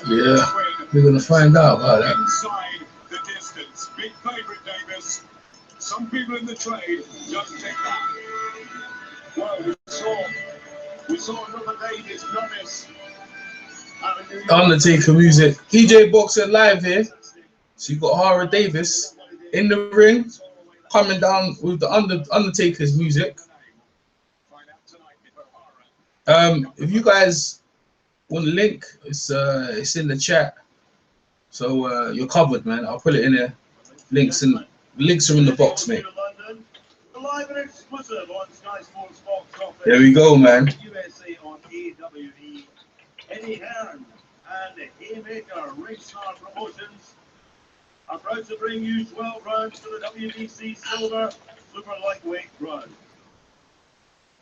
Yeah, we're gonna find out about that. Inside the distance, big favourite Davies. Some people in the trade don't take that. Well, we saw another Davies novice. Undertaker music. DJ Boxer live here. So you got Ohara Davies in the ring, coming down with the Undertaker's music. If you guys want a link, it's in the chat. So you're covered, man. I'll put it in there. Links are in the box, mate. There we go, man. Eddie Hearn and Haymaker Ringstar Promotions are proud to bring you 12 rounds to the WBC Silver Super Lightweight Round.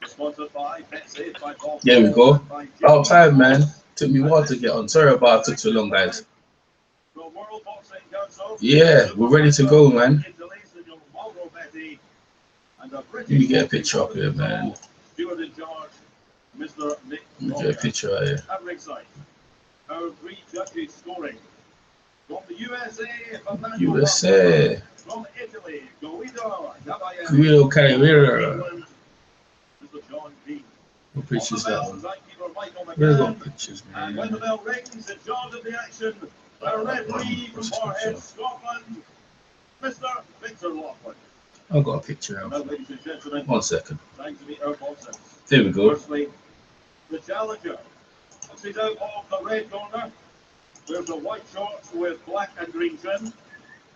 Sponsored by BetSafe by Paul. There we go. About time, man. Took me a while to get on. Sorry about it took too long, guys. Yeah, we're ready to go, man. Let me get a picture up here, man. Let me get a picture right here. Our three judges scoring from the USA, USA. from Italy, Guido Calimera. What pictures that one? Where got pictures, man? When the bell rings, in charge of the action, the referee from Moorhead, Scotland, Mr. Victor Laughlin. I've got a picture out. 1 second. Time to meet our bosses. There we go. Firstly, the challenger. He's out of the red corner. There's the white shorts with black and green trim.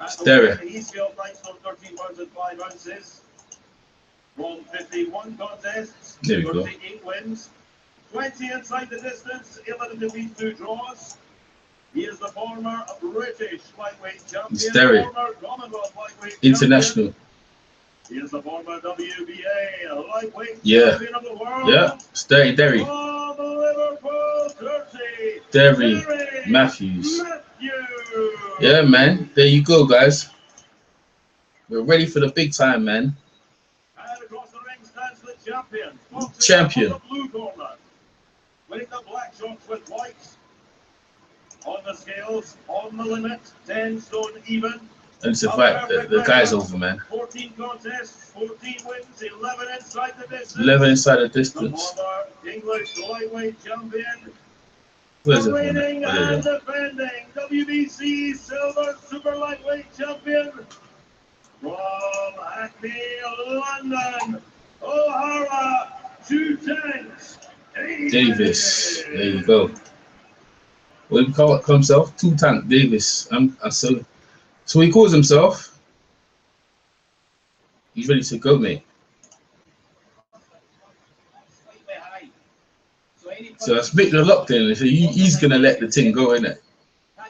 It's Derry. He's skilled nights on 13 pounds and 5 ounces. From 51 contests, 38 wins. 20 inside the distance, 11 defeats, 2 draws. He is the former British lightweight champion. It's Derry. Former Commonwealth lightweight International. Champion. He is the former WBA lightweight champion of the world. Yeah, it's Derry. Derry, Mathews. Yeah, man. There you go, guys. We're ready for the big time, man. And across the ring stands the champion. Champion. On the blue corner. With the black shorts with white. On the scales, on the limit, 10 stone even. And it's a fact that the guy's over, man. 14 contests, 14 wins, 11 inside the distance. 11 inside the distance. The former English lightweight champion. Where's it? Reigning and defending WBC Silver Super Lightweight Champion from Hackney, London, Ohara, 2 tanks. Davies. There you go. What do you call himself? 2 tank Davies. So he calls himself. He's ready to go, mate. So that's Victor Loughlin. So he's gonna let the thing go, innit?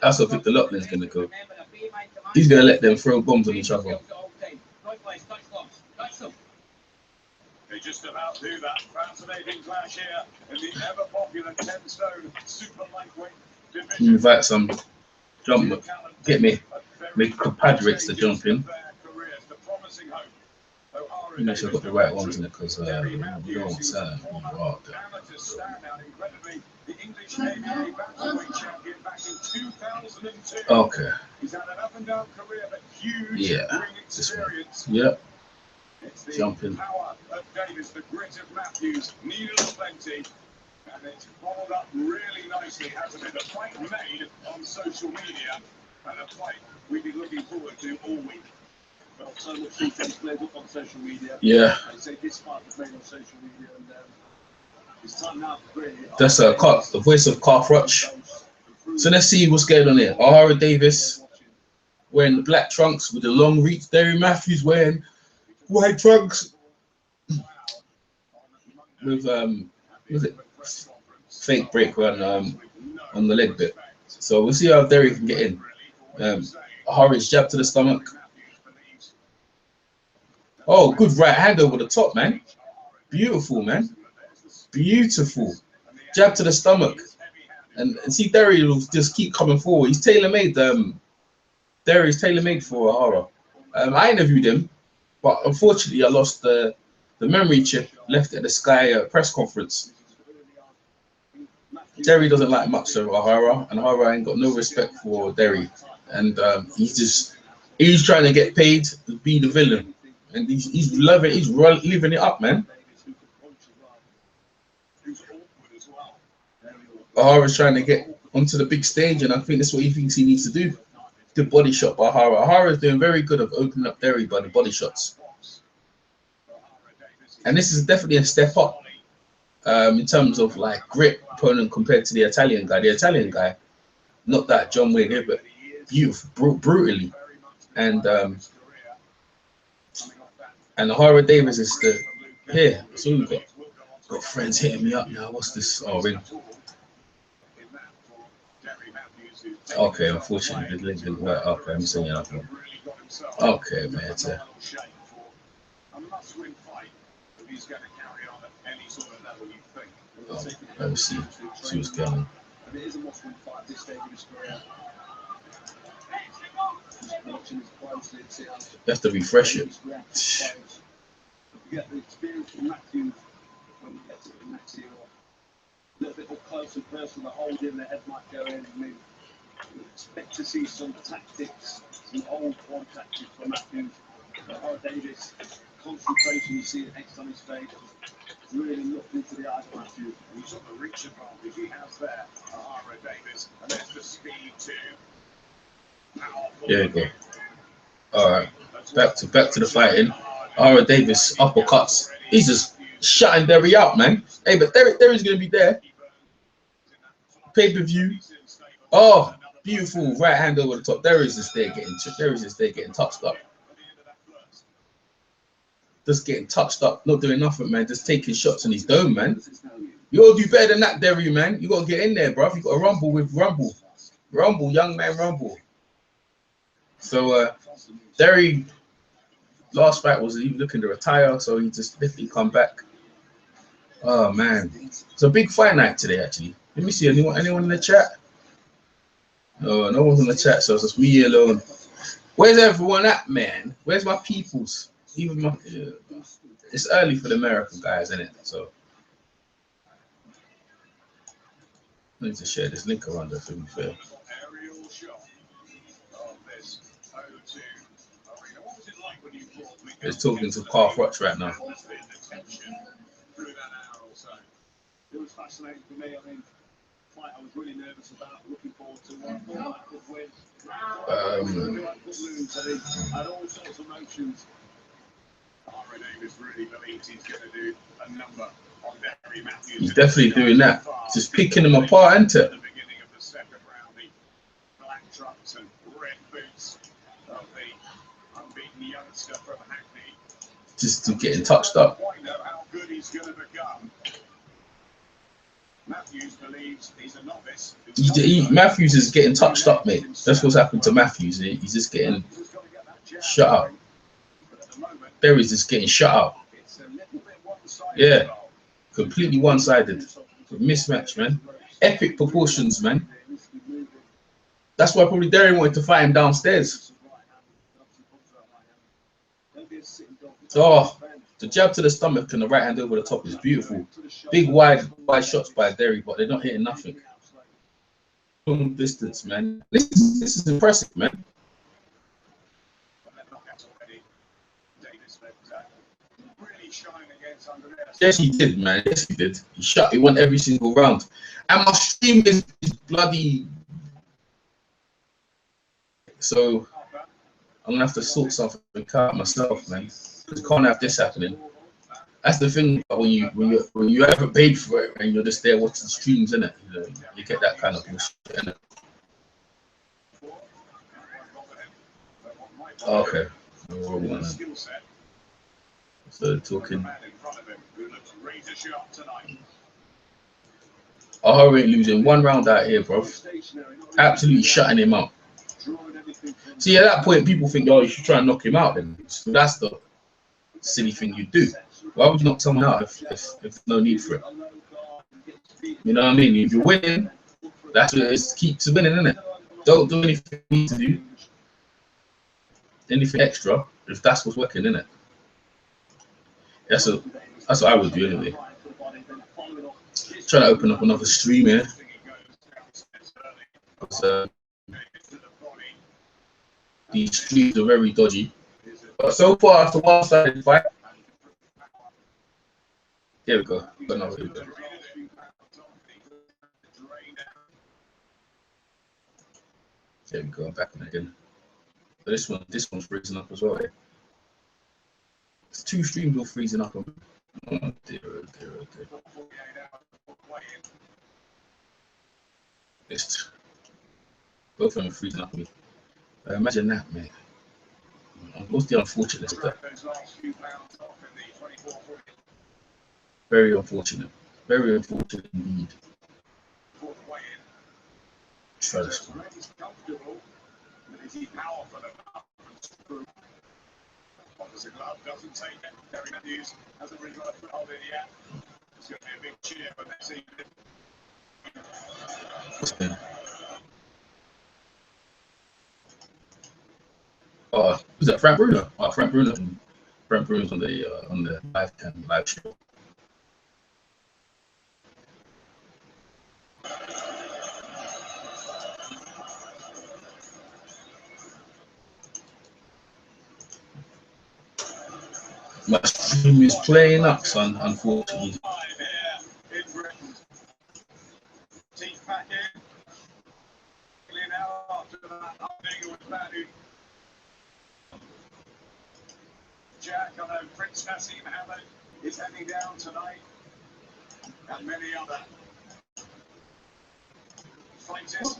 That's what Victor Loughlin's gonna go. He's gonna let them throw bombs on each other. They just about do that. Fascinating clash here in the ever popular 10-stone super lightweight division. Invite some jump. Get me. Make compadres to jump in. Make sure I've got the right ones in it because we don't want Sam. Okay. Yeah. This one. Yep. Jumping. Power of Davies, the grit of Mathews, needed plenty, and it's followed up really nicely. Has been a fight made on social media, and a fight we'd be looking forward to all week. Well, so much content played up on social media. Yeah. I say this fight was made on social media, and it's time now to play. That's the voice of Calf Roach. So let's see what's going on here. Ohara Davies wearing the black trunks with the long reach. Derry Mathews wearing white trunks with was it fake break on the leg bit. So we'll see how Derry can get in. Ohara's jab to the stomach. Oh, good right hand over the top, man. Beautiful, man. Beautiful. Jab to the stomach. And see, Derry will just keep coming forward. He's tailor-made. Derry's tailor-made for Ohara. I interviewed him, but unfortunately, I lost the memory chip left at the Sky press conference. Derry doesn't like much of Ohara, and Ohara ain't got no respect for Derry, and he's trying to get paid to be the villain, and he's living it up, man. Ohara's trying to get onto the big stage, and I think that's what he thinks he needs to do. The body shot by Ohara. Ohara is doing very good of opening up Derry by the body shots, and this is definitely a step up. In terms of like grip opponent compared to the Italian guy. The Italian guy, not that John Wayne here, but beautiful, brutally. And Ohara Davies is the here. So we've got friends hitting me up now. What's this? Oh, ring. Okay, unfortunately the link didn't work. Okay, I'm seeing it. Okay, man. Oh, let me see what's going on. You have to refresh it. Get the experience from Mathews when you get to the next year. A little bit more close and personal, the hold in, the head might go in. I mean, we expect to see some tactics, some old form tactics from Mathews. Ohara Davies, concentration, you see it next on his face. Really looked into the eyes of Mathews. And you saw the reach advantage he has there, Ohara Davies. And there's the speed too. Powerful. There you go. All right, back to the fighting. Ohara Davies uppercuts. He's just shutting Derry out, man. Hey, but Derry's gonna be there. Pay-per-view. Oh, beautiful right hand over the top. Derry's just there getting touched up. Just getting touched up, not doing nothing, man. Just taking shots in his dome, man. You gotta do better than that, Derry, man. You gotta get in there, bro. You gotta rumble with Rumble, young man, Rumble. So Derry last fight was he looking to retire, so he just definitely come back. Oh man, it's a big fight night today, actually. Let me see anyone in the chat. No one's in the chat, so it's just me alone. Where's everyone at, man? Where's my peoples? Even my, it's early for the American guys, isn't it? So I need to share this link around there to be fair. It's talking to Carl Roch right now. It was fascinating for me. I mean, fight I was really nervous about, looking forward to one. I could win. I had all sorts of emotions. Ohara Davies really believes he's going to do a number on Derry Mathews. He's definitely doing that. Just picking them apart, isn't it? At the beginning of the second round, the black trucks and red boots of the unbeaten youngster from Hackney. Just to getting touched up. How good he's going to become. Mathews believes he's a novice. Mathews is getting touched up, mate. That's what's happened to Mathews. He's just getting shut out. Derry's just getting shut out. Yeah, completely one-sided. Mismatch, man. Epic proportions, man. That's why probably Derry wanted to fight him downstairs. Oh, the jab to the stomach and the right hand over the top is beautiful. Big wide shots by Derry, but they're not hitting nothing. Long distance, man. This is impressive, man. Yes, he did, man. Yes, he did. He won every single round. And my stream is bloody. So I'm gonna have to sort something out myself, man. You can't have this happening. That's the thing when you haven't paid for it and you're just there watching streams, innit? You get that kind of bullshit, innit? Okay. So talking. Ohara ain't losing one round out here, bro. Absolutely shutting him out. See, at that point, people think, oh, you should try and knock him out then. So that's the silly thing you do. Why would you knock someone out if there's no need for it? You know what I mean? If you're winning, that's what it keeps winning, isn't it? Don't do anything you need to do. Anything extra, if that's what's working, isn't it? That's what I would do anyway. Trying to open up another stream here. because these streams are very dodgy. But so far, it's a one-sided fight. There we go. Here we go. There we go. I'm back on again. But this one's freezing up as well. Eh? It's 2 streams all freezing up. Oh dear, oh dear, oh dear. It's both of them freezing up me. Imagine that, mate. What's the unfortunate stuff? Very unfortunate. Very unfortunate indeed. Trust me. Doesn't take it. Derry Mathews hasn't really got a foothold in yet. It's going to be a big cheer for this evening. Oh, who's that? Frank Bruno. Oh, Frank Bruno. Frank Bruno's on the live show. My stream is playing up, son, unfortunately. Jack, I know Prince Nassim Hamad is heading down tonight, and many other fighters.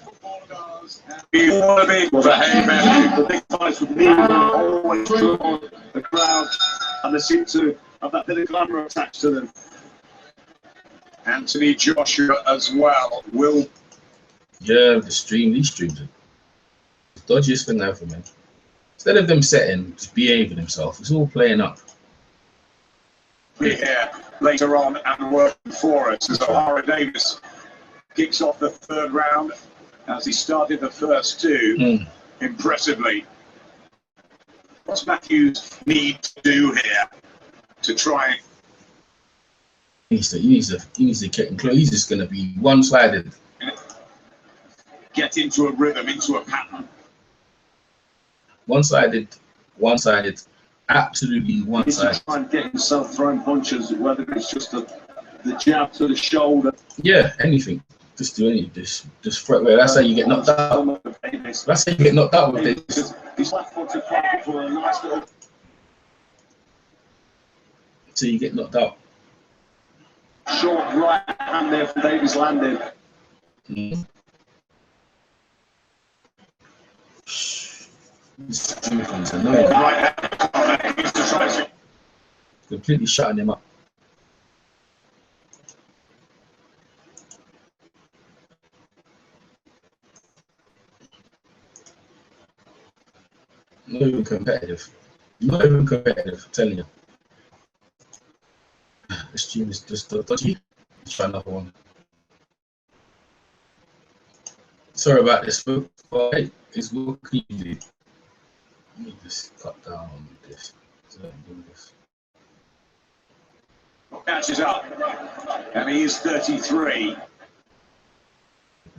Football does. You want to be the Haye Bellew. The big fights with me always draw the crowd, and they seem to have that bit of glamour attached to them. Anthony Joshua as well will. Yeah, these streams are the dodgiest thing ever, man. Instead of them setting, just behaving themselves, it's all playing up. Here later on and working for us as Ohara Davies kicks off the 3rd round as he started the first 2 impressively. What's Mathews need to do here to try? He needs to get close. He's just going to be one-sided. Get into a rhythm, into a pattern. One-sided, absolutely one-sided. He's trying to get himself throwing punches, whether it's just the jab to the shoulder. Yeah, anything. Just do anything. Just throw it. That's how you get knocked out. That's how you get knocked out with this. He's left-footed for a nice little. So you get knocked out. Short right hand there from Davies landed. This is annoying. Completely shutting him up. Not even competitive. Not even competitive, I'm telling you. This stream is just dodgy. Let's try another one. Sorry about this, folks. But hey, it's what can you do? Let me just cut down on this. Catches up, and he is 33.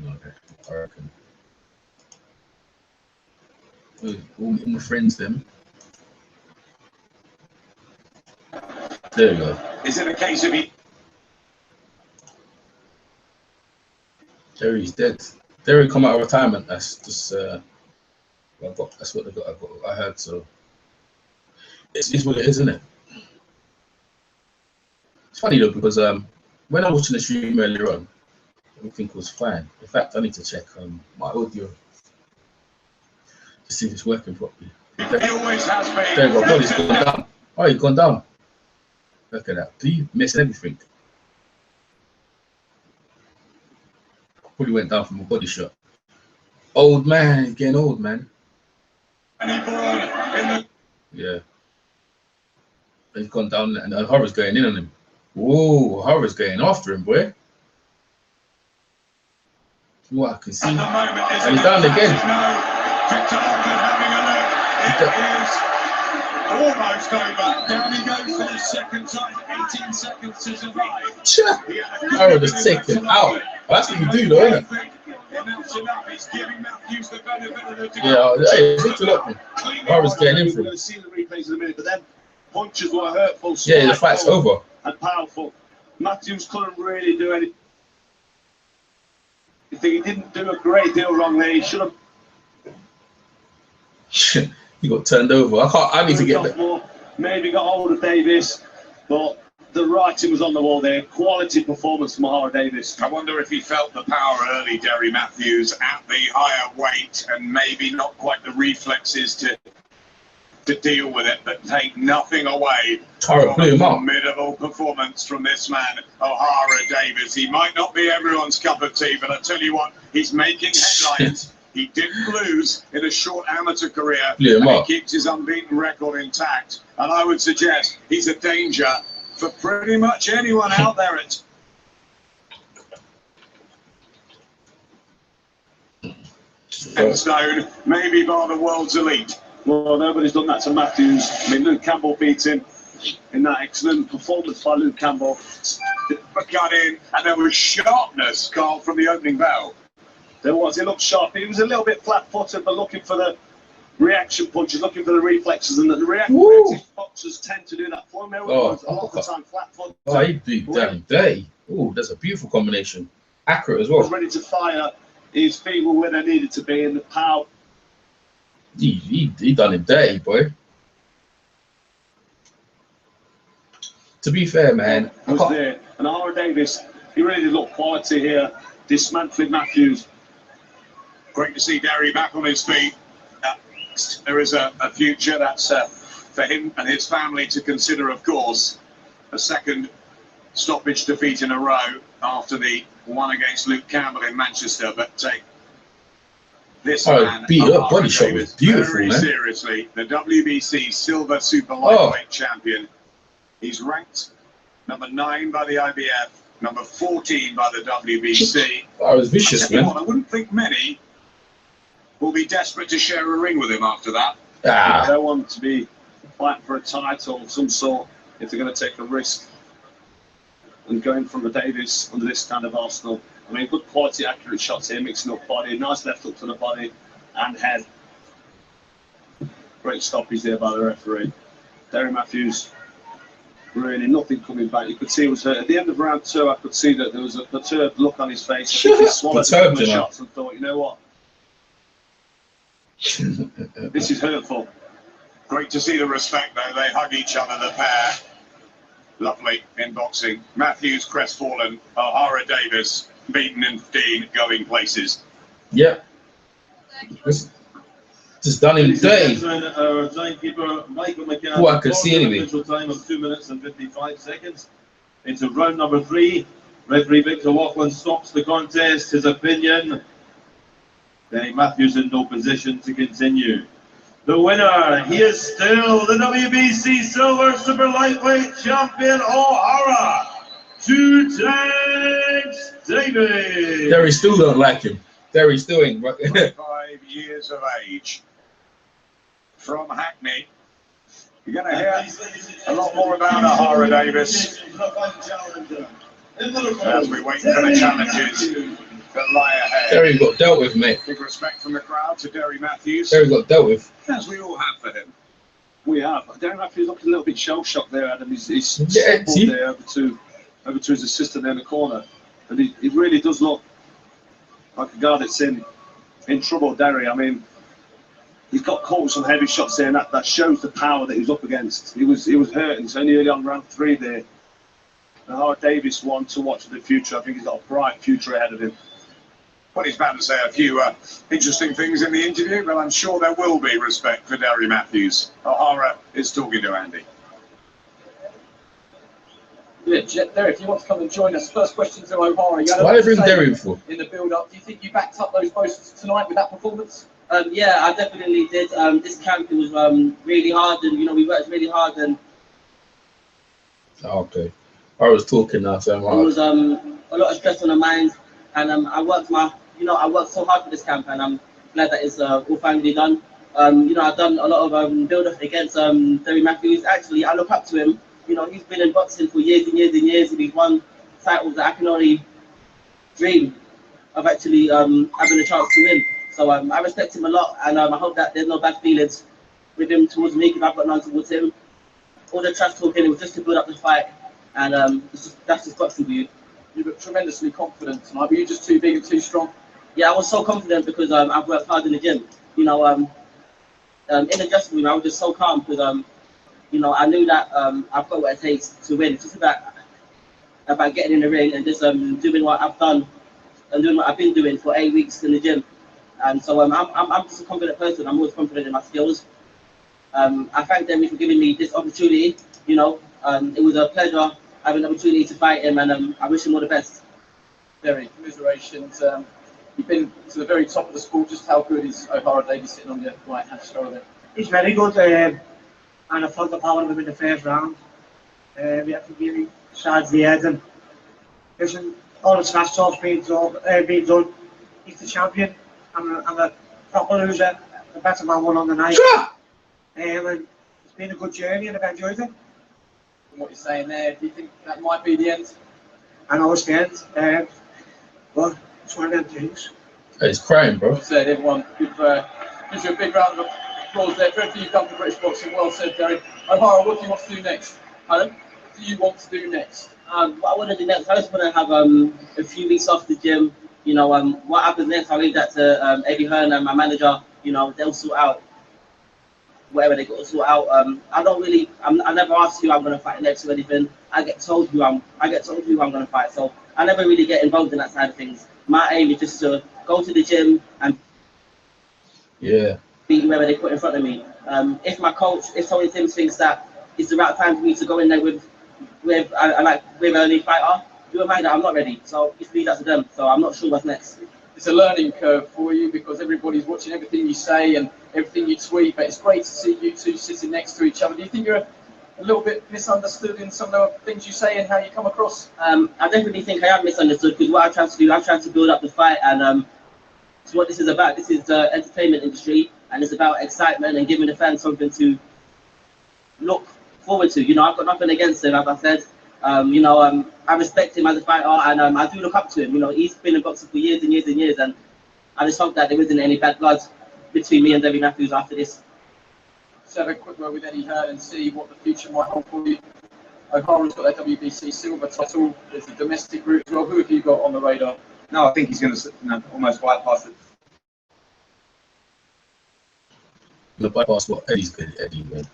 Okay, I reckon. All my friends, them. There we go. Is it a case of he? Derry's dead. Derry come out of retirement. That's just that's what I heard. So it's what it is, isn't it? It's funny though because when I was watching the stream earlier on, everything was fine. In fact, I need to check my audio to see if it's working properly. He always has been. There you go. Paulie's gone down. Oh, he's gone down. Look at that. Do you miss everything? Paulie went down from a body shot. Old man, he's getting old, man. Yeah. He's gone down and Ohara's going in on him. Whoa, Ohara's going after him, boy. What I can see. And he's down again. Almost over. Down he goes for the second time. 18 seconds to survive. Ohara just take him out. That's what you do, though, isn't it? announcing up, he's giving Mathews the benefit of the doubt. Yeah, hey, look to look. I was getting in for We're going to see the replays in a minute, but then punches were hurtful. Yeah, the fight's over. And powerful. Mathews couldn't really do anything. I think he didn't do a great deal wrong there. He should have. He got turned over. I need to get that. More. Maybe got hold of Davies, but the writing was on the wall there. Quality performance from Ohara Davies. I wonder if he felt the power early, Derry Mathews, at the higher weight, and maybe not quite the reflexes to deal with it, but take nothing away from a formidable performance from this man, Ohara Davies. He might not be everyone's cup of tea, but I tell you what, he's making headlines. He didn't lose in a short amateur career, and he keeps his unbeaten record intact. And I would suggest he's a danger for pretty much anyone out there at Stone, maybe by the world's elite. Well, nobody's done that to Mathews. I mean, Luke Campbell beat him in that excellent performance by Luke Campbell. Got in, and there was sharpness, Carl, from the opening bell. There was. He looked sharp. He was a little bit flat-footed, but looking for the reaction punches, looking for the reflexes, and the reactive boxers tend to do that for him. A lot of the time, flat-footed. Oh, he beat down Day. Oh, that's a beautiful combination. Accurate as well. He was ready to fire. His feet were where they needed to be, and the power. He done him dirty, boy. To be fair, man. Was there. And Ohara Davies, he really did look quality here, dismantling Mathews. Great to see Derry back on his feet. There is a future that's for him and his family to consider, of course. A second stoppage defeat in a row after the one against Luke Campbell in Manchester. But this man, beat up body shot was beautiful, very man. Seriously, the WBC Silver Super Lightweight Champion. He's ranked number 9 by the IBF, number 14 by the WBC. That was vicious, man. I wouldn't think many will be desperate to share a ring with him after that. They want to be fighting for a title of some sort if they're going to take a risk. And going from the Davies under this kind of arsenal. I mean, good quality, accurate shots here, mixing up body, nice left hook to the body and head. Great stoppage there by the referee. Derry Mathews, really nothing coming back. You could see he was hurt. At the end of round 2, I could see that there was a perturbed look on his face. I think he swallowed some of the shots and thought, you know what? This is hurtful. Great to see the respect, though. They hug each other, the pair. Lovely in boxing. Mathews crestfallen, Ohara Davies beaten in 15, going places. Yeah. Just done him dirty. What I could see anyway. Time of 2 minutes and 55 seconds. Into round number 3. Referee Victor Walkland stops the contest. His opinion. Derry Mathews in no position to continue. The winner, he is still the WBC Silver Super Lightweight Champion, Ohara 2 times Davies. Derry still don't like him. Derry still ain't. 25 years of age. From Hackney. You're going to hear a lot more about Ohara Davies as we wait for the challenges that lie ahead. Derry got dealt with, mate. Big respect from the crowd to Derry Mathews. Derry got dealt with. As we all have for him. We have. Derry Mathews looked a little bit shell-shocked there, Adam. He's stumbled there over to his assistant there in the corner. And he really does look like a guy that's in trouble, Derry. I mean, he's got caught with some heavy shots there, and that shows the power that he was up against. He was hurting, so only early on round 3 there. And Ohara Davies one to watch for the future. I think he's got a bright future ahead of him. Well, he's bound to say a few interesting things in the interview, but I'm sure there will be respect for Derry Mathews. Ohara is talking to Andy. Yeah, Derry, if you want to come and join us, first question to Ohara. Why did they bring Derry for? In the build-up, do you think you backed up those boasts tonight with that performance? Yeah, I definitely did. This camp, it was really hard, and we worked really hard, and okay. I was talking now, so it was a lot of stress on the mind, and I worked so hard for this camp, and I'm glad that it's all finally done. I've done a lot of build-up against Derry Mathews. Actually, I look up to him. He's been in boxing for years and years and years, and he's won titles that I can only dream of actually having a chance to win. So I respect him a lot, and I hope that there's no bad feelings with him towards me, because I've got none towards him. All the trash talking, it was just to build up the fight, and that's just got to be. You look tremendously confident tonight. Were you just too big and too strong? Yeah, I was so confident because I've worked hard in the gym. You know, in the dressing room, I was just so calm because you know, I knew that I've got what it takes to win. It's just about getting in the ring and just doing what I've done and doing what I've been doing for 8 weeks in the gym. And so I'm just a confident person. I'm always confident in my skills. I thank them for giving me this opportunity. You know, it was a pleasure having the opportunity to fight him, and I wish him all the best. Derry, commiserations. You've been to the very top of the sport. Just how good is Ohara Davies sitting on your right-hand shoulder? He's very good, and I felt the power of him in the first round. We had to really charge the head, and listen, all the smash talk's being done. He's the champion. I'm a proper loser. The better man won on the night. And it's been a good journey, and I've enjoyed it. From what you're saying there, do you think that might be the end? I know it's the end, but it's one of them things. It's crying, bro. Well said, everyone. Gives you a big round of applause there. For everything you've done for British boxing, well said, Derry. Ohara, what do you want to do next? Pardon? What do you want to do next? What I want to do next, I just want to have a few weeks off the gym. You know, what happens next, I'll leave that to Eddie Hearn and my manager. You know, they'll sort out whatever they got to sort out. I never ask who I'm going to fight next or anything. I get told who I'm going to fight. So I never really get involved in that side of things. My aim is just to go to the gym and beat whoever they put in front of me. If my coach, if Tony Timms thinks that it's the right time for me to go in there with a new fighter, who am I that I'm not ready? So it's leave that to them. So I'm not sure what's next. It's a learning curve for you because everybody's watching everything you say and everything you tweet, but it's great to see you two sitting next to each other. Do you think you're a little bit misunderstood in some of the things you say and how you come across? I definitely think I am misunderstood because what I'm trying to do, I'm trying to build up the fight, and it's what this is about. This is the entertainment industry, and it's about excitement and giving the fans something to look forward to. You know, I've got nothing against him, as I said. You know, I respect him as a fighter, and I do look up to him. You know, he's been in boxing for years and years and years, and I just hope that there isn't any bad blood between me and David Mathews after this. Let's have a quick word with Eddie Hearn and see what the future might hold for you. Ohara's got that WBC silver title. There's a domestic route as well. Who have you got on the radar? No, I think he's going to almost bypass it. The bypass what? Eddie's good. Eddie, man.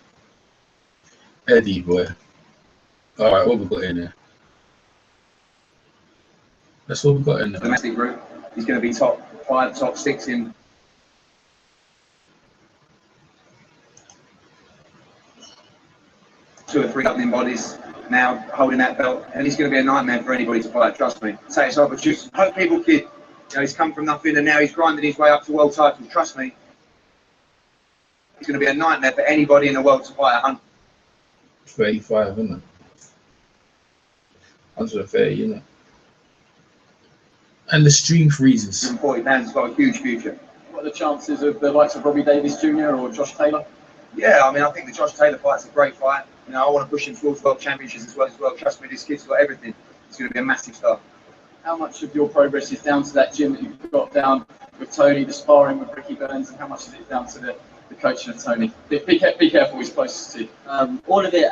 Eddie, boy. All right, what we got in there? That's what we got in there. Domestic route. He's going to be top 5, top 6 in. Two or three governing bodies now holding that belt, and he's going to be a nightmare for anybody to fight. Trust me. Say it's opportunity. Hope people kid. You know, he's come from nothing and now he's grinding his way up to world titles. Trust me. It's going to be a nightmare for anybody in the world to fight 100. 35, isn't it? 130, isn't it? And the stream freezes. 40 pounds has got a huge future. What are the chances of the likes of Robbie Davies Jr. or Josh Taylor? Yeah, I mean, I think the Josh Taylor fight's a great fight. You know, I want to push him towards world championships as well. Trust me, this kid's got everything. It's going to be a massive star. How much of your progress is down to that gym that you've got down with Tony, the sparring with Ricky Burns, and how much is it down to the coaching of Tony? Be careful, he's closest to you. All of it.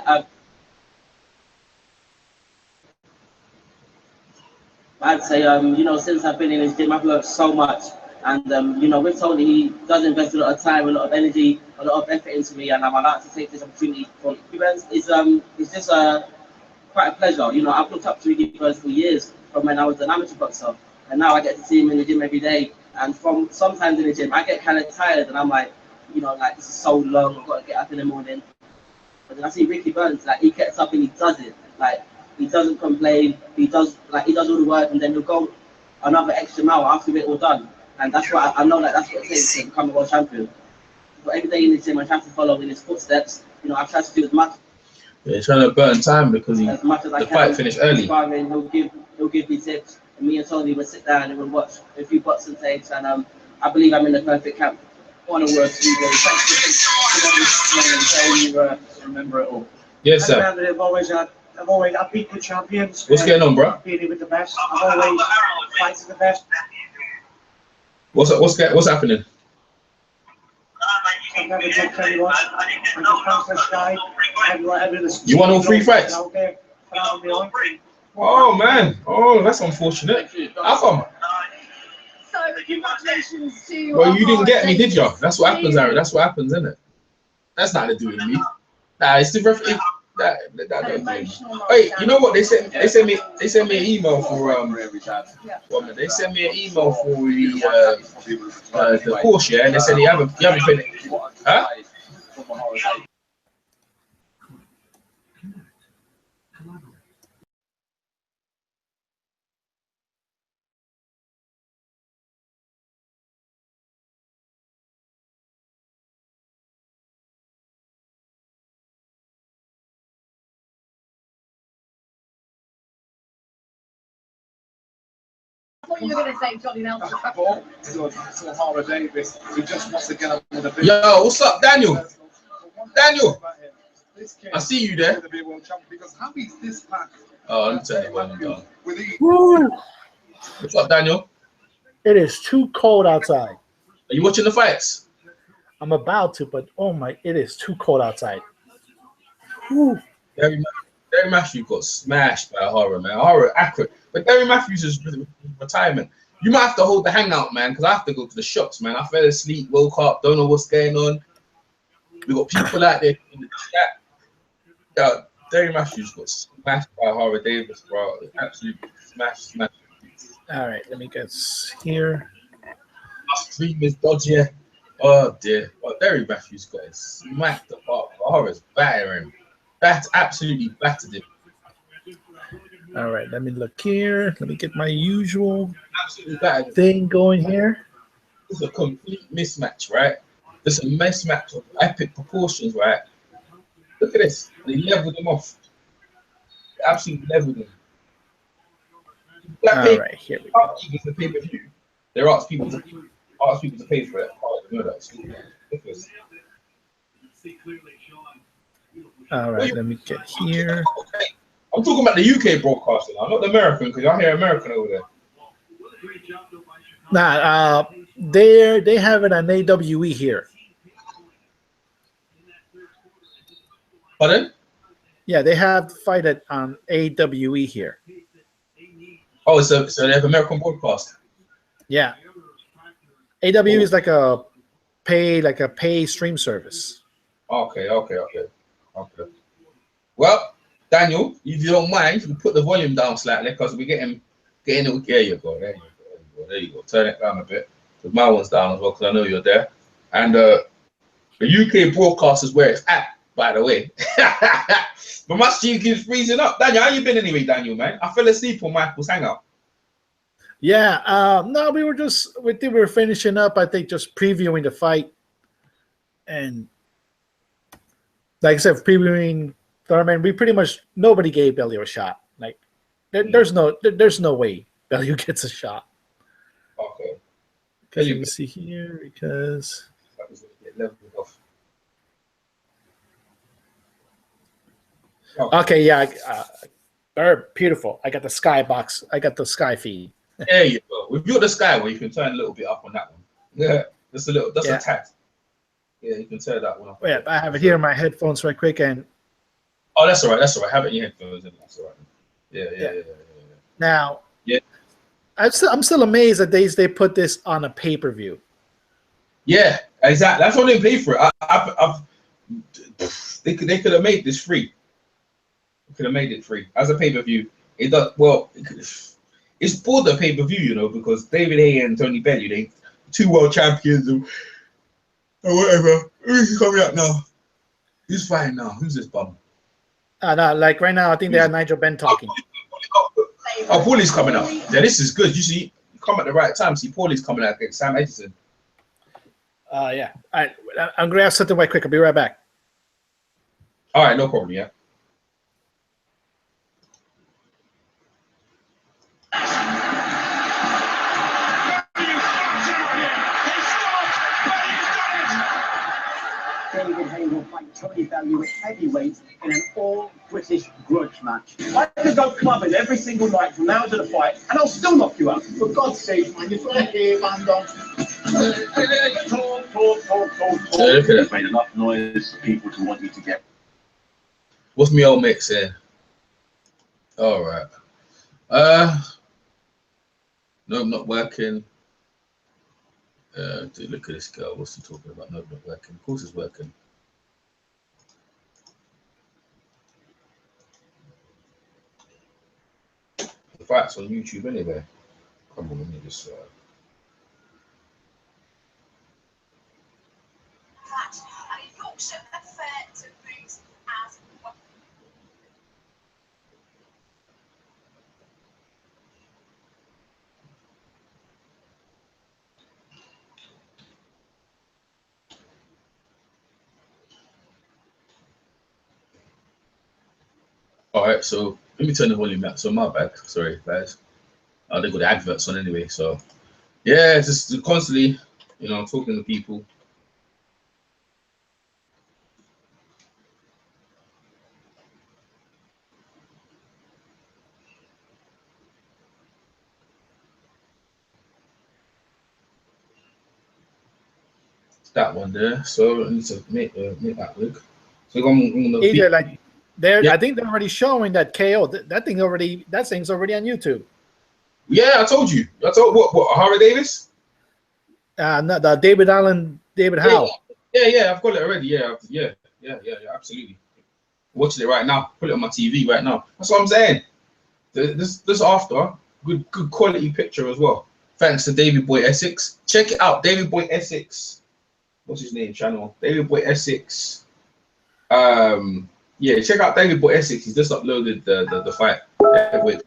I'd say, you know, since I've been in his gym, I've learned so much. And, you know, with Tony, he does invest a lot of time, a lot of energy, a lot of effort into me. And I'd like to take this opportunity for Ricky Burns. It's just quite a pleasure. You know, I've looked up to Ricky Burns for years from when I was an amateur boxer. And now I get to see him in the gym every day. And from sometimes in the gym, I get kind of tired and I'm like, you know, like, this is so long, I've got to get up in the morning. But then I see Ricky Burns, like, he gets up and he does it. Like, he doesn't complain, he does all the work, and then he'll go another extra mile after we're all done. And that's what I know, like, that's what it takes to become a world champion. But every day in the gym, I try to follow in his footsteps. You know, I try to do as much. Yeah, trying to burn time because as much as I the can. fight finished early. He'll give me tips, and me and Tony will sit down and we'll watch a few boxing tapes, and I believe I'm in the perfect camp. Final word to you, Derry. Thanks for you remember it all. Yes, sir. I've beat good champions. What's going on, bro? I've beaten with the best. I've always fighted the best. What's happening? You want all 3 fights? Oh man, oh that's unfortunate. How come? So congratulations to. Well, you didn't get me, did you? That's what happens, Aaron. That's what happens, isn't it? That's not to do with me. Nah, it's the ref. That don't do me. Wait, you know what? They sent me an email for they sent me an email for the course, yeah, and they said you haven't finished. Huh? What you were going to say, Johnny Nelson? Ohara Davies, who just wants to get up with a big. Yo, what's up, Daniel? Daniel, I see you there. Oh, I'm telling you what I'm doing. Woo! What's up, Daniel? It is too cold outside. Are you watching the fights? I'm about to, but oh my, it is too cold outside. Woo. Derry Mathews got smashed by Ohara, man. Ohara accurate. But Derry Mathews is retirement. You might have to hold the hangout, man, because I have to go to the shops, man. I fell asleep, woke up, don't know what's going on. We got people out there in the chat. Yeah, Derry Mathews got smashed by Ohara Davies, bro. Absolutely smashed. All right, let me get here. Our stream is dodgy. Oh dear. Oh, Derry Mathews got smacked apart. Ohara's battering. Absolutely battered him. All right, let me look here. Let me get my usual thing going here. It's a complete mismatch, right? It's a mismatch of epic proportions, right? Look at this. They leveled him off. They absolutely leveled him. All right, here we go. The pay-per-view. They ask people to pay for it. Oh, you know that. Look at this. All right, let me get here. I'm talking about the UK broadcasting, not the American, because I hear American over there. Nah, they have it on AWE here. Pardon? Yeah, they have fight it on AWE here. Oh, so they have American broadcast. Yeah, AWE is like a pay stream service. Okay. Well, Daniel, if you don't mind, you can put the volume down slightly because we're getting it. There you go. There you go. Turn it down a bit. Because my one's down as well because I know you're there. And the UK broadcast is where it's at, by the way. But my stream keeps freezing up. Daniel, how you been anyway, Daniel, man? I fell asleep on Michael's hangout. Yeah, no, we were finishing up, I think, just previewing the fight. And like I said, previewing Thurman, we pretty much nobody gave Bellew a shot. Like there's no way Bellew gets a shot. Okay. Let me see here because okay, yeah, beautiful. I got the sky box. I got the sky feed. There you go. We've got the sky one. You can turn a little bit up on that one. Yeah, that's a little. That's a tad. Yeah, you can turn that one up. Yeah, I have it here in my headphones right quick and. Oh, that's all right. That's all right. Have it in your headphones. That's all right. Yeah. Now, yeah, I'm still amazed that they put this on a pay-per-view. Yeah, exactly. That's why they pay for it. They could have made this free. They could have made it free as a pay-per-view. It does well. It's for the pay-per-view, you know, because David Haye and Tony Bellew, they 2 world champions or whatever. Who's coming up now? Who's fighting now? Who's this bum? No, like right now, I think they have Nigel Benn talking. Oh, Paulie's coming up. Yeah, this is good. You see, you come at the right time. See, Paulie's coming out against Sam Eggington. Yeah. All right, I'm gonna have something right quick. I'll be right back. All right, no problem. Yeah. David Haye will fight Tony Bellew at heavyweight in an all-British grudge match. I could go clubbing every single night from now to the fight, and I'll still knock you out. For God's sake, man, you're trying to hear, man, Look at that. Made enough noise for people to want you to get. What's my old mate saying? All right. No, I'm not working. Dude, look at this girl. What's he talking about? No, not working. Of course, it's working. The fight's on YouTube anyway. Come on, let me just. All right, so let me turn the volume up. So my bad. Sorry, guys. They got the adverts on anyway. So yeah, just constantly, you know, talking to people. That one there. So I need to make that look. So I'm gonna either like there. Yeah. I think they're already showing that KO. That thing's already on YouTube. Yeah, I told you. I told what Ohara Davies? No, the David Howe. Yeah, I've got it already. Yeah, absolutely. Watching it right now. Put it on my TV right now. That's what I'm saying. This after good quality picture as well. Thanks to David Boy Essex. Check it out, David Boy Essex. What's his name? Channel David Boy Essex. Yeah, check out David Boy Essex. He's just uploaded the fight. Wait,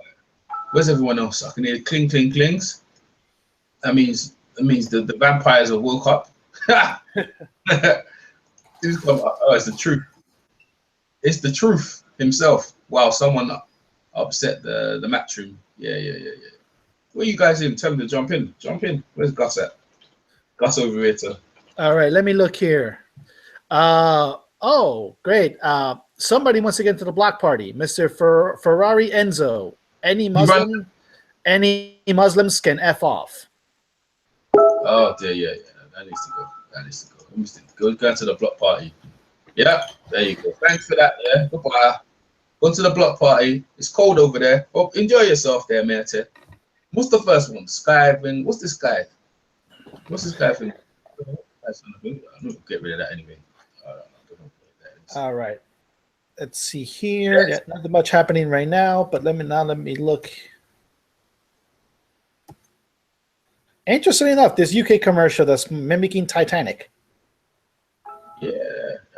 where's everyone else? I can hear cling clings. That means the vampires have woke up. Oh, it's the truth. It's the truth himself. Wow, someone upset the matchroom. Yeah. Where you guys in? Tell them to jump in. Jump in. Where's Gus at? Gus over here too. All right, let me look here. Oh, great. Somebody wants to get into the block party. Mr. Ferrari Enzo. Any Muslims can F off. Oh dear, yeah. That needs to go. Let me go to the block party. Yeah, there you go. Thanks for that. Yeah, goodbye. Go to the block party. It's cold over there. Oh, enjoy yourself there, mate. What's the first one? Skiving. What's this guy? What's this guy thing? I'm gonna get rid of that anyway. All right. Let's see here. Yeah, nothing much happening right now, but let me look. Interestingly enough, this UK commercial that's mimicking Titanic. Yeah,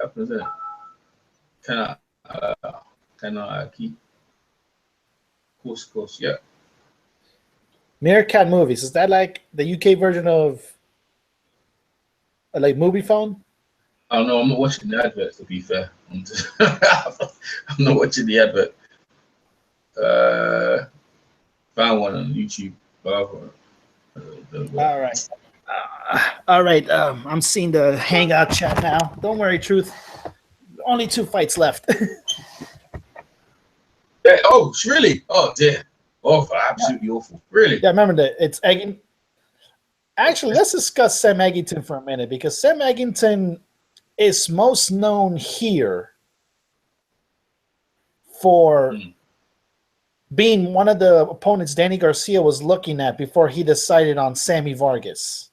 happens there. Can I keep? Of course, yeah. Meerkat Movies, is that like the UK version of like Movie Phone? Oh no, I'm not watching the advert. To be fair, I'm not watching the advert. Found one on YouTube. All right. I'm seeing the Hangout chat now. Don't worry, Truth. Only 2 fights left. Yeah, oh, really? Oh dear. Awful, absolutely awful. Really? Yeah, remember that it's Eggington. Actually, let's discuss Sam Eggington for a minute, because Sam Eggington is most known here for being one of the opponents Danny Garcia was looking at before he decided on Sammy Vargas.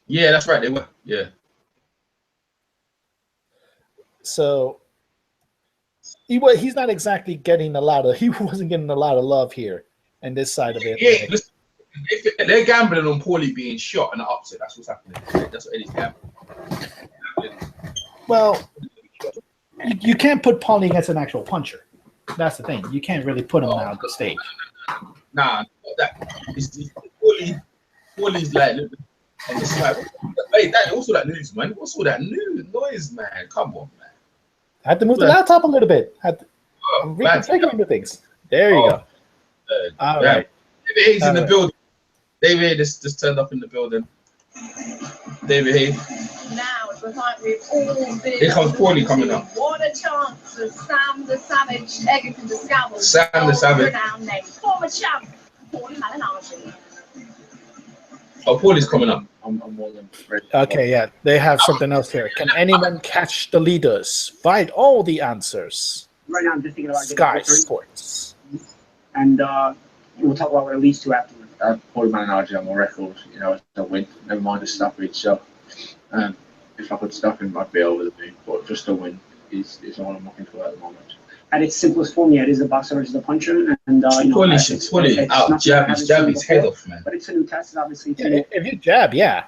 Yeah, that's right. They were. Yeah. So he's not exactly getting he wasn't getting a lot of love here in this side of it. Yeah, listen, they're gambling on Paulie being shot and an upset. That's what's happening. That's what Eddie's gambling. Well, you can't put Paulie against an actual puncher. That's the thing. You can't really put him on the stage. Nah, Paulie's like on the side. Hey, what's all that news, man? What's all that noise, man? Come on, man. I had to move the laptop a little bit. Reconfiguring things. There you go. All right. David Hayes in the building. David Hayes just turned up in the building. David Hayes. Now it's the fight we've all been. Here comes Paulie coming up. What a chance for Sam the Savage Eggington to scalp. Sam the Savage. Renowned name. Former champ, Paulie Malignaggi. Oh, Paulie's coming up. I'm more than ready. Okay, yeah, they have something else here. Can anyone catch the leaders? Find all the answers. Right now, I'm just thinking about Sky getting Sports. and we'll talk about what it leads to afterwards. Paulie Malignaggi on my record, you know, a win. Never mind the stoppage. So, if I could stop him, I'd be over the moon. But just a win is all I'm looking for at the moment. At its simplest form, yeah, it is a boxer versus a puncher, and you know, Paulie out jab his head off, man. But it's a new test, obviously. Yeah, if you jab, yeah.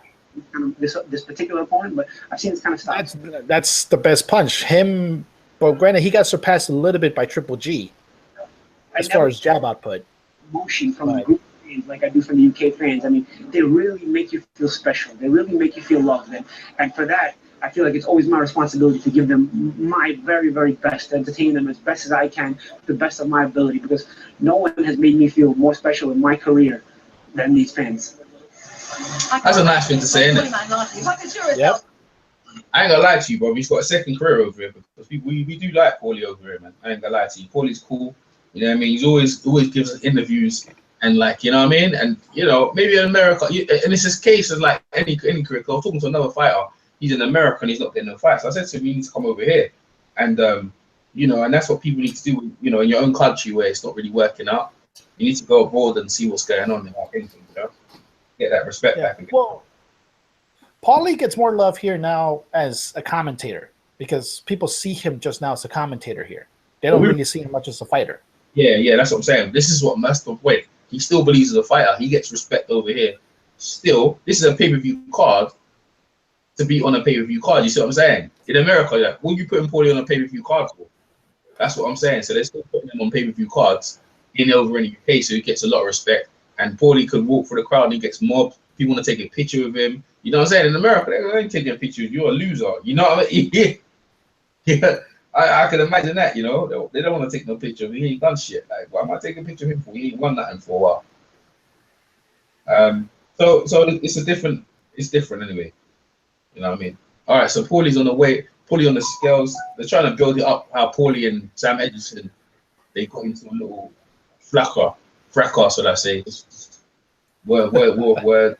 Kind of this particular opponent, but I've seen it's kind of stop. That's the best punch. Him, but granted, he got surpassed a little bit by Triple G as far as jab output. Motion from the group fans, like I do from the UK fans. I mean, they really make you feel special. They really make you feel loved, and for that, I feel like it's always my responsibility to give them my very, very best, to entertain them as best as I can, to the best of my ability, because no one has made me feel more special in my career than these fans. That's a nice thing to say, isn't it? Yep. I ain't gonna lie to you, bro. He's got a second career over here because we do like Paulie over here, man. I ain't gonna lie to you. Paulie's cool. You know what I mean? He's always gives us interviews and like, you know what I mean? And you know, maybe in America, and it's his case as like any career. I was talking to another fighter. He's in America and he's not getting no fights. So I said to him, you need to come over here, and you know, and that's what people need to do. You know, in your own country where it's not really working out, you need to go abroad and see what's going on in Eggington, you know, get that respect back again. Well, Paulie gets more love here now as a commentator because people see him just now as a commentator here. They don't really see him much as a fighter. Yeah, that's what I'm saying. This is what must have wait. He still believes as a fighter. He gets respect over here. Still, this is a pay-per-view card to be on a pay-per-view card. You see what I'm saying? In America, like, what are you putting Paulie on a pay-per-view card for? That's what I'm saying. So they're still putting him on pay-per-view cards over in the UK, so he gets a lot of respect. And Paulie could walk through the crowd and he gets mobbed. People want to take a picture with him. You know what I'm saying? In America, they ain't taking a picture with you. You're a loser. You know what I mean? Yeah. I can imagine that, you know. They don't want to take no picture of him. He ain't done shit. Like, why am I taking a picture of him for? He ain't won nothing for a while. So it's different anyway. You know what I mean? All right, so Paulie's on the way. Paulie on the scales. They're trying to build it up how Paulie and Sam Eggington, they got into a little fracas, what I say. Word.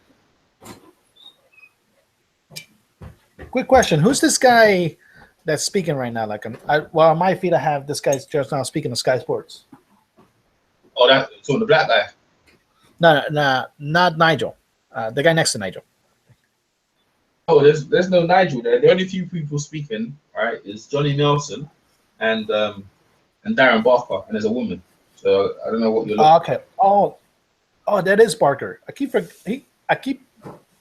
Quick question: who's this guy that's speaking right now? Like, well, on my feed, I have this guy's just now speaking to Sky Sports. Oh, that's the black guy. No, not Nigel. The guy next to Nigel. Oh, there's no Nigel there. The only few people speaking, right, is Johnny Nelson and Darren Barker, and there's a woman. So I don't know what you're looking. Okay. Oh, that is Barker. I keep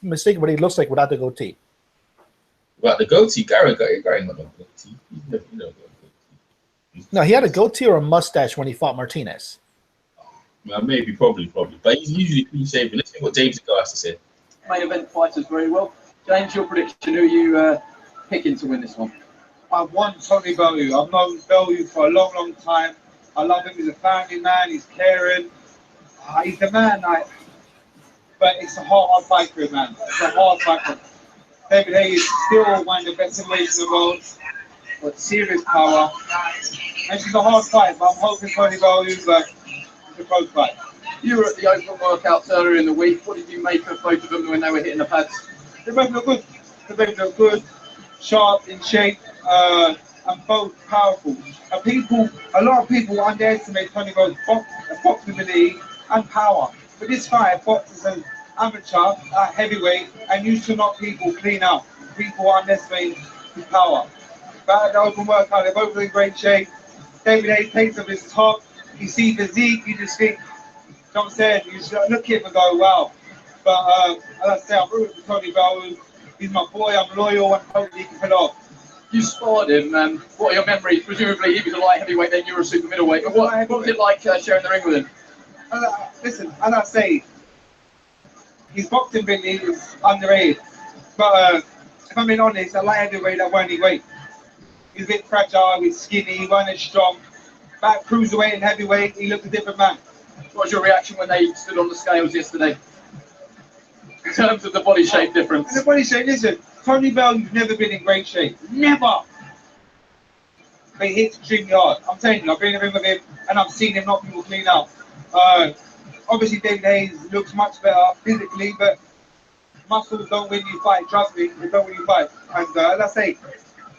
mistaking what he looks like without the goatee. Right, the goatee, Gary got no goatee. No, he had a goatee or a mustache when he fought Martinez. Well, maybe, probably. But he's usually clean shaven. Let's see what James Go has to say. Main event fighters very well. James, your prediction, who are you picking to win this one? I want Tony Bellew. I've known Bellew for a long time. I love him. He's a family man. He's caring. He's the man. But it's a hard fight for him, man. It's a hard fight for him. David Haye is still one of the best weights in the world. But serious power. And it's a hard fight, but I'm hoping Tony Bellew, but it's a close fight. You were at the open workouts earlier in the week. What did you make of both of them when they were hitting the pads? They both look good. Sharp, in shape, and both powerful. A lot of people underestimate Tony Bellew's boxing ability and power. But this fight, boxes an amateur at heavyweight and used to knock people clean out. People underestimate his power. But at the open workout, they're both in great shape. David Haye takes up his top. You see physique, you just think, you know what I'm saying? You just look at him and go, wow. But as I say, I'm rooting for Tony Bellew. He's my boy, I'm loyal, and hopefully he can pull off. You sparred him. What are your memories? Presumably he was a light heavyweight, then you were a super middleweight. But what was it like sharing the ring with him? Listen, as I say, his boxing ability is underrated. But if I'm being honest, a light heavyweight that weren't his weight. He's a bit fragile, he's skinny, he wasn't as strong. Back cruiserweight and heavyweight, he looked a different man. What was your reaction when they stood on the scales yesterday? In terms of the body shape difference. And the body shape, listen, Tony Bellew's never been in great shape. Never! But he hits extremely hard. I'm telling you, I've been in the ring with him and I've seen him knock people clean out. Obviously, David Haye looks much better physically, but muscles don't win you fight. Trust me, they don't win you fight. And as I say,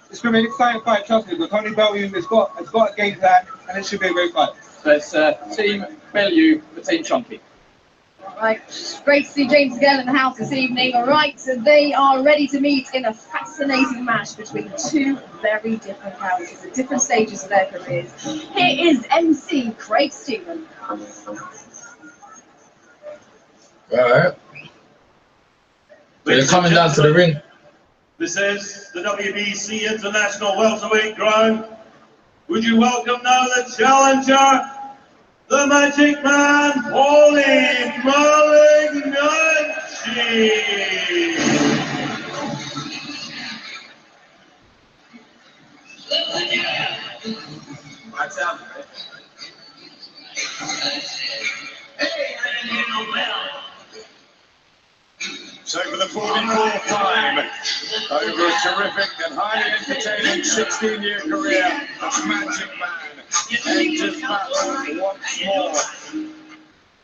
it's going to be an exciting fight. Trust me. But Tony Bellew has got a game plan, and it should be a great fight. So it's Team Bellew for Team Chunky. Right, great to see James again in the house this evening. All right, so they are ready to meet in a fascinating match between two very different characters at different stages of their careers. Here is MC Craig Stephen. All right. They're coming down to the ring. This is the WBC International Welterweight Ground. Would you welcome now the challenger, the Magic Man, Paulie Malignaggi. Lights out, right? Hey, I didn't hear no bell. So for the 44th time, over a terrific and highly entertaining 16-year career, the Magic Man enters battle once more.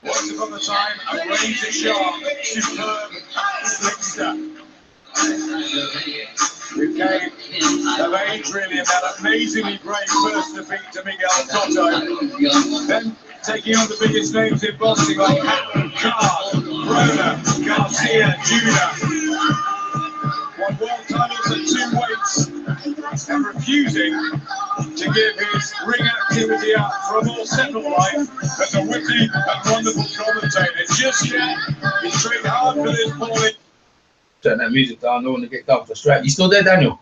Once upon a time, a razor-sharp, superb slickster who came of age really in that amazingly brave first defeat to Miguel Cotto. Then taking on the biggest names in boxing like Haye, Carl, Broner, Garcia, Jr. Won world titles at 2 weights and refusing to give his ring activity up for a more settled life as a witty and wonderful commentator. Just yet, he's trained hard for this Paulie. Turn that music down. I don't want to get down for the strap. You still there, Daniel?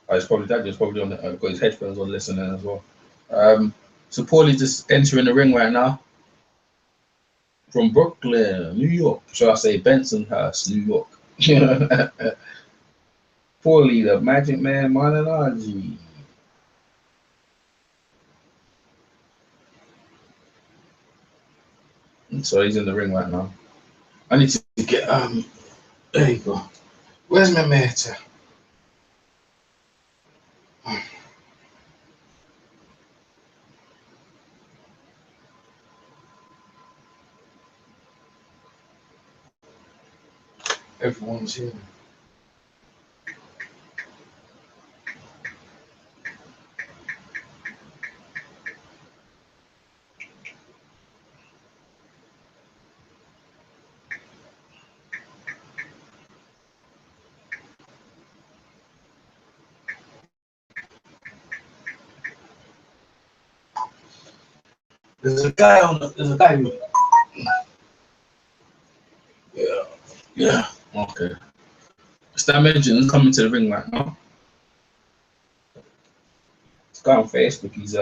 Oh, it's probably Daniel's probably on. Got his headphones on, listening as well. So Paulie just entering the ring right now from Brooklyn, New York. Should I say Bensonhurst, New York? Paulie, the Magic Man, Malignaggi. So he's in the ring right now. I need to get there you go. Where's my mate? Everyone's here. There's a guy who, yeah, okay. Stan Benjamin's coming to the ring right now. This guy on Facebook, he's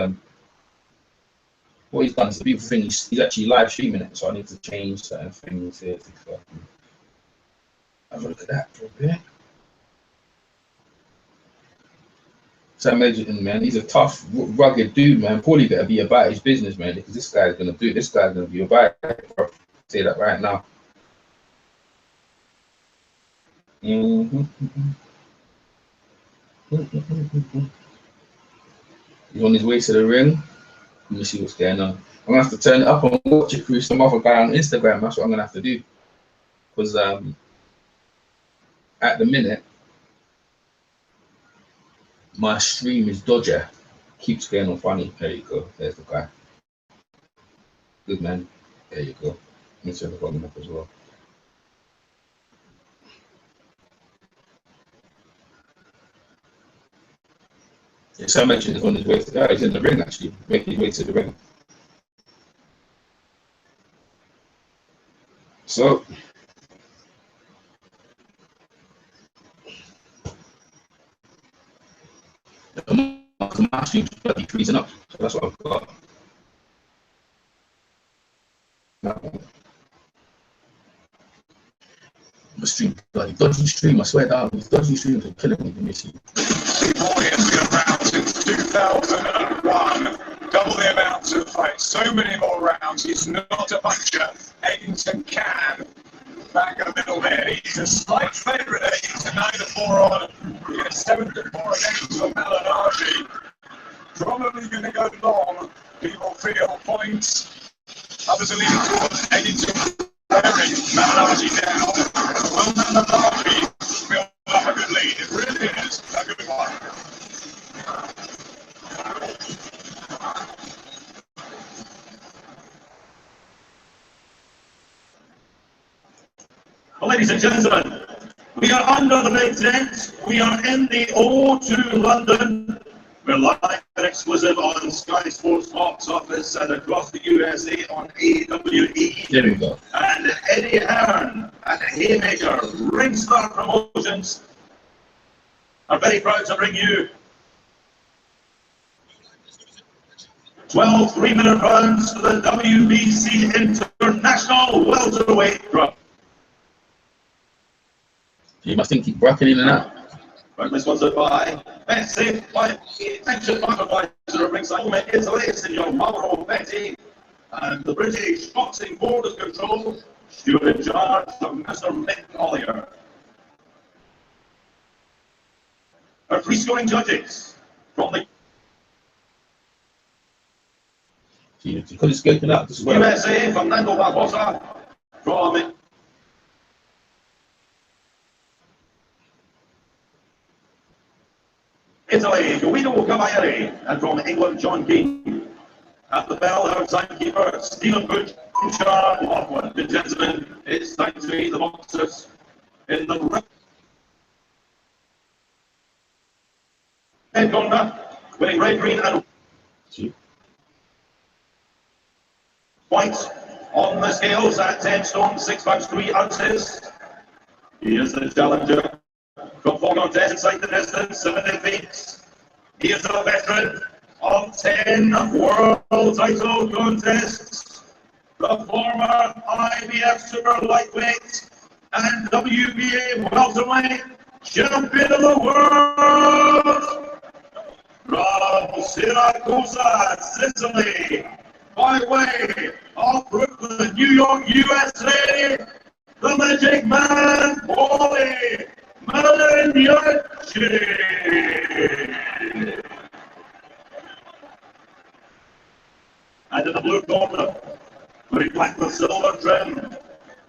what he's done is a beautiful thing. He's actually live streaming it, so I need to change certain things here to have a look at that for a bit. Sam Eggington, man, he's a tough, rugged dude, man. Paulie better be about his business, man, because this guy's gonna do it. This guy's gonna be about it. I'll say that right now. He's on his way to the ring. Let me see what's going on. I'm gonna have to turn it up and watch it through some other guy on Instagram. That's what I'm gonna have to do, because at the minute my stream is dodger. Keeps going on funny. There you go. There's the guy. Good man. There you go. Let me turn the volume up as well. Yeah, so I mentioned he's on his way to he's in the ring actually, making his way to the ring. So my stream's bloody freezing up, so that's what I've got. My stream, bloody dodgy stream, I swear down, these dodgy streams are killing me, Missy. Paulie has been around since 2001. Double the amount of fights, so many more rounds. He's not a puncher. Eggington can back a little bit. He's a slight favourite. Eggington 9-4 on. He gets 7-4 against Malignaggi. Probably going to go long. People feel points. Others are leaning towards Eggington. Malignaggi now. Well, Malignaggi built up a good lead. It really is a good one. Well, ladies and gentlemen, we are under the big tent. We are in the O2 London. We're live and exclusive on Sky Sports Box Office and across the USA on AWE. There we go. And Eddie Hearn and Haymaker Ringstar Promotions are very proud to bring you 12 3-minute rounds for the WBC International Welterweight Group. You must think keep bracking in and out. Proudly sponsored by Betsafe, by the attention advisor of Ringside, Italy, Signor Mauro Betti, and the British Boxing Board of Control, steward in charge of Mr. Mick Collier. Our free-scoring judges from the You could have scoped it out as well. USA, Fernando Barbosa, from Italy, Guido Cavalieri, and from England, John Keane. At the bell, our timekeeper, Stephen Butch, Charles Lockwood. The gentlemen, it's time to meet the boxers in the red corner, winning red, green, and white on the scales at 10 stone, 6 pounds, 3 ounces. He is the challenger. From 4 contests inside the distance, 70 feet. He is a veteran of 10 world title contests. The former IBF super lightweight and WBA welterweight champion of the world. From Syracuse, Sicily, by way of Brooklyn, New York, USA, the Magic Man, Paulie. Malignaggi. And in the blue corner, with black with silver trim,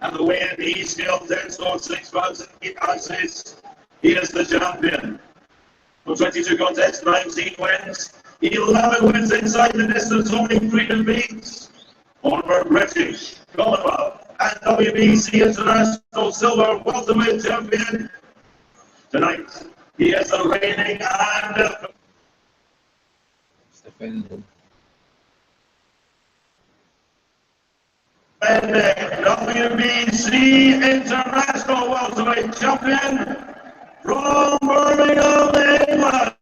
and the weight he scaled 10 stone, 6 pounds and 8 ounces. He is the champion. For 22 contests, 19 wins, 11 wins inside the distance, only 3 defeats. Former British, Commonwealth, and WBC International Silver Welterweight Champion. Tonight, he is the reigning and defending WBC International Welterweight Champion from Birmingham, England.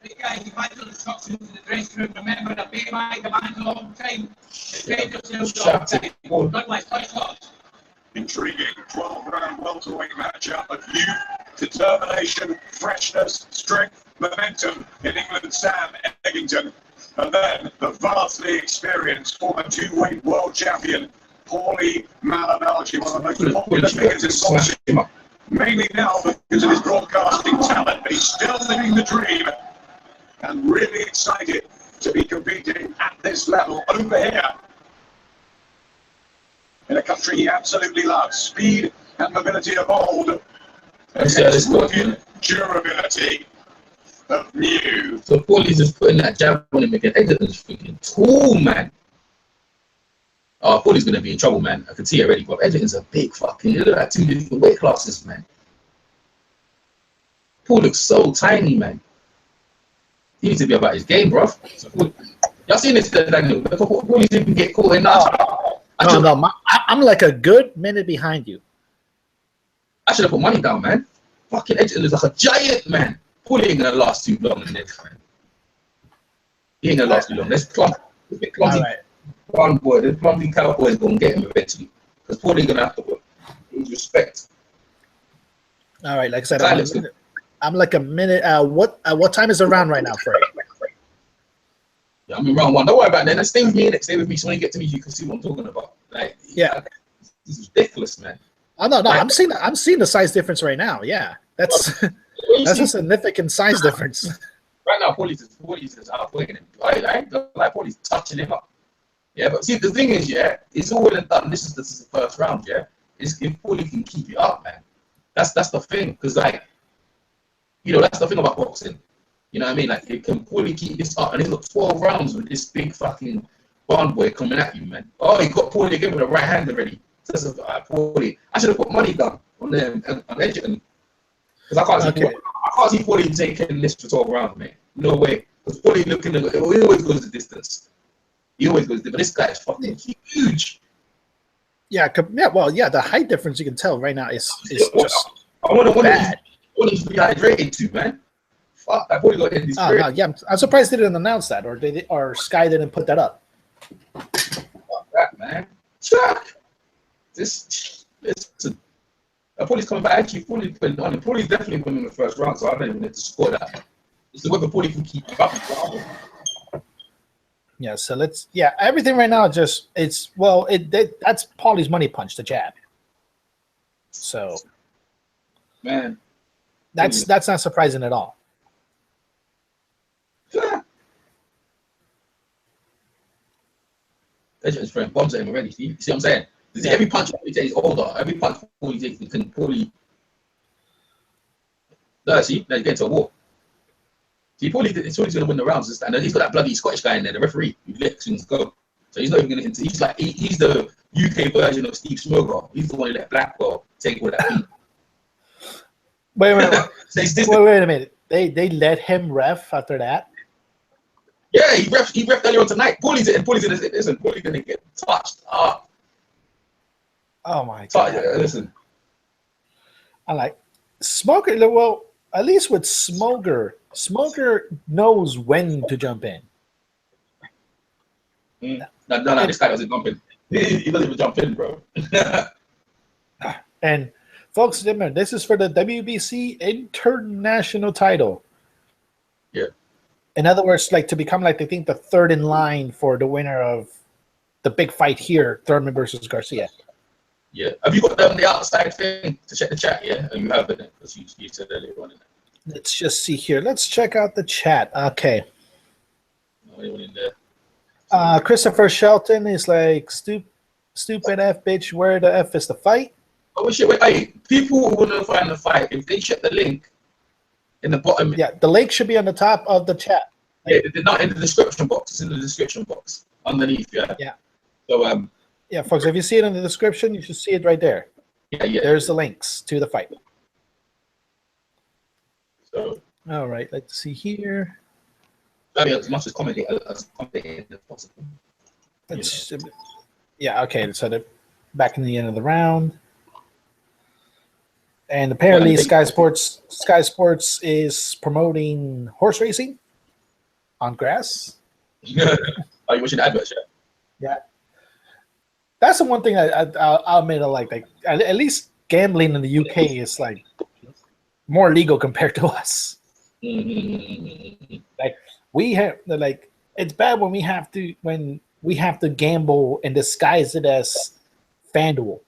Hey guys, you've had your instructions in the dressing room. Remember, obey my commands a long time. Defend yourselves all the time. Good luck, touch shots. Intriguing 12-round welterweight matchup of youth, determination, freshness, strength, momentum in England's Sam Eggington. And then the vastly experienced former 2-weight world champion, Paulie Malignaggi, one of the most popular figures in boxing. Mainly now because of his broadcasting talent, but he's still living the dream and really excited to be competing at this level over here. In a country he absolutely loves, speed and mobility of old, and durability of new. So Paulie's just putting that jab on him again. Eggington's freaking tall, man. Oh, Paulie's gonna be in trouble, man. I can see already, but Eggington's a big fucking. Look at that 2 different weight classes, man. Paul looks so tiny, man. He needs to be about his game, bro. So y'all seen this, Daniel? Paulie's even get caught in that. No, I'm like a good minute behind you. I should have put money down, man. Fucking Eggington is like a giant, man. Paulie ain't gonna last too long in this, man. He ain't gonna last too long. This clumsy one boy, the clumsy cowboy is gonna get him eventually. Because Paulie gonna have to put his respect. All right, like I said, I'm like a minute. What time is the round right now, Fred? Yeah, I'm in round 1. Don't worry about that. Stay with me, Stay with me. So when you get to me, you can see what I'm talking about. Like, yeah, this is ridiculous, man. Oh no, like, I'm seeing the size difference right now. Yeah, that's a significant size difference. Right now, Paulie's is outweighing him. Like Paulie's touching him up. Yeah, but see, the thing is, yeah, it's all well and done. This is the first round, yeah. It's if Paulie can keep it up, man. That's the thing, because like, you know, that's the thing about boxing. You know what I mean? Like, it can Paulie keep this up, and he's got 12 rounds with this big fucking barn boy coming at you, man. Oh, he got Paulie again with a right hand already. So Paulie, I should have put money down on them on Eggington, because I can't see Paulie taking this for 12 rounds, man. No way. Because Paulie looking, he always goes the distance. He always goes, but this guy is fucking huge. Yeah, well, yeah, the height difference you can tell right now is just I wonder bad. What he's dehydrated to, man. Fuck, I probably got in this. Oh, no, yeah, I'm surprised they didn't announce that, or Sky didn't put that up. Fuck that, man. Chuck. Listen. Paulie's coming back. Actually, Paulie's definitely winning the first round, so I don't even need to score that. It's whether Paulie can keep up. Yeah, so everything right now that's Paulie's money punch, the jab. So, man, that's not surprising at all. Eggington's throwing bombs at him already. See what I'm saying? Every punch Paulie takes older. Every punch Paulie takes can Paulie. No, see, now he's getting to a war. See, Paulie, it's always going to win the rounds, and he's got that bloody Scottish guy in there, the referee, who lets things go. So he's not even going to. He's like he's the UK version of Steve Smoker. He's the one who let Blackwell take all that beat. Wait a minute. They let him ref after that. Yeah, he ref earlier on tonight. Paulie's gonna get touched up. Oh my god! Listen, I like Smoker. Well, at least with Smoker knows when to jump in. No, this guy doesn't jump in. He doesn't even jump in, bro. And folks, remember, this is for the WBC international title. Yeah. In other words, like to become like I think the third in line for the winner of the big fight here, Thurman versus Garcia. Yeah. Have you got the outside thing to check the chat? Yeah, you have it because you said earlier on. Let's just see here. Let's check out the chat. Okay. No, anyone in there? Christopher Shelton is like stupid F bitch. Where the F is the fight? Oh shit! Wait, people who want to find the fight, if they check the link in the bottom. Yeah, the link should be on the top of the chat. Yeah, not in the description box. It's in the description box underneath. Yeah. Yeah. So yeah, folks, if you see it in the description, you should see it right there. Yeah. There's the links to the fight. So. All right, let's see here. I mean, as much as commenting as possible. Yeah, okay. So they're back in the end of the round. And apparently Sky Sports is promoting horse racing on grass. Are you watching adverts yet? Yeah. That's the one thing I'll admit I like at least gambling in the UK is like more legal compared to us. Like it's bad when we have to gamble and disguise it as FanDuel.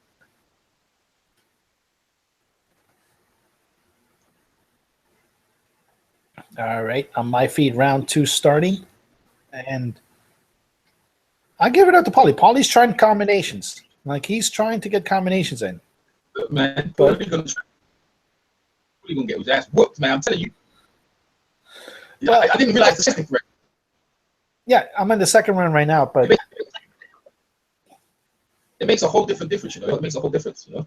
All right, on my feed, round 2 starting, and I give it up to Paulie. Paulie's trying combinations, like he's trying to get combinations in. Man, Paulie's gonna get his ass whooped, man. I'm telling you. Well, I didn't realize the second round. Yeah, I'm in the second round right now, but it makes a whole different difference, you know. It makes a whole difference, you know.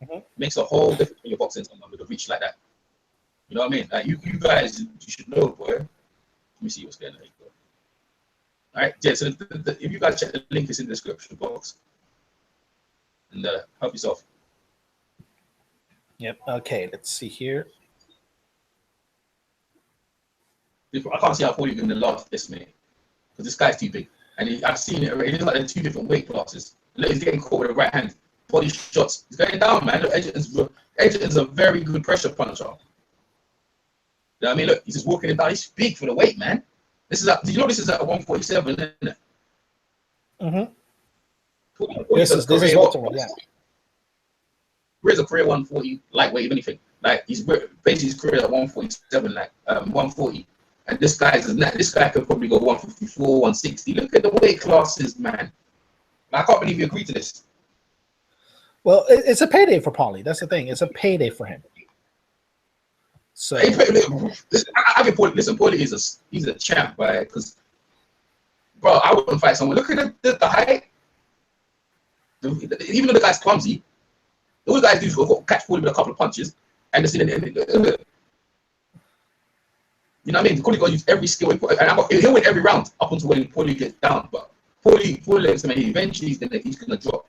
It makes a whole difference when you're boxing someone with a reach like that. You know what I mean? Like you guys, you should know, boy. Let me see what's going on. All right, yeah. So if you guys check the link, is in the description box, and help yourself. Yep. Okay. Let's see here. I can't see how Paulie going to last this minute because this guy's too big, and I've seen it already. It's like they're 2 different weight classes. Look, he's getting caught with a right hand. Body shots. He's going down, man. Look, Eggington's a very good pressure puncher. You know what I mean? Look, he's just walking him down. He's big for the weight, man. This is did you know this is at 147, isn't it? This is welterweight, yeah. Here's a career 140 lightweight, if anything. Like he's basically his career at 147, like 140, And this guy could probably go 154, 160. Look at the weight classes, man. I can't believe you agree to this. Well, it's a payday for Paulie. That's the thing. It's a payday for him. So Paulie he's a champ, right? Because, bro, I wouldn't fight someone. Look at the height. Even though the guy's clumsy, those guys do catch Paulie with a couple of punches, and you know what I mean? Paulie got to use every skill, and he'll win every round up until when Paulie gets down. But Paulie lets him, eventually he's gonna drop.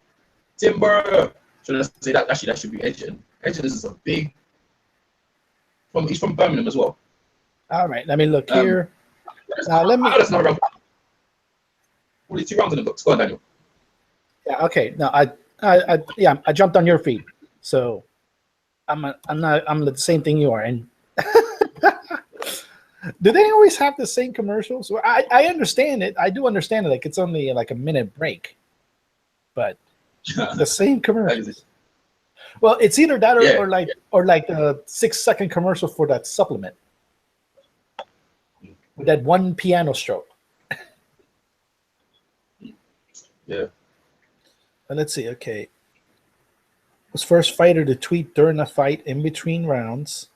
Timber. Should I say that? Actually, that should be Eggington. Eggington is a big. He's from Birmingham as well. All right, let me look here. Let me. That's not around. Only 2 rounds in the book. Go on, Daniel. Yeah. Okay. No, I jumped on your feet, so I'm the same thing you are. And do they always have the same commercials? Well, I understand it. I do understand it. Like it's only like a minute break, but the same commercials. Well, it's either that or like the 6-second commercial for that supplement with that one piano stroke. Yeah. But let's see. Okay. Was first fighter to tweet during a fight in between rounds.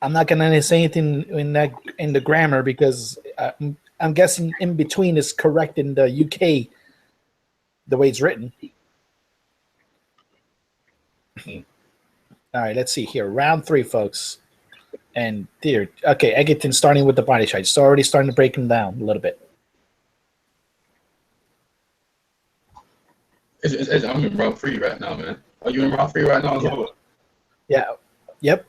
I'm not gonna say anything in the grammar because I'm guessing in between is correct in the UK the way it's written. All right, let's see here. Round 3, folks. And there. Okay, Eggington starting with the body shot. It's already starting to break him down a little bit. I'm in round 3 right now, man. Are you in round 3 right now as well? Yeah. Yep.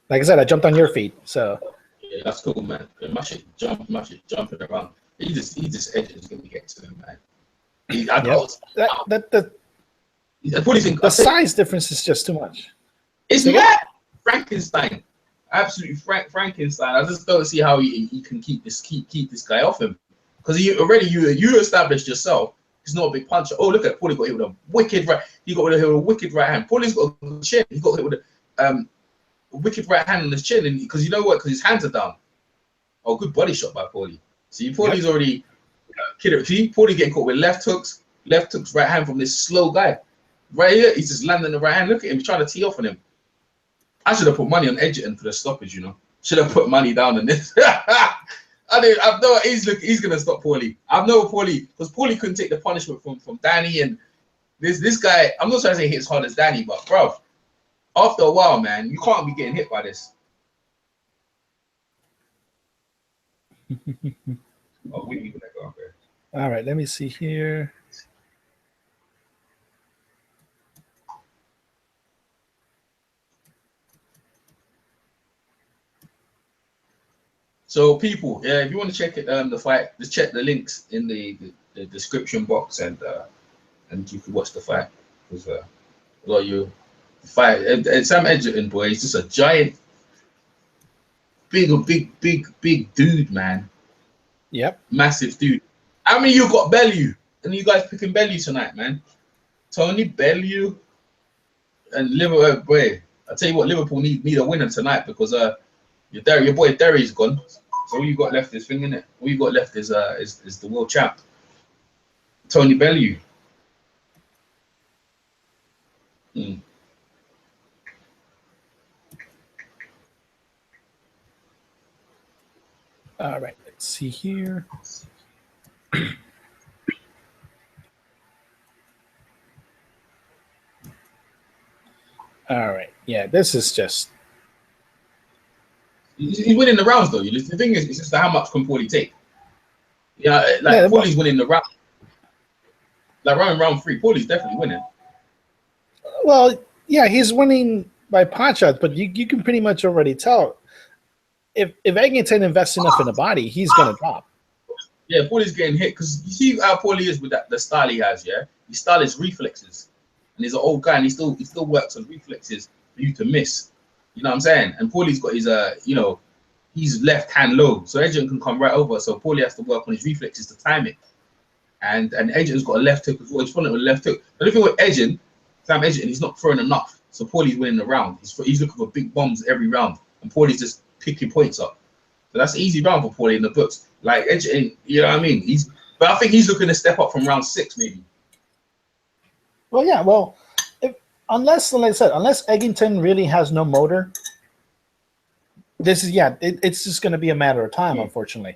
Like I said, I jumped on your feet, so. Yeah, that's cool, man. My shit jumping around. He just Eggington's gonna get to him, man. The size difference is just too much. It's mad. Frankenstein, absolutely Frankenstein. I just don't see how he can keep this guy off him because you established yourself. He's not a big puncher. Oh, look at Paulie got hit with a wicked right. He got hit with a wicked right hand. Paulie's got a chin. He got hit with a wicked right hand on his chin, and because you know what? Because his hands are down. Oh, good body shot by Paulie. See, Paulie's already killed it. See, Paulie getting caught with left hooks, right hand from this slow guy. Right here, he's just landing the right hand. Look at him, he's trying to tee off on him. I should have put money on Eggington for the stoppage, you know. Should have put money down on this. I've no he's gonna stop Paulie. I've no Paulie because Paulie couldn't take the punishment from Danny and this guy. I'm not trying to say hits hard as Danny, but bro, after a while, man, you can't be getting hit by this. Oh, we need to go up there. All right, let me see here. So people, yeah, if you want to check it, the fight, just check the links in the description box, and you can watch the fight. Because you fight, and Sam Eggington, boy, he's just a giant, big dude, man. Yep, massive dude. How many you got Bellew? And you guys picking Bellew tonight, man? Tony Bellew and Liverpool, boy. I tell you what, Liverpool need a winner tonight because your boy Derry's gone. So all you got left is thing, innit? All you got left is the world champ, Tony Bellew. All right, let's see here. All right, yeah, this is just. He's winning the rounds though. The thing is, it's just how much can Paulie take? Yeah, Paulie's winning the round. Like round 3, Paulie's definitely winning. Well, yeah, he's winning by pot shots, but you can pretty much already tell if Eggington invests enough in the body, he's gonna drop. Yeah, Paulie's getting hit because you see how Paulie is with the style he has. Yeah, his style is reflexes, and he's an old guy, and he still works on reflexes for you to miss. You know what I'm saying? And Paulie's got his he's left hand low, so Eggington can come right over. So Paulie has to work on his reflexes to time it. And Eggington's got a left hook as well. He's following with a left hook. But the thing with Sam Eggington, he's not throwing enough. So Paulie's winning the round. He's looking for big bombs every round, and Paulie's just picking points up. So that's an easy round for Paulie in the books. Like Eggington, you know what I mean? But I think he's looking to step up from round 6 maybe. Well, yeah. Well, unless, like I said, unless Eggington really has no motor, this is it's just going to be a matter of time, unfortunately,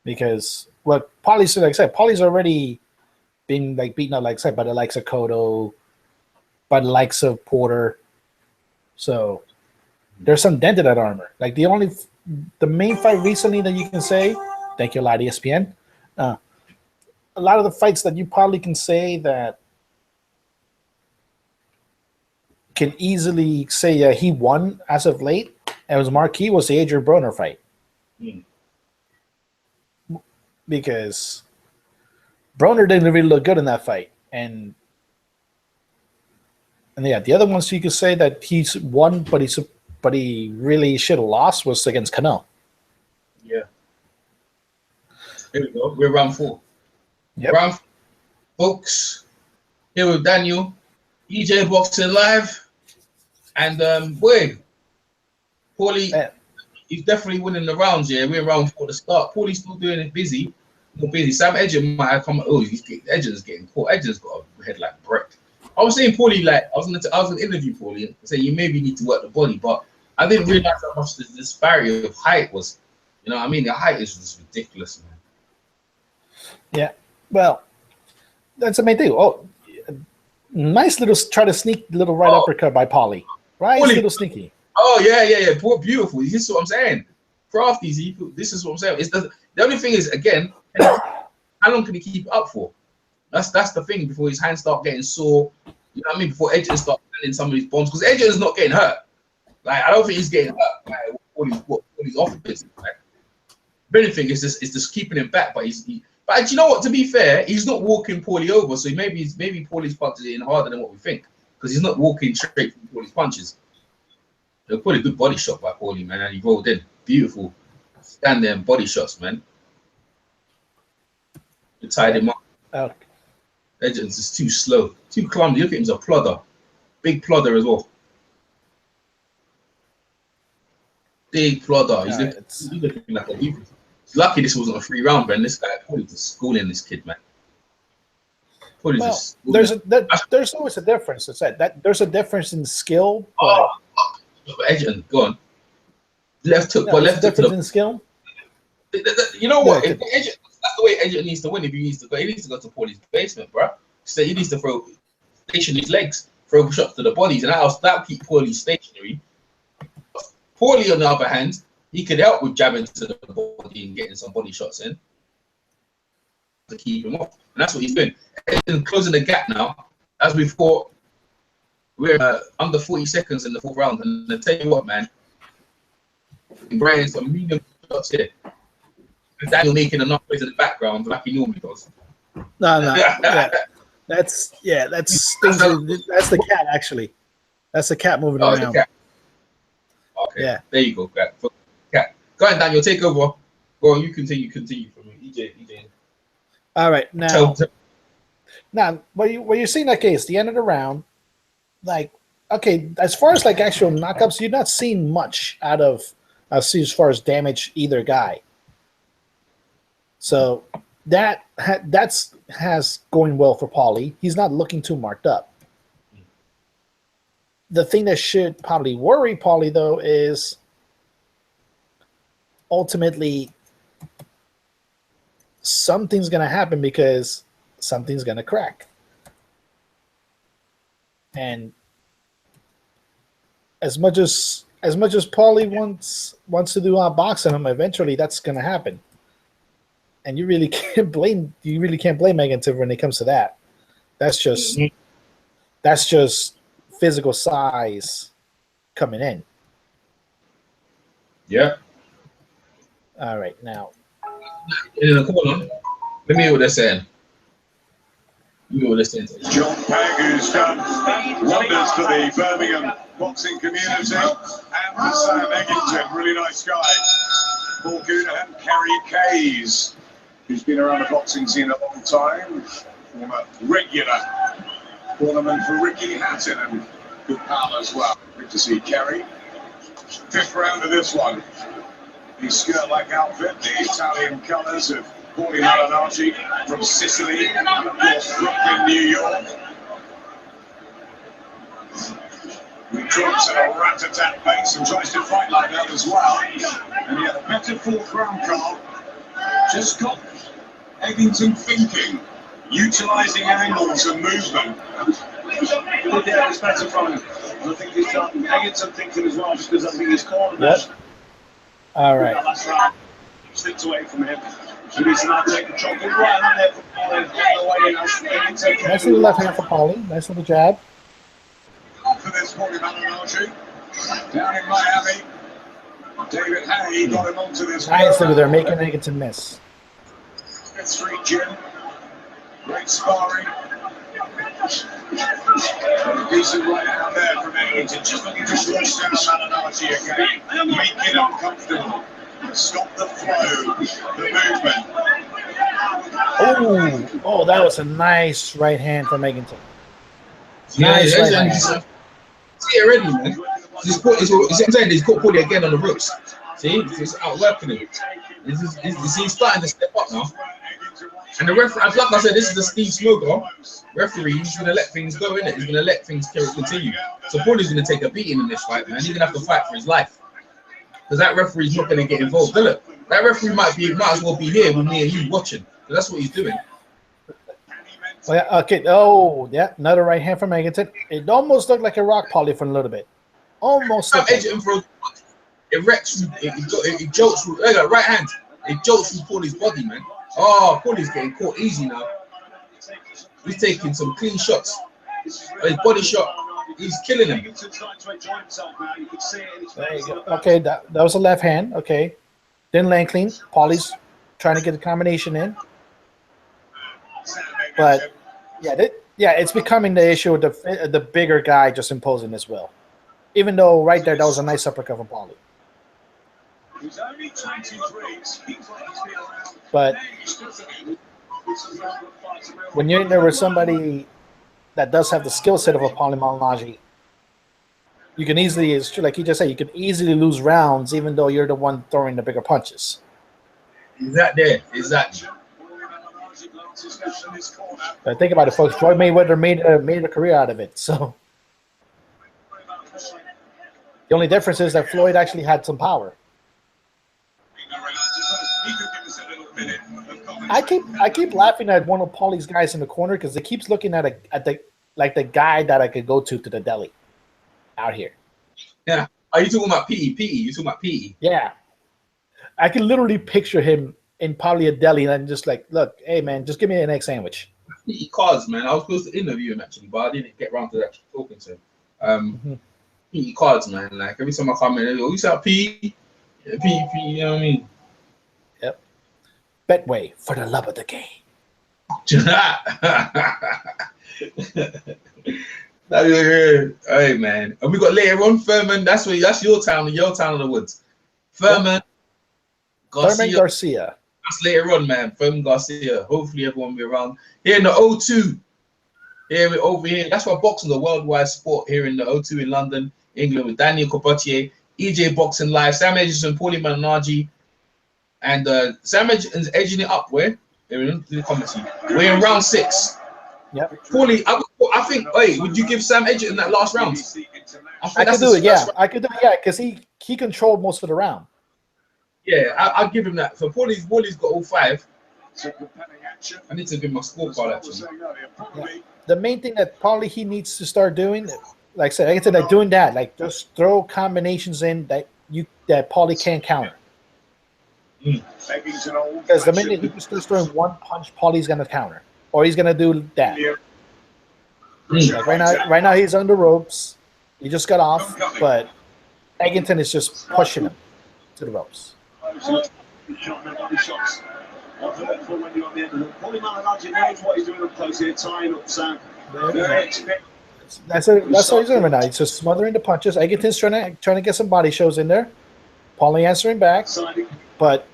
because what Paulie said, like I said, Paulie's already been like beaten up, like I said, by the likes of Cotto, by the likes of Porter. So there's some dent in that armor. Like the main fight recently that you can say, thank you a lot, ESPN. A lot of the fights that you probably can say that can easily say he won as of late, and it was marquee, was the Adrian Broner fight. Because Broner didn't really look good in that fight. And yeah, the other ones you could say that he's won, but he really should have lost was against Cano. Yeah. Here we go. We're round 4. Yep. Round 4, folks. Here with Daniel, EJ Boxing Live, and boy, Paulie, he's definitely winning the rounds. Yeah, we're round 4 to start. Paulie's still doing it busy. More busy. Sam Eggington might have come. Oh, Eggington's getting caught. Eggington's got a head like brick. I was saying Paulie, like I was gonna interview Paulie and say you maybe need to work the body, but I didn't realize how much the disparity of height was. You know what I mean? The height is just ridiculous, man. Yeah. Well, that's the main thing. Oh, nice little try to sneak little right uppercut by Paulie. Right, little sneaky. Oh yeah. Poor beautiful. This is what I'm saying. Crafty. This is what I'm saying. It's the only thing is again, how long can he keep it up for? That's the thing before his hands start getting sore. You know what I mean? Before Eggington starts landing some of these bombs, because Eggington's not getting hurt. Like I don't think he's getting hurt. Like what he's off the business. Like, if anything, it's just keeping him back. But but you know what? To be fair, he's not walking Paulie over. So maybe Paulie's punches in harder than what we think, because he's not walking straight from Paulie's punches. They're probably a good body shot by Paulie, man, and he rolled in. Beautiful. Stand there and body shots, man. You tied him up. Okay. Eggington's just too slow, too clumsy. Look at him, he's a plodder. Big plodder as well. Big plodder. He's looking like a he's lucky this wasn't a free round, man. This guy probably just schooling this kid, man. Well, there's always a difference. It's that there's a difference in skill. But Eggington, go on. Left hook, in skill. You know what? That's the way Eggington needs to win. If he needs to go to Paulie's basement, bro. So he needs to station his legs, throw shots to the bodies, and that'll keep Paulie stationary. Paulie, on the other hand, he could help with jabbing to the body and getting some body shots in to keep him off, and that's what he's doing. Eggington closing the gap now, as we thought. We're under 40 seconds in the 4th round, and I tell you what, man, Brian's some medium shots here. Daniel making enough noise in the background like he normally does. No. Yeah. That's the cat actually. That's the cat moving around. The cat. Okay. Yeah. There you go, cat. Cat. Go ahead, Daniel. Take over. Go on. You continue for me. EJ. All right. Now, what you're seeing that case, the end of the round, like, okay, as far as like actual knockouts, you're not seeing much out of as far as damage either guy. So that has going well for Paulie. He's not looking too marked up. The thing that should probably worry Paulie, though, is ultimately something's going to happen because something's going to crack. And as much as Paulie wants to do boxing him, eventually that's going to happen. And you really can't blame Eggington when it comes to that. That's just physical size coming in. Yeah. All right, now. In the corner, let me hear what they're saying. John Pegg, who's done wonders for the Birmingham boxing community, and for Sam Eggington, really nice guy. Paul Cooner and Kerry Kays, who's been around the boxing scene a long time, former regular tournament for Ricky Hatton, and Good power as well. Good to see Kerry. Fifth round of this one. His skirt-like outfit, the Italian colours of Paulie Malignaggi from Sicily, and of course Brooklyn, New York. He drops at a rat-a-tat pace and tries to fight like that as well. And he had a better fourth round card. Just got Eggington thinking, utilising angles and movement. Good there, it's better from him. And I think he's got Eggington thinking as well, just because I think he's cornered that. All right. Last round, 6 away from him. He needs to now take control. Good right hand there for Paulie. On the way in, Eggington. Nice little left hand for Paulie. Nice little jab. For this Paulie Malignaggi. Down in Miami. David Haye got him onto this. Nice look at there, making Eggington miss. Fifth Street Gym. Great sparring. Decent right hand there from Eggington. Just looking to slow down Malignaggi again. Make it uncomfortable. Stop the flow, the movement. Oh, that was a nice right hand from Eggington. Yeah, Nice right hand. See it already, man. He's caught Paulie again on the ropes. See, he's outworking him. He's starting to step up now. And the referee, like I said, this is the Steve Smoker referee. He's going to let things go, innit? He's going to let things continue. So Paulie's going to take a beating in this fight, man. He's going to have to fight for his life. Because that referee's not going to get involved. Look, that referee might as well be here with me and you watching. So that's what he's doing. Oh, yeah, okay. Oh, yeah. Another right hand from Eggington. It almost looked like a rock Paulie for a little bit. Almost. It wrecks. It jolts through. Look, right hand. It jolts through Paulie's body, man. Oh, Paulie's getting caught easy now. He's taking some clean shots. His body shot. He's killing him. There you go. Okay, that was a left hand. Okay. Didn't land clean. Paulie's trying to get a combination in. But, yeah, it's becoming the issue with the bigger guy just imposing his will. Even though right there, that was a nice uppercut from Paulie. But when you're in there with somebody that does have the skill set of a Paulie Malignaggi, you can easily, it's true, like you just said, you can easily lose rounds even though you're the one throwing the bigger punches. Exactly. But think about it, folks. Floyd Mayweather made a career out of it. So the only difference is that Floyd actually had some power. I keep laughing at one of Paulie's guys in the corner because he keeps looking at the guy that I could go to the deli out here. Yeah. Are you talking about P.E.? You talking about P.E.? Yeah. I can literally picture him in probably a deli and I'm just like, look, hey man, just give me an egg sandwich. P.E. cards, man. I was supposed to interview him actually, but I didn't get around to actually talking to him. P.E. cards, man. Like every time I come in, they go, you say P.E.? Yeah, P.E., you know what I mean? Yep. Betway for the love of the game. Hey man, and we got later on Furman. That's your town of the woods. Furman Garcia. That's later on, man. Furman Garcia. Hopefully everyone will be around here in the O2. Over here. That's why boxing is a worldwide sport here in the O2 in London, England, with Daniel Copotier, EJ Boxing Live, Sam Eggington, Paulie Malignaggi, and Sam Eggington's edging it up. We're in We're in round 6. Yep. Paulie, I think. Hey, would you give Sam Eggington that last round? I could do it. Yeah, I could do it. Yeah, because he controlled most of the round. Yeah, I'll give him that. So Paulie's got all 5. I need to give my scorecard actually. Yeah. The main thing that probably he needs to start doing, like I said, like doing that, like just throw combinations in that Paulie can't counter. Because the minute he starts throwing one punch, Paulie's gonna counter, or he's gonna do that. Like right now he's on the ropes. He just got off, but Eggington is just pushing him to the ropes. That's what he's doing right now. He's just smothering the punches. Eggington's trying to get some body shows in there. Paulie answering back, but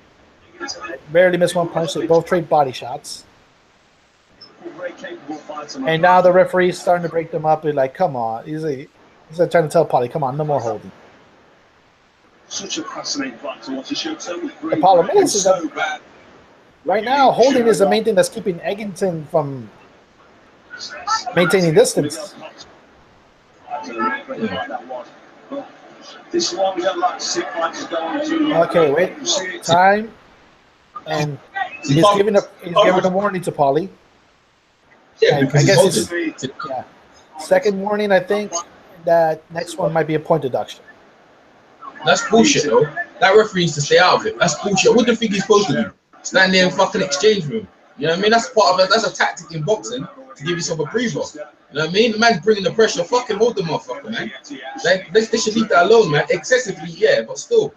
barely missed one punch. They both trade body shots. And now the referee's starting to break them up. They're like, come on. He's trying to tell Paulie, come on, no more holding. Such a fascinating fight to watch. The problem is that right now, holding is the main thing that's keeping Eggington from maintaining distance. This is why we don't like to see fighters go on too long. Okay, wait. Time. And he's giving a warning to Paulie. Yeah, I because guess it's second warning, I think. That next one might be a point deduction. That's bullshit, though. That referee needs to stay out of it. That's bullshit. What do you think he's supposed to do? Stand there and fucking exchange room. You know what I mean? That's part of it. That's a tactic in boxing to give yourself a breather. You know what I mean? The man's bringing the pressure. Fucking hold the motherfucker, man. They should leave that alone, man. Excessively, yeah, but still.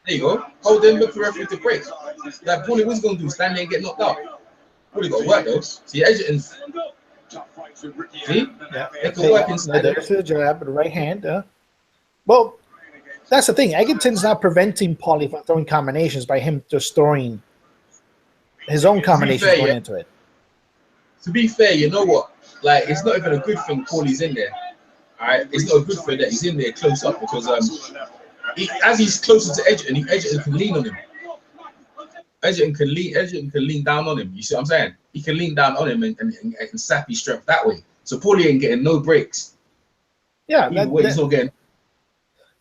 There you go. Hold them, look for referee to break. That Paulie was going to do, stand there and get knocked out. Paulie got to work, though. See, Eggington's. See? Yeah. They can work inside. There's the jab, the right hand. Well, that's the thing. Eggington's not preventing Paulie from throwing combinations by him just throwing his own combinations going into it. To be fair, you know what? Like, it's not even a good thing Paulie's in there. All right? It's not a good thing that he's in there close up because as he's closer to Eggington can lean on him. Eggington can lean down on him. You see what I'm saying? He can lean down on him and sap his strength that way. So Paulie ain't getting no breaks. Yeah, he's not getting.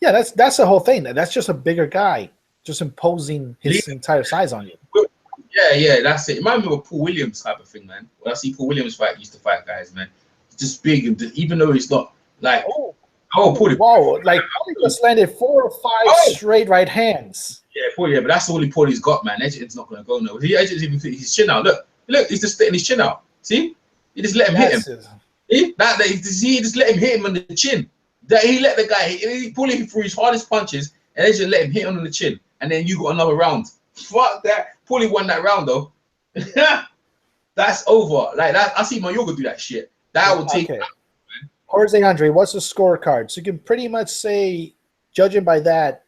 Yeah, that's the whole thing. That's just a bigger guy, just imposing his entire size on you. Yeah, that's it. It reminds me of a Paul Williams type of thing, man. When I see Paul Williams used to fight guys, man, just big, and even though he's not like, Paulie. Whoa, like Paulie just landed 4 or 5 straight right hands. Yeah, Paulie, yeah, but that's all Paulie's got, man. Eggington's not going to go nowhere. Eggington's even put his chin out. Look, he's just sticking his chin out. See? He just let him hit him. See? He just let him hit him on the chin. That he let the guy Paulie threw his hardest punches, and they just let him hit him on the chin. And then you got another round. Fuck that. Paulie won that round, though. That's over. Like that. I see my yoga do that shit. That will take. Okay. Jose Andre, what's the scorecard? So you can pretty much say, judging by that,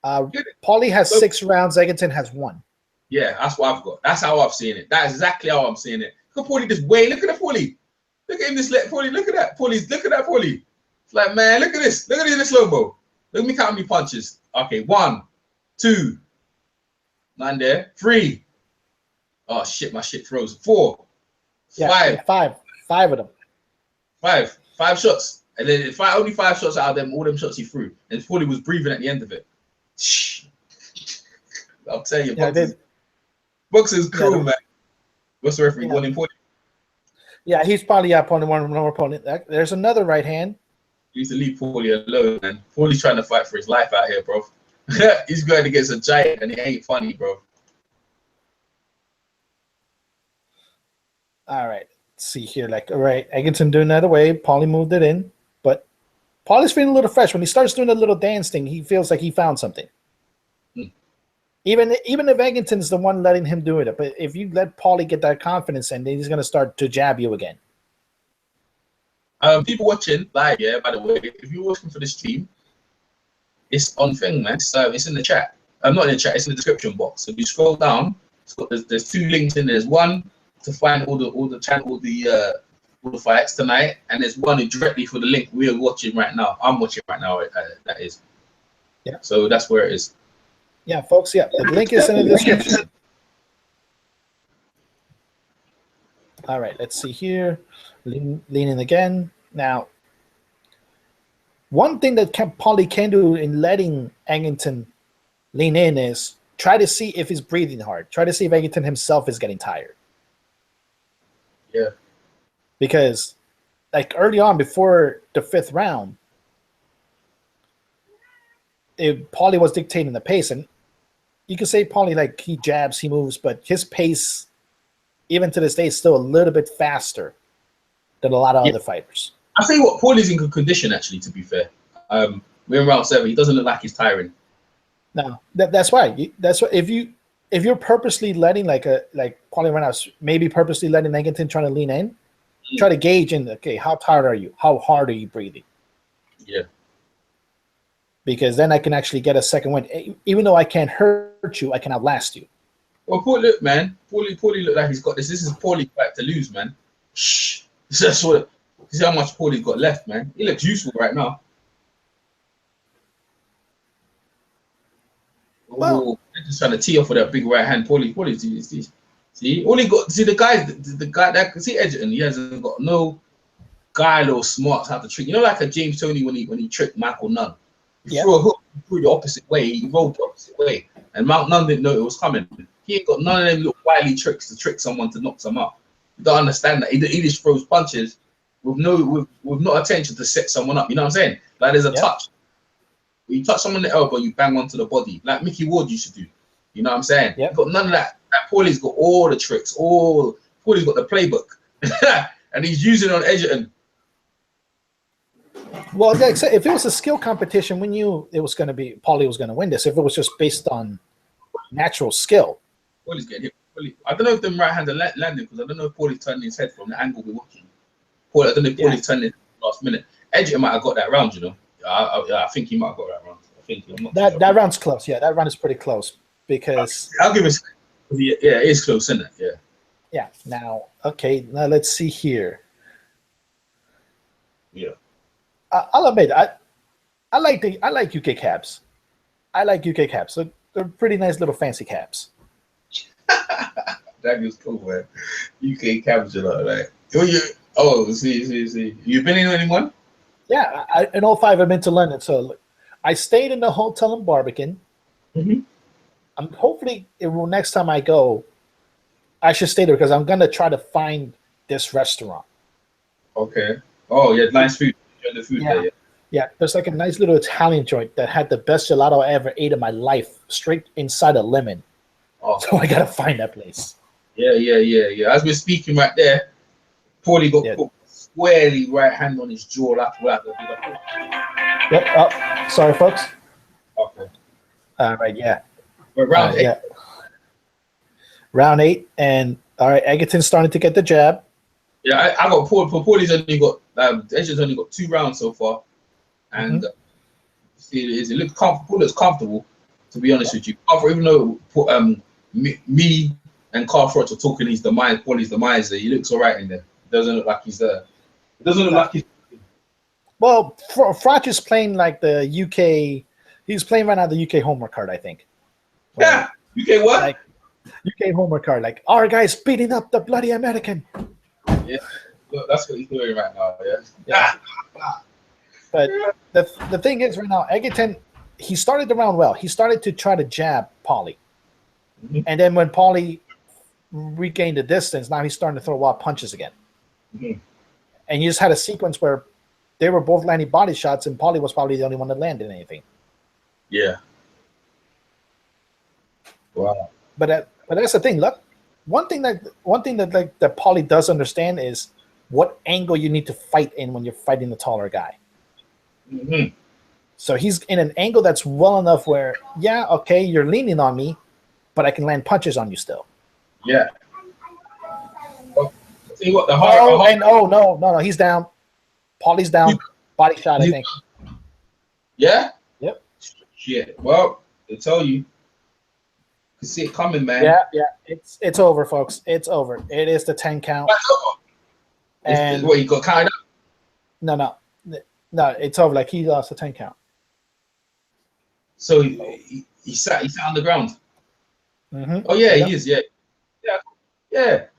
Paulie has 6 rounds. Eggington has 1. Yeah, that's what I've got. That's how I've seen it. That's exactly how I'm seeing it. Look at Paulie this way. Look at that Paulie. Look at him this Paulie. Look at that Paulie. Look at that Paulie. It's like, man, look at this. Look at this in the slow-mo. Look at me count how many punches. Okay, 1, 2, 9 there. 3. Oh shit, my shit froze. 4, 5. 5 of them. 5 shots. And then only 5 shots out of them, all them shots he threw. And Paulie was breathing at the end of it. I'll tell you, boxing's cool, man. What's the referee? 1 in 40? Yeah, he's probably up on one more opponent. There's another right hand. You used to leave Paulie alone, man. Paulie's trying to fight for his life out here, bro. He's going against a giant, and it ain't funny, bro. All right. Let's see here. All right, Eggington doing that away. Paulie moved it in. But Paulie's feeling a little fresh. When he starts doing a little dance thing, he feels like he found something. Even if Eggington's the one letting him do it, but if you let Paulie get that confidence in, then he's going to start to jab you again. People watching live, yeah, by the way, if you're watching for the stream, it's on thing, man. So it's in the chat. Not in the chat, it's in the description box. So if you scroll down, there's 2 links in there. There's one to find all the fights tonight, and there's one directly for the link we're watching right now. I'm watching right now, that is. Yeah. So that's where it is. Yeah, folks, yeah. The link is in the description. All right, let's see here. Leaning again. Now, one thing that Paulie can do in letting Eggington lean in is try to see if he's breathing hard. Try to see if Eggington himself is getting tired. Yeah. Because, like, early on, before the 5th round, Paulie was dictating the pace, and you could say Paulie, like, he jabs, he moves, but his pace, even to this day, is still a little bit faster than a lot of other fighters. I say what, Paulie's in good condition, actually, to be fair. We're in round 7. He doesn't look like he's tiring. No, that's why. That's why. If you're purposely letting like Paulie right now, maybe purposely letting Eggington trying to lean in, try to gauge in. Okay, how tired are you? How hard are you breathing? Yeah. Because then I can actually get a second win. Even though I can't hurt you, I can outlast you. Well, Paulie, look, man. Paulie look like he's got this. This is Paulie fight to lose, man. Shh. That's what See how much Paulie's got left, man. He looks useful right now. Well, they're just trying to tee off with that big right hand. Paulie, see, all he got. See the guy that see Eggington. He hasn't got no guile or smarts how to trick. You know, like a James Toney when he tricked Michael Nunn. He threw a hook through the opposite way. He rolled the opposite way, and Mount Nunn didn't know it was coming. He ain't got none of them little wily tricks to trick someone to knock some up. You don't understand that. He just throws punches with no attention to set someone up. You know what I'm saying? Like there's a touch. When you touch someone in the elbow, you bang onto the body, like Mickey Ward used to do. You know what I'm saying? Yep. He's got none of that. Paulie's got all the tricks. Paulie's got the playbook, and he's using it on Eggington. Well, if it was a skill competition, we knew it was going to be Paulie was going to win this. If it was just based on natural skill, Paulie's getting hit. I don't know if them right-hander landed because I don't know if Paulie's turning his head from the angle we're watching. I don't know if Paulie's turning last minute. Eggington might have got that round, you know. I think he might have got that round. I think that round's close. Yeah, that round is pretty close because I'll give it. Yeah, it is close, isn't it? Yeah. Yeah. Now, okay. Now let's see here. Yeah. I'll admit, I like UK cabs. I like UK cabs. They're pretty nice little fancy cabs. That is cool, man. UK cabs, you know, like. See. You been in anyone? Yeah, in 05 I've been to London, so I stayed in the hotel in Barbican. I'm hopefully next time I go, I should stay there because I'm gonna try to find this restaurant. Okay. Oh yeah, nice food. The food yeah. There, yeah, there's like a nice little Italian joint that had the best gelato I ever ate in my life, straight inside a lemon. Oh. So I gotta find that place. Yeah. As we're speaking right there, Paulie got put squarely right hand on his jaw. Yep. Oh, sorry, folks. Okay. Right. Yeah. But round 8. Yeah. Round 8, and all right, Eggington's starting to get the jab. Yeah, I got Paulie's only got Eggington's only got 2 rounds so far, and it looks comfortable. Looks comfortable, to be honest with you. Even though me and Carl Froch are talking his demise, Paulie's demise, he looks all right in there. It doesn't look like he's there. It doesn't look like he's. Well, Froch is playing like the UK. He's playing right now the UK homework card, I think. Yeah, UK what? Like, UK homework card, like our guy's beating up the bloody American. Yeah, that's what he's doing right now. Yeah. But the thing is, right now, Eggington, he started the round well. He started to try to jab Paulie, and then when Paulie regained the distance, now he's starting to throw wild punches again. And you just had a sequence where they were both landing body shots, and Paulie was probably the only one that landed anything. Yeah. Wow. But that's the thing. Look, one thing that that Paulie does understand is what angle you need to fight in when you're fighting the taller guy. So he's in an angle that's well enough where, yeah, okay, you're leaning on me, but I can land punches on you still. Yeah. Well, see what the no, he's down. Paulie's down. Body shot, I think. Yeah. Yep. Shit. Well, they tell you. You can see it coming, man. Yeah. It's over, folks. It's over. It is the 10 count. And what, you got counted up? No, it's over. Like he lost the 10 count. So he sat on the ground. Oh yeah, he is. Yeah.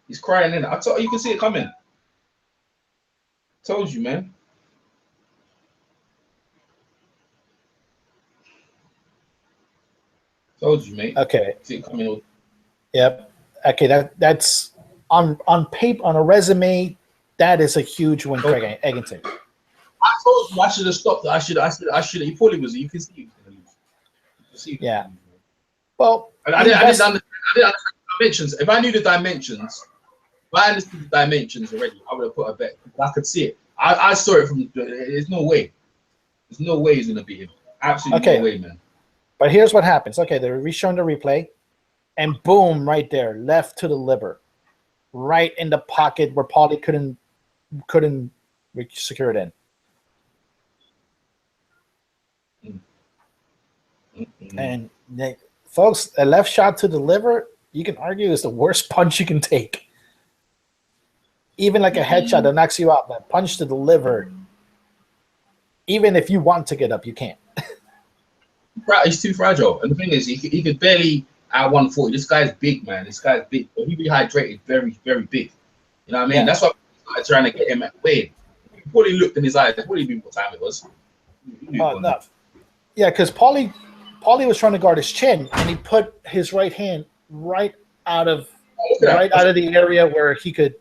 He's crying in it. I told you can see it coming. Told you, man. Told you, mate. Okay. See it coming. Yep. Okay, that's on paper, on a resume. That is a huge win for Eggington. I told you I should have stopped. I should. He probably was. You can see he was going to lose. Yeah. Well, I didn't understand the dimensions. If I knew the dimensions, if I understood the dimensions already, I would have put a bet. I could see it. I saw it from. There's no way. There's no way he's going to beat him. Absolutely no way, man. But here's what happens. Okay, they're showing the replay, and boom, right there, left to the liver, right in the pocket where Paulie couldn't secure it in. And folks, a left shot to the liver, you can argue is the worst punch you can take. even like a headshot that knocks you out, that punch to the liver, even if you want to get up, you can't. He's too fragile. And the thing is, he could barely at 140. This guy's big, man. This guy's big. But he rehydrated very, very big. You know what I mean? Yeah. That's why I'm trying to get him at weight. He probably looked in his eyes. What do you mean what time it was? No. Yeah, because Paulie was trying to guard his chin, and he put his right hand right out of the area where he could.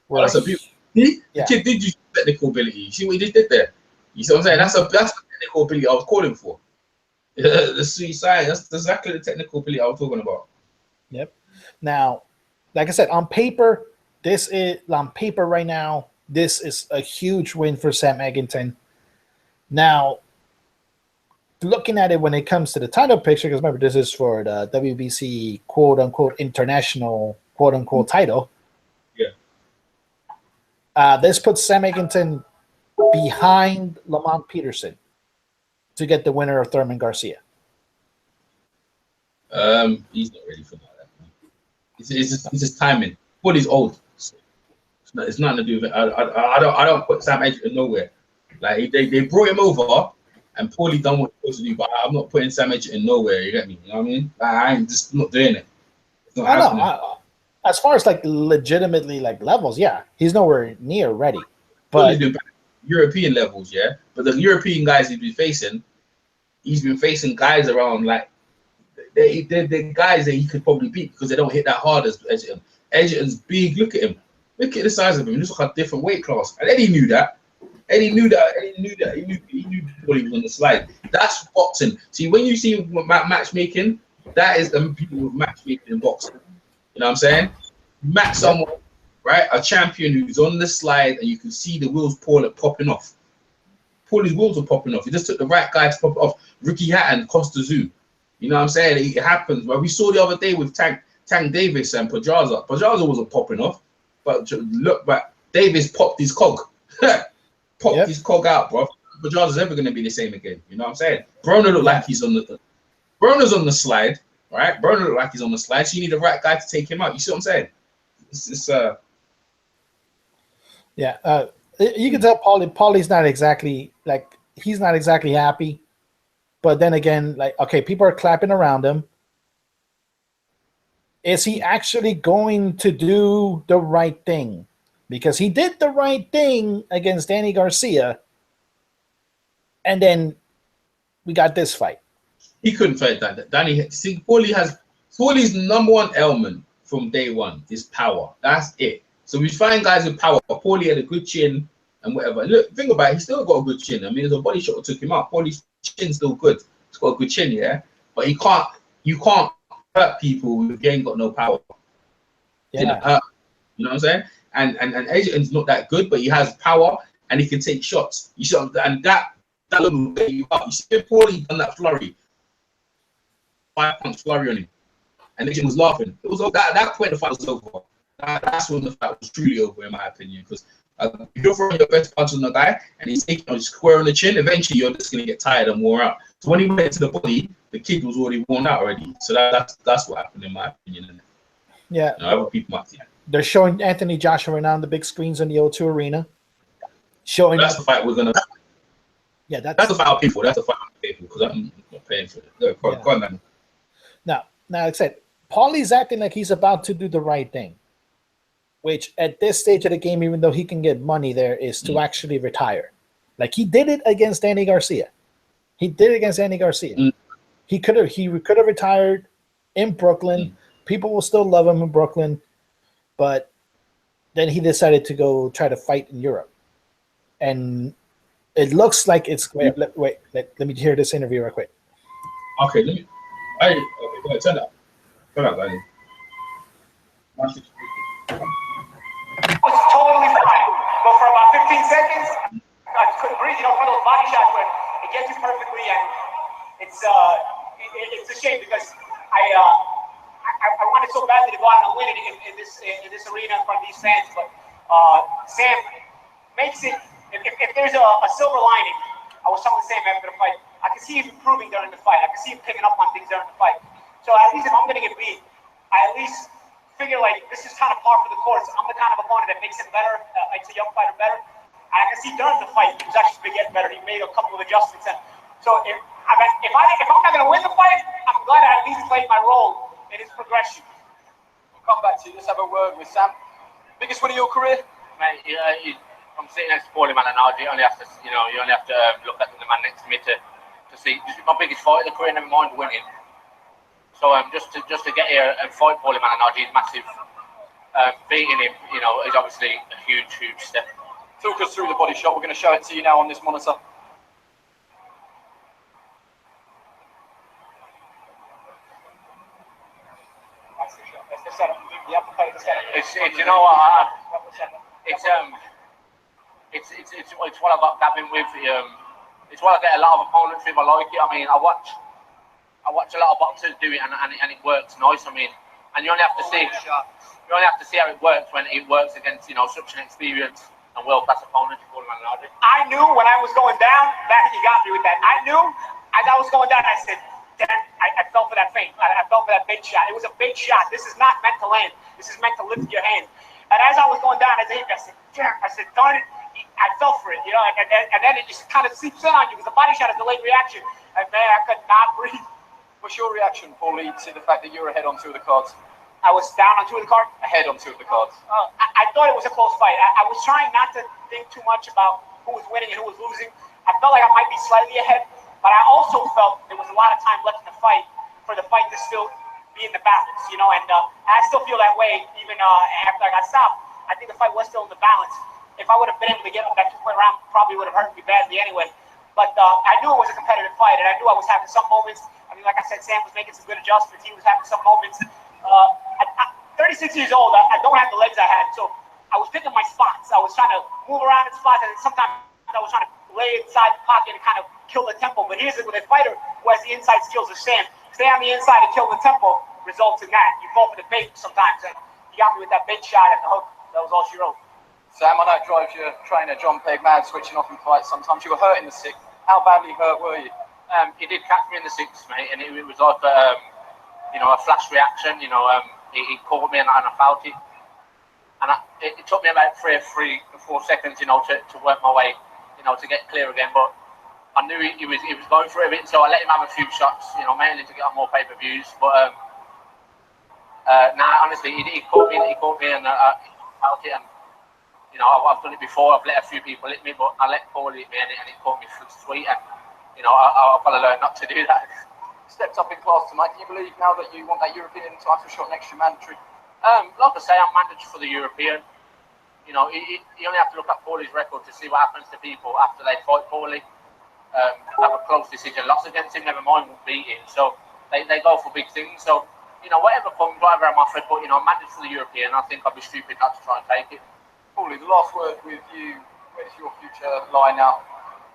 That's a beautiful. The kid did use technical ability. You see what he just did there? You see what I'm saying? That's the technical ability I was calling for. The sweet side. That's exactly the technical ability I was talking about. Yep. Now, like I said, on paper right now, this is a huge win for Sam Eggington. Now, looking at it when it comes to the title picture, because remember, this is for the WBC quote-unquote international quote-unquote title. Yeah. This puts Sam Eggington behind Lamont Peterson to get the winner of Thurman Garcia. He's not ready for that. It's just timing. Paulie's old. It's nothing to do with it. I don't put Sam Eggington nowhere. Like they brought him over, and Paulie done what he was supposed to do. But I'm not putting Sam Eggington nowhere. You get me? You know what I mean? Like, I ain't just not doing it. It's not happening. As far as like legitimately like levels, yeah, he's nowhere near ready. But European levels, yeah. But the European guys he's been facing guys around like they're guys that he could probably beat because they don't hit that hard as Eggington. Eggington's big. Look at him. Look at the size of him. He looks like a different weight class. And Eddie knew that. He knew before he was on the slide. That's boxing. See, when you see matchmaking, that is the people with matchmaking in boxing. You know what I'm saying? You match someone, right? A champion who's on the slide, and you can see the wheels popping off. Paulie's wheels are popping off. He just took the right guy to pop it off. Ricky Hatton, Costa Zoo. You know what I'm saying? It happens. Well, we saw the other day with Tank Davis and Pedraza. Pedraza wasn't popping off, but look, but Davis popped his cog. Popped his cog out, bro. Pedraza's never going to be the same again. You know what I'm saying? Broner looked like he's on the... Broner's on the slide, right? Broner looked like he's on the slide, so you need the right guy to take him out. You see what I'm saying? It's Yeah, you can tell Paulie's not exactly like he's not exactly happy, but then again, like okay, people are clapping around him. Is he actually going to do the right thing? Because he did the right thing against Danny Garcia, and then we got this fight. He couldn't fight that. Paulie's number one ailment from day one is power. That's it. So we find guys with power. Paulie had a good chin and whatever. Look, think about it. He's still got a good chin. I mean, there's a body shot that took him out. Paulie's chin's still good. He's got a good chin, yeah. But you can't hurt people if you ain't got no power. Yeah. You know what I'm saying? And Eggington's not that good, but he has power and he can take shots. You see, and that will get you up. You see, Paulie done that flurry. 5-punch flurry on him. And Eggington was laughing. It was at that point the fight was over. That's when the fight was truly over, in my opinion. Because if you're throwing your best punch on the guy and he's taking a square on the chin, eventually you're just gonna get tired and wore out. So when he went into the body, the kid was already worn out already. So that's what happened, in my opinion. Yeah. You know, other people might see it. They're showing Anthony Joshua right now on the big screens in the O2 Arena. Showing that's the fight we're gonna. Yeah, that's the fight I'll pay for. That's the fight I'll pay for because I'm not paying for it. No, go on, man. Now, like I said, Paulie's acting like he's about to do the right thing, which at this stage of the game, even though he can get money there, is to actually retire. Like he did it against Danny Garcia. He could have retired in Brooklyn. People will still love him in Brooklyn, but then he decided to go try to fight in Europe. And it looks like it's wait, let me hear this interview real quick. Okay, go ahead, turn up. Turn up, buddy. Was totally fine, but for about 15 seconds, I just couldn't breathe. You know, one of those body shots where it gets you perfectly, and it's a shame because I wanted so badly to go out and win it in this arena in front of these fans, but Sam makes it. If there's a silver lining, I was telling Sam after the fight, I can see him improving during the fight. I can see him picking up on things during the fight. So at least if I'm going to get beat, I at least figure like this is kind of par for the course. I'm the kind of opponent that makes him better, makes a young fighter better. And I can see during the fight he was actually getting better. He made a couple of adjustments. And so if I'm not going to win the fight, I'm glad I at least played my role in his progression. We'll come back to you. Let's have a word with Sam. Biggest win of your career? Mate, I'm sitting next to Paulie Malignaggi. You only have to, you only have to look at the man next to me to see. This is my biggest fight of the career, never mind winning. So just to get here and fight Paulie Malignaggi is massive. Beating him, is obviously a huge step. Talk us through the body shot. We're going to show it to you now on this monitor. It's you know what, it's what I got gabbing with. It's what I get a lot of opponents with. I like it. I mean, I watch a lot of boxers do it, and it works nice. I mean, and you only have to see how it works when it works against such an experienced and world-class opponent. I knew when I was going down, you got me with that. I knew as I was going down, I said, damn, I fell for that feint. I fell for that big shot. It was a big shot. This is not meant to land. This is meant to lift your hand. And as I was going down, I said, damn, darn it. I fell for it, and then it just kind of seeps in on you because the body shot is a delayed reaction. And man, I could not breathe. What's your reaction, Paulie, to the fact that you're ahead on 2 of the cards? I was down on 2 of the cards? Ahead on 2 of the cards. I thought it was a close fight. I was trying not to think too much about who was winning and who was losing. I felt like I might be slightly ahead, but I also felt there was a lot of time left in the fight for the fight to still be in the balance, and I still feel that way even after I got stopped. I think the fight was still in the balance. If I would have been able to get up that 2-point round, probably would have hurt me badly anyway. But I knew it was a competitive fight, and I knew I was having some moments. I mean, like I said, Sam was making some good adjustments. He was having some moments. I'm 36 years old. I don't have the legs I had, so I was picking my spots. I was trying to move around in spots, and sometimes I was trying to lay inside the pocket and kind of kill the tempo. But here's it with a fighter who has the inside skills of Sam. Stay on the inside and kill the tempo results in that. You fall for the bait sometimes, and he got me with that bait shot at the hook. That was all she wrote. Sam, I know it drives your trainer, John Pegg, mad, switching off in fights sometimes. You were hurt in the 6th. How badly hurt were you? He did catch me in the 6th, mate, and it was like a flash reaction. He caught me and I felt it. And it took me about 3 or 4 seconds, to work my way, to get clear again. But I knew he was going for it a bit, so I let him have a few shots, mainly to get on more pay-per-views. But honestly, he caught me and I felt it. And I've done it before. I've let a few people hit me, but I let Paulie hit me and it caught me sweet. And I've got to learn not to do that. Stepped up in class tonight. Do you believe now that you want that European title shot next year mandatory? Like I say, I'm mandatory for the European. You only have to look at Paulie's record to see what happens to people after they fight Paulie. Have a close decision loss against him, never mind beating. So they go for big things. So whatever comes, whatever I'm offered, but I'm mandatory for the European. I think I'd be stupid not to try and take it. Paulie, the last word with you. Where does your future lie now?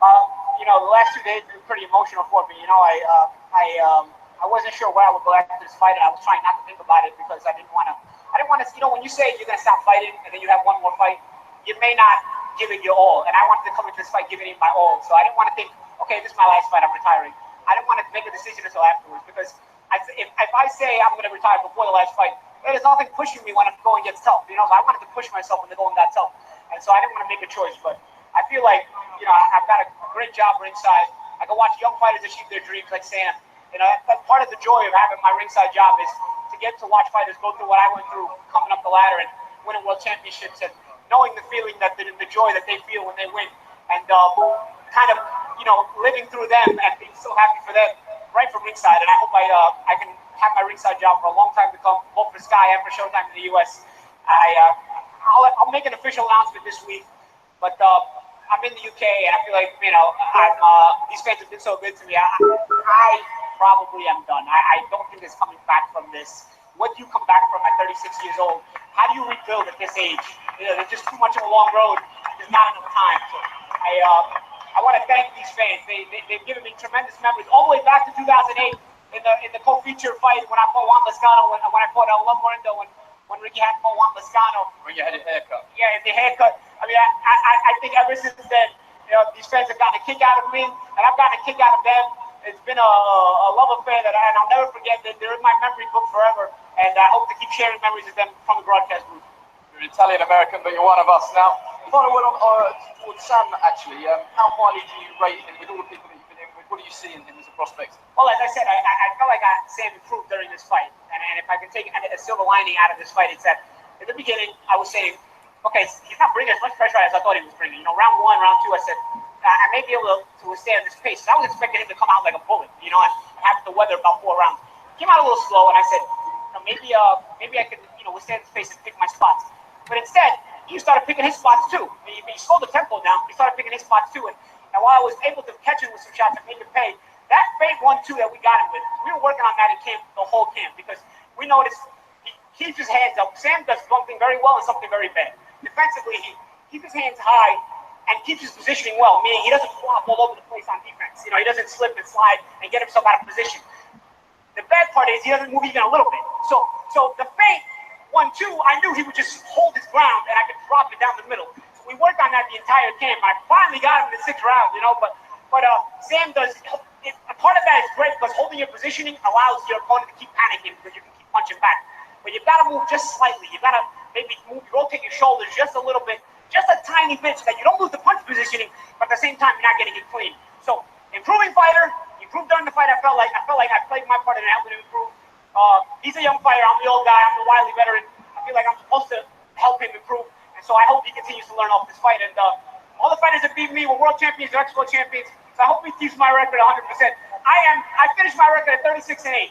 The last 2 days have been pretty emotional for me. I wasn't sure where I would go after this fight, and I was trying not to think about it because I didn't want to. When you say you're going to stop fighting and then you have one more fight, you may not give it your all. And I wanted to come into this fight giving it my all. So I didn't want to think, okay, this is my last fight, I'm retiring. I didn't want to make a decision until afterwards because if I say I'm going to retire before the last fight, there's nothing pushing me when the going gets tough. So I wanted to push myself when the going got tough. And so I didn't want to make a choice. But I feel like, I've got a great job ringside. I can watch young fighters achieve their dreams like Sam. That's part of the joy of having my ringside job is to get to watch fighters go through what I went through coming up the ladder and winning world championships and knowing the feeling that the joy that they feel when they win and kind of, living through them and being so happy for them right from ringside. And I hope I can have my ringside job for a long time to come, both for Sky and for Showtime in the U.S. I'll make an official announcement this week, but I'm in the UK and I feel like, these fans have been so good to me. I probably am done. I don't think there's coming back from this. What do you come back from at 36 years old? How do you rebuild at this age? There's just too much of a long road. There's not enough time. So I want to thank these fans. They've given me tremendous memories all the way back to 2008 in the co-feature fight when I fought Juan Lascano, when I fought Lumorindo, when Ricky had fought Juan Lascano. When you had your haircut. Yeah, the haircut. I mean, I think ever since then, these fans have gotten a kick out of me, and I've gotten a kick out of them. It's been a love affair that I'll never forget. They're in my memory book forever, and I hope to keep sharing memories with them from the broadcast booth. You're Italian American, but you're one of us now. Final word on towards Sam, actually. How highly do you rate him with all the people that you've been in with? What do you see in him as a prospect? Well, as I said, I felt like Sam improved during this fight, and if I can take a silver lining out of this fight, it's that at the beginning I was saying, okay, he's not bringing as much pressure as I thought he was bringing. You know, round 1, round 2, I said, I may be able to withstand this pace. I was expecting him to come out like a bullet, you know, and have to weather about 4 rounds. Came out a little slow, and I said, maybe I could, withstand this pace and pick my spots. But instead, he started picking his spots too. He slowed the tempo down. He started picking his spots too, and while I was able to catch him with some shots and make him pay, that fake 1-2 that we got him with, we were working on that in camp, the whole camp, because we noticed he keeps his hands up. Sam does something very well and something very bad. Defensively, he keeps his hands high and keeps his positioning well, meaning he doesn't flop all over the place on defense. He doesn't slip and slide and get himself out of position. The bad part is he doesn't move even a little bit. So the feint 1-2, I knew he would just hold his ground and I could drop it down the middle. So we worked on that the entire camp. I finally got him in the 6th round, but Sam does. A part of that is great because holding your positioning allows your opponent to keep panicking because you can keep punching back. But you've got to move just slightly. You've got to maybe rotate your shoulders just a little bit, just a tiny bit, so that you don't lose the punch positioning, but at the same time you're not getting it clean. So improving fighter, improved during the fight. I felt like I played my part in helping him improve. He's a young fighter. I'm the old guy. I'm the wily veteran. I feel like I'm supposed to help him improve, and so I hope he continues to learn off this fight. And all the fighters that beat me were world champions, or Expo champions. So I hope he keeps my record 100%. I finished my record at 36-8.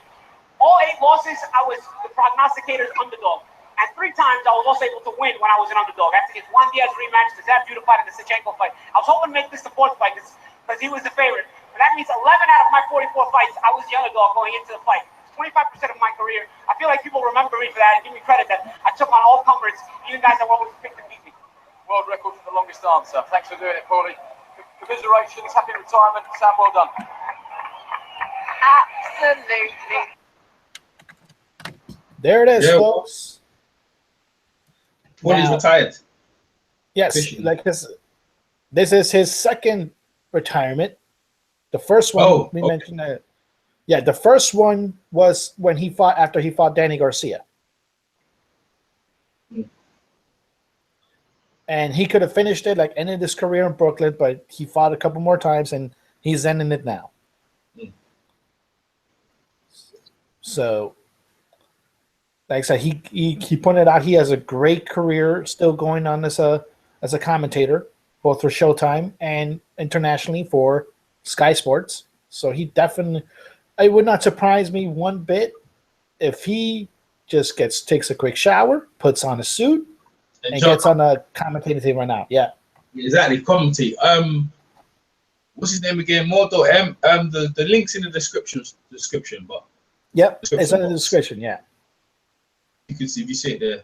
All 8 losses, I was the prognosticator's underdog. And 3 times I was also able to win when I was an underdog. After his Juan Diaz rematch, the Zab Judah fight, and the Sichenko fight. I was hoping to make this the 4th fight because he was the favorite. But that means 11 out of my 44 fights, I was the underdog going into the fight. It's 25% of my career. I feel like people remember me for that and give me credit that I took on all comers, even guys that were always picked to beat me. World record for the longest answer. Thanks for doing it, Paulie. Commiserations, happy retirement. Sam, well done. Absolutely. There it is, folks. Paulie's retired. Yes, Fishing. like this is his 2nd retirement. The first one mentioned that. Yeah, the first one was when he fought after he fought Danny Garcia. And he could have finished it, like ended his career in Brooklyn, but he fought a couple more times and he's ending it now. So, like I said, he pointed out he has a great career still going on as a commentator, both for Showtime and internationally for Sky Sports. So he definitely, it would not surprise me one bit if he just takes a quick shower, puts on a suit, and gets on a commentating team right now. Yeah. Exactly, commentate. What's his name again? Mordo. The link's in the description, but yep, it's in the description. Yeah. You can see if you see it there.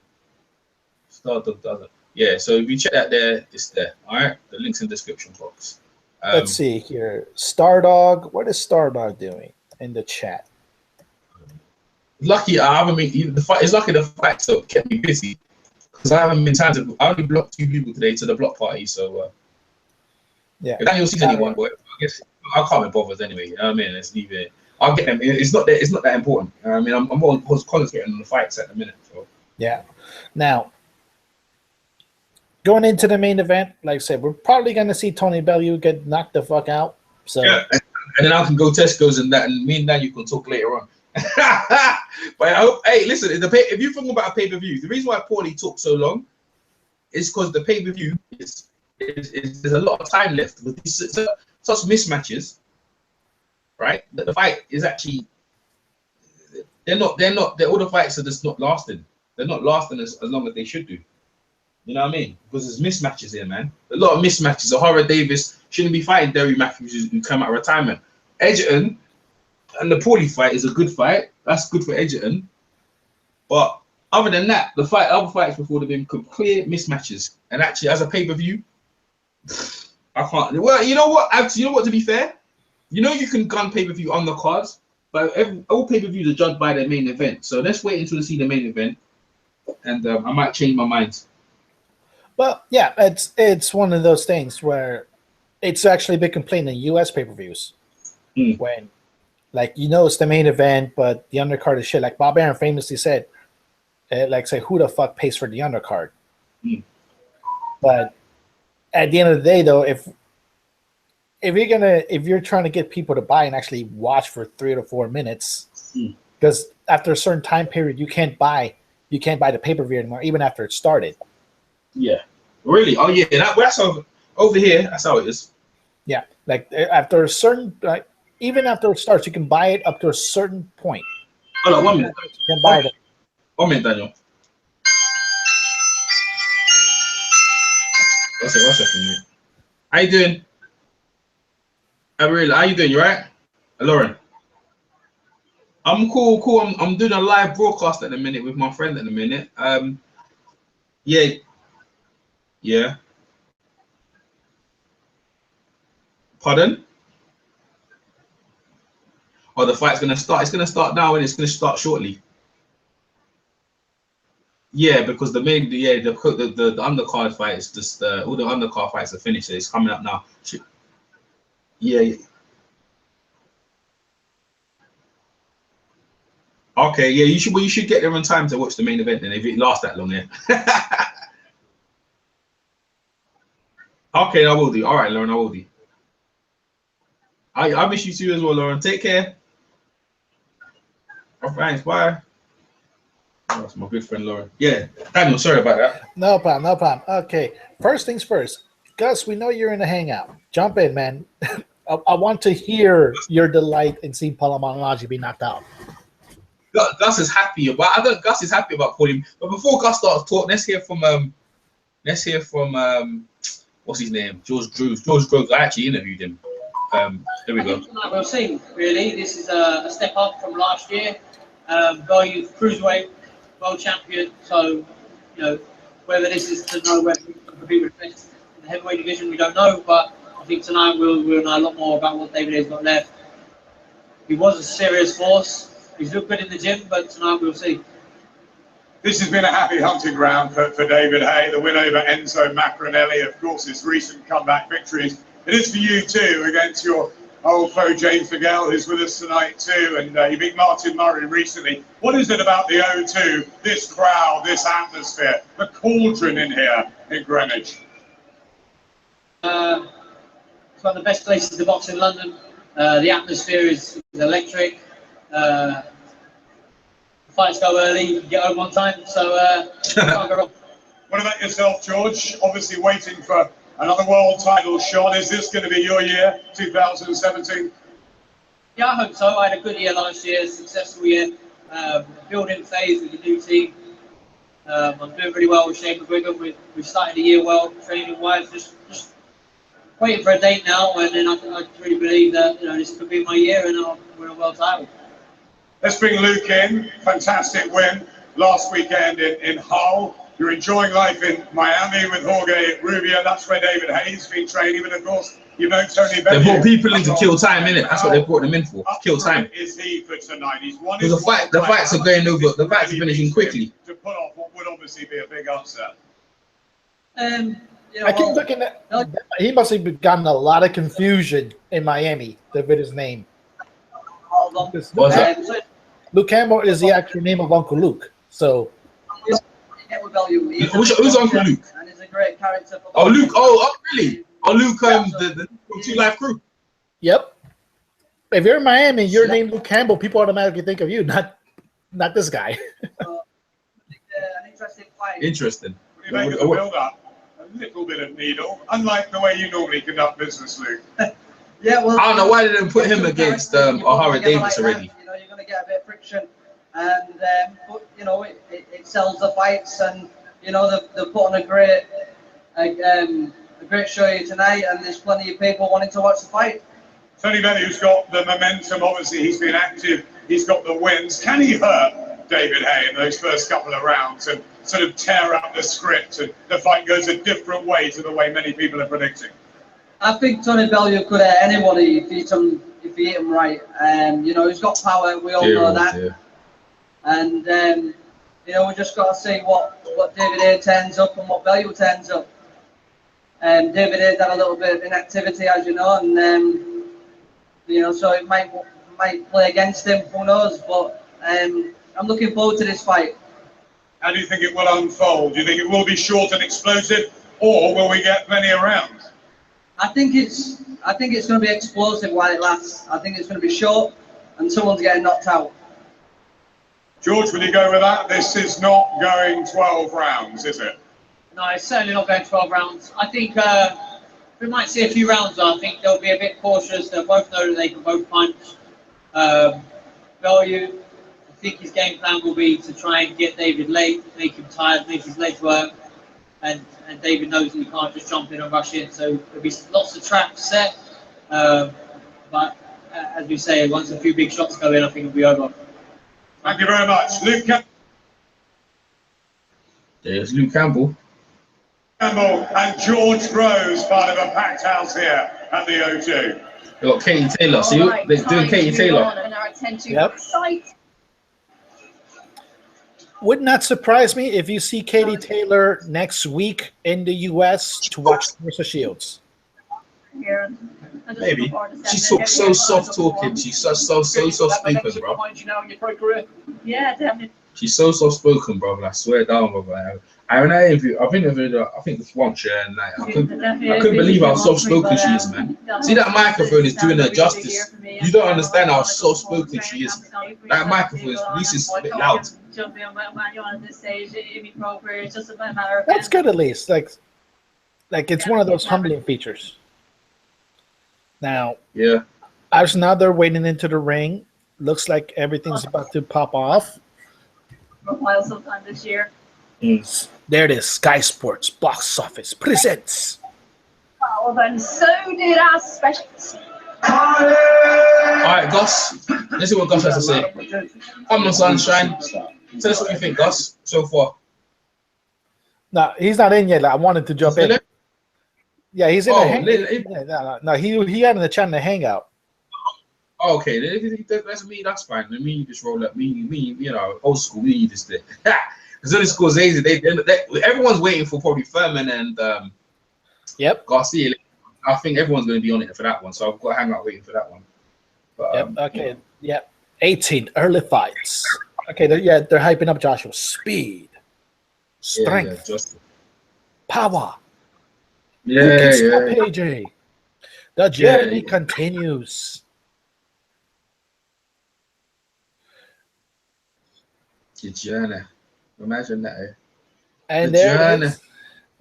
Stardog does it. Yeah, so if you check that there, it's there. All right, the link's in the description box. Let's see here. Stardog. What is Stardog doing in the chat? Lucky I haven't been the fight. It's lucky the fight so kept me busy because I haven't been time to. I only blocked 2 people today to the block party. So yeah, if Daniel sees anyone, but I guess I can't be bothered anyway. You know what I mean? Let's leave it. I'll get them. It's not that important. I mean, I'm more concentrating on the fights at the minute. So yeah. Now, going into the main event, like I said, we're probably going to see Tony Bellew get knocked the fuck out. So yeah, and then I can go Tesco's and that, and me and Dan you can talk later on. But I hope. Hey, listen, if you're talking about a pay-per-view, the reason why Paulie took so long is because the pay-per-view is there's a lot of time left with these such mismatches. Right, the fight is actually all the fights are just not lasting. They're not lasting as long as they should do. You know what I mean? Because there's mismatches here, man. A lot of mismatches. Ohara Davies shouldn't be fighting Derry Mathews who come out of retirement. Eggington and the Paulie fight is a good fight. That's good for Eggington. But other than that, other fights before have been clear mismatches. And actually, as a pay-per-view, I can't. Well, you know what? Actually, you know what? To be fair. You know you can gun pay-per-view on the cards, but all pay-per-views are judged by their main event. So let's wait until we see the main event, and I might change my mind. Well, yeah, it's one of those things where it's actually a big complaint in U.S. pay-per-views when like, you know, it's the main event, but the undercard is shit. Like Bob Arum famously said, like, say, who the fuck pays for the undercard? But at the end of the day, though, if you're trying to get people to buy and actually watch for 3 to 4 minutes, because after a certain time period, you can't buy the pay-per-view anymore, even after it started. Yeah, really? Oh yeah, that's over here. That's how it is. Yeah, like after a certain, like even after it starts, you can buy it up to a certain point. Hold on, 1 minute. You can buy it. 1 minute, Daniel. What's it for me? How you doing? How you doing? You right? Lauren? I'm cool. I'm doing a live broadcast at the minute with my friend at the minute. Yeah. Pardon? Oh, the fight's gonna start. It's gonna start now, and it's gonna start shortly. Yeah, because the undercard fight is just all the undercard fights are finished. So it's coming up now. Yeah. Okay. Yeah, you should get there on time to watch the main event. Then if it lasts that long, yeah. Okay, I will do. All right, Lauren, I will do. I miss you too as well, Lauren. Take care. Oh, thanks. Bye. Oh, that's my good friend Lauren. Yeah, Daniel, sorry about that. No problem. Okay, first things first. Gus, we know you're in the hangout. Jump in, man. I want to hear your delight in seeing Paulie Malignaggi be knocked out. Gus is happy about. Gus is happy about Paulie. But before Gus starts talking, let's hear from what's his name? George Groves. I actually interviewed him. There we go. We'll see. Really, this is a step up from last year. Bellew cruiserweight world champion. So, you know, whether this is to know whether he can compete with in the heavyweight division, we don't know. But I think tonight we'll know a lot more about what David Haye's got left. He was a serious force. He's looked good in the gym, but tonight we'll see. This has been a happy hunting ground for David Haye. The win over Enzo Macronelli, of course, his recent comeback victories. It is for you too, against your old foe James Miguel, who's with us tonight too, and you beat Martin Murray recently. What is it about the O2, this crowd, this atmosphere, the cauldron in here in Greenwich? It's one of the best places to box in London. The atmosphere is electric. Fights go early, you get home on time, so can't go wrong. What about yourself, George? Obviously waiting for another world title shot. Is this going to be your year, 2017? Yeah, I hope so. I had a good year last year, successful year. Building phase with the new team. I'm doing really well with Shane McGuigan. We started the year well, training-wise. Just waiting for a date now, and then I really believe that this could be my year, and I'll win a world title. Let's bring Luke in. Fantastic win last weekend in Hull. You're enjoying life in Miami with Jorge Rubio. That's where David Haye's been training. But of course, you know Tony Bellew. They brought people in to kill time, innit? That's what they brought them in for. Kill time. Is he for tonight? He's won. Because the fights are going over. The fights are finishing quickly. To put off what would obviously be a big upset. I keep looking at. He must have gotten a lot of confusion in Miami with his name. What's that? Luke Campbell is the actual name of Uncle Luke. So. Who's Uncle Luke? And he's a great character. Oh, Luke. Oh, really? Oh, Luke, the 2 Live crew. Yep. If you're in Miami, you're named Luke Campbell, people automatically think of you, not this guy. An interesting fight. Interesting. What do you make of the build-up? A little bit of needle, unlike the way you normally conduct business, Luke. Yeah, well, I don't know why they didn't put him against Ohara Davies already. You're going to get a bit of friction, and but it sells the fights, and they're putting a great show here tonight, and there's plenty of people wanting to watch the fight. Tony Bellew's got the momentum. Obviously, he's been active. He's got the wins. Can he hurt David Haye in those first couple of rounds and sort of tear up the script, and the fight goes a different way to the way many people are predicting? I think Tony Bellew could hurt anybody if he hit him right. He's got power. We all know that. Yeah. And we just got to see what David Haye turns up and what Bellew turns up. David Haye had a little bit of inactivity, as you know, and so it might might play against him. Who knows? But I'm looking forward to this fight. How do you think it will unfold? Do you think it will be short and explosive, or will we get plenty of rounds? I think it's going to be explosive while it lasts. I think it's going to be short, and someone's getting knocked out. George, will you go with that? This is not going 12 rounds, is it? No, it's certainly not going 12 rounds. I think we might see a few rounds. I think they'll be a bit cautious. They'll both know that they can both punch. Bellew, I think his game plan will be to try and get David late, make him tired, make his legs work. And David knows that he can't just jump in and rush in. So there'll be lots of traps set. But as we say, once a few big shots go in, I think it'll be over. Thank you very much. Luke Campbell. There's Luke Campbell. Campbell and George Rose, part of a packed house here at the O2. They got Katie Taylor. See, they're doing Katie Taylor. Yep. Would not surprise me if you see Katie Taylor next week in the US to watch Marissa Shields. Maybe. She's so soft talking. She's so soft spoken, bro. Yeah, definitely. She's so soft spoken, bro. I swear down, bro. I've interviewed her, I think this once, yeah, and like, I couldn't believe how soft spoken she is, man. See, that microphone is doing her justice. You don't understand how soft spoken she is. That microphone is a bit loud. That's good, at least. Like it's one of those humbling features. Now, yeah, as now they're wading into the ring. Looks like everything's about to pop off. For a while, sometime this year. There it is. Sky Sports Box Office presents. Well, then, so did our specials. All right, Gus. Let's see what Gus has to say. Come on, sunshine. Tell us what you think, Gus, so far. No, he's not in yet. I wanted to jump in. Yeah, he's in no, he had in the chat in the hangout. Okay, that's me. That's fine. Me, you just roll up. Me, you know, old school. Me, just there. Because the school's easy. Everyone's waiting for probably Furman and yep, Garcia. I think everyone's going to be on it for that one. So I've got to hang out waiting for that one. But, yep. Okay. Yep. 18 early fights. Okay. They're hyping up Joshua. Speed, strength, power. Yeah. AJ. The journey continues. The journey. Imagine that. Eh? And there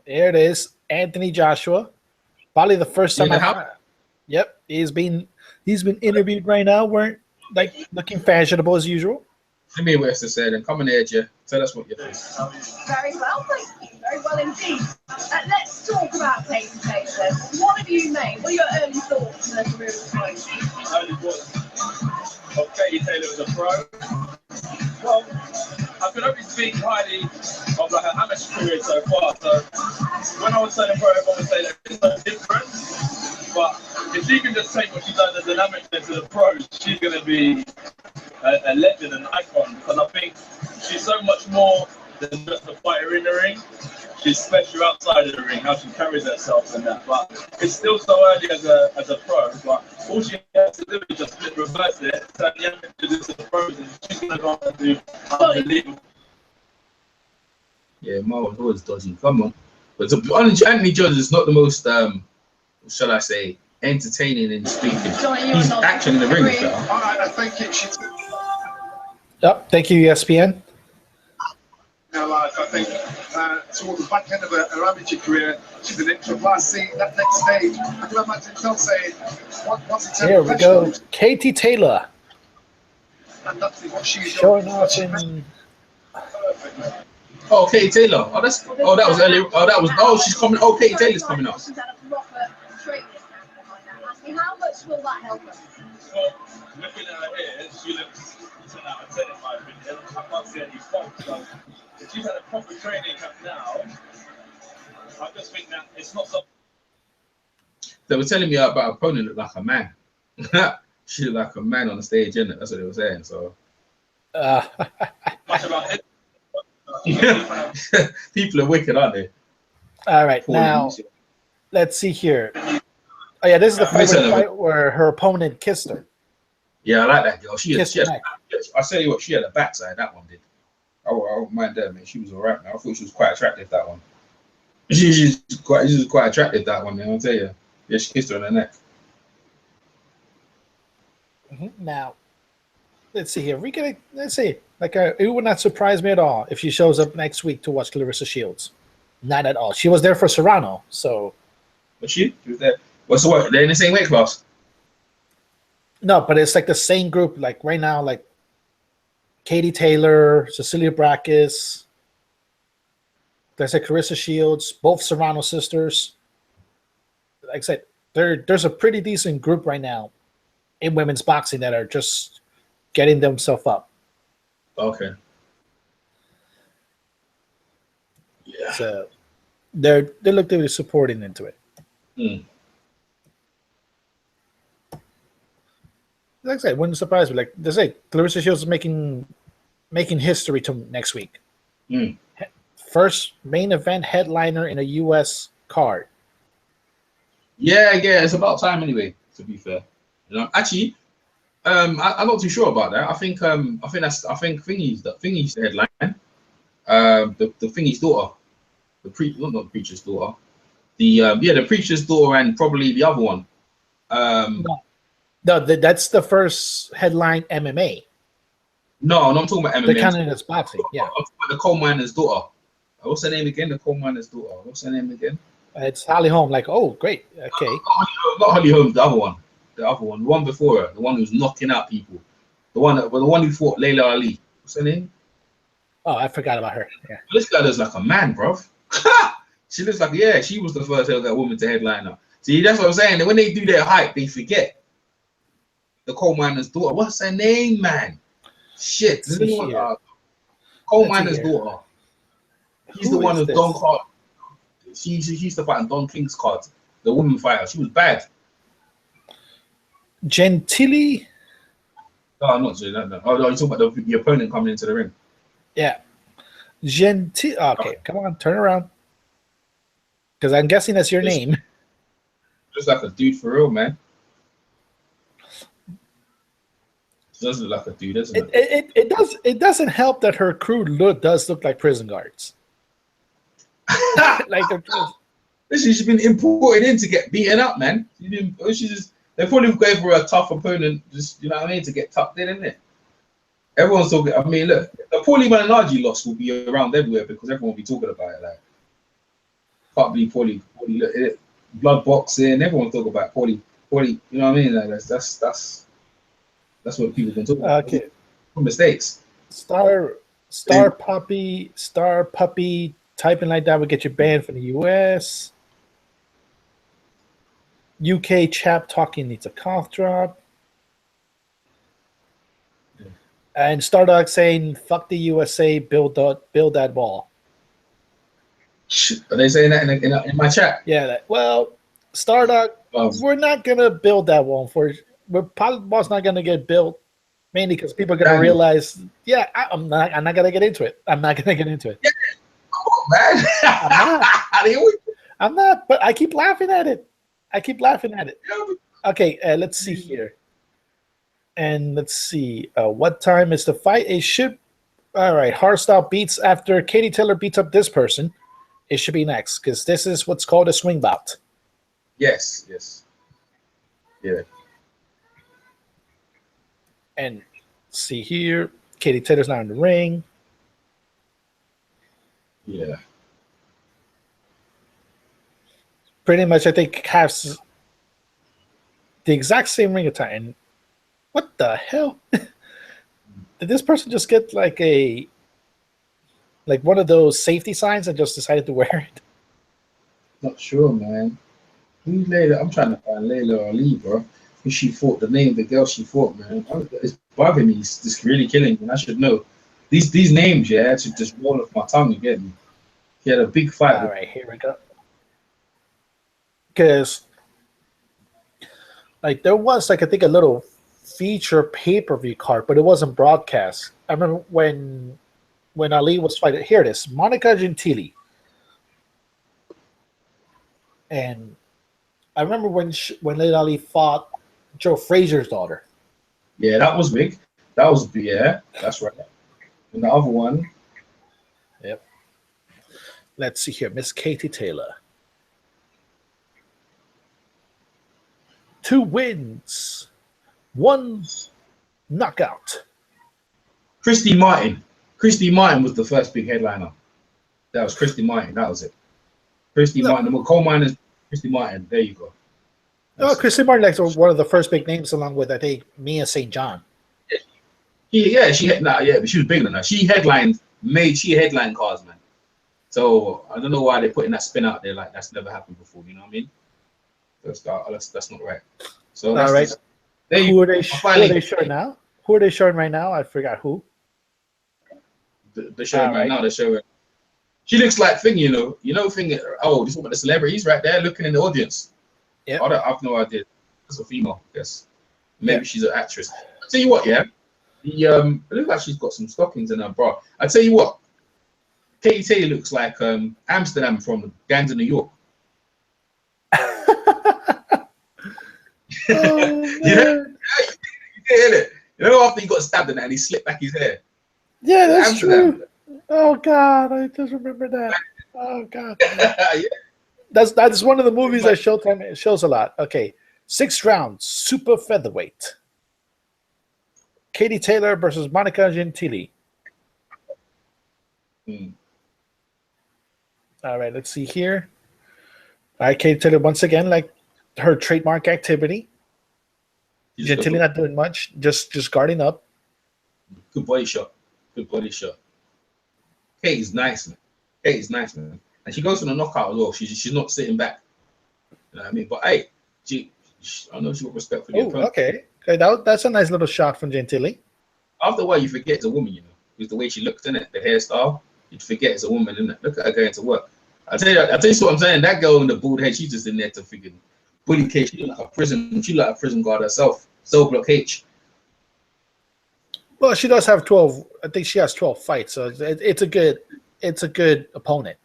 it is. Anthony Joshua. Probably the first time. Yep, he's been interviewed right now. We're like looking fashionable as usual. Give me what else to say then. Come on here, Jay. Tell us what you think. Very well, thank you. Very well indeed. Let's talk about Katie Taylor. What have you made? What are your early thoughts on her career as a pro? Early thoughts of Katie Taylor as a pro. Well, I can only speak highly of like her amateur career so far. So when I was saying pro, everyone would say that it's no different. But if she can just take what she's done as an amateur to the pros, she's going to be a legend, an icon. Because I think she's so much more than just a fighter in the ring. She's special outside of the ring, how she carries herself and that. But it's still so early as a pro. But all she has to do is just reverse it, turn the amateurs into the pros, and she's going to go on and do unbelievable. Yeah, Marlon's always dodgy. Come on. But Anthony Jones is not the most, shall I say, entertaining in speaking. He's action in the ring. All right, I think it should. Yep, thank you, ESPN. Now, like, I think towards the back end of her amateur career, she's an extra class. See that next stage. I can imagine Phil saying, once it's here we go, Katie Taylor. And that's what she's showing off in. Oh, Katie Taylor. That was early. She's coming. Oh, Katie Taylor's coming up. How much will that help us? Well, looking at her here, she looks 10 out of 10 in my opinion. I can't see any faults. So if she's had a proper training camp now, I just think that it's not so. They were telling me about her opponent looked like a man. She looked like a man on the stage, isn't it? That's what they were saying. So. Much about it. People are wicked, aren't they? All right, now let's see here. Oh yeah, this is the fight where her opponent kissed her. Yeah, I like that girl. She had, Kiss the neck. I tell you what, she had a backside. That one did. I don't mind that, man. She was alright, man. I thought she was quite attractive. That one. She's quite attractive. That one, man. I'll tell you. Yeah, she kissed her on the neck. Now, let's see here. Let's see. Like, it would not surprise me at all if she shows up next week to watch Clarissa Shields. Not at all. She was there for Serrano, so. Was she? She was there. What's the what? They're in the same weight class. No, but it's like the same group. Like right now, like Katie Taylor, Cecilia Brakes, there's like Clarissa Shields, both Serrano sisters. Like I said, there's a pretty decent group right now in women's boxing that are just getting themselves up. Okay. Yeah. So they look to be supporting into it. Like I said, wouldn't surprise me. Like they say, Clarissa Shields is making history to next week. First main event headliner in a U.S. card. Yeah, it's about time anyway. To be fair, you know, actually, I'm not too sure about that. I think Thingy's the headline. The Thingy's daughter, not the preacher's daughter. The preacher's daughter and probably the other one. No, that's the first headline MMA. No, I'm talking about MMA. The candidate's boxing. Yeah, I'm talking about the coal miner's daughter. What's her name again? The coal miner's daughter. What's her name again? It's Holly Holm. Like, oh, great. Okay. Not Holly Holm. The other one. The one before her. The one who's knocking out people. The one who fought Layla Ali. What's her name? Oh, I forgot about her. Yeah. This guy looks like a man, bro. She looks like she was the first woman to headline her. See, that's what I'm saying. When they do their hype, they forget. The coal miner's daughter. What's her name, man? Shit. Coal miner's daughter. He's the one who's Don card. She used to fight on Don King's card. The woman fighter. She was bad. Gentili? No, I'm not saying that. No. Oh, no, you're talking about the opponent coming into the ring. Yeah. Okay, come on, turn around. Because I'm guessing that's your name. Just like a dude for real, man. Does look like a dude, doesn't it? It doesn't help that her crew does look like prison guards. Like she's been imported in to get beaten up, man. They probably gave her a tough opponent, just, you know what I mean, to get tucked in, isn't it? Everyone's talking. I mean, look, the Paulie Malignaggi loss will be around everywhere because everyone will be talking about it. Like, can't believe Paulie look, blood boxing. Everyone talk about Paulie. You know what I mean? Like, that's what people can talk about. Okay. Mistakes. Star puppy, typing like that would get you banned from the US. UK chap talking needs a cough drop. And Stardog saying, fuck the USA, build that wall. Are they saying that in my chat? Yeah. Stardog, we're not going to build that wall for you. Ball's not going to get built, mainly because people are going to realize, I'm not going to get into it. I'm not going to get into it. Yeah. Oh, man. I'm not, but I keep laughing at it. Okay, let's see here. And let's see. What time is the fight? It should. All right, hardstyle beats after Katie Taylor beats up this person. It should be next because this is what's called a swing bout. Yes. Yeah. And see here, Katie Taylor's not in the ring. Yeah. Pretty much, I think, has the exact same ring attire. And what the hell? Did this person just get like one of those safety signs and just decided to wear it? Not sure, man. Who's Layla? I'm trying to find Layla Ali, bro. Who she fought? The name of the girl she fought, man. It's bugging me. It's just really killing me. I should know. These names, yeah, should just roll off my tongue. You get me? He had a big fight. All right, here we go. Because, like, there was, like, I think a little feature pay-per-view card, but it wasn't broadcast. I remember when Ali was fighting. Here it is, Monica Gentili. And I remember when Layla Ali fought Joe Frazier's daughter. Yeah, that was big. That was big. Yeah, that's right. And the other one. Yep. Let's see here, Miss Katie Taylor. 2 wins, 1 knockout. Christy Martin. Christy Martin was the first big headliner. That was Christy Martin. That was it. Christy Martin. The coal miners. Christy Martin. There you go. Oh, Christy Martin, like one of the first big names, along with I think Mia St. John. Yeah, but she was bigger than that. She headlined cars, man. So I don't know why they're putting that spin out there like that's never happened before. You know what I mean? That's not right. So that's all right. Who are they showing now? Who are they showing right now? I forgot who. They're showing right now. They're showing. She looks like Thing, you know. Thing. Oh, this is about the celebrities right there looking in the audience. Yeah. I've no idea. It's a female, yes. Maybe she's an actress. I'll tell you what, yeah. It looks like she's got some stockings in her bra. I tell you what, Katie Taylor looks like Amsterdam from the Gangs of New York. You know, after he got stabbed in that and he slipped back his hair. Yeah, that's Amsterdam. True. Oh God, I just remember that. Oh God. Yeah. That's one of the movies that Showtime shows a lot. Okay, 6th round, super featherweight. Katie Taylor versus Monica Gentili. All right, let's see here. All right, Katie Taylor once again, like her trademark activity. Gentili not doing much, just guarding up. Good body shot. Katie's nice, man. And she goes for the knockout as well. She's not sitting back. You know what I mean? But hey, I know she got respect for the opponent. Okay, that's a nice little shot from Gentili. After a while, you forget it's a woman, you know. Because the way she looked in it, the hairstyle, you'd forget it's a woman, isn't it? Look at her going to work. I'll tell you what I'm saying. That girl in the bald head, she's just in there to figure bully cage. She look like a prison guard herself. So block H. Well, she does have 12. I think she has 12 fights, so it's a good opponent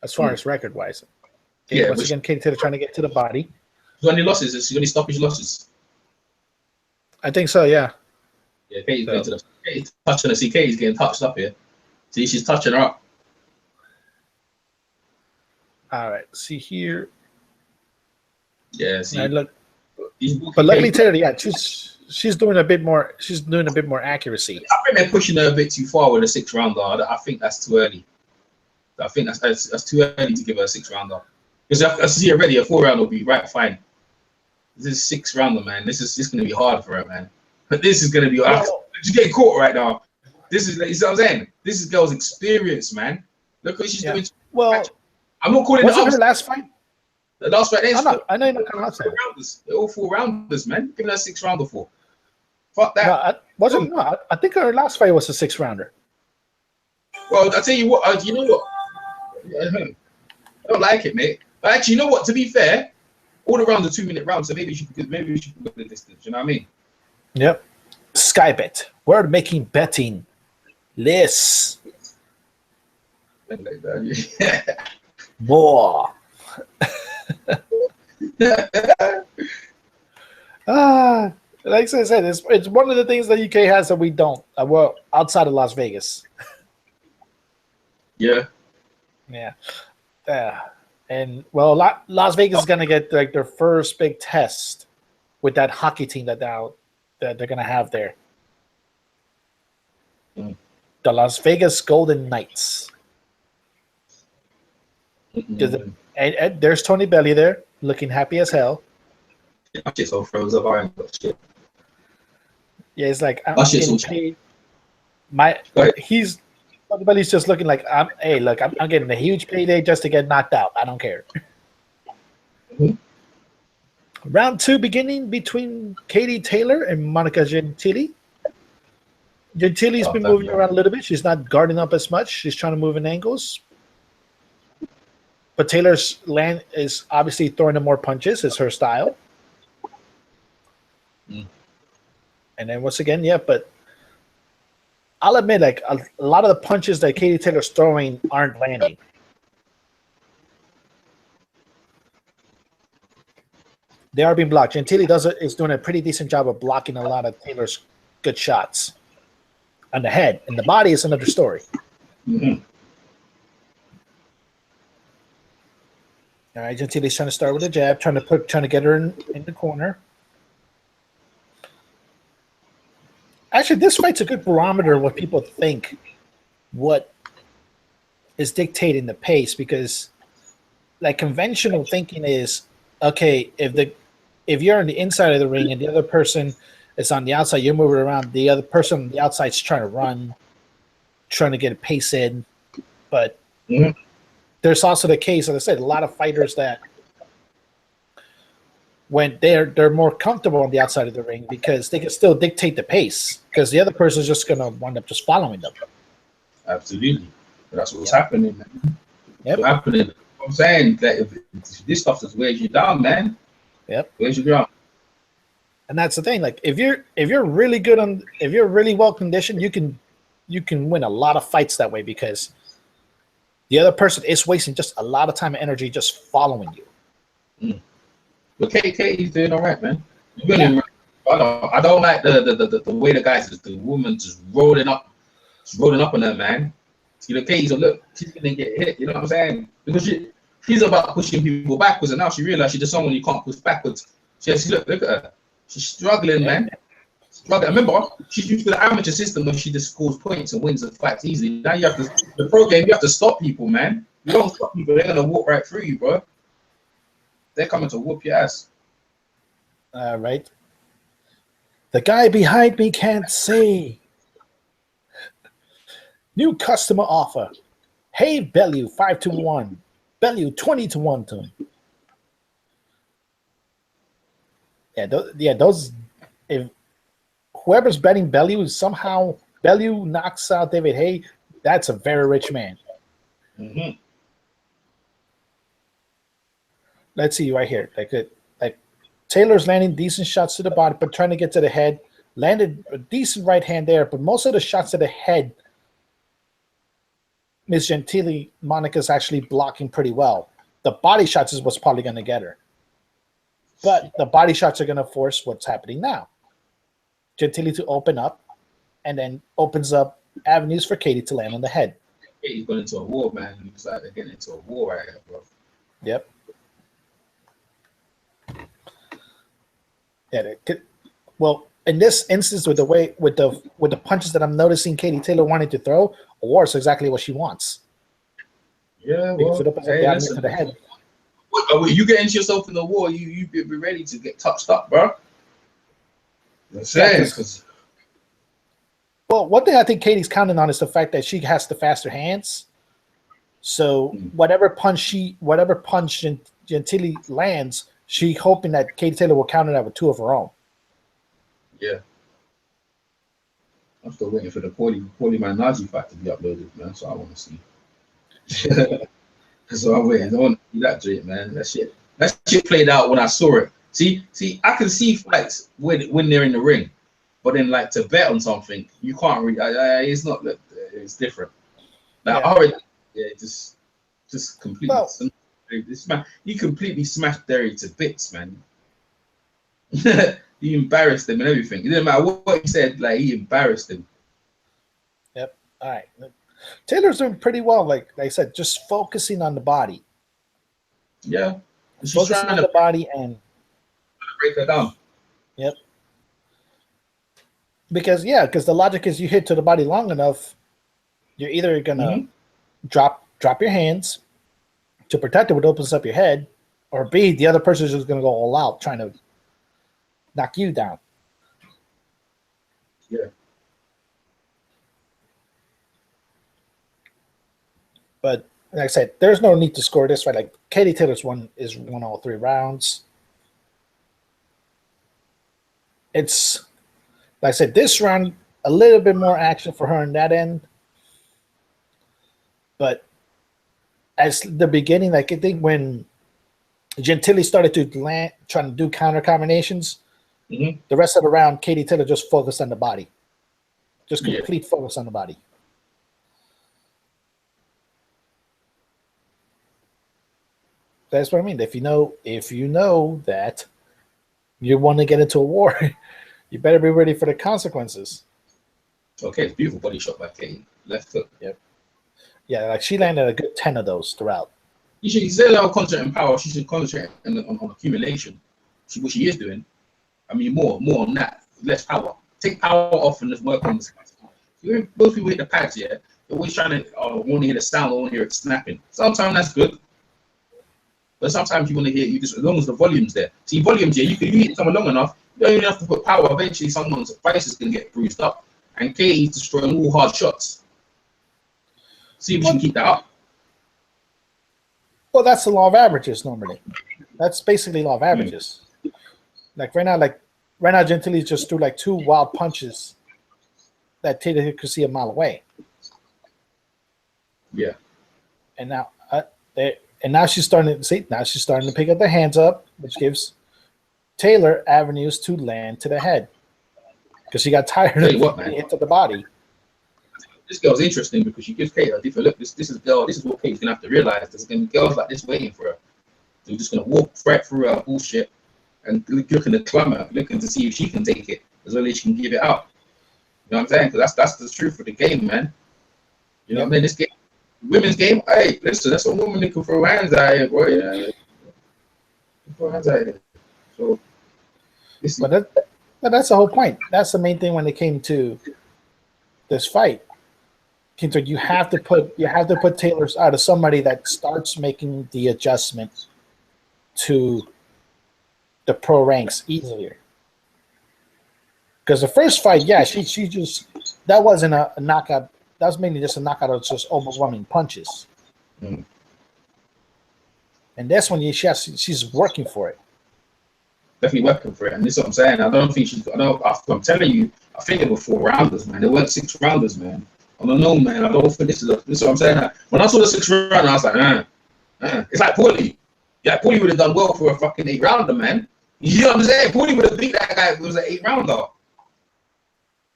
as far as record wise. Okay, once again, Katie Taylor trying to get to the body. She's got any losses? Is she got any stoppage losses? I think so. Yeah. Yeah, Katie's going to Katie's touching her. See, Katie's getting touched up here. See, she's touching her up. All right. See here. Yeah. See. Look. But luckily, Taylor, yeah, she's doing a bit more. She's doing a bit more accuracy. I think they're pushing her a bit too far with a 6th rounder. I think that's too early. I think that's too early to give her a 6th rounder. Because I see already a 4 rounder will be right fine. This is 6th rounder, man. This is going to be hard for her, man. But this is going to be hard. She's getting caught right now. This is, you see what I'm saying? This is girl's experience, man. Look what she's doing. Well, I'm not calling it her last fight. The last fight, I know you're not calling last fight. They're all 4 rounders, man. Giving her a 6th rounder for. Fuck that. No, I think her last fight was a 6th rounder. Well, I tell you what. You know what? I don't like it, mate. But actually, you know what? To be fair, all the rounds are 2-minute rounds, so maybe we should go the distance. You know what I mean? Yep. Skybet. We're making betting less. More. Like I said, it's one of the things that UK has that we don't. Well, outside of Las Vegas. Yeah. And well, Las Vegas is gonna get like their first big test with that hockey team that they're gonna have there. The Las Vegas Golden Knights. And there's Tony Bellew there, looking happy as hell. My shit's all froze up. I ain't got shit. Yeah, it's like I'm getting paid. Tony Bellew's just looking like I'm getting a huge payday just to get knocked out. I don't care. Round 2 beginning between Katie Taylor and Monica Gentili. Gentili's been moving around a little bit. She's not guarding up as much. She's trying to move in angles. But Taylor's land is obviously throwing in more punches. It's her style. And then once again, but I'll admit, like a lot of the punches that Katie Taylor's throwing aren't landing. They are being blocked. Gentili is doing a pretty decent job of blocking a lot of Taylor's good shots on the head. And the body is another story. Mm-hmm. All right, Gentili's trying to start with a jab, trying to get her in the corner. Actually, this fight's a good barometer of what people think, what is dictating the pace, because like conventional thinking is, okay, if you're on the inside of the ring and the other person is on the outside, you're moving around, the other person on the outside is trying to run, trying to get a pace in. But there's also the case, as I said, a lot of fighters that when they're more comfortable on the outside of the ring because they can still dictate the pace because the other person is just going to wind up just following them. Absolutely. That's what's happening, man. Yep. What's happening. I'm saying that if this stuff just wears you down, man. Yep. Wears you down. And that's the thing. Like if you're really good if you're really well conditioned, you can win a lot of fights that way because the other person is wasting just a lot of time and energy just following you. But KK's doing all right, man. I don't like the way the guys, the woman just rolling up on her, man. You know, Katie's look, she's gonna get hit. You know what I'm saying? Because she's about pushing people backwards, and now she realized she's just someone you can't push backwards. Look at her. She's struggling, man. Struggling. Remember, she's used to the amateur system when she just scores points and wins the fights easily. Now you have to the pro game. You have to stop people, man. You don't stop people, they're gonna walk right through you, bro. They're coming to whoop your ass. All right. The guy behind me can't see. New customer offer. Hey, Bellew, 5-1. Bellew, 20-1 to him. Those. If whoever's betting Bellew somehow Bellew knocks out David Haye, that's a very rich man. Mm-hmm. Let's see right here. Like Taylor's landing decent shots to the body, but trying to get to the head. Landed a decent right hand there, but most of the shots to the head, Miss Gentili, Monica's actually blocking pretty well. The body shots is what's probably going to get her. But the body shots are going to force what's happening now. Gentili to open up, and then opens up avenues for Katie to land on the head. Katie's going into a war, man. Looks like they're getting into a war right here, bro. Yep. Yeah. Well, in this instance, with the punches that I'm noticing, Katie Taylor wanted to throw, a war is exactly what she wants. Yeah, because it opens up the avenue to the head. When you get into yourself in the war, you be ready to get touched up, bro. I'm saying, well, one thing I think Katie's counting on is the fact that she has the faster hands. So whatever punch Gentili lands, she hoping that Katie Taylor will counter that with two of her own. Yeah. I'm still waiting for the Paulie Malignaggi fight to be uploaded, man. So I want to see. So I'm waiting. I want to see that shit, man. That shit played out when I saw it. See, I can see fights when they're in the ring, but then like to bet on something, you can't really. It's not. It's different. Like I already, just completely. Well, you completely smashed Derry to bits, man. He embarrassed him and everything. It didn't matter what he said. Like he embarrassed him. Yep. All right. Taylor's doing pretty well. Like I said, just focusing on the body. Yeah. She's focusing on the body and break her down. Yep. Because the logic is you hit to the body long enough, you're either gonna drop your hands to protect it, which opens up your head, or B, the other person is just gonna go all out trying to knock you down. Yeah. But like I said, there's no need to score this fight. Like Katie Taylor's won all 3 rounds. It's like I said, this round a little bit more action for her on that end. But as the beginning, like I think when Gentili started to trying to do counter combinations, the rest of the round, Katie Taylor just focused on the body. Just complete focus on the body. That's what I mean. If you know that you want to get into a war, you better be ready for the consequences. Okay, it's beautiful body shot by Katie. Left hook. Yep. Yeah, like she landed a good 10 of those throughout. Instead of concentrating power, she should concentrate on accumulation. What she is doing. I mean, more on that, less power. Take power off and just work on this. Most people hit the pads, yeah. They're always trying to want to hear the sound or want to hear it snapping. Sometimes that's good. But sometimes you want to hear you just as long as the volume's there. See, volume's here, you hit someone long enough, you don't even have to put power. Eventually someone's face is gonna get bruised up. And Katie's destroying all hard shots. See if we can keep that up. Well, that's the law of averages normally. That's basically law of averages. Like right now, Gentili just threw like 2 wild punches that Taylor could see a mile away. Yeah. And now she's starting to see. Now she's starting to pick up the hands up, which gives Taylor avenues to land to the head because she got tired of being hit to the body. This girl's interesting because she gives Kate a different look. This is what Kate's gonna have to realize. There's gonna be girls like this waiting for her. They're just gonna walk right through her bullshit and looking to climb her, looking to see if she can take it as well as she can give it out. You know what I'm saying? Because that's the truth of the game, man. You know what I mean? This game, women's game. Hey, listen, that's a woman who can throw hands at here, boy. Yeah. Throw hands at here. So, but that's the whole point. That's the main thing when it came to this fight. You have to put Taylor's out of somebody that starts making the adjustment to the pro ranks easier. Because the first fight, yeah, she just that wasn't a knockout. That was mainly just a knockout of just overwhelming punches. Mm. And this one, she's working for it. Definitely working for it, and this is what I'm saying. I don't think she's. I'm telling you, I think it was 4 rounders, man. They weren't 6 rounders, man. I don't know, man. I don't think this is what I'm saying. When I saw the 6 rounder, I was like, It's like Paulie. Yeah, Paulie would have done well for a fucking 8 rounder, man. You know what I'm saying? Paulie would have beat that guy if it was an 8 rounder.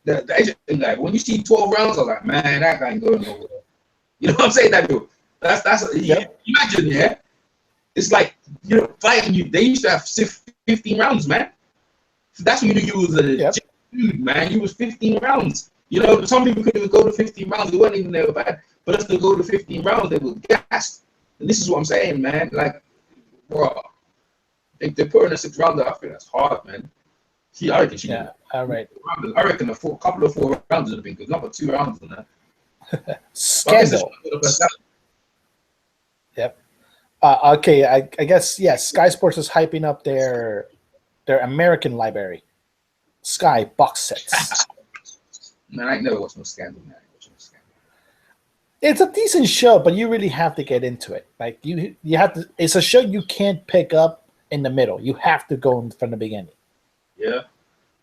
The Eggington guy. When you see 12 rounds, I was like, man, that guy ain't going nowhere. You know what I'm saying, Daniel? Imagine, yeah. It's like, fighting you. They used to have 15 rounds, man. So that's when you knew you was a dude, man. You was 15 rounds. Some people couldn't even go to 15 rounds. They weren't even that bad. But us to go to 15 rounds, they were gassed. And this is what I'm saying, man. Like, bro, they put in a 6 rounder. I think that's hard, man. I reckon she. Yeah, all right. I reckon a couple of 4 rounds would have been good. Not but 2 rounds on that. Scandal. Yep. Okay, I guess yes. Sky Sports is hyping up their American library, Sky box sets. Man, I ain't never watched no Scandal, man. It's a decent show, but you really have to get into it. Like you have to. It's a show you can't pick up in the middle. You have to go from the beginning. Yeah.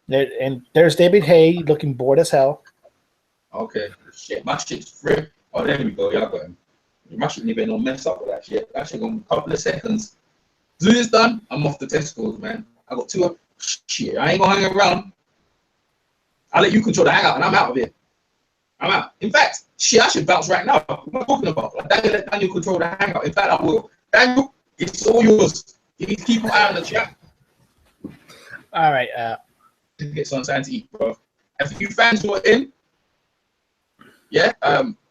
And there's David Haye looking bored as hell. Okay. Shit, my shit's free. Oh, there we go. Y'all got him. My shit ain't no mess up with that shit. That shit gonna be a couple of seconds. Do this done, I'm off the Tesco's, man. I got 2 of shit. I ain't gonna hang around. I'll let you control the hangout and I'm out of here. I'm out. In fact, shit, I should bounce right now. What am I talking about? Like, let Daniel control the hangout. In fact, I will. Daniel, it's all yours. You need to keep an eye on the chat. All right. To get something to eat, bro. If you fans who are in,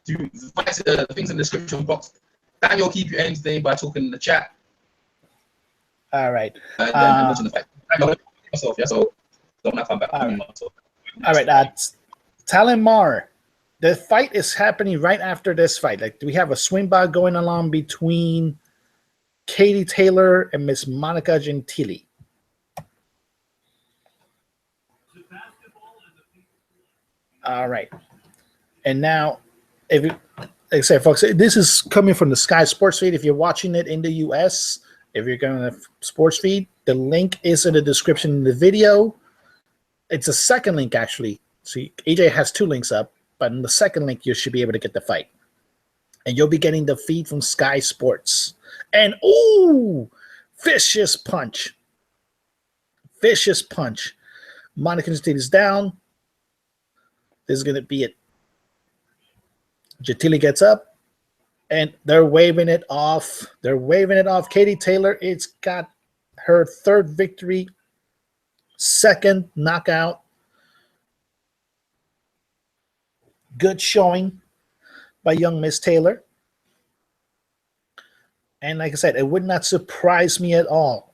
do the things in the description box. Daniel, keep your ends today by talking in the chat. All right. And mention the fact. Myself, yeah. So don't have to come back. All right. Talon Mar. The fight is happening right after this fight. Like, do we have a swing bout going along between Katie Taylor and Miss Monica Gentili? All right. And now, if you, like I said, folks, this is coming from the Sky Sports feed. If you're watching it in the US, if you're going to sports feed, the link is in the description in the video. It's a second link, actually. See, AJ has 2 links up, but in the second link, you should be able to get the fight. And you'll be getting the feed from Sky Sports. And, ooh, vicious punch. Vicious punch. Monica Gentili is down. This is going to be it. Gentili gets up, and they're waving it off. They're waving it off. Katie Taylor, it's got her 3rd victory second knockout. Good showing by young Miss Taylor. And like I said, it would not surprise me at all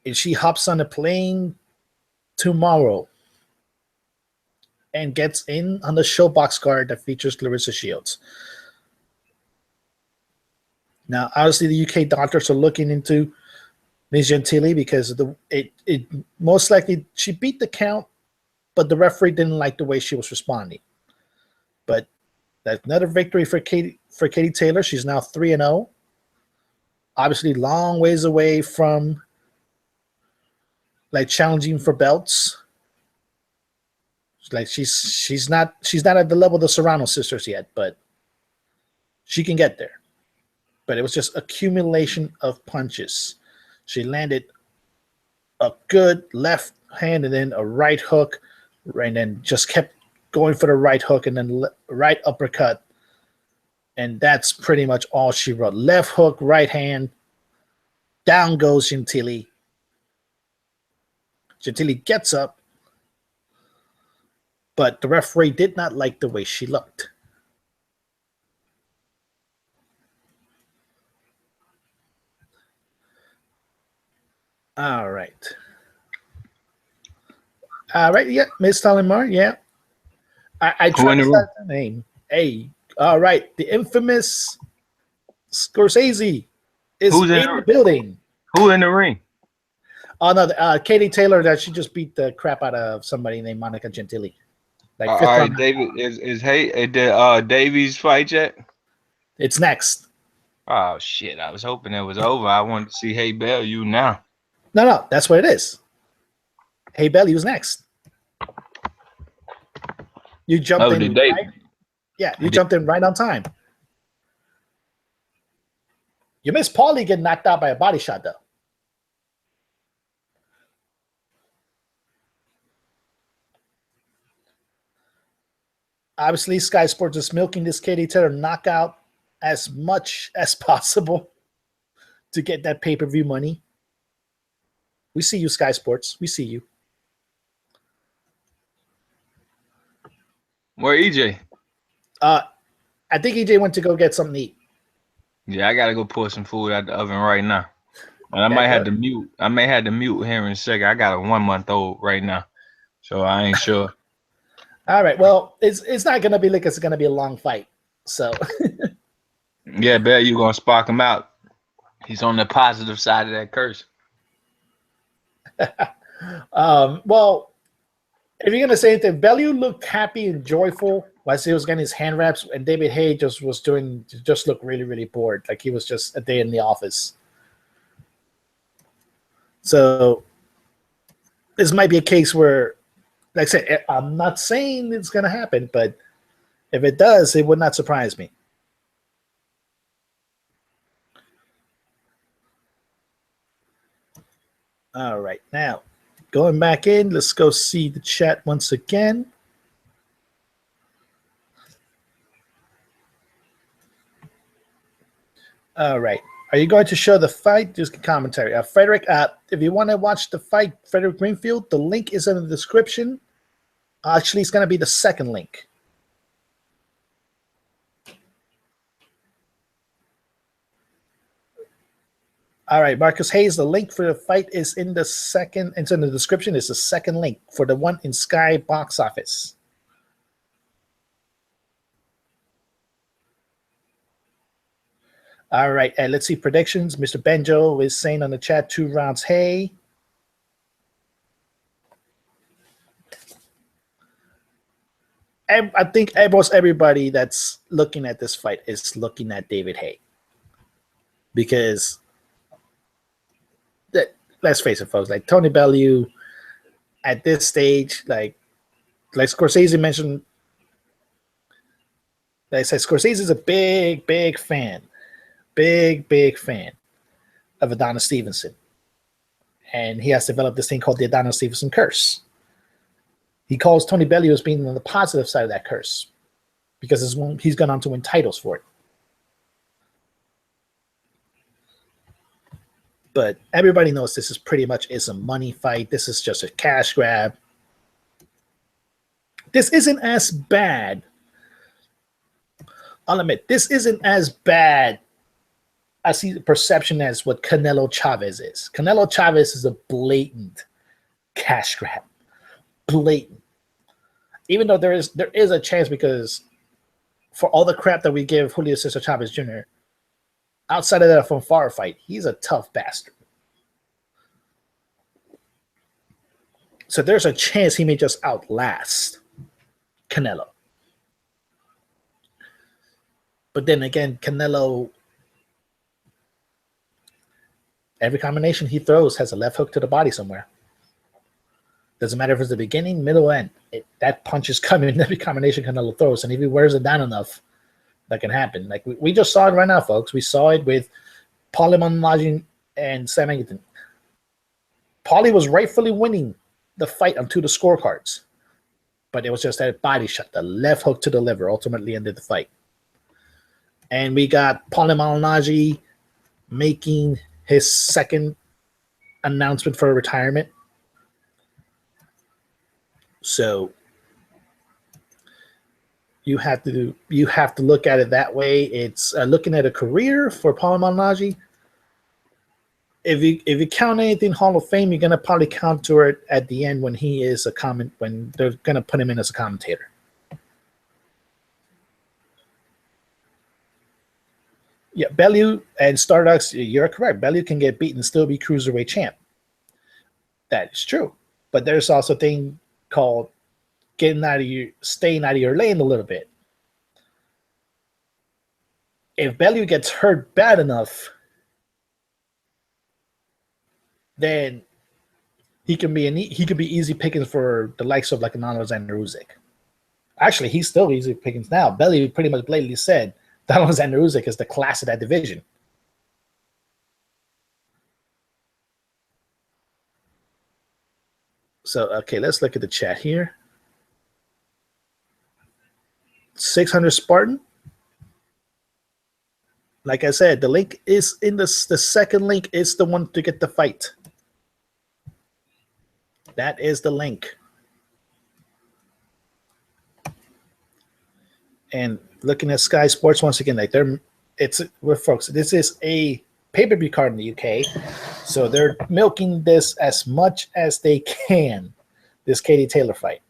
if she hops on a plane tomorrow and gets in on the showbox card that features Clarissa Shields. Now, obviously, the UK doctors are looking into Ms. Gentili because it most likely she beat the count, but the referee didn't like the way she was responding. But that's another victory for Katie Taylor. She's now 3-0. Obviously, long ways away from like challenging for belts. Like she's not at the level of the Serrano sisters yet, but she can get there. But it was just accumulation of punches. She landed a good left hand and then a right hook, and then just kept going for the right hook and then right uppercut. And that's pretty much all she wrote. Left hook, right hand, down goes Gentili. Gentili gets up, but the referee did not like the way she looked. All right. Yeah, Miss Talimar, yeah. I tried to start the name. Hey, all right. The infamous Scorsese is in the building. Who in the ring? Oh, no, Katie Taylor, that she just beat the crap out of somebody named Monica Gentili. Like All right, David, is Davies fight yet? It's next. Oh, shit. I was hoping it was over. I wanted to see Haye Bellew now. No, that's what it is. Haye Bellew was next. You jumped in. Right? Yeah, you jumped in right on time. You missed Paulie getting knocked out by a body shot, though. Obviously, Sky Sports is milking this Katie Taylor knockout as much as possible to get that pay-per-view money. We see you, Sky Sports. We see you. Where EJ? I think EJ went to go get something to eat. Yeah, I gotta go pour some food out the oven right now. And I might have to mute. I may have to mute here in a second. I got a 1-month-old right now, so I ain't sure. All right. Well, it's not gonna be like it's gonna be a long fight. So yeah, bet you gonna spark him out. He's on the positive side of that curse. Well, if you're gonna say anything, Bellew looked happy and joyful while he was getting his hand wraps, and David Haye just looked really, really bored, like he was just a day in the office. So this might be a case where, like I said, I'm not saying it's gonna happen, but if it does, it would not surprise me. All right, now going back in, let's go see the chat once again. All right, are you going to show the fight? Just commentary. Frederick, if you want to watch the fight, Frederick Greenfield, the link is in the description. Actually, it's going to be the second link. All right, Marcus Hayes, the link for the fight is in the second. It's in the description. It's the second link for the one in Sky Box Office. All right, and let's see predictions. Mr. Benjo is saying on the chat 2 rounds. Haye. I think almost everybody that's looking at this fight is looking at David Haye. Because let's face it, folks, like Tony Bellew at this stage, like Scorsese mentioned, like I said, Scorsese is a big fan of Adonis Stevenson. And he has developed this thing called the Adonis Stevenson curse. He calls Tony Bellew as being on the positive side of that curse because he's gone on to win titles for it. But everybody knows this is pretty much is a money fight. This is just a cash grab. This isn't as bad. I'll admit, this isn't as bad. I see the perception as what Canelo Chavez is. Canelo Chavez is a blatant cash grab. Blatant. Even though there is a chance, because for all the crap that we give Julio Cesar Chavez Jr., outside of that from far fight, he's a tough bastard. So there's a chance he may just outlast Canelo. But then again, Canelo, every combination he throws has a left hook to the body somewhere. Doesn't matter if it's the beginning, middle, end. That punch is coming in every combination Canelo throws. And if he wears it down enough, that can happen. Like we just saw it right now, folks. We saw it with Paulie Malignaggi and Sam Eggington. Paulie was rightfully winning the fight onto the scorecards. But it was just that body shot, the left hook to the liver, ultimately ended the fight. And we got Paulie Malignaggi making his second announcement for retirement. So you have to look at it that way. It's looking at a career for Paulie Malignaggi. If you count anything Hall of Fame, you're gonna probably counter it at the end when he is when they're gonna put him in as a commentator. Yeah, Bellew and Stardust, you're correct. Bellew can get beaten and still be cruiserweight champ. That is true. But there's also a thing called staying out of your lane a little bit. If Bellew gets hurt bad enough, then he could be easy pickings for the likes of like an Alexander Usyk. Actually, he's still easy pickings now. Bellew pretty much blatantly said that Alexander Usyk is the class of that division. So, okay, let's look at the chat here. 600 Spartan. Like I said, the link is in the second link is the one to get the fight. That is the link. And looking at Sky Sports once again, like folks, this is a pay-per-view card in the UK, so they're milking this as much as they can. This Katie Taylor fight.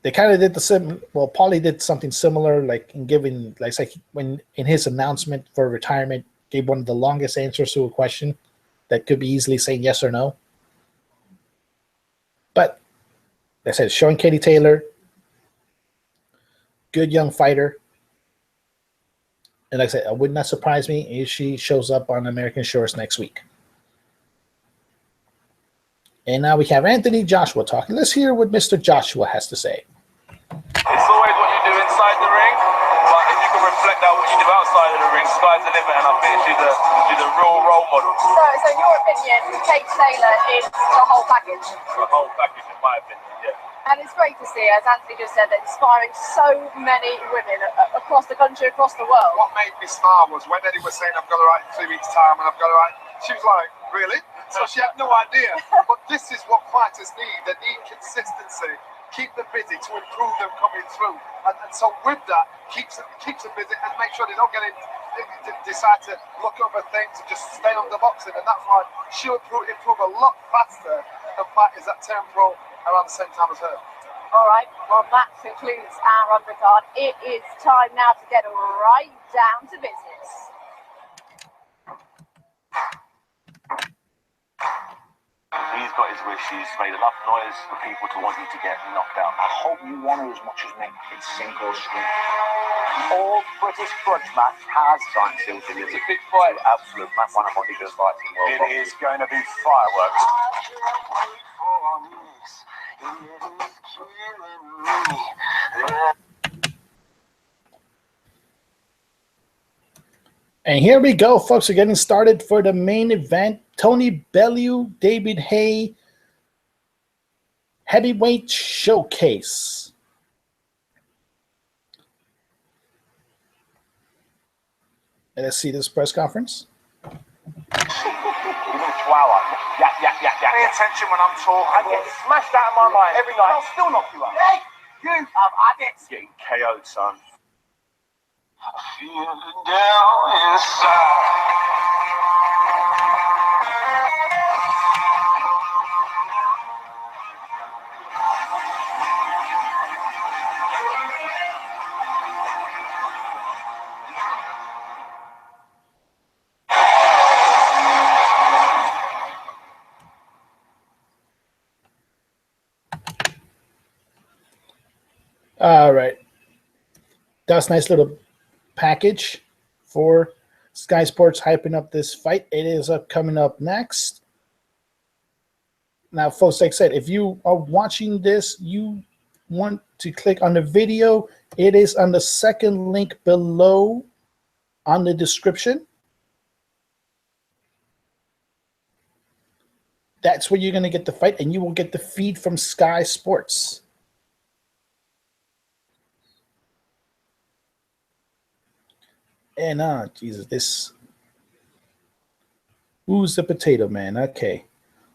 They kind of did the same. Well, Paulie did something similar, like in giving, like when in his announcement for retirement, gave one of the longest answers to a question that could be easily saying yes or no. But like I said, showing Katie Taylor, good young fighter, and like I said, it would not surprise me if she shows up on American shores next week. And now we have Anthony Joshua talking. Let's hear what Mr. Joshua has to say. It's always what you do inside the ring, but if you can reflect that what you do outside of the ring, sky's the limit, and I think she's a real role model. So in your opinion, Kate Taylor is the whole package? The whole package, in my opinion, yeah. And it's great to see, as Anthony just said, that inspiring so many women across the country, across the world. What made me smile was when Eddie was saying, I've got her right in 2 weeks' time, and I've got her right. She was like, really? So she had no idea. But this is what fighters need. They need consistency. Keep them busy to improve them coming through. And so with that, keeps them busy and make sure they don't decide to look over things and just stay on the boxing. And that's why she'll improve a lot faster than fighters that turn pro around the same time as her. All right, well, that concludes our undercard. It is time now to get right down to business. He's got his wish. He's made enough noise for people to want you to get knocked out. I hope you want it as much as me. It's sink or swim. All British grudge match has signed Selby. It's a big fight. Absolute match. One of my biggest fights in the world. It is going to be fireworks. And here we go, folks. We're getting started for the main event. Tony Bellew, David Haye, heavyweight showcase. Let's see this press conference. Chihuahua. Yeah. Pay attention when I'm talking. I get smashed out of my mind every night. I'll still knock you out. Hey, you have had it. Getting KO'd, son. Feeling down inside. All right. That's a nice little package for Sky Sports hyping up this fight. It is coming up next. Now, folks, like I said, if you are watching this, you want to click on the video. It is on the second link below on the description. That's where you're going to get the fight, and you will get the feed from Sky Sports. And Jesus, this. Who's the potato man? Okay.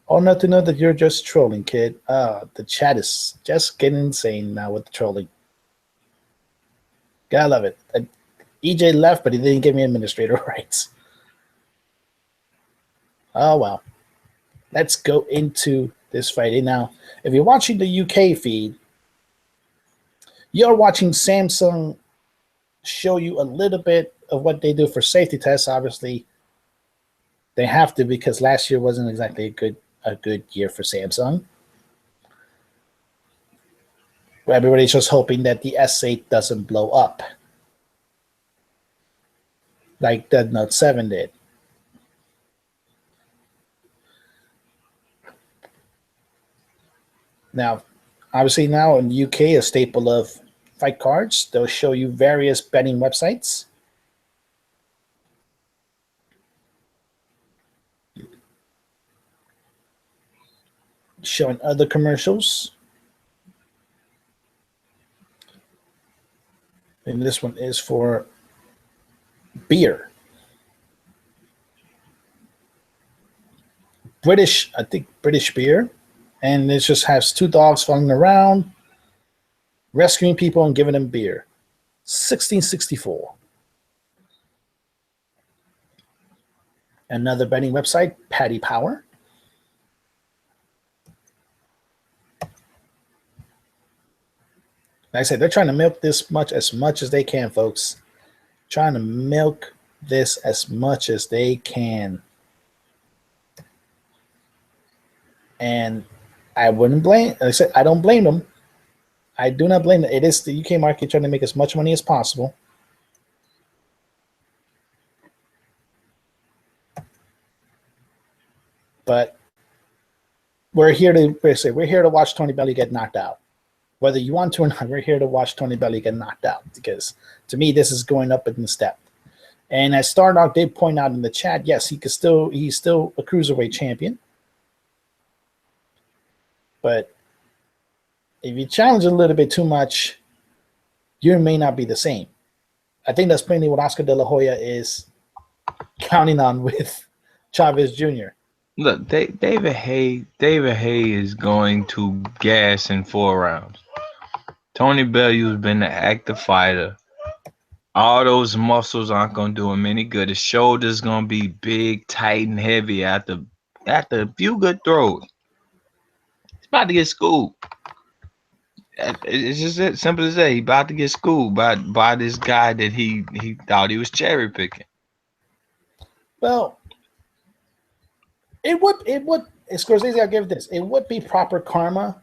Oh, not to know that you're just trolling, kid. The chat is just getting insane now with the trolling. Gotta love it. EJ left, but he didn't give me administrator rights. Oh, well. Let's go into this fight. Now, if you're watching the UK feed, you're watching Samsung show you a little bit of what they do for safety tests. Obviously, they have to, because last year wasn't exactly a good year for Samsung. Everybody's just hoping that the S8 doesn't blow up like the Note 7 did. Now, obviously now in the UK, a staple of fight cards, they'll show you various betting websites. Showing other commercials. And this one is for beer. I think British beer. And it just has two dogs following around, rescuing people and giving them beer. 1664. Another betting website, Paddy Power. Like I said, they're trying to milk this as much as they can, folks. Trying to milk this as much as they can. And I wouldn't blame, like I said, I don't blame them. I do not blame them. It is the UK market trying to make as much money as possible. But we're here to watch Tony Bellew get knocked out. Whether you want to or not, we're here to watch Tony Bellew get knocked out, because to me, this is going up in step. And as Stardog did point out in the chat, yes, he's still a cruiserweight champion. But if you challenge a little bit too much, you may not be the same. I think that's plainly what Oscar De La Hoya is counting on with Chavez Jr. Look, David Haye is going to gas in 4 rounds. Tony Bellew's been an active fighter. All those muscles aren't going to do him any good. His shoulder's going to be big, tight, and heavy after a few good throws. He's about to get schooled. It's just that simple as that. He's about to get schooled by this guy that he thought he was cherry picking. Well, it would, Scorsese, I'll give this. It would be proper karma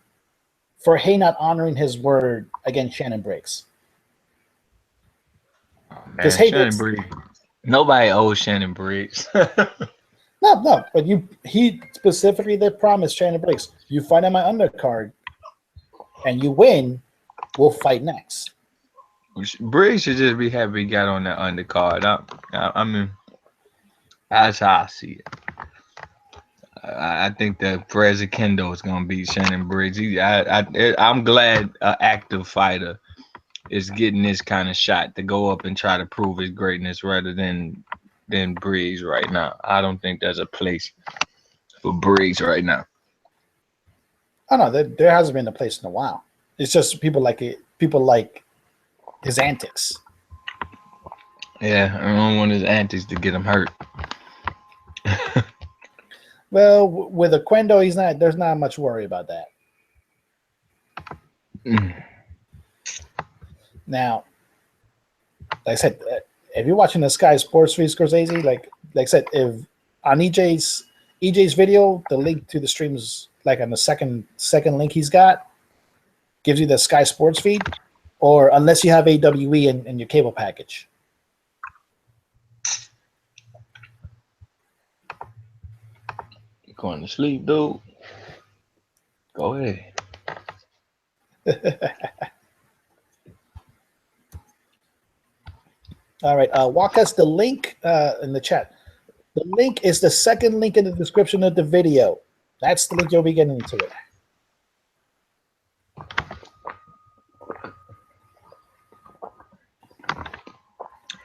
for Haye not honoring his word against Shannon Briggs. Man, Shannon Briggs. Nobody owes Shannon Briggs. No, but he specifically did promise Shannon Briggs, you fight on my undercard and you win, we'll fight next. Briggs should just be happy he got on that undercard. I mean, that's how I see it. I think that Perez Kendo is going to beat Shannon Briggs. I'm glad an active fighter is getting this kind of shot to go up and try to prove his greatness rather than Briggs right now. I don't think there's a place for Briggs right now. Oh no, there hasn't been a place in a while. It's just people like it. People like his antics. Yeah, I don't want his antics to get him hurt. Well, with Oquendo, he's not. There's not much worry about that. Now, like I said, if you're watching the Sky Sports feed, Scorsese, like I said, if on EJ's video, the link to the stream is like on the second link he's got, gives you the Sky Sports feed, or unless you have AWE in your cable package. You going to sleep, dude? Go ahead. All right, walk us the link in the chat. The link is the second link in the description of the video. That's the link you'll be getting into it.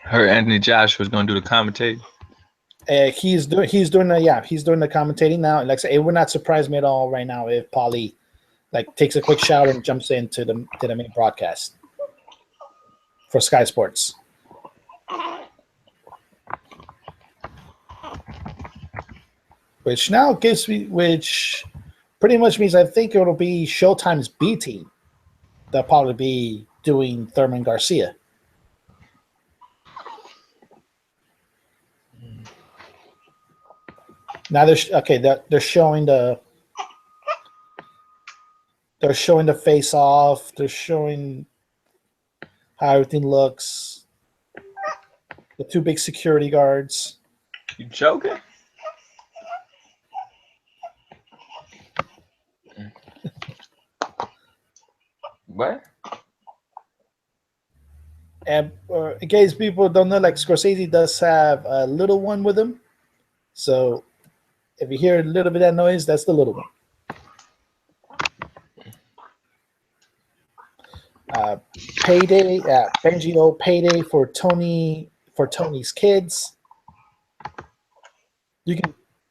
Heard Anthony Josh was going to do the commentating. He's doing the commentating now. Like I said, it would not surprise me at all right now if Paulie takes a quick shower and jumps into the main broadcast for Sky Sports. Which pretty much means I think it'll be Showtime's B team that'll probably be doing Thurman Garcia. Now they're showing the face off. They're showing how everything looks. The two big security guards. You joking? What? And in case people don't know, Scorsese does have a little one with him. So if you hear a little bit of that noise, that's the little one. Payday, Benji payday for Tony's kids.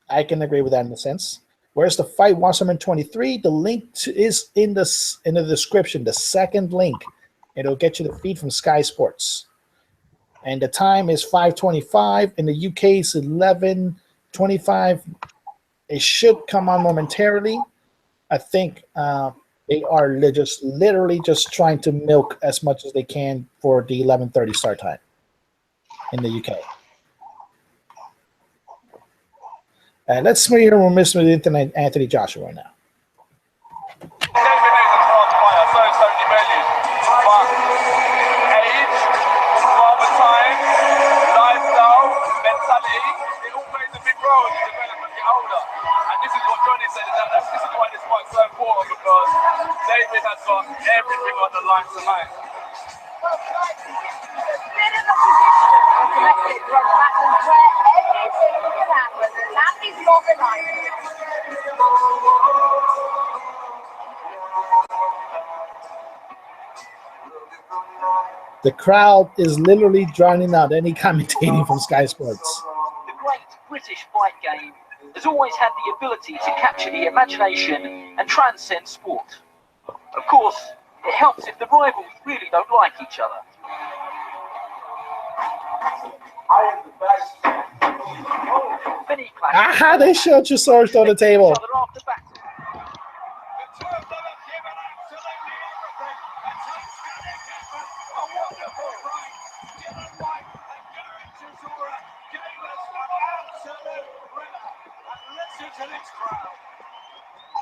I can agree with that in a sense. Where's the fight? Wasserman 23. The link is in the description. The second link, it'll get you the feed from Sky Sports. And the time is 5:25. In the UK, it's 11:25. It should come on momentarily. I think they are literally just trying to milk as much as they can for the 11:30 start time in the UK. Let's see here we're missing with Anthony Joshua right now. David has got everything on the line tonight. The crowd is literally drowning out any commentating from Sky Sports. The great British fight game has always had the ability to capture the imagination and transcend sport. Of course, it helps if the rivals really don't like each other. Many clashes. Aha, they showed your swords on the table.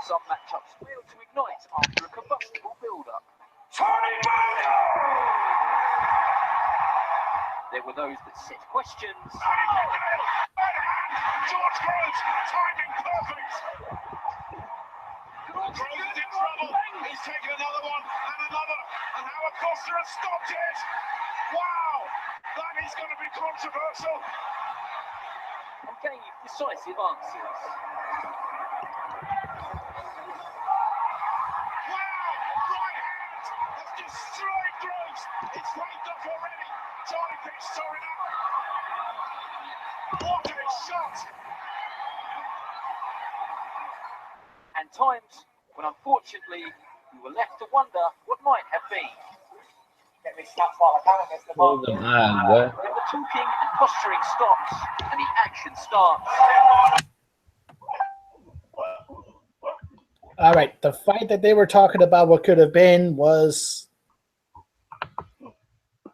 Some matchups fail to ignite after a combustible build-up. There were those that set questions. George Groves, timing perfect. Groves is in trouble. He's taken another one and another. And how Acosta has stopped it. Wow, that is going to be controversial. And gave decisive answers. Straight throws. It's waved off already. Charlie Pitts throwing up. What a shot. And times when unfortunately we were left to wonder what might have been. Get me snapped while I can against the ball. Hold them eyes, boy. Then the talking and posturing stops and the action starts. All right, the fight that they were talking about, what could have been, was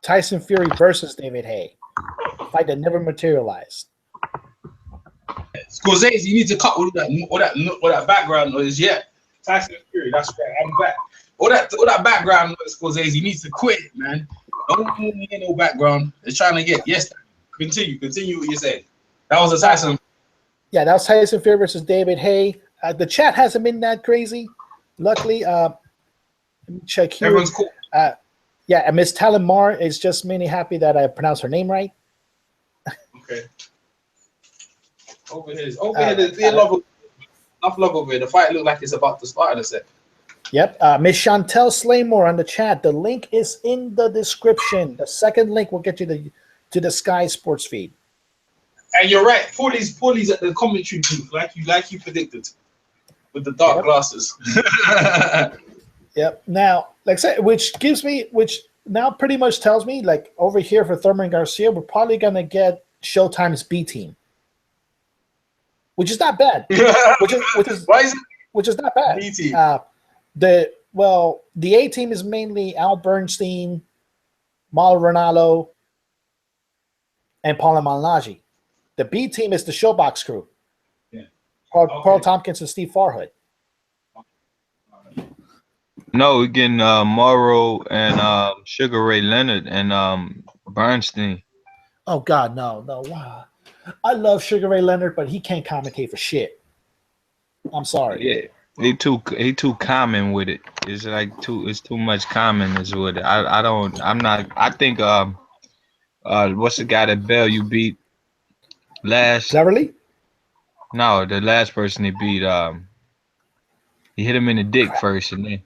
Tyson Fury versus David Haye. A fight that never materialized. Scorsese, you need to cut all that background noise. Yeah, Tyson Fury, that's right. I'm back. All that background noise, Scorsese, needs to quit, man. Don't hear no background. They're trying to get Continue what you're saying. That was a Tyson. Yeah, that was Tyson Fury versus David Haye. The chat hasn't been that crazy. Luckily, let me check here. Everyone's cool. Yeah, and Miss Talon Marr is just mainly happy that I pronounced her name right. Okay. Over here, there's enough love over here. The fight looked like it's about to start in a sec. Yep. Miss Chantel Slaymore on the chat. The link is in the description. The second link will get you to the Sky Sports feed. And you're right. Paulie's at the commentary booth, like you predicted, with the dark glasses. Yep. Now, like I said, which now pretty much tells me, like over here for Thurman Garcia, we're probably gonna get Showtime's B team, which is not bad. which is not bad. B team. The A team is mainly Al Bernstein, Mal Ronaldo, and Paulie Malignaggi. The B team is the Showbox crew. Yeah. Carl Tompkins and Steve Farhood. No, we're getting Morrow and Sugar Ray Leonard and Bernstein. Oh God, no. Wow. I love Sugar Ray Leonard, but he can't commentate for shit. I'm sorry. Yeah, he too common with it. It's like too much commonness with it. I think what's the guy that Bellew beat last? Cleverly? No, the last person he beat, he hit him in the dick first and then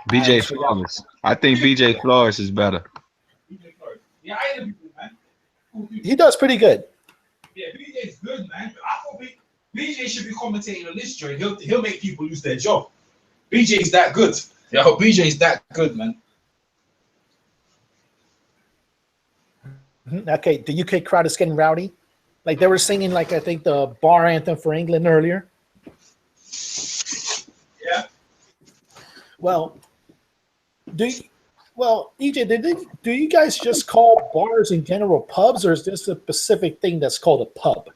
BJ Flores. I think BJ Flores is better. Yeah, I interviewed him, man. He does pretty good. Yeah, BJ's good, man. I thought BJ should be commentating on this joint. He'll make people lose their job. BJ's that good. Yo, BJ's that good, man. Okay, the UK crowd is getting rowdy. Like they were singing, like I think the bar anthem for England earlier. Yeah. Well, EJ, do you guys just call bars in general pubs, or is this a specific thing that's called a pub?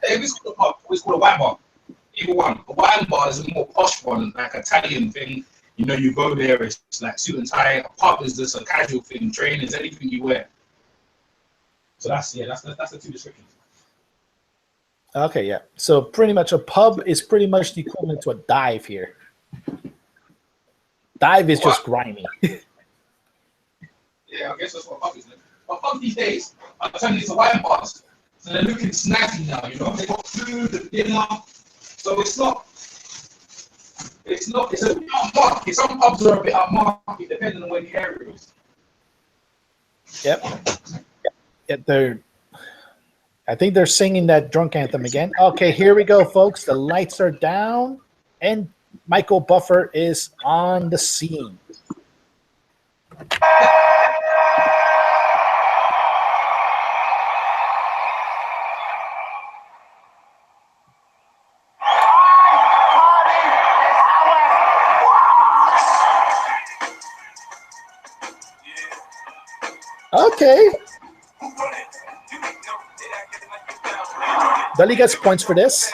It's called a pub. It's called a wine bar. Either one. A wine bar is a more posh one, like Italian thing. You know, you go there, it's like suit and tie. A pub is just a casual thing. Trainers, anything you wear. So that's the two descriptions. Okay, yeah. So pretty much a pub is pretty much the equivalent to a dive here. Dive is just grimy. Yeah, I guess that's what a pub is. But pub these days are turning into wine bars. So they're looking snazzy now, you know. They got food and dinner. So it's a bit upmarket. Some pubs are a bit upmarket depending on where the area is. Yep. Yeah, I think they're singing that drunk anthem again. Okay, here we go, folks. The lights are down, and Michael Buffer is on the scene. Okay. Dudley gets points for this.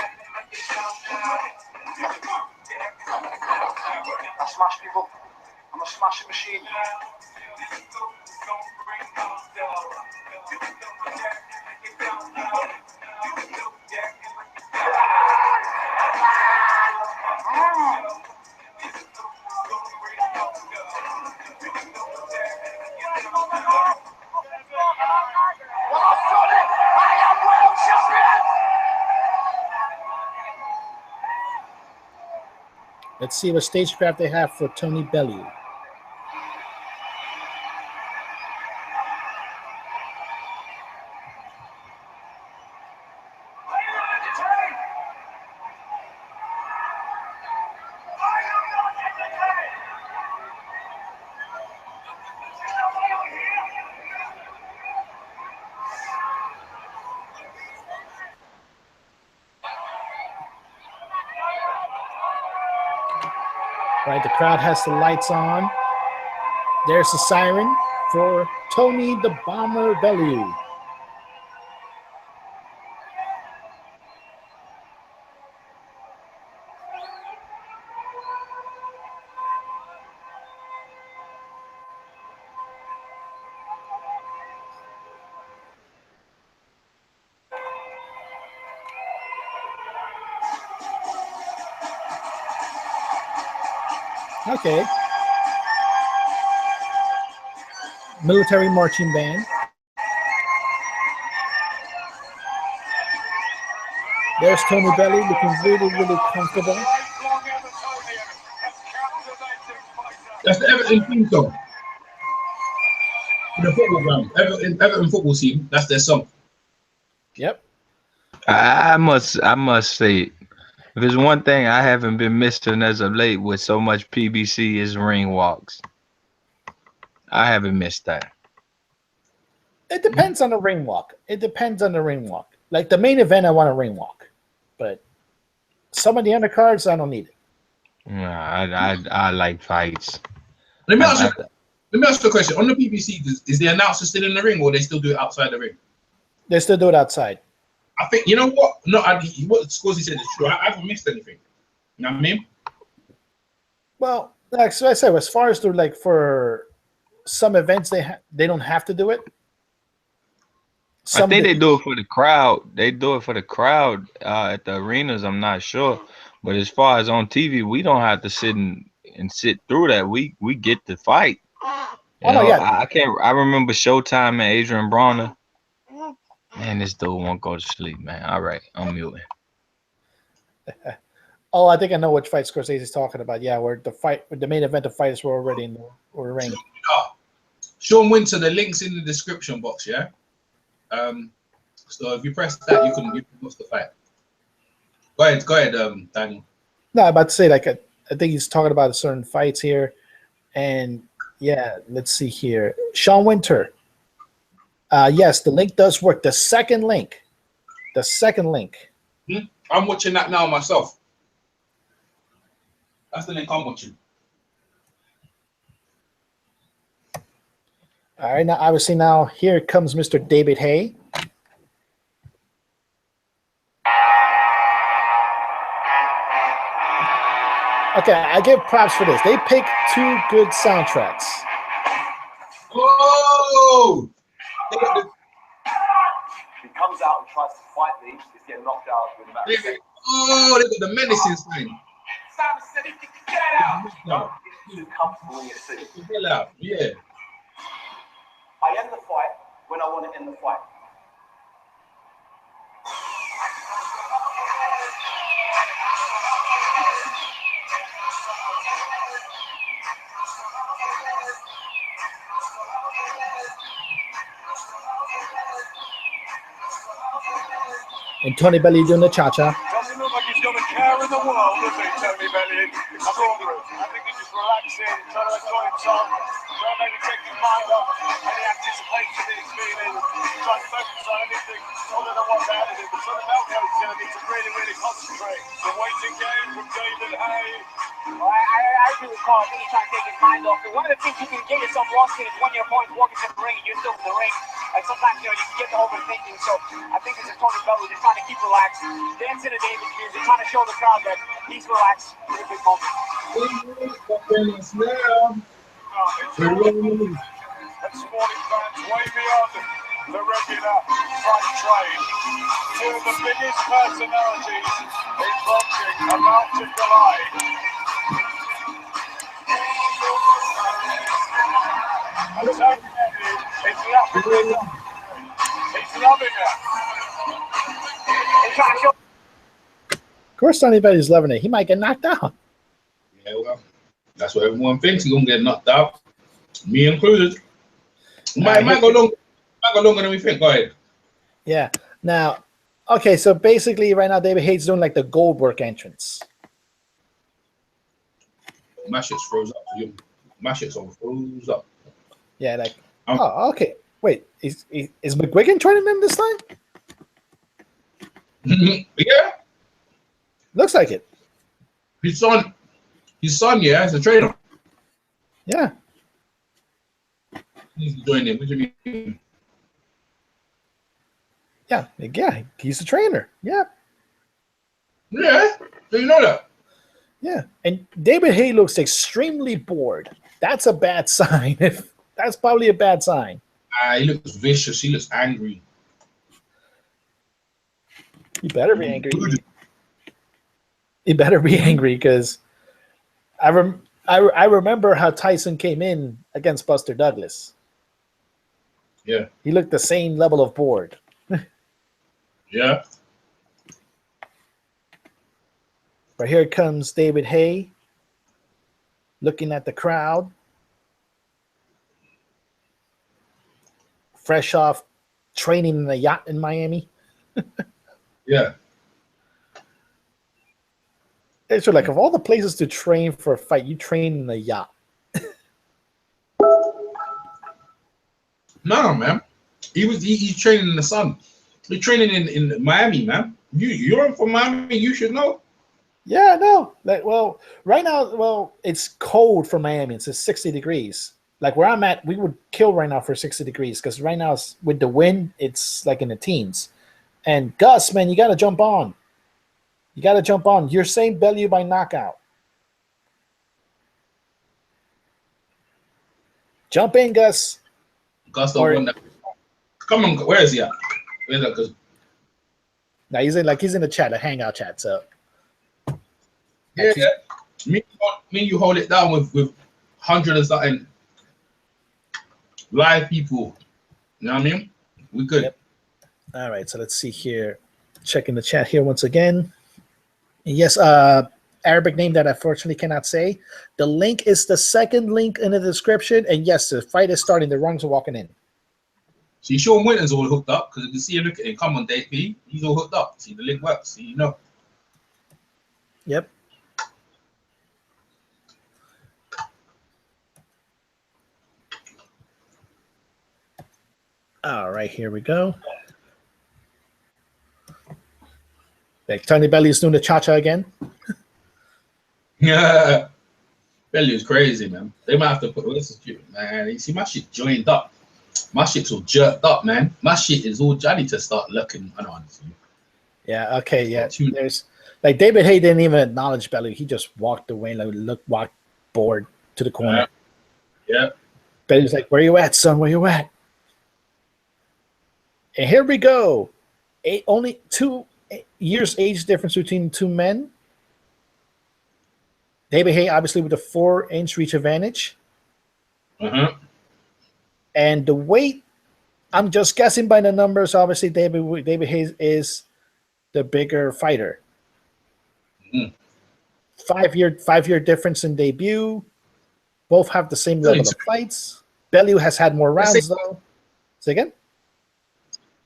I smash people. I'm a smashing machine. Let's see what stagecraft they have for Tony Bellew. Right, the crowd has the lights on. There's the siren for Tony the Bomber Bellew. Okay. Military marching band. There's Tony Bellew looking really, really comfortable. That's the Everton theme song. In the football ground. Everton football team, that's their song. Yep. I must say, if there's one thing I haven't been missing as of late with so much PBC is ring walks. I haven't missed that. It depends on the ring walk. It depends on the ring walk. Like the main event, I want a ring walk, but some of the undercards, I don't need it. I like fights. Let me ask you a question. On the BBC, is the announcer still in the ring, or they still do it outside the ring? They still do it outside. I think, you know what? No, what Scorsese said is true. I haven't missed anything. You know what I mean? Well, like so I said, as far as the like for some events, they don't have to do it. I think they do it for the crowd. They do it for the crowd at the arenas. I'm not sure, but as far as on TV, we don't have to sit through that. We get to fight. You know, I can't. I remember Showtime and Adrian Bronner. Man, this dude won't go to sleep, man. All right, I'm muting. Oh, I think I know which fight Scorsese is talking about. Yeah, where the main event of fighters were already in the ring. Sean Winter, the link's in the description box, yeah? So if you press that, you can watch the fight. Go ahead, Danny. No, I'm about to say, like, I think he's talking about certain fights here. And, yeah, let's see here. Sean Winter. Yes, the link does work. The second link. I'm watching that now myself. That's the link I'm watching. All right, now obviously now here comes Mr. David Haye. Okay, I give props for this. They picked two good soundtracks. Whoa! He comes out and tries to fight these, he's getting knocked out with about Oh, look at the menacing sign. Simon said, get out! Don't get too comfortable in your seat. Get out, yeah. I end the fight when I want to end the fight. And Tony Bellew doing the cha-cha. Doesn't look like he's got a care in the world, does he, Tony Bellew? I think he's just relaxing, trying to enjoy himself, trying to maybe take his mind off any anticipation that he's feeling, trying to focus on anything other than what's ahead of him. But Tony Bellew is going to need to really, really concentrate. The waiting game from David Haye. Well, I agree with Carl. I think he's trying to take his mind off it. One of the things you can get yourself lost in is when your opponent's walking to the ring and you're still in the ring. And sometimes, you can get to overthinking. So I think this is Tony Bellew just trying to keep relaxed, dancing to David's music, trying to show the crowd that he's relaxed for a big moment. And sporting fans way beyond the regular fight trade. Two of the biggest personalities in boxing about to collide. And Tony Bellew is laughing it. He's loving it. Of course, Tony Bellew's loving it. He might get knocked out. That's what everyone thinks. He's gonna get knocked out, me included. Might go longer than we think. Go ahead. Yeah. Now, okay. So basically, right now, David Haye's doing like the Goldberg entrance. My shit's froze up. My shit's all froze up. Yeah. Like. Oh, okay. Wait. Is McGuigan joining them this time? Yeah. Looks like it. His son, yeah, is a trainer. Yeah. He's joining. What do you mean? Yeah, he's a trainer. Yeah. Yeah. Do you know that? Yeah. And David Haye looks extremely bored. That's a bad sign. That's probably a bad sign. He looks vicious. He looks angry. He better be angry. He better be angry because I remember how Tyson came in against Buster Douglas. Yeah. He looked the same level of bored. Yeah. But here comes David Haye looking at the crowd. Fresh off training in a yacht in Miami. Yeah. It's like, of all the places to train for a fight, you train in a yacht. No, man. He's training in the sun. He's training in Miami, man. You're from Miami, you should know. Yeah, no. Right now, it's cold for Miami. It's 60 degrees. Like where I'm at, we would kill right now for 60 degrees because right now with the wind, it's like in the teens. And Gus, man, you got to jump on. You got to jump on. You're saying Bellew by knockout. Jump in, Gus. Gus don't win that. Come on, where is he at? Where's that? Cause now he's in the chat, a hangout chat. So yeah, me you hold it down with 100 and something live people. You know what I mean? We good. Yep. All right, so let's see here. Checking the chat here once again. Yes, Arabic name that I unfortunately cannot say. The link is the second link in the description. And yes, the fight is starting. The rungs are walking in. See, Sean Winton's all hooked up because if you see him, look at him, come on, Dave P. He's all hooked up. See, the link works. See, you know. Yep. All right, here we go. Like Tony Bellew is doing the cha-cha again. Yeah. Bellew's crazy, man. They might have to put this is cute, man. You see, my shit joined up. My shit's all jerked up, man. My shit is all. I need to start looking. I don't understand. Yeah. Okay. Yeah. There's like David Haye didn't even acknowledge Bellew. He just walked away, like walked bored to the corner. Yeah. Bellew's like, "Where you at, son? Where you at?" And here we go. Only 2 years age difference between two men. David Haye obviously with a 4-inch reach advantage. And the weight, I'm just guessing by the numbers. Obviously, David Haye is the bigger fighter. 5-year difference in debut. Both have the same level of fights. Bellew has had more rounds though. Say again.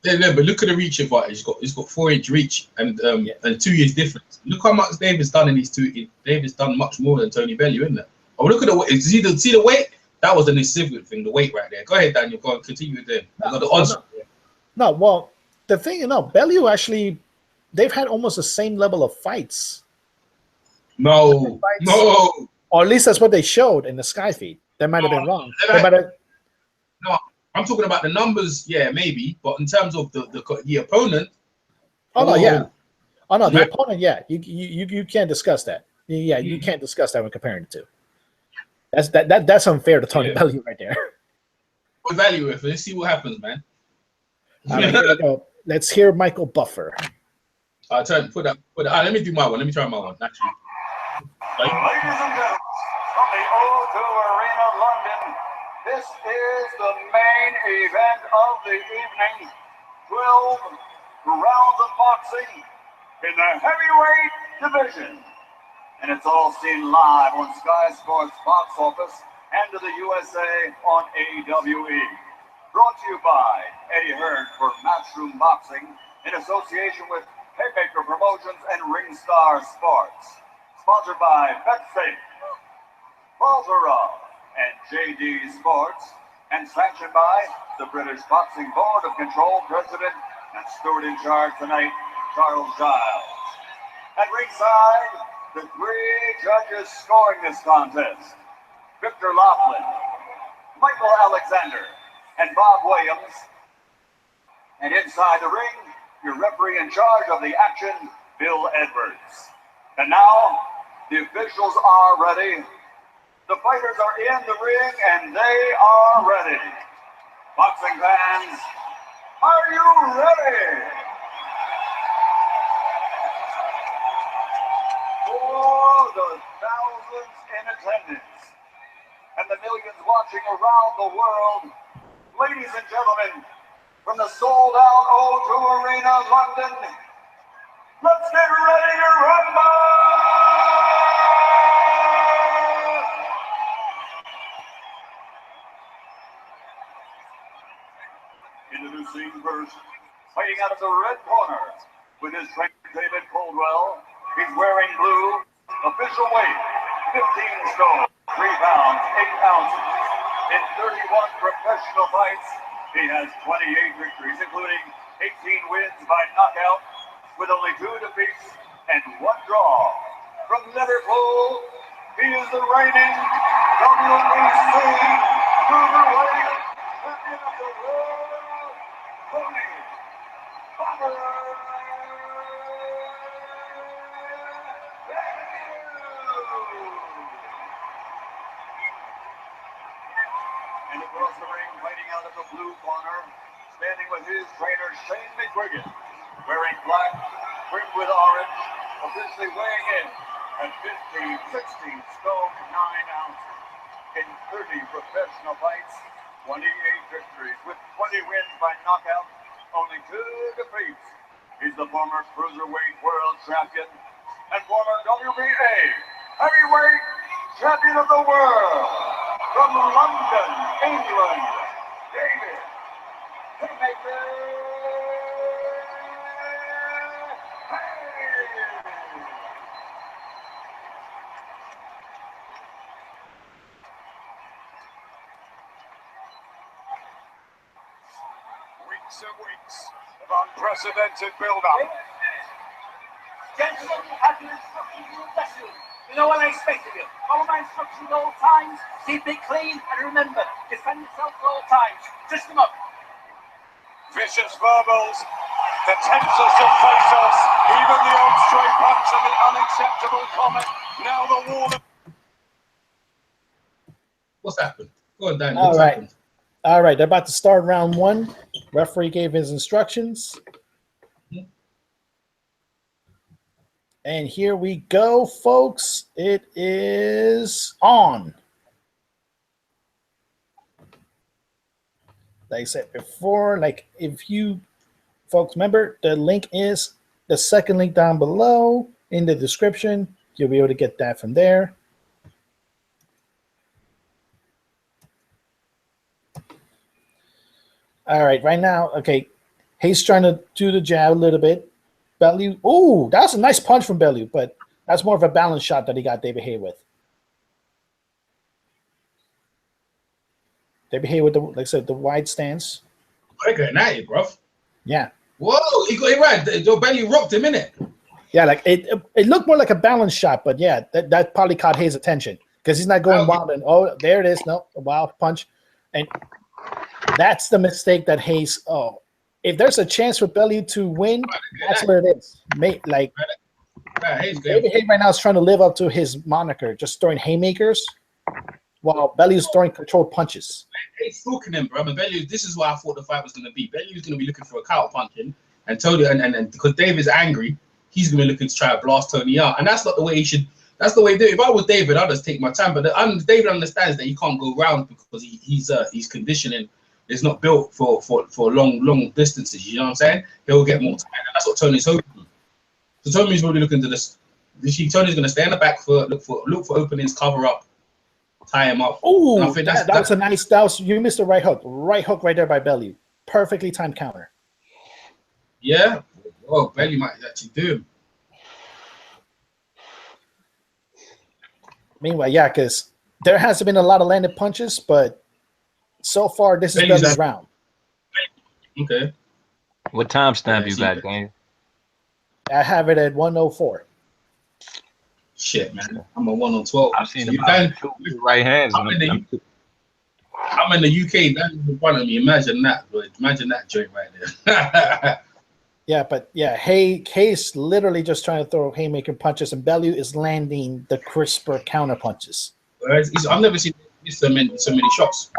Yeah, but look at the reach advantage. He's got 4-inch reach and 2 years difference. Look how much David's done in these two. David's done much more than Tony Bellew, isn't it? Oh, look at the weight. See the weight? That was an insignificant thing, the weight right there. Go ahead, Daniel. Go on, continue with them. Got the odds. No, well, the thing, Bellew actually, they've had almost the same level of fights. No. Or at least that's what they showed in the Sky feed. They might have been wrong. No, I'm talking about the numbers. Yeah, maybe, but in terms of the opponent. The opponent. Yeah, you can't discuss that. Yeah, you can't discuss that when comparing the two. That's unfair to Tony Bellew right there. Value it. Let's see what happens, man. All right, here we go. Let's hear Michael Buffer. Put that. Let me do my one. Let me try my one. Actually. Ladies and gentlemen, from the O2 Arena, London, this is the main event of the evening. 12 rounds of boxing in the heavyweight division. And it's all seen live on Sky Sports box office and to the USA on AWE. Brought to you by Eddie Hearn for Matchroom Boxing in association with Haymaker Promotions and Ringstar Sports. Sponsored by BetSafe, Balzerov, and JD Sports, and sanctioned by the British Boxing Board of Control President and steward in charge tonight, Charles Giles. At ringside, the three judges scoring this contest: Victor Laughlin, Michael Alexander, and Bob Williams. And inside the ring, your referee in charge of the action, Bill Edwards. And now, the officials are ready. The fighters are in the ring, and they are ready. Boxing fans, are you ready? For the thousands in attendance and the millions watching around the world, ladies and gentlemen, from the sold-out O2 Arena, London, let's get ready to rumble! Introducing first, fighting out of the red corner, with his trainer David Coldwell. He's wearing blue, official weight, 15 stone, 3 pounds, 8 ounces. In 31 professional fights, he has 28 victories, including 18 wins by knockout, with only 2 defeats and 1 draw. From Liverpool, he is the reigning WBC cruiserweight champion of the world, Tony Bellew. And across the ring, fighting out of the blue corner, standing with his trainer Shane McGuigan, wearing black, trimmed with orange, officially weighing in at 16 stone 9 ounces. In 30 professional fights, 28 victories, with 20 wins by knockout, only 2 defeats. He's the former cruiserweight world champion and former WBA heavyweight champion of the world. From London, England, David Haymaker Haye. Weeks and weeks of unprecedented build-up. Gentlemen, have you instructions in your dressing room? You know what I expect of you. Follow my instructions at all times, keep it clean, and remember, defend yourself at all times. Twist them up. Vicious verbals, the tensors of pathos, even the old straight punch and the unacceptable comment. Now the wall of... What's happened? Go on, Dan. All What's right. happened? All right. They're about to start round 1. Referee gave his instructions. And here we go, folks. It is on. Like I said before, like if you folks remember, the link is the second link down below in the description. You'll be able to get that from there. All right, right now, okay, Haye's trying to do the jab a little bit. Bellew, oh, that's a nice punch from Bellew, but that's more of a balance shot that he got David Haye with. David Haye with the, like I said, the wide stance. They're going at it, bro. Yeah. Whoa, he got it right. Your Bellew rocked him, innit? Yeah, like it looked more like a balance shot, but yeah, that probably caught Haye's attention because he's not going wild and there it is, no, a wild punch, and that's the mistake that Haye's. Oh, if there's a chance for Bellew to win, that's where it is. Like David Haye right now is trying to live up to his moniker, just throwing haymakers, while Bellew's throwing controlled punches. Haye's stalking him, bro. And Bellew, this is what I thought the fight was going to be. Bellew's going to be looking for a counter punching, and Tony, and because David's angry, he's going to be looking to try to blast Tony out, and that's not the way he should. That's the way to do it. If I was David, I'd just take my time. But David understands that he can't go round because he's conditioning. It's not built for long distances. You know what I'm saying? He'll get more time, and that's what Tony's hoping. So Tony's really looking to just You see, Tony's gonna stay on the back foot, look for openings, cover up, tie him up. Oh, that's a nice. You missed the right hook. Right hook right there by Bellew. Perfectly timed counter. Yeah. Oh, Bellew might actually do him. Meanwhile, yeah, because there hasn't been a lot of landed punches, but so far this is Bellew's round. Okay. What timestamp you got, Daniel? I have it at 1:04. Shit, man. I'm a 1:12. I've seen about two right hands. I'm in the UK. That's in front of me. Imagine that, bro. Imagine that joint right there. Yeah, but yeah, Haye's literally just trying to throw haymaker punches, and Bellew is landing the crisper counter punches. I've never seen so many shots.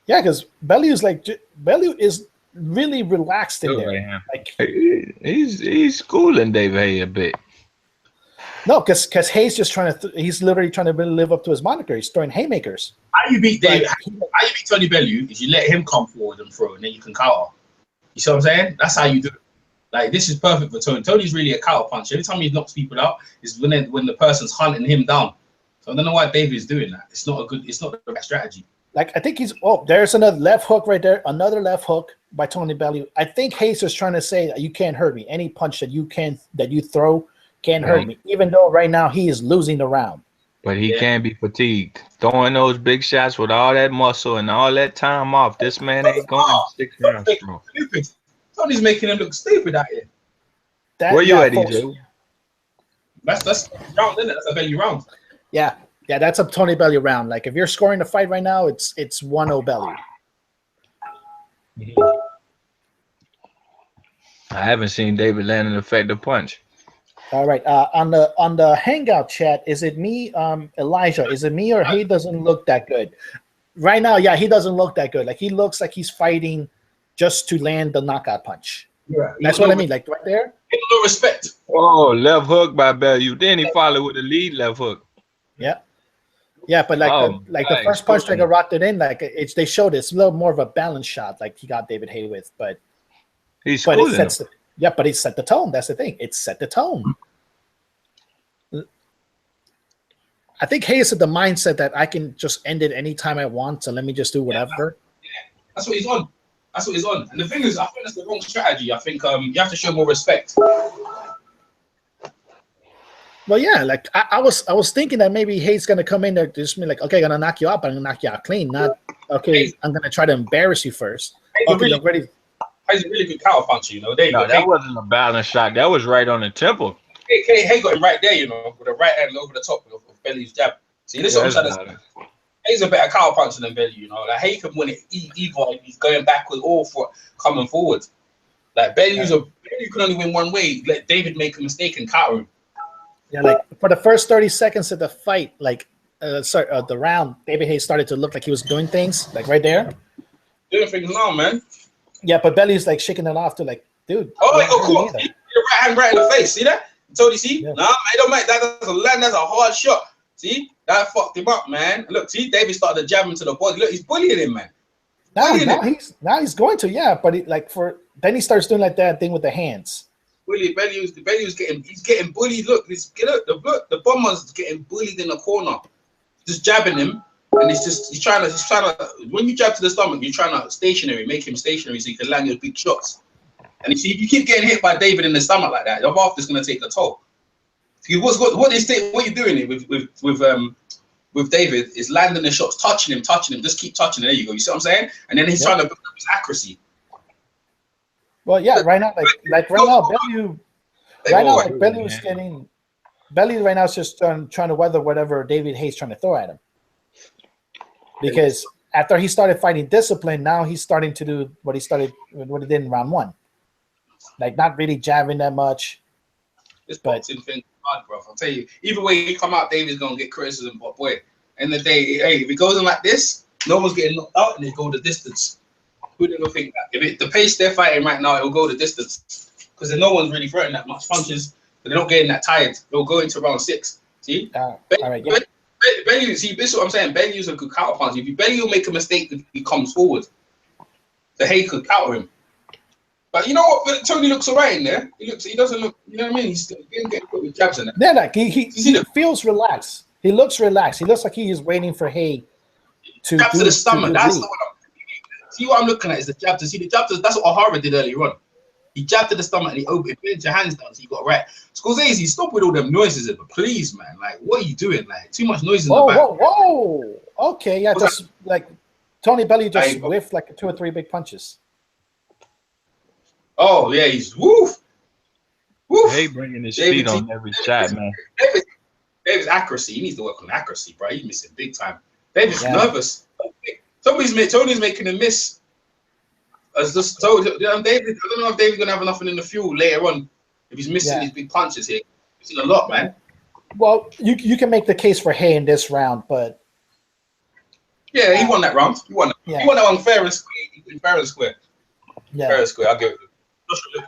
Yeah, because Bellew is really relaxed in there. Yeah. Like, he's schooling Dave Haye a bit. No, because Haye's just trying to. He's literally trying to live up to his moniker. He's throwing haymakers. How you beat Dave? How you beat Tony Bellew is you let him come forward and throw, and then you can counter. You see what I'm saying? That's how you do it. Like, this is perfect for Tony. Tony's really a counter puncher. Every time he knocks people out, is when the person's hunting him down. So I don't know why Davies is doing that. It's not the right strategy. Like, I think there's another left hook right there. Another left hook by Tony Bellew. I think Haye is trying to say that you can't hurt me. Any punch that you throw can't hurt me. Even though right now he is losing the round. But he can't be fatigued. Throwing those big shots with all that muscle and all that time off. This man ain't going 6 rounds strong. Tony's making him look stupid out here. Where you at, EJ? That's round, isn't it? That's a Bellew round. Yeah, that's a Tony Bellew round. Like, if you're scoring the fight right now, it's 1-0 Bellew. I haven't seen David land an effective punch. All right. On the Hangout chat, is it me, Elijah? Is it me or he doesn't look that good? Right now, yeah, he doesn't look that good. Like, he looks like he's fighting just to land the knockout punch. Yeah, that's what I mean. Like, right there. No respect. Oh, left hook by Bellew. Then he followed with a lead left hook. Yeah. Yeah, but the first punch that got rocked it in, like they showed it's a little more of a balance shot, like he got David Haye with, but it set the tone. That's the thing. It set the tone. I think Haye is at the mindset that I can just end it anytime I want, so let me just do whatever. Yeah, that's what he's on. That's what he's on. And the thing is, I think that's the wrong strategy. I think you have to show more respect. Well, yeah, like I was thinking that maybe Haye's gonna come in there just be like, okay, I'm gonna knock you out, but I'm gonna knock you out clean. Not okay, I'm gonna try to embarrass you first. Haye's a really good counter puncher, you know. That wasn't a balance shot. That was right on the temple. Haye got him right there, you know, with a right hand over the top of Bellew's jab. See, this is what I'm trying to say. Haye's a better counter puncher than Bellew, you know. Like, Haye can win it either he's going backwards or for coming forward. Like, Bellew can only win one way. Let David make a mistake and counter him. Yeah, like for the first 30 seconds of the fight, like the round, David Haye started to look like he was doing things, like right there. Doing things now, man. Yeah, but Bellew's like shaking it off to like, dude. Oh, cool. Your right hand right in the face. See that? Tony, see? Yeah. Nah, man, don't make that. That's a hard shot. See? That fucked him up, man. Look, see, David started to jab him to the body. Look, he's bullying him, man. Now he's going to, yeah, but then he starts doing like that thing with the hands. Bellew's getting bullied. Look, the bomber's getting bullied in the corner, just jabbing him, and he's trying to. When you jab to the stomach, you're trying to make him stationary, so you can land your big shots. And you see, if you keep getting hit by David in the stomach like that, your after's gonna take a toll. What you're doing with David is landing the shots, touching him, just keep touching him. There you go. You see what I'm saying? And then he's trying to build up his accuracy. Well, yeah, right now, like right now, Bellew, Bellew right now is just trying to weather whatever David Haye's trying to throw at him. Because after he started fighting discipline, now he's starting to do what he did in round one. Like, not really jabbing that much. This boxing thing is hard, bro. I'll tell you. Either way he come out, David's gonna get criticism, but boy, in the day, hey, if it goes in like this, no one's getting knocked out and they go the distance. Who'd ever think that? If the pace they're fighting right now, it'll go the distance. Because no one's really throwing that much punches. They're not getting that tired. They'll go into round 6. See? All right, yeah. Bellew, see, this is what I'm saying. Bellew's a good counter puncher. If Bellew will make a mistake if he comes forward, the Haye could counter him. But you know what? But Tony looks alright in there. He doesn't look. You know what I mean? He's getting put with jabs in it. Yeah, like he feels relaxed. He looks relaxed. He looks like he is waiting for Haye to jab to the stomach. That's the lead. one. See what I'm looking at is the jab to see the jab to. That's what Ohara did earlier on. He jabbed to the stomach and he opened, bent your hands down so you got right. Scorsese, stop with all them noises, but please, man. Like, what are you doing? Like, too much noise in the back. Whoa. Okay, yeah, just like Tony Bellew just whiffed like 2 or 3 big punches. Oh yeah, he's woof. Hey, bringing his feet on every shot, man. Davies' accuracy. He needs to work on accuracy, bro. He's missing big time. Davies nervous. Tony's making a miss. As just told David, I don't know if David's gonna have nothing in the fuel later on if he's missing these big punches here. He's missing a lot, man. Well, you can make the case for Haye in this round, but yeah, he won that round. He won that one fair and square. Fair and square. Yeah. Fair and square. I'll give it.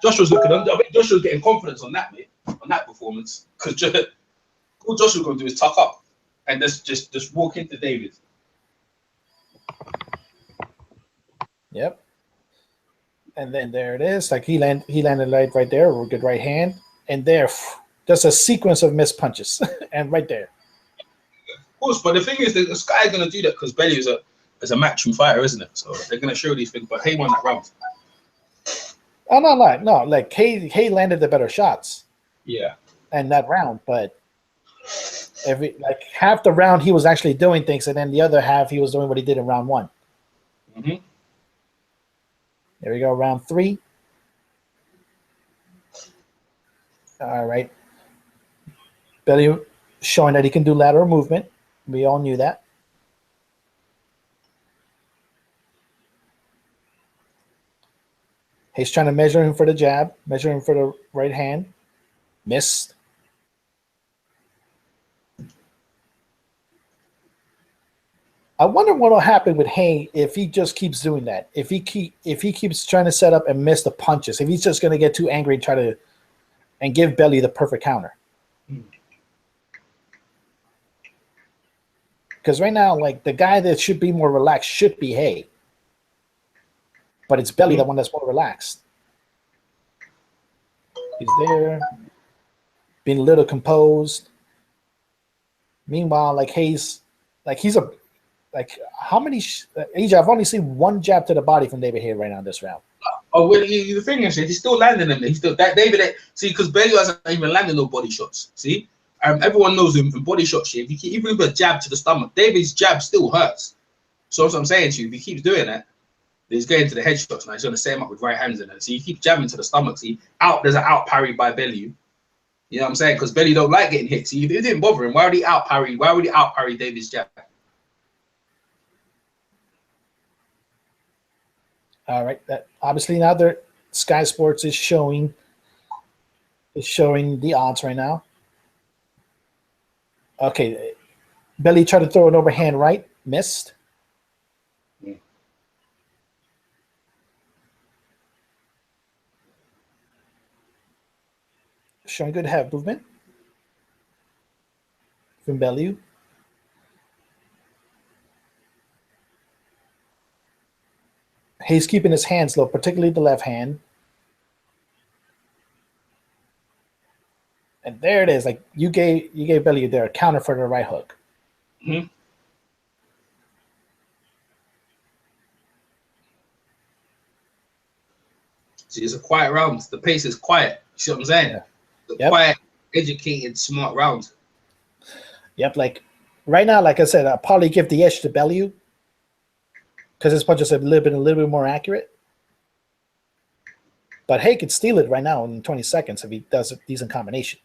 Joshua's looking. I think Joshua's getting confidence on that, mate. On that performance, because all Joshua's gonna do is tuck up and just walk into David. Yep. And then there it is. Like he landed right there, or good right hand, and there, just a sequence of missed punches, and right there. Of course, but the thing is, the Sky's gonna do that because Bellew is a matchroom fighter, isn't it? So they're gonna show these things. But Haye won that round. Oh no! Like Haye landed the better shots. Yeah. And that round, but half the round he was actually doing things, and then the other half he was doing what he did in round 1. Mm-hmm. There we go, round 3. All right. Bellew showing that he can do lateral movement. We all knew that. He's trying to measure him for the jab, measure him for the right hand. Missed. I wonder what will happen with Haye if he just keeps doing that. If he keeps trying to set up and miss the punches. If he's just going to get too angry and try to give Bellew the perfect counter. Because right now, like the guy that should be more relaxed should be Haye, but it's Bellew, the one that's more relaxed. He's there, being a little composed. Meanwhile, like Haye's, like he's a. Like how many? AJ, I've only seen 1 jab to the body from David Haye right now in this round. Oh, well, the thing is, he's still landing them. He's still that David. See, because Bellew hasn't even landed no body shots. See, everyone knows him in body shots. If you keep, even with a jab to the stomach, David's jab still hurts. So that's what I'm saying to you. If he keeps doing that, he's getting to the headshots now. He's going to set him up with right hands in it. So you keep jabbing to the stomach. See, there's an out parry by Bellew. You know what I'm saying? Because Bellew don't like getting hit. See, it didn't bother him. Why would he out parry? Why would he out parry David's jab? All right, that obviously now Sky Sports is showing the odds right now. Okay, Bellew tried to throw an overhand right, missed. Showing good head movement from Bellew. He's keeping his hands low, particularly the left hand. And there it is. Like you gave Bellew there a counter for the right hook. Mm-hmm. See, it's a quiet round. The pace is quiet. You see what I'm saying? Yeah. Quiet, educated, smart round. Yep. Like right now, like I said, I'll probably give the edge to Bellew because his punches are a little bit more accurate. But Haye could steal it right now in 20 seconds if he does a decent combination.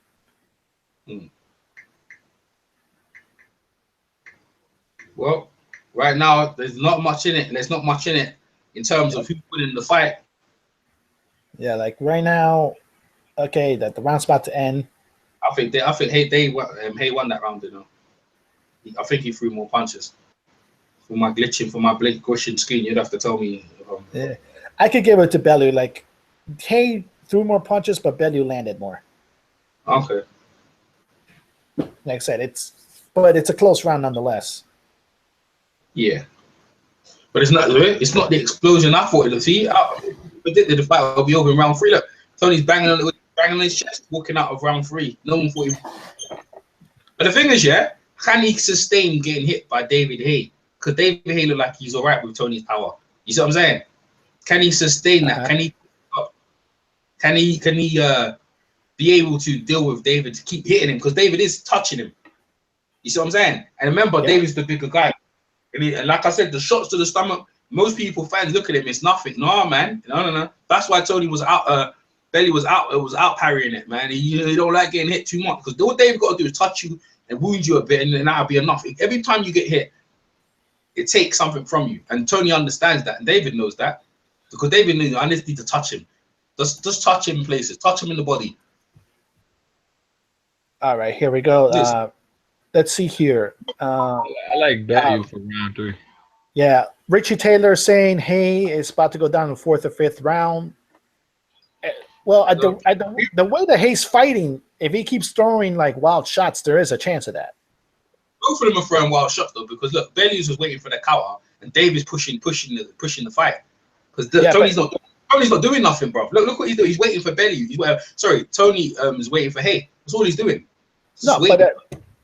Well, right now there's not much in it, and there's not much in it in terms of who's winning the fight. Yeah, like right now, okay, that the round's about to end. I think Haye won that round. You know, I think he threw more punches. For my blink question screen, you'd have to tell me. Yeah, I could give it to Bellew. Like Haye threw more punches, but Bellew landed more. Okay. Like I said, it's a close round nonetheless. Yeah, but it's not the explosion I thought it would. See, predicted the fight will be over in round 3. Look, Tony's banging on his chest, walking out of round 3. No one thought him. But the thing is, yeah, can he sustain getting hit by David Haye? Because David Haye look like he's all right with Tony's power. You see what I'm saying? Can he sustain that? Can he be able to deal with David to keep hitting him? Because David is touching him. You see what I'm saying? And remember, David's the bigger guy. And like I said, the shots to the stomach, most people, fans look at him, it's nothing. No, man. No. That's why Tony was out. Bellew was out parrying it, man. He don't like getting hit too much. Because all David got to do is touch you and wound you a bit, and then that'll be enough. Every time you get hit, it takes something from you. And Tony understands that. And David knows that. Because David knew, I just need to touch him. Just touch him in places. Touch him in the body. All right, here we go. Let's see here. I like Bellew for round 3. Yeah, Richie Taylor saying Haye is about to go down in the 4th or 5th round. Well, the way that Haye's fighting, if he keeps throwing like wild shots, there is a chance of that. Both of them are throwing wild shots though, because look, Bellews was waiting for the counter, and Davies pushing the fight. Because Tony's not doing nothing, bro. Look what he's doing. He's waiting for Bellew. Tony is waiting for Haye. That's all he's doing.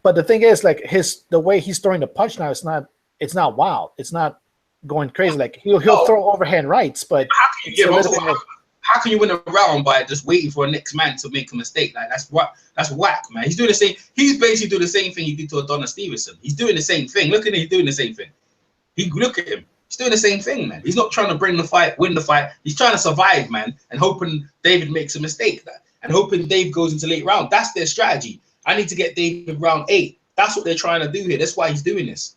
But the thing is, like the way he's throwing the punch now, it's not wild. It's not going crazy. Like he'll throw overhand rights, but how can you win a round by just waiting for a next man to make a mistake? Like that's whack, man. He's doing the same. He's basically doing the same thing he did to Adonis Stevenson. He's doing the same thing. Look at him. He's doing the same thing. Look at him. He's doing the same thing, man. He's not trying to bring the fight, win the fight. He's trying to survive, man, and hoping David makes a mistake, and hoping Dave goes into late round. That's their strategy. I need to get David round 8. That's what they're trying to do here. That's why he's doing this.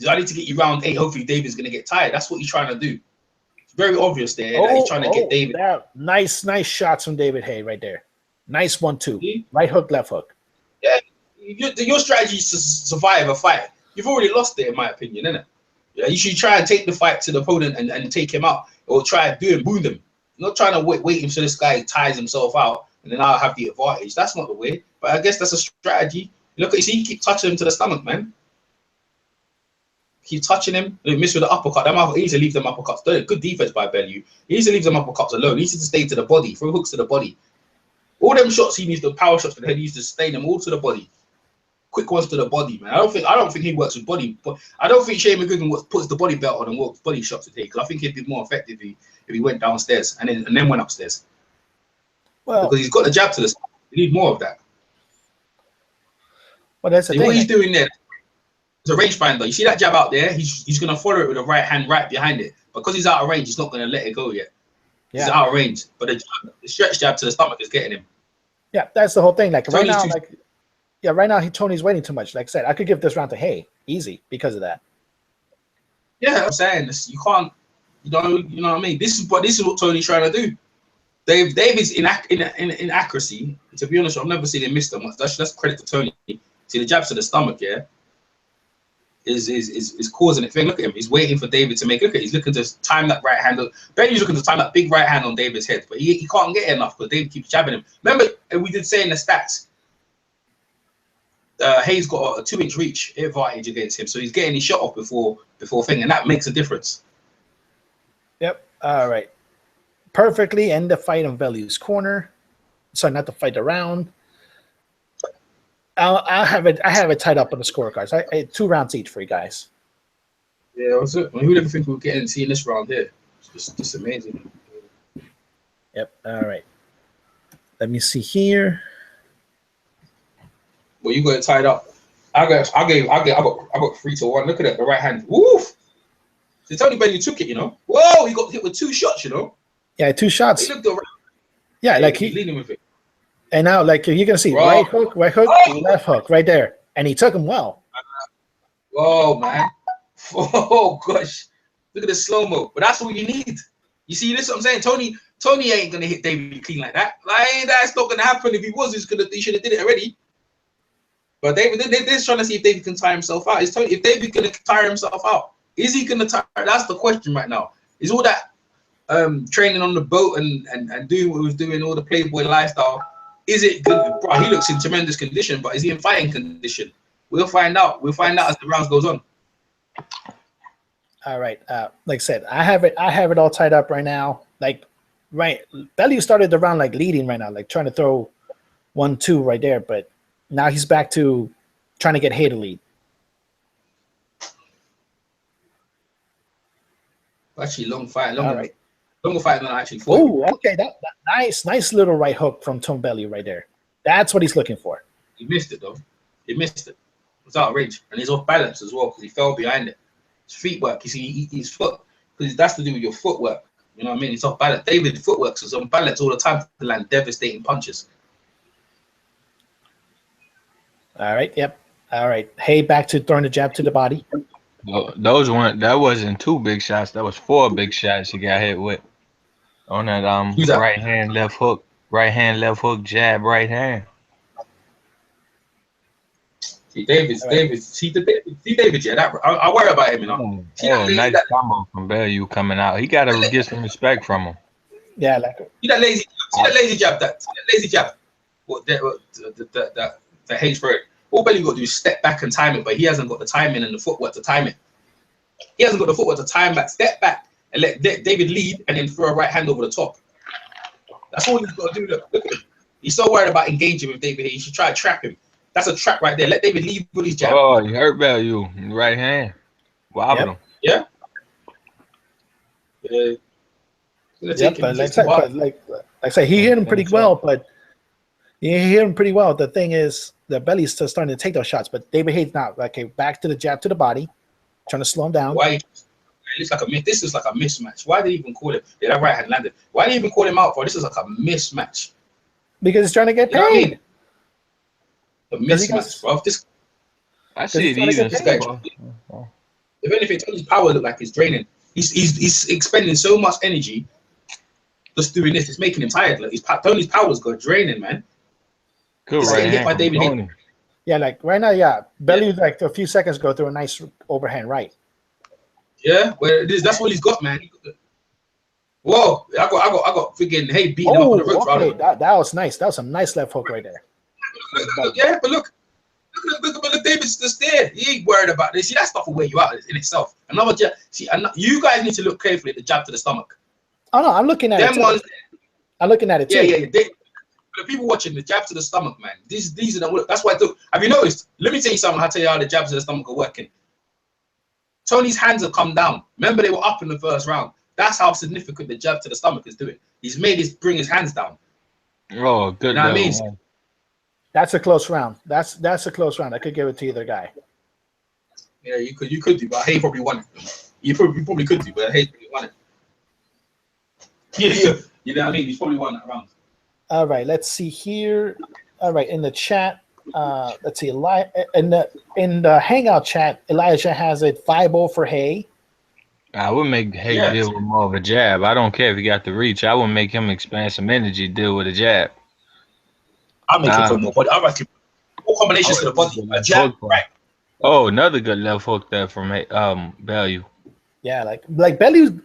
I need to get you round 8. Hopefully David's going to get tired. That's what he's trying to do. It's very obvious there that he's trying to get David. Nice shots from David Haye right there. Nice 1-2. Right hook, left hook. Yeah, your strategy is to survive a fight. You've already lost there, in my opinion, isn't it? Yeah, you should try and take the fight to the opponent and take him out, or try and wound him. You're not trying to wait until this guy tires himself out and then I'll have the advantage. That's not the way. But I guess that's a strategy. Look, you see, keep touching him to the stomach, man. Keep touching him. They miss with the uppercut. He needs to leave them uppercuts. Good defense by Bellew. He needs to leave them uppercuts alone. He needs to stay to the body. Throw hooks to the body. All them shots he needs, the power shots to the head, he needs to stay them all to the body. Quick ones to the body, man. I don't think he works with body, but I don't think Shane McGuigan puts the body belt on and works body shots to take. Because I think he'd be more effective if he went downstairs and then went upstairs. Well, because he's got the jab to the side. You need more of that. Well, that's the thing. What he's doing there is a rangefinder. You see that jab out there? He's going to follow it with a right hand right behind it. Because he's out of range, he's not going to let it go yet. Yeah. He's out of range. But the stretch jab to the stomach is getting him. Yeah, that's the whole thing. Like right now, Tony's waiting too much. Like I said, I could give this round to Haye easy because of that. Yeah, I'm saying this. You can't. You know what I mean. This is what Tony's trying to do. Davies inaccuracy. To be honest, I've never seen him miss that much. That's credit to Tony. See the jabs to the stomach, yeah, is causing it. Look at him. He's waiting for David to make. Look at. He's looking to time that right hand. Bellew's looking to time that big right hand on David's head, but he can't get enough because David keeps jabbing him. Remember, we did say in the stats. Haye's got a 2-inch reach advantage against him, so he's getting his shot off before thing, and that makes a difference. Yep. All right. Perfectly end the fight on Bellew's corner. Sorry, not the fight, the round. I have it tied up on the scorecards. I 2 rounds each for you guys. Yeah, what's it? Who didn't think we would see in this round here? It's just amazing. Yep. All right. Let me see here. Well, you got it tied up. I got 3-1. Look at it, the right hand. Woof! So Tony Bellew took it, you know. Whoa, he got hit with 2 shots, you know. Yeah, 2 shots. He looked around. Yeah, like he's leading with it. And now, like you're gonna see, right hook, left hook, right there, and he took him well. Whoa, man! Oh gosh, look at the slow mo. But that's what you need. You see, this is what I'm saying. Tony ain't gonna hit David clean like that. Like that's not gonna happen. If he was, he should have did it already. But they're just trying to see if David can tire himself out. If David gonna tire himself out, is he gonna tire? That's the question right now. Is all that training on the boat and doing what he was doing, all the Playboy lifestyle? Is it good? Bro, he looks in tremendous condition, but is he in fighting condition? We'll find out. We'll find out as the rounds goes on. All right. Like I said, I have it all tied up right now. Like, right, Bellew started the round like leading right now, like trying to throw 1-2 right there, but now he's back to trying to get Haye to lead. Actually, long fight, All right. longer fight than I actually thought. Oh, okay. That nice little right hook from Tom Bellew right there. That's what he's looking for. He missed it though. He missed it. It was out of range, and he's off balance as well because he fell behind it. His feet work. You see, his foot, because that's to do with your footwork. You know what I mean? He's off balance. David footwork is on balance all the time to land devastating punches. All right. Yep. All right. Haye back to throwing the jab to the body. That wasn't 2 big shots. That was 4 big shots he got hit with on that right hand, left hook, jab, right hand. See Davies, see David, yeah. That I worry about him, you know. Nice combo from Bellew coming out. He got to get some respect from him. Yeah, like see that lazy jab. What the Haye's for it. All Bellew got to do is step back and time it, but he hasn't got the timing and the footwork to time it. He hasn't got the footwork to time back, step back, and let David lead, and then throw a right hand over the top. That's all he's got to do. Look at him. He's so worried about engaging with David Haye. He should try to trap him. That's a trap right there. Let David lead with his jab. Oh, he hurt Bellew. Right hand. Wobbled him. Yeah. But like I say, he hit him pretty well, but he hit him pretty well. The thing is, the Bellew's still starting to take those shots, but David Haye's not. Okay, back to the jab to the body, trying to slow him down. Why? It looks like this is like a mismatch. Why did he even call it? That right hand landed. Why did he even call him out for? This is like a mismatch. Because he's trying to get paid. You know what I mean? A mismatch, bro. I see it even. If anything, Tony's power look like it's draining. He's expending so much energy just doing this. It's making him tired. Like Tony's power's got draining, man. Good right hand by David Haye. Yeah, like right now, yeah. Bellew like a few seconds ago through a nice overhand right. Yeah, that's what he's got, man. Whoa, I got freaking Haye beating him up on the ropes. Okay. That was nice. That was some nice left hook right there. Yeah, but look, David's just there. He ain't worried about this. See, that stuff will wear you out in itself. Another jab. See, you guys need to look carefully at the jab to the stomach. Oh no, I'm looking at it. I'm looking at it too. Yeah. The people watching, the jab to the stomach, man. These are the. That's why I do. Have you noticed? Let me tell you something. I'll tell you how the jabs to the stomach are working. Tony's hands have come down. Remember, they were up in the first round. That's how significant the jab to the stomach is doing. He's made bring his hands down. Oh, good. You know what I mean? That's a close round. That's a close round. I could give it to either guy. Yeah, you could do, but Haye probably won it. You probably could do, but Haye probably won it. Yeah. You know what I mean? He's probably won that round. All right, let's see here. All right, in the chat, let's see. In the Hangout chat, Elijah has it 5-0 for Haye. I would make Haye deal with more of a jab. I don't care if he got the reach. I would make him expand some energy, deal with a jab. I'll make it for more body. I'll make it more combinations to the body. A jab, right? Oh, another good left hook there from Bellew. Yeah, like Bellew,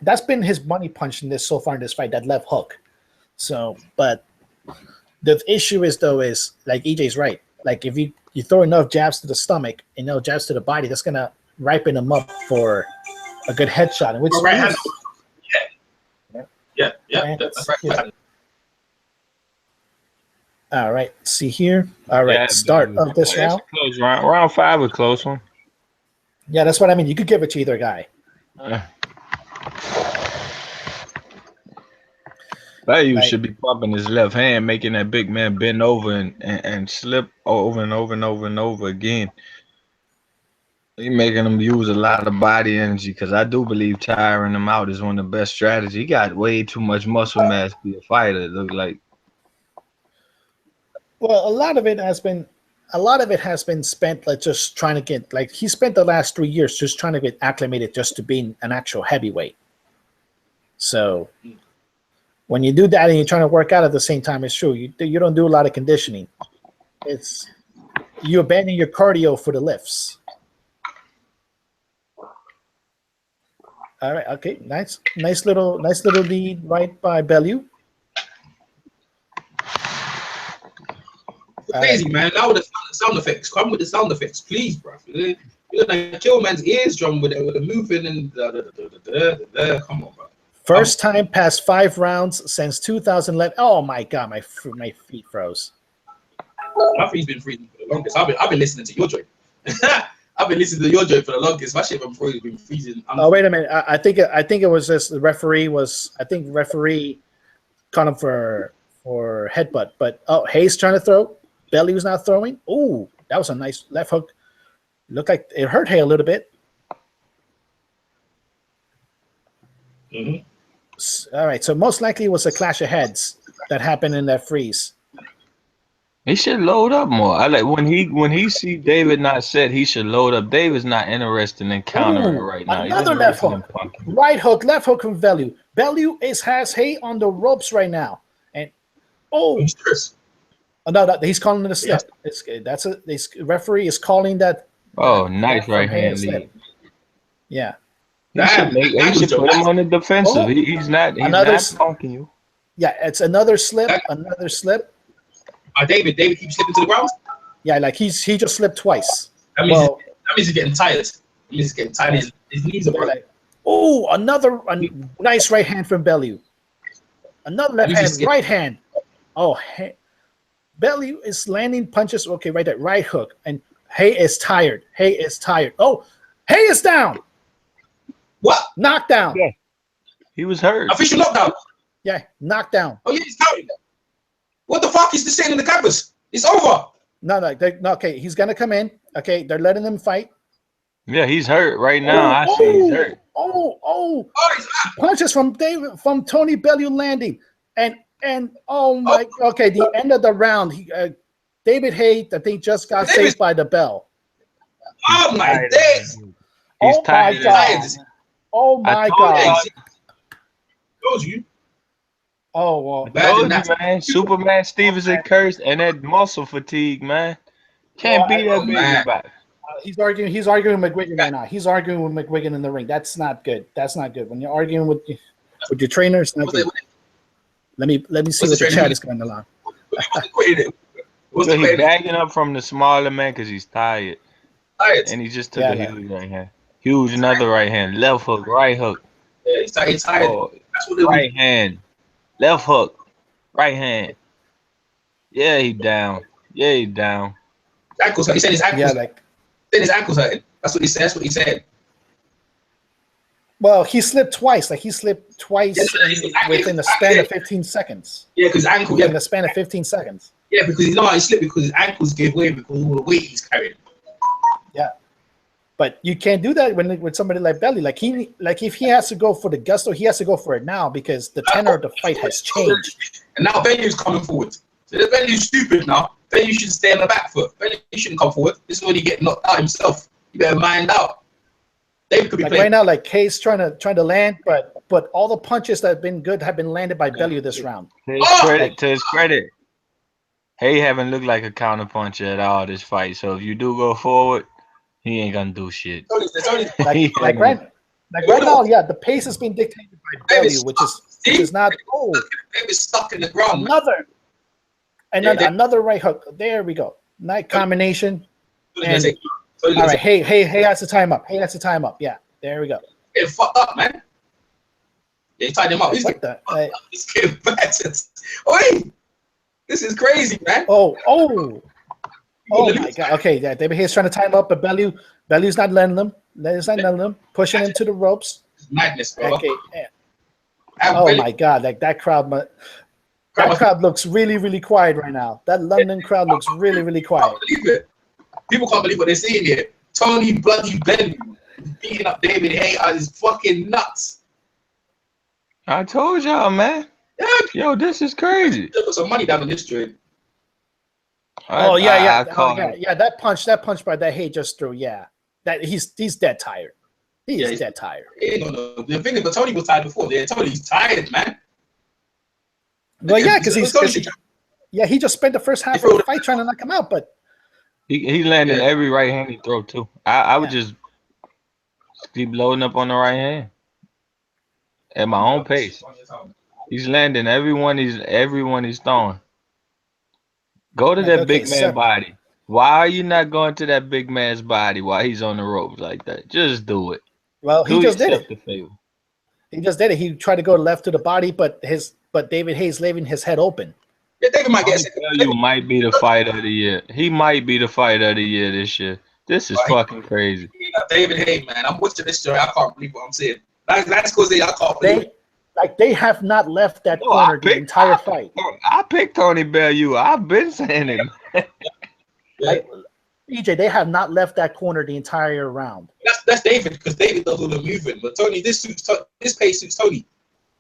that's been his money punch in this so far in this fight, that left hook. So, but the issue is like EJ's right. Like if you throw enough jabs to the stomach and no jabs to the body, that's gonna ripen him up for a good headshot. Which yeah. That's right. All right, see here. All right, start of this round. Close round. Round 5 a close one. Yeah, that's what I mean. You could give it to either guy. Bellew should be pumping his left hand, making that big man bend over and slip over and over and over and over again. He making him use a lot of body energy because I do believe tiring him out is one of the best strategies. He got way too much muscle mass to be a fighter. It look like. Well, a lot of it has been spent like just trying to get like he spent the last 3 years just trying to get acclimated just to being an actual heavyweight. So when you do that and you're trying to work out at the same time, it's true. You don't do a lot of conditioning. It's you abandon your cardio for the lifts. All right. Okay. Nice little lead right by Bellew. Crazy, man. Now with the sound effects. Come with the sound effects, please, bro. You're You're gonna kill man's eardrum with the moving and come on, bro. First time past 5 rounds since 2011. Oh my god, my feet froze. My feet's been freezing for the longest. I've been listening to your joint. I've been listening to your joint for the longest. My shit been freezing. Oh wait a minute. I think it was just the referee was. I think the referee caught him for headbutt. But Haye's trying to throw. Bellew's not throwing. Oh, that was a nice left hook. Looked like it hurt Haye a little bit. All right, so most likely it was a clash of heads that happened in that freeze. He should load up more. I like when he see David not set, he should load up. David's not interested in countering right now. Another left hook, right hook, left hook from Bellew. Bellew has Haye on the ropes right now, and no, he's calling it a slip. Yeah. This referee is calling that. Oh, nice right hand lead. Yeah. He should put him on the defensive. He's not punking you. Yeah, it's another slip. Another slip. David keeps slipping to the ground. Yeah, like he just slipped twice. That means he's getting tired. He's getting tired. His knees are broken. Oh, another nice right hand from Bellew. Another left hand, right hand. Oh, Bellew is landing punches. Okay, right there, right hook, and Haye is tired. Haye is tired. Oh, Haye is down. What? Knocked down. Yeah, he was hurt. Official knockdown. Yeah, knocked down. Oh yeah, he's counting. What the fuck is this saying in the campus? It's over. No, okay, he's gonna come in. Okay, they're letting him fight. Yeah, he's hurt right now. I see he's hurt. Punches from Tony Bellew landing, and oh my. Okay, the end of the round. David Haye, I think, just got saved by the bell. Oh my days! He's tired. Oh my god! Told you. Oh well, told you, man. Superman Stevenson cursed and that muscle fatigue, man. Can't be that big about it. He's arguing with McGuigan right now. He's arguing with McGuigan in the ring. That's not good. That's not good. When you're arguing with your trainer, it's not good. Let me see what the chat is going along. So he's backing up from the smaller man because he's tired. And he just took a huge right hand. Huge another right hand. Left hook, right hook. Yeah, he's tired. Oh, right hand. Left hook. Right hand. Yeah, he down. Yeah, he down. Ankles. He said his ankles. Yeah, his ankles hurting. That's what he said. That's what he said. Well, he slipped twice. Like he slipped twice within the span of 15 seconds. Yeah, because ankle. In the span of 15 seconds. Yeah, because he slipped because his ankles gave way because of all the weight he's carrying. Yeah, but you can't do that with somebody like Bellew. Like if he has to go for the gusto, he has to go for it now because the tenor of the fight has changed. And now Bellew's coming forward. So Bellew's stupid now. Bellew should stay on the back foot. Bellew shouldn't come forward. This is when he get knocked out himself. You better mind out. David could be right now. Like Haye's trying to land, but all the punches that have been good have been landed by Bellew this round. To his credit, Haye haven't looked like a counterpuncher at all this fight. So if you do go forward, he ain't gonna do shit. Like right now, yeah, the pace has been dictated by Bellew, which is not. Oh, David's stuck in the ground. Another right hook. There we go. Nice combination. And, all right, Haye has to time up. Haye has to time up. Yeah, there we go. Getting fucked up, man. Yeah, he tied him up. He's like that. He's getting battered. Oi! This is crazy, man. Oh my god. Okay, yeah, David Haye's trying to time up, but Bellew's not letting them. Pushing him to the ropes. Madness, bro. Okay. Yeah. Oh my god, like that crowd. That crowd looks really, really quiet right now. That London crowd looks really, really quiet. People can't believe what they're seeing here. Tony bloody Bellew beating up David Haye is fucking nuts. I told y'all, man. Yeah. Yo, this is crazy. Put some money down on this trade. Yeah. That punch by that Haye just threw. Yeah, that he's dead tired. He's dead tired. The thing is, but Tony was tired before. Yeah, Tony's tired, man. Well, yeah, because he just spent the first half of the fight trying to knock him out, but he landed every right hand he throw too. I would just keep loading up on the right hand at my own pace. He's landing everyone he's throwing. Go to that big man body. Why are you not going to that big man's body while he's on the ropes like that? Just do it. Well, he just did it. The favor. He just did it. He tried to go left to the body, but David Haye's leaving his head open. Yeah, David might get you might be the fight of the year. He might be the fight of the year this year. This is fucking crazy. David Haye, man. I'm watching this story. I can't believe what I'm saying. That's because I can't believe it. Like they have not left that corner the entire fight. I picked Tony Bellew. I've been saying it. Like, EJ, they have not left that corner the entire round. That's David, because David does all the moving. But Tony, this pace suits Tony.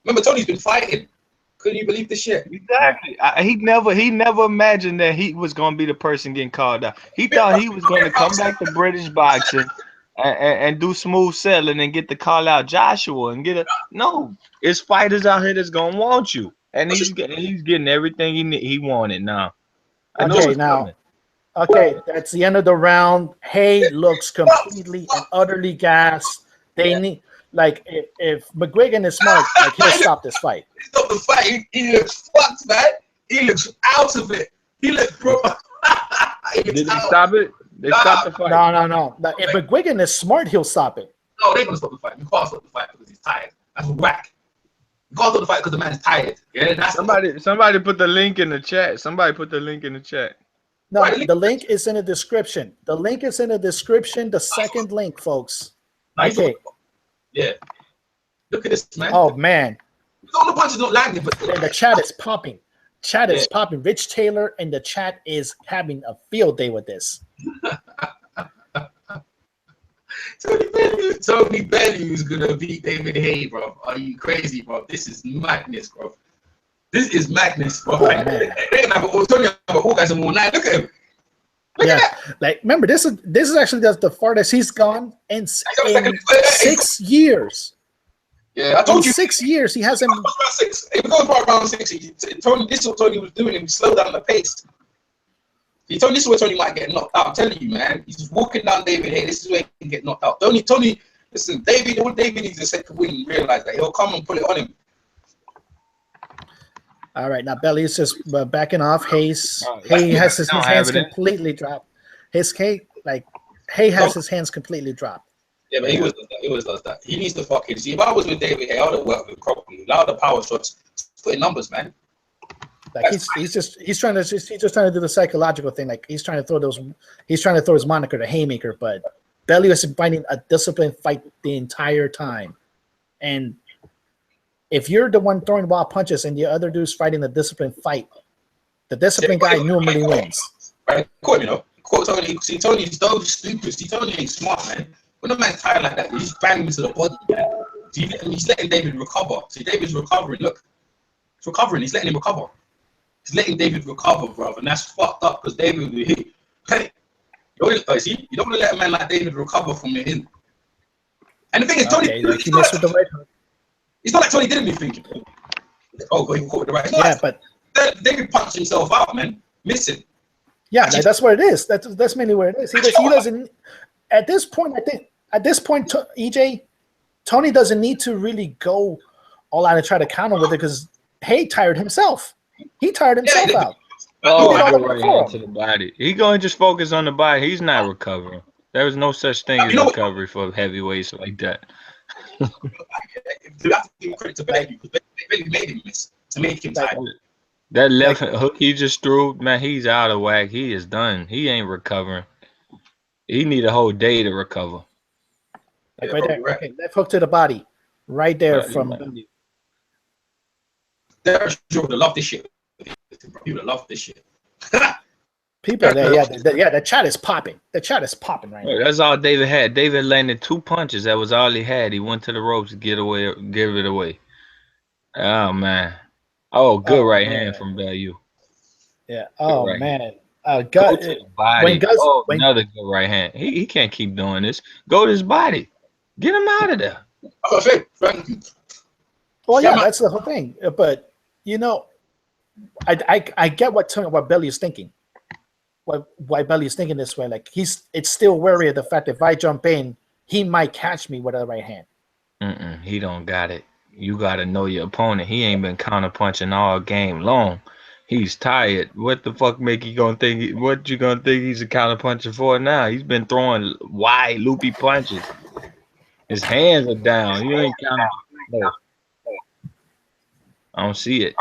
Remember, Tony's been fighting. Couldn't you believe this shit? Exactly. He never imagined that he was gonna be the person getting called out. He thought he was gonna come back to British boxing and do smooth sailing and get the call out Joshua and get a no. It's fighters out here that's gonna want you, and he's getting everything he wanted now. Okay, now. Okay, that's the end of the round. Haye looks completely and utterly gassed. They need, like, if McGuigan is smart, like, he'll stop this fight. Stop the fight. He looks fucked, man. He looks out of it. He looks proper. Did he stop it? They stopped the fight. No. If McGuigan is smart, he'll stop it. No, they're gonna stop the fight. You can't stop the fight because he's tired. That's whack. You can't stop the fight because the man's tired. Yeah, that's somebody put the link in the chat. Somebody put the link in the chat. No, the link is in the description. The link is in the description. The second link, folks. Okay. Yeah. Look at this, man. Oh, man. All the punches don't land, but the chat is popping. Chat is popping. Rich Taylor in the chat is having a field day with this. Tony Bellew is gonna beat David Haye, bro. Are you crazy, bro? This is madness, bro. This is madness, bro. Oh, Tony have an orgasm all night. Look at him. Look at that. Like, remember, this is actually the farthest he's gone in 6 years. Yeah, I told you. 6 years, he hasn't. It goes by around 6. Tony, this is what Tony was doing. He slowed down the pace. This is where Tony might get knocked out. I'm telling you, man. He's walking down David Haye. This is where he can get knocked out. Tony, listen, David needs a second win. Realize that he'll come and put it on him. All right, now Bellew is just backing off. Haye has his hands completely dropped. Haye has his hands completely dropped. Yeah, but he always does that. He needs to fucking see. If I was with David Haye, I would have worked with him properly. Allow the power shots, put in numbers, man. Like he's just trying to do the psychological thing. Like he's trying to throw his moniker to Haymaker, but Bellew is fighting a disciplined fight the entire time. And if you're the one throwing wild punches and the other dude's fighting a disciplined fight, the disciplined guy normally wins. Right, Tony. See, Tony's so stupid. See, Tony ain't smart, man. When a man's tired like that, he's banging into the body, man. And he's letting David recover. See, David's recovering. Look, he's recovering. He's letting him recover. He's letting David recover, bro, and that's fucked up because David will hit. Hey, see, you don't want to let a man like David recover from your hit. And the thing is, Tony, he messed with the right hook. It's not like Tony did anything. Oh, but he caught the right. Yeah, but David punched himself out, man, missing. Yeah, that's what it is. That's mainly what it is. He doesn't. At this point, I think EJ, Tony doesn't need to really go all out and try to counter with it because Haye tired himself. He tired himself out. Right into the body. He going to just focus on the body. He's not recovering. There was no such thing as recovery for heavyweights like that. You have to give credit to Bellew because Bellew made him miss to make him tired. That left hook he just threw, man, he's out of whack. He is done. He ain't recovering. He need a whole day to recover. Like right there. Okay, left hook to the body. Right there from Bellew. You would have loved this shit. You would have loved this shit. People there, the chat is popping. The chat is popping right now. That's all David had. David landed 2 punches. That was all he had. He went to the ropes to give it away. Oh man. Oh, good right hand from Bellew. Yeah. Oh man. Another good right hand. He can't keep doing this. Go to his body. Get him out of there. Well, yeah, that's the whole thing. But you know, I get what Bellew is thinking. Why Bellew is thinking this way? Like it's still wary of the fact that if I jump in, he might catch me with a right hand. He don't got it. You got to know your opponent. He ain't been counter punching all game long. He's tired. What the fuck make you gonna think? What you gonna think he's a counter puncher for now? He's been throwing wide, loopy punches. His hands are down. You ain't counter. No, I don't see it.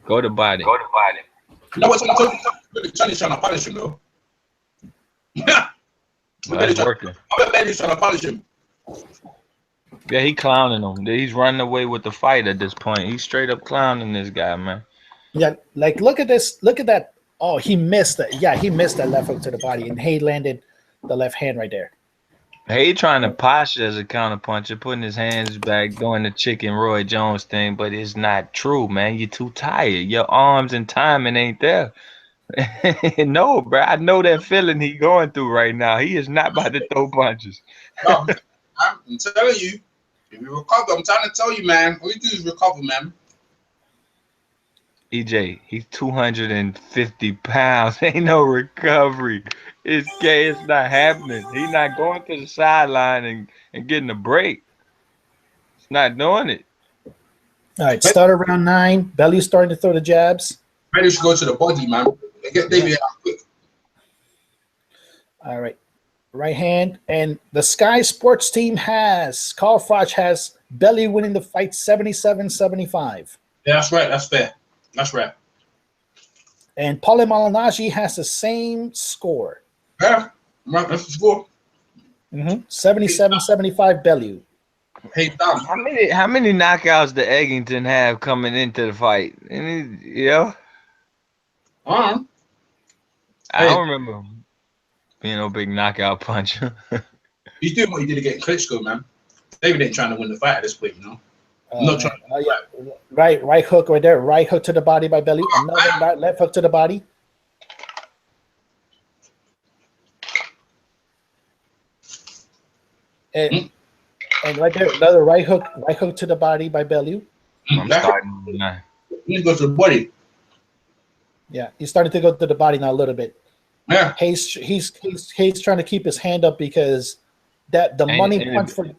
Go to body. No, what's Tony's trying to punish him though. That's working. I bet Belle's trying to punish him. Yeah, he clowning him. He's running away with the fight at this point. He's straight up clowning this guy, man. Yeah, like look at this. Look at that. Oh, he missed it. Yeah, he missed that left hook to the body, and Haye landed the left hand right there. Haye trying to posture as a counter puncher, putting his hands back, doing the chicken Roy Jones thing, but it's not true, man. You're too tired. Your arms and timing ain't there. No, bro. I know that feeling he going through right now. He is not about to throw punches. No, I'm telling you, if you recover, I'm trying to tell you, man. All you do is recover, man. EJ, he's 250 pounds. Ain't no recovery. It's gay. It's not happening. He's not going to the sideline and getting a break. It's not doing it. All right, start around 9. Bellew starting to throw the jabs. Bellew should go to the body, man. Get Davies out quick. All right. Right hand. And the Sky Sports team has, Carl Froch has Bellew winning the fight 77-75. Yeah, that's right. That's fair. That's right. And Paulie Malignaggi has the same score. Yeah, right, that's the score. 77-75 Bellew. Hey, Tom. How many knockouts did Eggington have coming into the fight? Any, you know? I don't remember being no big knockout puncher. He's doing what he did against Klitschko, man. David ain't trying to win the fight at this point, you know. Not trying. Yeah. Right hook right there. Right hook to the body by Bellew. Another left hook to the body. And right there, another right hook to the body by Bellew. I'm starting now. He goes to the body. Yeah, he's starting to go to the body now a little bit. Yeah. He's trying to keep his hand up because the money punch for.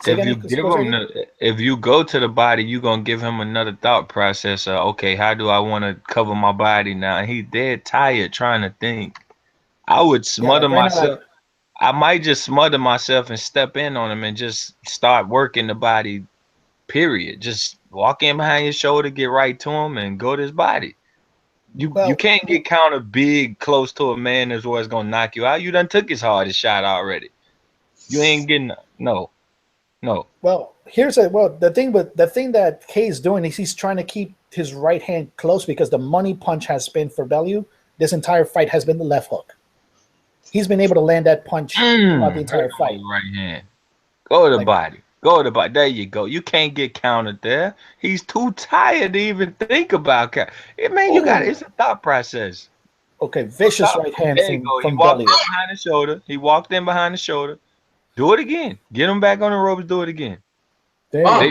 If you go to the body, you're gonna give him another thought process. Okay, how do I want to cover my body now? And he's dead tired trying to think. I would smother myself. I might just smother myself and step in on him and just start working the body. Period. Just walk in behind your shoulder, get right to him, and go to his body. You can't get countered big close to a man that's always gonna knock you out. You done took his hardest shot already. You ain't getting no. Well, the thing that Haye's doing is he's trying to keep his right hand close because the money punch has been for Bellew. This entire fight has been the left hook. He's been able to land that punch throughout the entire fight. Right hand. Go to the body. Go to the body. There you go. You can't get countered there. He's too tired to even think about it. Man, it's a thought process. Okay, vicious right hand from He walked Bellew. in behind the shoulder. He walked in behind the shoulder. Do it again. Get him back on the ropes. Do it again. David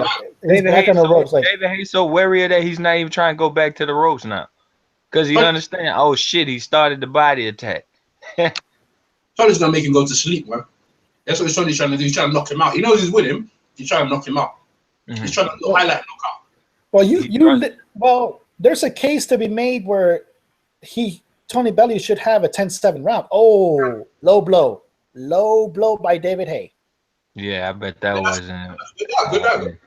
Haye's so wary of that he's not even trying to go back to the ropes now, because he understands. Oh shit, he started the body attack. Tony's gonna make him go to sleep, man. That's what Tony's trying to do. He's trying to knock him out. He knows he's with him. He's trying to knock him out. He's trying to highlight knockout. Well, there's a case to be made where Tony Bellew should have a 10-7 round. Oh, low blow by David Haye. Yeah, I bet that wasn't. Good.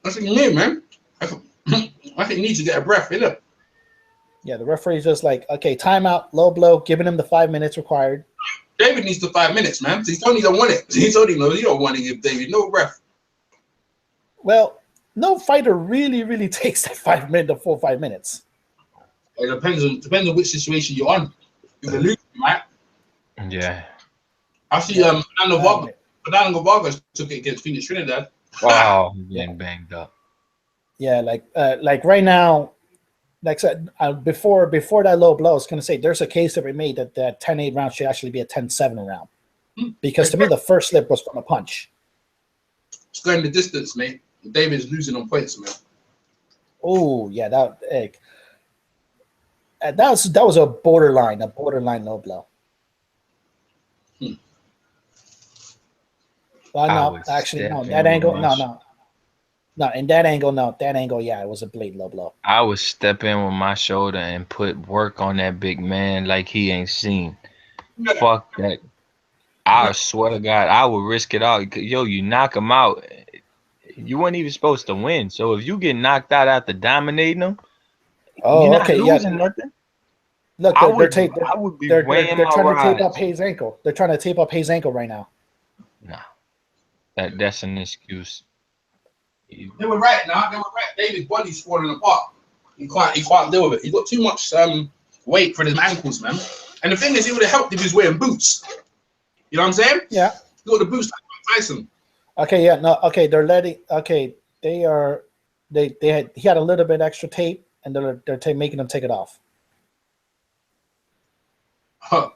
That's what you need, man. I think you need to get a breath, innit? Yeah, the referee's just like, okay, timeout, low blow, giving him the 5 minutes required. David needs the 5 minutes, man. He told me he don't want it. He told him he don't want to give David no breath. Well, no fighter really takes the full 5 minutes. It depends on which situation you're on. You can lose, right? Yeah. I see Fernando Vargas took it against Phoenix Trinidad. Wow, getting banged up. Yeah, like right now, like I said, before that low blow, I was going to say there's a case to be made that 10-8 round should actually be a 10-7 round. Because to me, the first slip was from a punch. It's going the distance, mate. David's losing on points, man. Oh, yeah, that was a borderline low blow. Well, no, actually, no. That angle, no. No, in that angle, no. That angle, yeah, it was a blade low blow. I would step in with my shoulder and put work on that big man like he ain't seen. Fuck that. I swear to God, I would risk it all. Yo, you knock him out. You weren't even supposed to win. So if you get knocked out after dominating them, you're not losing nothing. Look, I they're weighing my trying to tape rides. up Haye's ankle. They're trying to tape up Haye's ankle right now. Nah, that's an excuse. They were right now. They were right. David's body's falling apart. He can't deal with it. He got too much weight for his ankles, man. And the thing is, it would have helped if he was wearing boots. You know what I'm saying? Yeah. He got the boots like Tyson. Okay, yeah, no, okay, they're letting. Okay, he had a little bit extra tape, and they're making them take it off. Huh.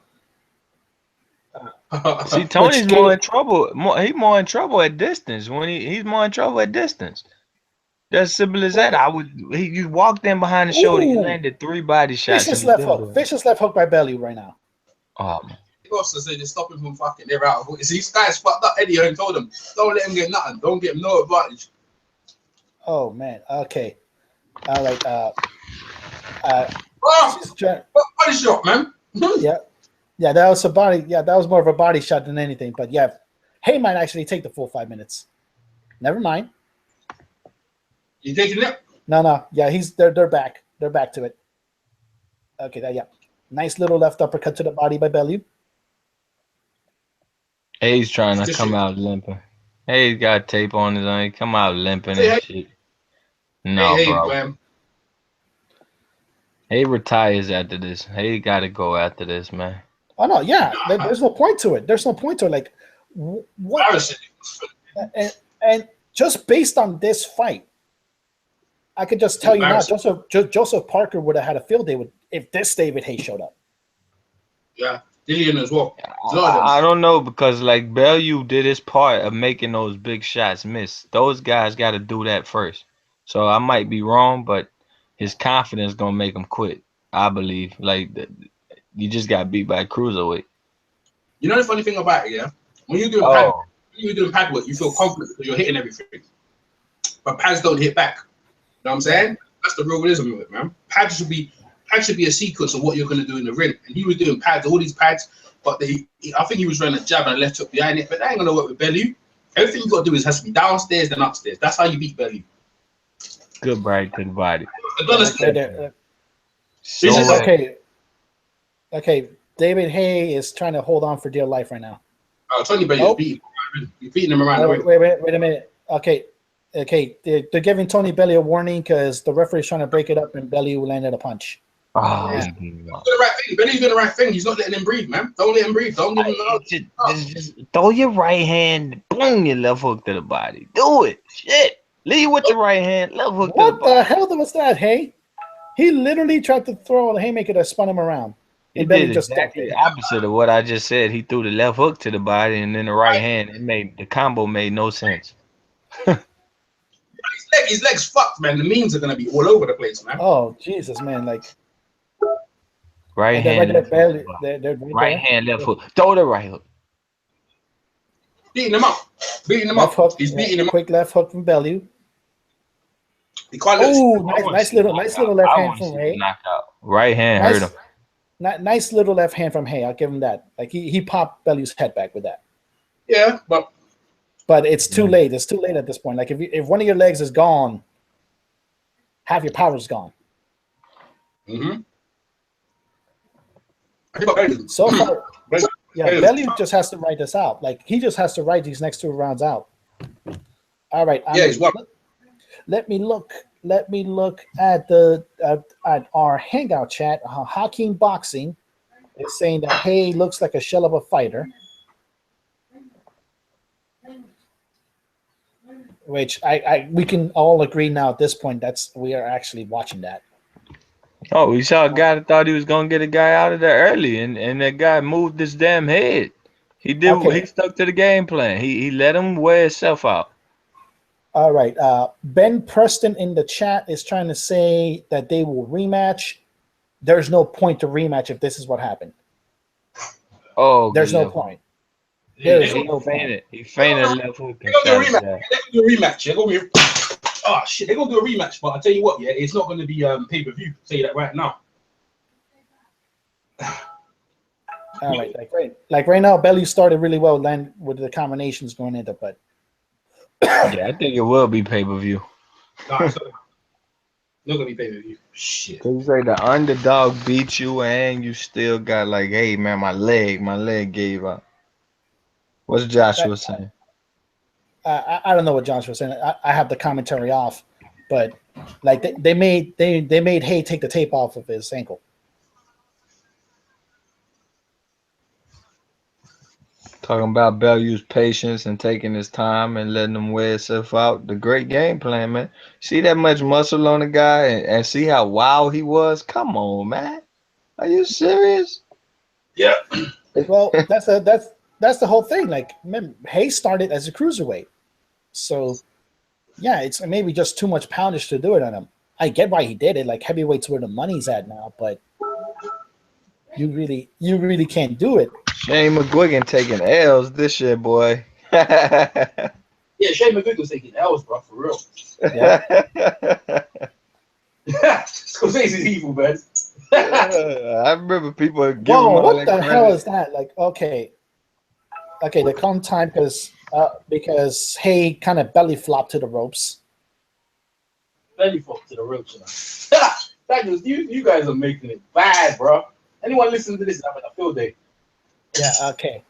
See, Tony's more in trouble. He's more in trouble at distance. When he's more in trouble at distance. That's simple as that. You walked in behind the shoulder. You landed 3 body shots. Vicious left hook. Vicious left hook by Bellew right now. Oh man. Also say they stop him from fucking their out. See, these guys fucked up Eddie and told him, don't let him get nothing. Don't give him no advantage. Oh man. Okay. All right. Body shot, man. Yeah. Yeah, that was a body. Yeah, that was more of a body shot than anything. But yeah, Haye might actually take the full 5 minutes. Never mind. You taking it? No. Yeah, they're back. They're back to it. Okay, yeah. Nice little left uppercut to the body by Bellew. Haye's trying to come out limping. Haye's got tape on his eye. Come out limping and shit. No, bro. Man. Haye retires after this. Haye got to go after this, man. Oh no, yeah. There's no point to it. There's no point to it. Like what? And just based on this fight, I could just tell you now, Joseph Parker would have had a field day if this David Haye showed up. Yeah, Dillian as well. I don't know, because like Bellew did his part of making those big shots miss. Those guys got to do that first. So I might be wrong, but his confidence gonna make him quit. I believe. Like you just got beat by a cruiserweight. You know the funny thing about it, yeah? When you're doing pad work, you feel confident because you're hitting everything. But pads don't hit back. You know what I'm saying? That's the realism of it, man. Pads should be a sequence of what you're gonna do in the ring. And he was doing pads, all these pads, but I think he was running a jab and a left hook behind it, but that ain't gonna work with Bellew. Everything you gotta do has to be downstairs then upstairs. That's how you beat Bellew. Good right to the body. Okay. David Haye is trying to hold on for dear life right now. Tony Bellew you're beating him around. Wait a minute. Okay. They're giving Tony Bellew a warning because the referee's trying to break it up and Bellew landed a punch. Oh, yeah. Doing the right thing. Bellew's doing the right thing. He's not letting him breathe, man. Don't let him breathe. Don't give him just throw your right hand, boom, your left hook to the body. Do it. Shit. Lead with your right hand, left hook to the body. What the hell was that, Haye? He literally tried to throw a haymaker that spun him around. He did exactly the opposite of what I just said. He threw the left hook to the body and then the right hand. The combo made no sense. His legs fucked, man. The memes are gonna be all over the place, man. Oh Jesus, man! Like right hand, right hand, left hook. Throw the right hook. Beating him up. Left hook. He's beating him up. Quick left hook from Bellew. He can't. Oh, nice little left hand from Haye. Knockout. Right hand hurt him. Nice little left hand from Haye. I'll give him that. Like he popped Bellew's head back with that. Yeah, but it's too late. It's too late at this point. Like if one of your legs is gone, half your power is gone. Mm-hmm. So far, yeah, Bellew just has to write this out. Like he just has to write these next 2 rounds out. All right. Let me look at at our hangout chat. Hakeem Boxing is saying that Haye looks like a shell of a fighter. Which we can all agree now at this point we are actually watching that. Oh, we saw a guy that thought he was gonna get a guy out of there early, and that guy moved his damn head. He did. Okay. He stuck to the game plan. He let him wear himself out. All right. Ben Preston in the chat is trying to say that they will rematch. There's no point to rematch if this is what happened. Oh, there's no point. He fainted left hook. They're gonna do a rematch. Oh shit, they're gonna do a rematch, but I tell you what, yeah, it's not gonna be pay-per-view. Tell you that right now. All right, like right now, Bellew started really well then with the combinations going into, but yeah, I think it will be pay-per-view. Nah, it's not gonna be pay-per-view. Shit. Cause you say the underdog beat you and you still got like, hey man, my leg gave up. What's Joshua saying? I don't know what Josh was saying. I have the commentary off, but like they made Haye take the tape off of his ankle. Talking about Bellew's patience and taking his time and letting him wear himself out. The great game plan, man. See that much muscle on the guy and see how wild he was? Come on, man. Are you serious? Yeah. Well, that's the whole thing. Like, remember, Haye started as a cruiserweight, so yeah, it's maybe just too much poundage to do it on him. I get why he did it. Like, heavyweight's where the money's at now, but you really can't do it. Shane McGuigan taking L's this year, boy. Yeah, Shane McGuigan's taking L's, bro, for real. Yeah. Scorsese's evil, man. I remember people giving him Whoa, all what that the credit. hell is that? Like, okay, they come time because Haye kind of belly flopped to the ropes. Belly flopped to the ropes, man. Daniels, you guys are making it bad, bro. Anyone listening to this is having a field day. Yeah, okay.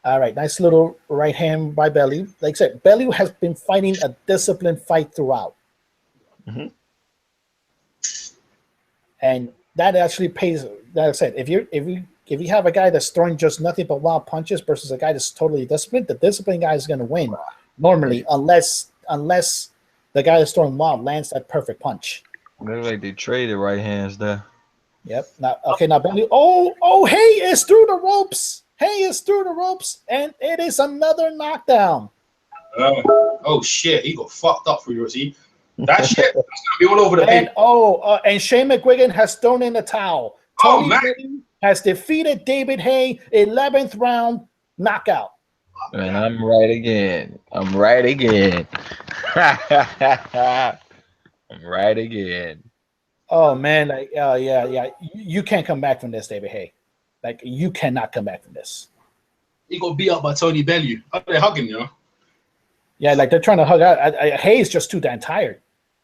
All right, nice little right hand by Bellew. Like I said, Bellew has been fighting a disciplined fight throughout. Mm-hmm. And that actually pays. Like I said, if you have a guy that's throwing just nothing but wild punches versus a guy that's totally disciplined, the disciplined guy is going to win normally, unless the guy that's throwing wild lands that perfect punch. Looks like they traded right hands there. Yep. Now Bellew. Oh, Haye is through the ropes. Haye is through the ropes, and it is another knockdown. Oh shit, he got fucked up for you. See that shit? That's gonna be all over the paper. And Shane McGuigan has thrown in the towel. Tony Bellew has defeated David Haye, 11th round knockout. And I'm right again. I'm right again. Oh man, yeah. You can't come back from this, David Haye. Like, you cannot come back from this. He got beat up by Tony Bellew. They're hugging, you know. Yeah, like they're trying to hug out. Haye's just too damn tired.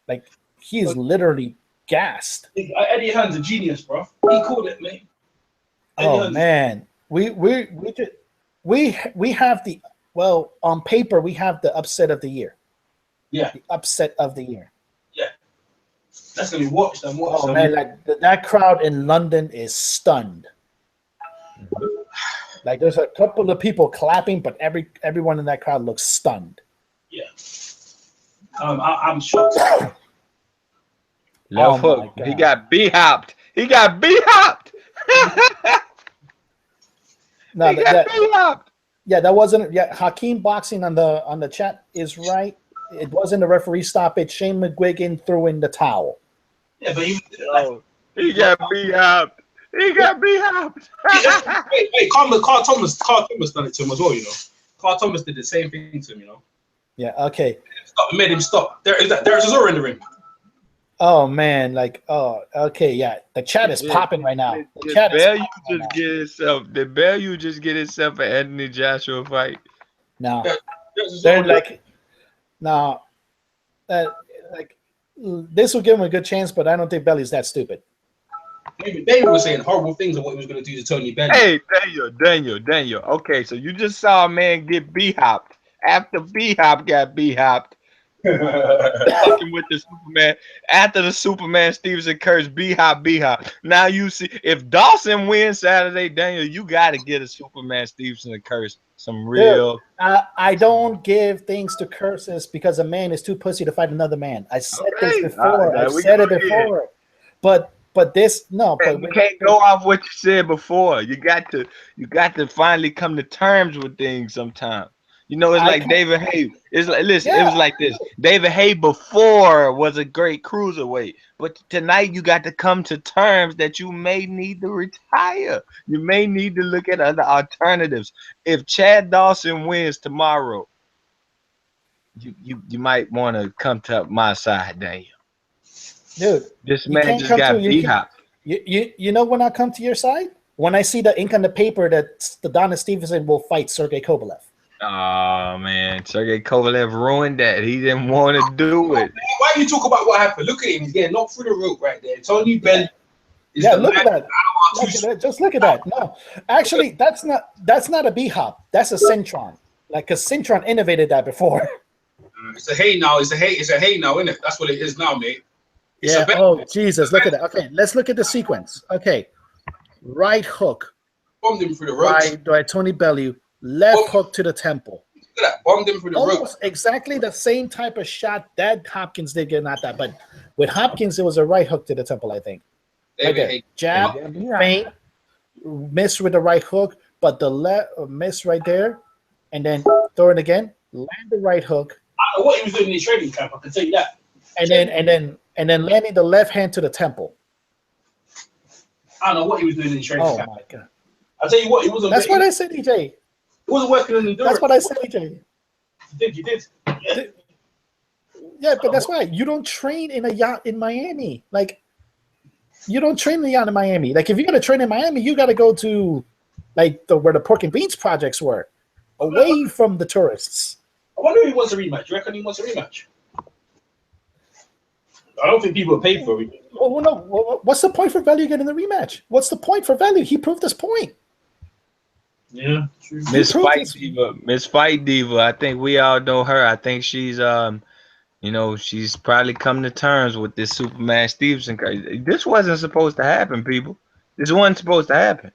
Like, he is literally gassed. Eddie Hearn's a genius, bro. He called it, mate. Oh man, we have the on paper we have the upset of the year. Yeah, the upset of the year. Yeah, that's gonna be watched and watched. Oh man, like that crowd in London is stunned. Like, there's a couple of people clapping, but everyone in that crowd looks stunned. Yeah, I'm shocked. Left hook. He got b-hopped. He got b-hopped. No, that wasn't. Yeah, Hakeem Boxing on the chat is right. It wasn't a referee stoppage. Shane McGuigan threw in the towel. Yeah, but he got b-hopped. He got b-hopped. Hey, Carl Thomas done it to him as well, you know. Carl Thomas did the same thing to him, you know. Yeah. Okay. Made him stop. There's Azura in the ring. Oh man, like, oh, okay, yeah. The chat is popping right now. The chat is popping right now. Did Bellew just get himself an Anthony Joshua fight? No, they're like, no, like, this will give him a good chance, but I don't think Bellew's that stupid. Even David was saying horrible things on what he was going to do to Tony Bellew. Hey, Daniel. Okay, so you just saw a man get b-hopped after b-hop got b-hopped. Fucking with the Superman after the Superman Stevenson curse b-hop. Now you see, if Dawson wins Saturday, Daniel, you got to get a Superman Stevenson curse. Some real. Dude, I don't give things to curses because a man is too pussy to fight another man. I said this before. I've said it before. But this no. But you can't go off what you said before. You got to finally come to terms with things sometimes. You know, it's like David Haye. It's like, listen, it was like this. David Haye before was a great cruiserweight, but tonight you got to come to terms that you may need to retire. You may need to look at other alternatives. If Chad Dawson wins tomorrow, you might want to come to my side, Daniel. Dude, This you man can't just come got to you, B-hop. you know when I come to your side? When I see the ink on the paper that the Donna Stevenson will fight Sergey Kovalev. Oh man, Sergey Kovalev ruined that. He didn't want to do it. Why you talk about what happened? Look at him. He's getting knocked through the rope right there. Tony Bellew is Yeah, the look man. at that. Look at that. Just look at that. No, actually, that's not a B-hop. That's a Centron. Like, because Centron innovated that before. It's a Haye now. It's a Haye now, isn't it? That's what it is now, mate. It's Yeah. Oh, Jesus. Look at that. Okay, let's look at the sequence. Okay. Right hook. Bombed him through the ropes. By Tony Bellew. Left hook to the temple. Look at that. Bombed him through the ropes. Almost exactly the same type of shot that Hopkins did get, not that. But with Hopkins, it was a right hook to the temple, I think. Okay. Jab, feint, miss with the right hook, but the left miss right there, and then throw it again, land the right hook. I don't know what he was doing in his training camp, I can tell you that. And then landing the left hand to the temple. I don't know what he was doing in his training camp. Oh my God. I'll tell you what, he wasn't. That's what I said, EJ. He wasn't working on endurance. That's what I said, EJ. You did. Yeah, but that's why you don't train in a yacht in Miami. Like, you don't train in a yacht in Miami. Like, if you're gonna train in Miami, you got to go to like where the Pork and Beans projects were, away from the tourists. I wonder if he wants a rematch. You reckon he wants a rematch? I don't think people pay for it. Well, no. What's the point for Bellew getting the rematch? What's the point for Bellew? He proved his point. Yeah, true. Miss Fight Diva. I think we all know her. I think she's she's probably come to terms with this Superman Stevenson. This wasn't supposed to happen, people. This wasn't supposed to happen.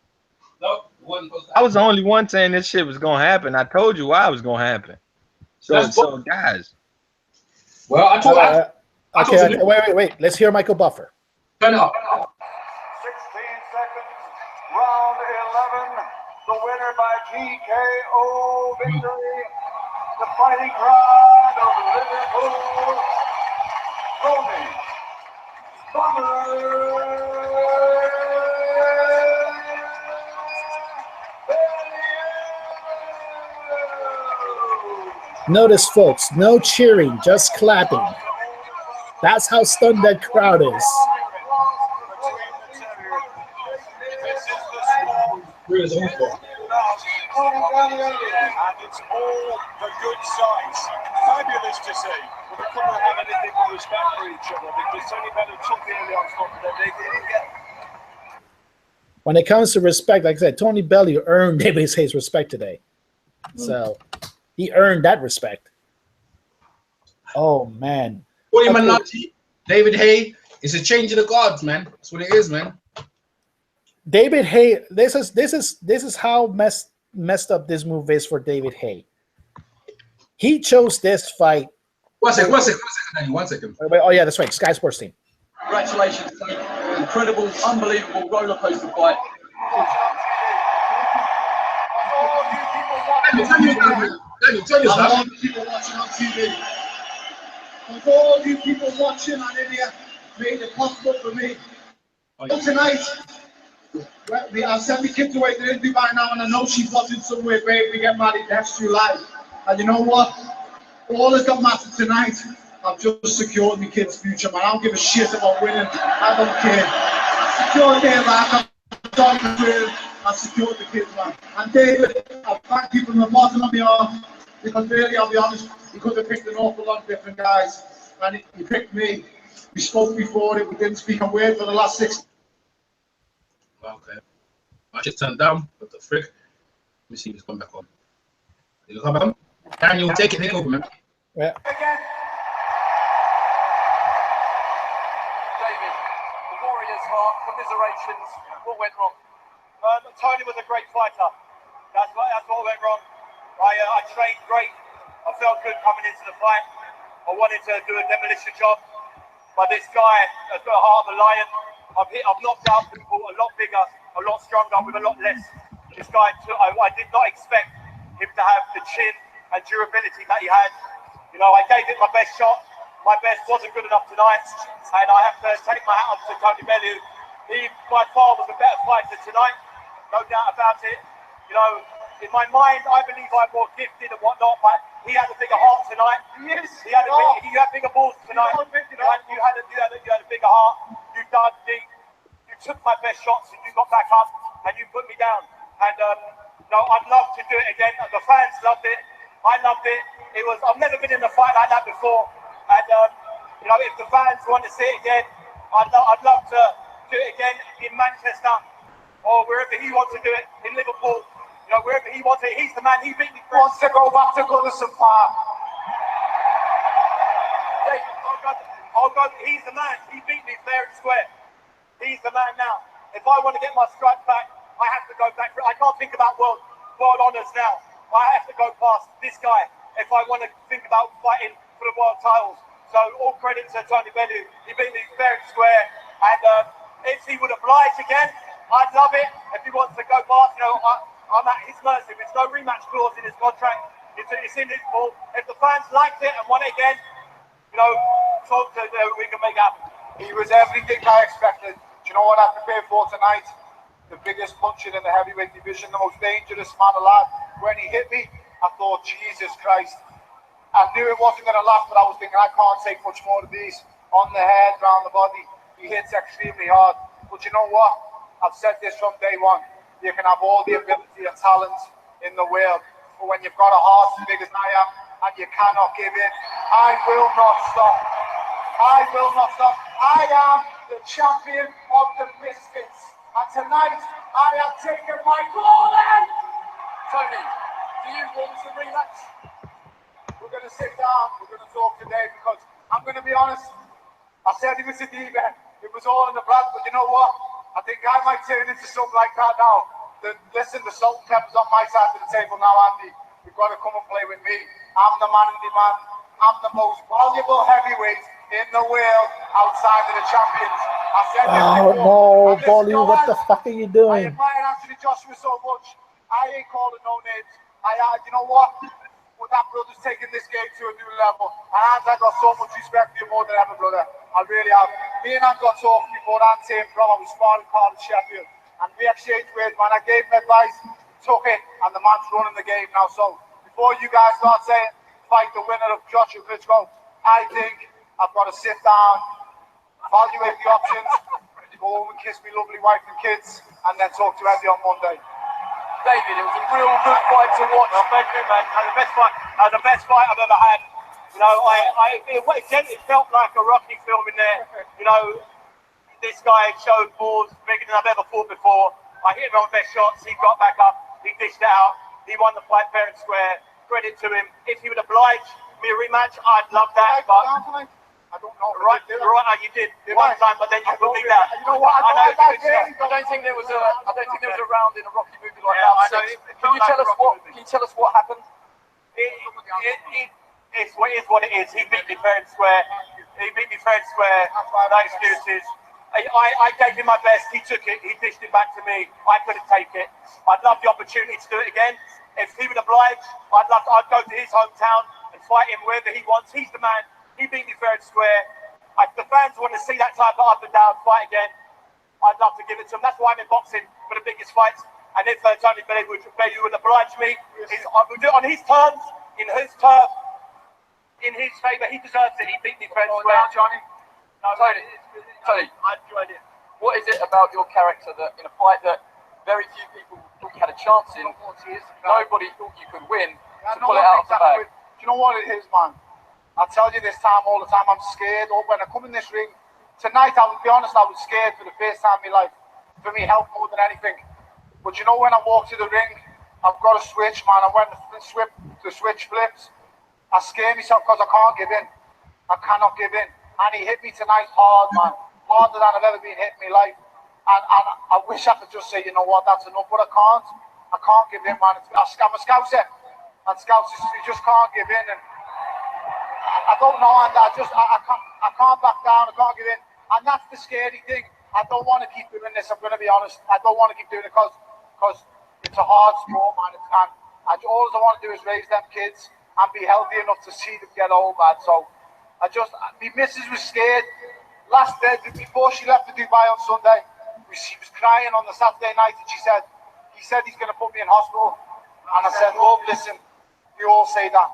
No, it wasn't supposed to happen. I was the only one saying this shit was gonna happen. I told you why it was gonna happen. So guys. Well, I told Okay, wait. Let's hear Michael Buffer. Turn it up. 16 seconds, round 11. The winner by TKO victory. The fighting crowd of Liverpool. Tony Notice, folks, no cheering, just clapping. That's how stunned that crowd is. And it's all the good sides. Fabulous to see. But we couldn't have anything but respect for each other because Tony Bellew took the early onslaught and they didn't get. When it comes to respect, like I said, Tony Bellew earned Davies Haye's respect today. So he earned that respect. Oh, man. Malignaggi, David Haye, it's a change of the guards, man. That's what it is, man. David Haye, this is how messed up this move is for David Haye. He chose this fight. One second, Danny, 1 second. Oh yeah, that's right. Sky Sports team. Congratulations, mate. Incredible, unbelievable roller coaster fight. For all you people watching on TV, for all you people watching on India, made it possible for me. Tonight, I've sent my kids away to Italy by now, and I know she's watching somewhere, babe. We get married next July. And you know what? All that got matter tonight, I've just secured my kids' future, man. I don't give a shit about winning. I don't care. I secured their life. I secured the kids, man. And David, I thank you from the bottom of my heart, because really, I'll be honest, he could have picked an awful lot of different guys, and he picked me. We spoke before it. We didn't speak a word for the last 6. Okay. I just turned down. What the frick? Let me see if it's come back on. Did it come back on? Daniel, take it over, man. Yeah. David, the Warriors' heart, commiserations. What went wrong? Tony was a great fighter. That's what went wrong. I trained great. I felt good coming into the fight. I wanted to do a demolition job. But this guy has got a heart of a lion. I've knocked out people a lot bigger, a lot stronger, with a lot less. This guy, I did not expect him to have the chin and durability that he had. You know, I gave it my best shot. My best wasn't good enough tonight, and I have to take my hat off to Tony Bellew. He, by far, was a better fighter tonight, no doubt about it. You know, in my mind, I believe I'm more gifted and whatnot, but he had a bigger heart tonight. Yes. He had bigger balls tonight. You had a bigger heart. You dug deep. You took my best shots and you got back up and you put me down. And no, I'd love to do it again. The fans loved it. I loved it. I've never been in a fight like that before. And you know, if the fans want to see it again, I'd love to do it again in Manchester or wherever he wants to do it, in Liverpool. You know, wherever he wants it, he's the man. He beat me. Wants to go back to Goodison Park. Oh God, he's the man. He beat me fair and square. He's the man now. If I want to get my strike back, I have to go back. I can't think about world honours now. I have to go past this guy if I want to think about fighting for the world titles. So all credit to Tony Bellew. He beat me fair and square. And if he would oblige again, I'd love it. If he wants to go past, you know, I'm at his mercy. There's no rematch clause in his contract. It's in his ball. If the fans liked it and want it again, you know, talk to we can make it happen. He was everything I expected. Do you know what I prepared for tonight? The biggest puncher in the heavyweight division, the most dangerous man alive. When he hit me, I thought, Jesus Christ. I knew it wasn't going to last, but I was thinking, I can't take much more of these. On the head, round the body, he hits extremely hard. But you know what? I've said this from day one. You can have all the ability and talent in the world, but when you've got a heart as big as I am, and you cannot give in, I will not stop. I will not stop. I am the champion of the Misfits. And tonight, I have taken my calling. Tony, do you want to rematch? We're going to sit down. We're going to talk today because I'm going to be honest. I said it was a diva. It was all in the blood, but you know what? I think I might turn into something like that now. Listen, the salt and pepper's on my side of the table now, Andy. You've got to come and play with me. I'm the man in demand. I'm the most valuable heavyweight in the world outside of the champions. I said this before. No, Paulie, what the fuck are you doing? I admire Anthony Joshua so much. I ain't calling no names. You know what? Well, that brother's taking this game to a new level. And I got so much respect for you more than ever, brother. I really have. Me and Ant got talking before Ant came from. I was sparring Carl in Sheffield. And we exchanged words, man. I gave him advice, took it, and the man's running the game now. So before you guys start saying, fight the winner of Joshua Klitschko, I think I've got to sit down, evaluate the options, go home and kiss me lovely wife and kids, and then talk to Eddie on Monday. David, it was a real good fight to watch. Thank you, man. The best fight I've ever had. You know, it felt like a Rocky film in there. You know, this guy showed balls bigger than I've ever fought before. I hit him on best shots. He got back up. He dished it out. He won the fight fair and square. Credit to him. If he would oblige me a rematch, I'd love that. But I don't know. Right, you did one time, but then you put me down. You know what? I don't think there was a round in a Rocky movie like that. So can you tell us what happened? It's what it is. He beat me fair and square. No excuses. I gave him my best. He took it. He dished it back to me. I couldn't take it. I'd love the opportunity to do it again. If he would oblige, I'd go to his hometown and fight him wherever he wants. He's the man. He beat me fair and square. If the fans want to see that type of up and down fight again, I'd love to give it to him. That's why I'm in boxing for the biggest fights. And if Tony Bellew would oblige me, I would do it on his terms, in his turf, in his favour. He deserves it. He beat me fair and square. Now, Johnny. Tony, I enjoyed it. What is it about your character that in a fight that very few people thought you had a chance in, nobody thought you could win, to pull it out of the bag? Do you know what it is, man? I tell you this time all the time, I'm scared. Or when I come in this ring, tonight, I will be honest, I was scared for the first time in my life. For me, health more than anything. But you know, when I walk to the ring, I've got a switch, man. And when the switch flips, I scare myself because I can't give in. I cannot give in. And he hit me tonight hard, man. Harder than I've ever been hit in my life. And I wish I could just say, you know what, that's enough. But I can't. I can't give in, man. I'm a Scouser. And Scousers, you just can't give in. And I don't know, and I can't back down. I can't give in. And that's the scary thing. I don't want to keep doing this. I'm going to be honest. I don't want to keep doing it because it's a hard sport, man. All I want to do is raise them kids and be healthy enough to see them get old, man. So my missus was scared. Last day, before she left for Dubai on Sunday, she was crying on the Saturday night, and she said, he said he's going to put me in hospital. And I said, look, listen, you all say that.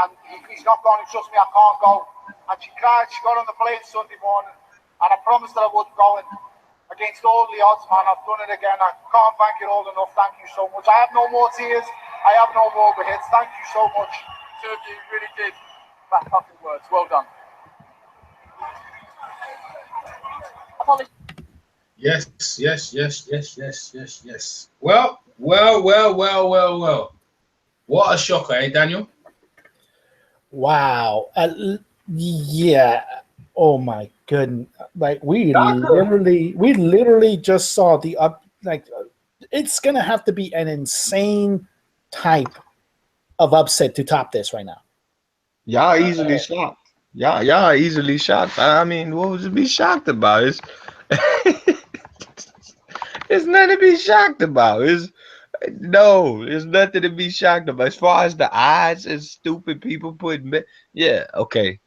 And he's not going to trust me, I can't go. And she cried, she got on the plane Sunday morning. And I promised that I wouldn't go in. Against all the odds, man, I've done it again. I can't thank you all enough. Thank you so much. I have no more tears. I have no more hits. Thank you so much. Two of you really did back up in words. Well done. Yes. Well. What a shocker, eh, Daniel? Wow. Yeah. Oh my goodness. Like we literally just saw the up. Like it's gonna have to be an insane type of upset to top this right now. Y'all easily shocked. Y'all easily shocked. I mean, what was to be shocked about? It's nothing to be shocked about. It's nothing to be shocked about. As far as the odds and stupid people putting, yeah, okay,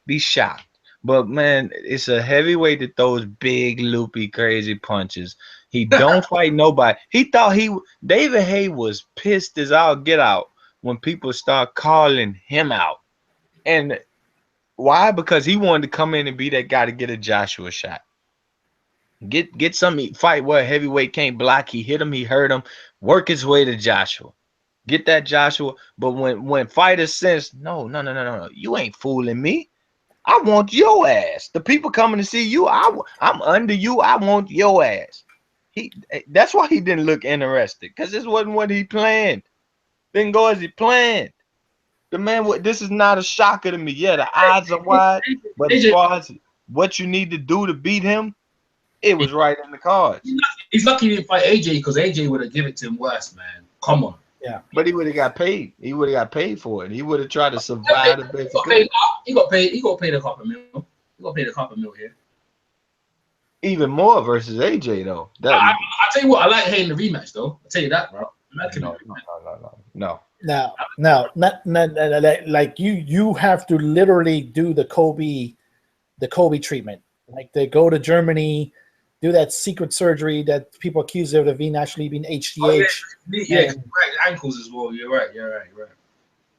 be shocked. But man, it's a heavyweight that throws big, loopy, crazy punches. He don't fight nobody. He thought David Haye was pissed as all get out when people start calling him out. And why? Because he wanted to come in and be that guy to get a Joshua shot. Get some fight where a heavyweight can't block. He hit him, he hurt him. Work his way to Joshua. Get that Joshua. But when fighters sense, no, you ain't fooling me. I want your ass. The people coming to see you, I'm under you. I want your ass. That's why he didn't look interested, because this wasn't what he planned. Didn't go as he planned. The man, this is not a shocker to me. Yeah, the odds are wide, but as far as what you need to do to beat him, it was right in the cards. He's lucky he didn't fight AJ, because AJ would have given it to him worse, man. Come on. Yeah. But he would have got paid. He would have got paid for it. He would have tried to survive the best. He got paid a couple mil. He got paid a couple mil here. Even more versus AJ though. I tell you what, I like Haye in the rematch though. I tell you that, bro. No. No, not like you have to literally do the Kobe treatment. Like they go to Germany, do that secret surgery that people accuse of actually being HGH. Oh, yeah, ankles as well. You're right.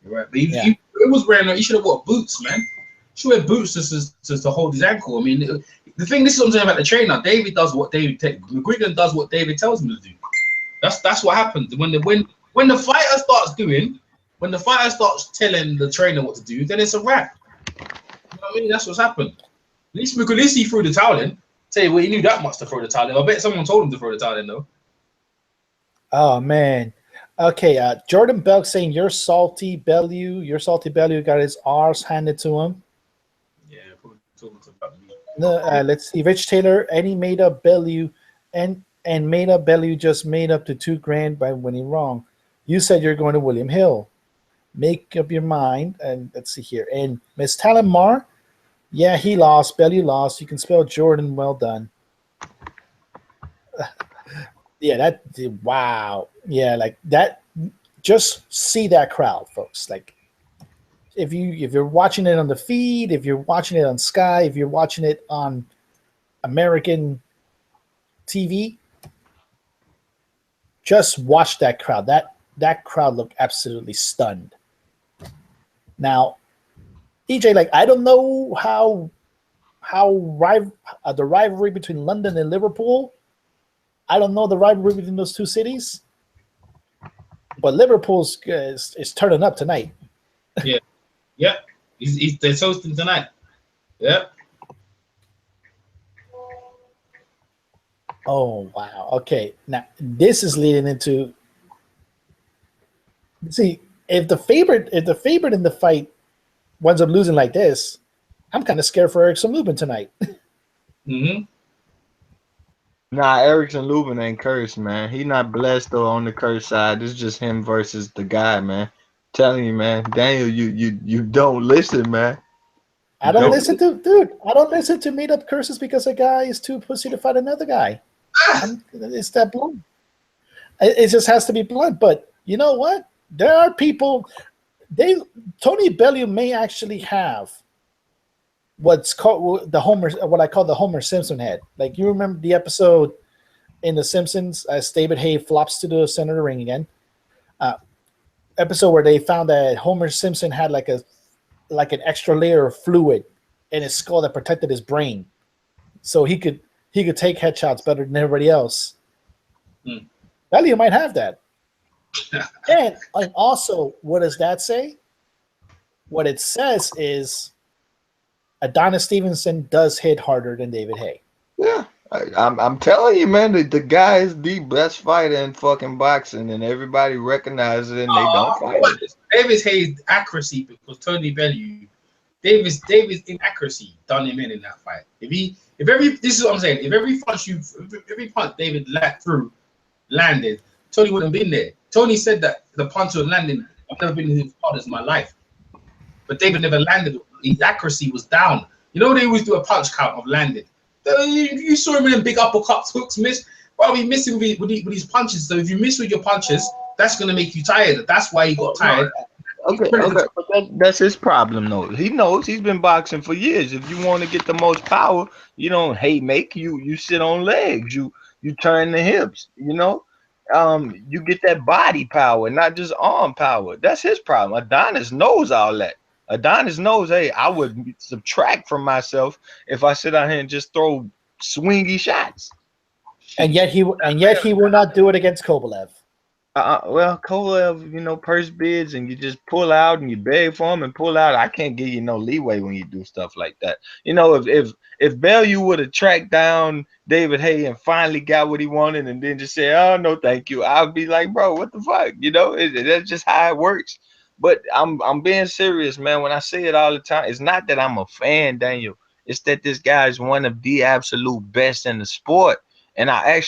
But he was wearing. He should have worn boots, man. He should wear boots just to hold his ankle. I mean, the thing. This is what I'm saying about the trainer. David does what McGuigan does what David tells him to do. That's what happens when the fighter starts doing. When the fighter starts telling the trainer what to do, then it's a wrap. You know what I mean? That's what's happened. At least he threw the towel in. Tell you what, he knew that much to throw the towel in. I bet someone told him to throw the towel in, though. Oh, man. Okay, Jordan Belk saying, you're salty, Bellew. Your salty Bellew got his arse handed to him. Yeah, probably talking about me. No, let's see. Rich Taylor, and he made up Bellew, and made up Bellew just made up to $2,000 by winning wrong. You said you're going to William Hill. Make up your mind. And let's see here. And Miss Talamar, yeah, he lost. Bellew lost. You can spell Jordan. Well done. Yeah, wow. Yeah, like that. Just see that crowd, folks. Like, if you're watching it on the feed, if you're watching it on Sky, if you're watching it on American TV, just watch that crowd. That crowd looked absolutely stunned. Now, EJ, like, I don't know how the rivalry between London and Liverpool. I don't know the rivalry between those two cities, but Liverpool's is turning up tonight. Yeah. They're hosting tonight. Yeah. Oh wow. Okay. Now this is leading into. See, if the favorite in the fight winds up losing like this, I'm kind of scared for Erickson Lubin tonight. Mm-hmm. Nah, Erickson Lubin ain't cursed, man. He not blessed or on the curse side. It's just him versus the guy, man. Telling you, man, Daniel, you don't listen, man. I don't listen to made up curses because a guy is too pussy to fight another guy. It's that blunt. It just has to be blunt. But you know what? There are people. Tony Bellew may actually have what's called what I call the Homer Simpson head. Like, you remember the episode in The Simpsons as David Haye flops to the center of the ring again. Episode where they found that Homer Simpson had like an extra layer of fluid in his skull that protected his brain, so he could take headshots better than everybody else. Bellew might have that. And also, what does that say? What it says is Adonis Stevenson does hit harder than David Haye. Yeah, I'm telling you, man, the guy is the best fighter in fucking boxing, and everybody recognizes it, and they don't fight him. David Haye's accuracy, because Tony Bellew, Davis inaccuracy done him in that fight. This is what I'm saying. If every punch David landed, Tony wouldn't have been there. Tony said that the punch was landing. I've never been as hard as my life, but David never landed. His accuracy was down. You know, they always do a punch count of landing. You saw him in big uppercuts, hooks, miss. Well, we missing with these punches. So if you miss with your punches, that's gonna make you tired. That's why he got tired. Okay, but that's his problem, though. He knows he's been boxing for years. If you want to get the most power, you don't you sit on legs, you turn the hips, you know. You get that body power, not just arm power. That's his problem. Adonis knows all that. Adonis knows, hey, I would subtract from myself if I sit out here and just throw swingy shots. And yet he will not do it against Kovalev. Well, Kovalev, you know, purse bids, and you just pull out and you beg for him and pull out. I can't give you no leeway when you do stuff like that. You know, if Bellew would have tracked down David Haye and finally got what he wanted and then just said, oh, no, thank you, I'd be like, bro, what the fuck? You know, that's just how it works. But I'm being serious, man. When I say it all the time, it's not that I'm a fan, Daniel. It's that this guy is one of the absolute best in the sport. And I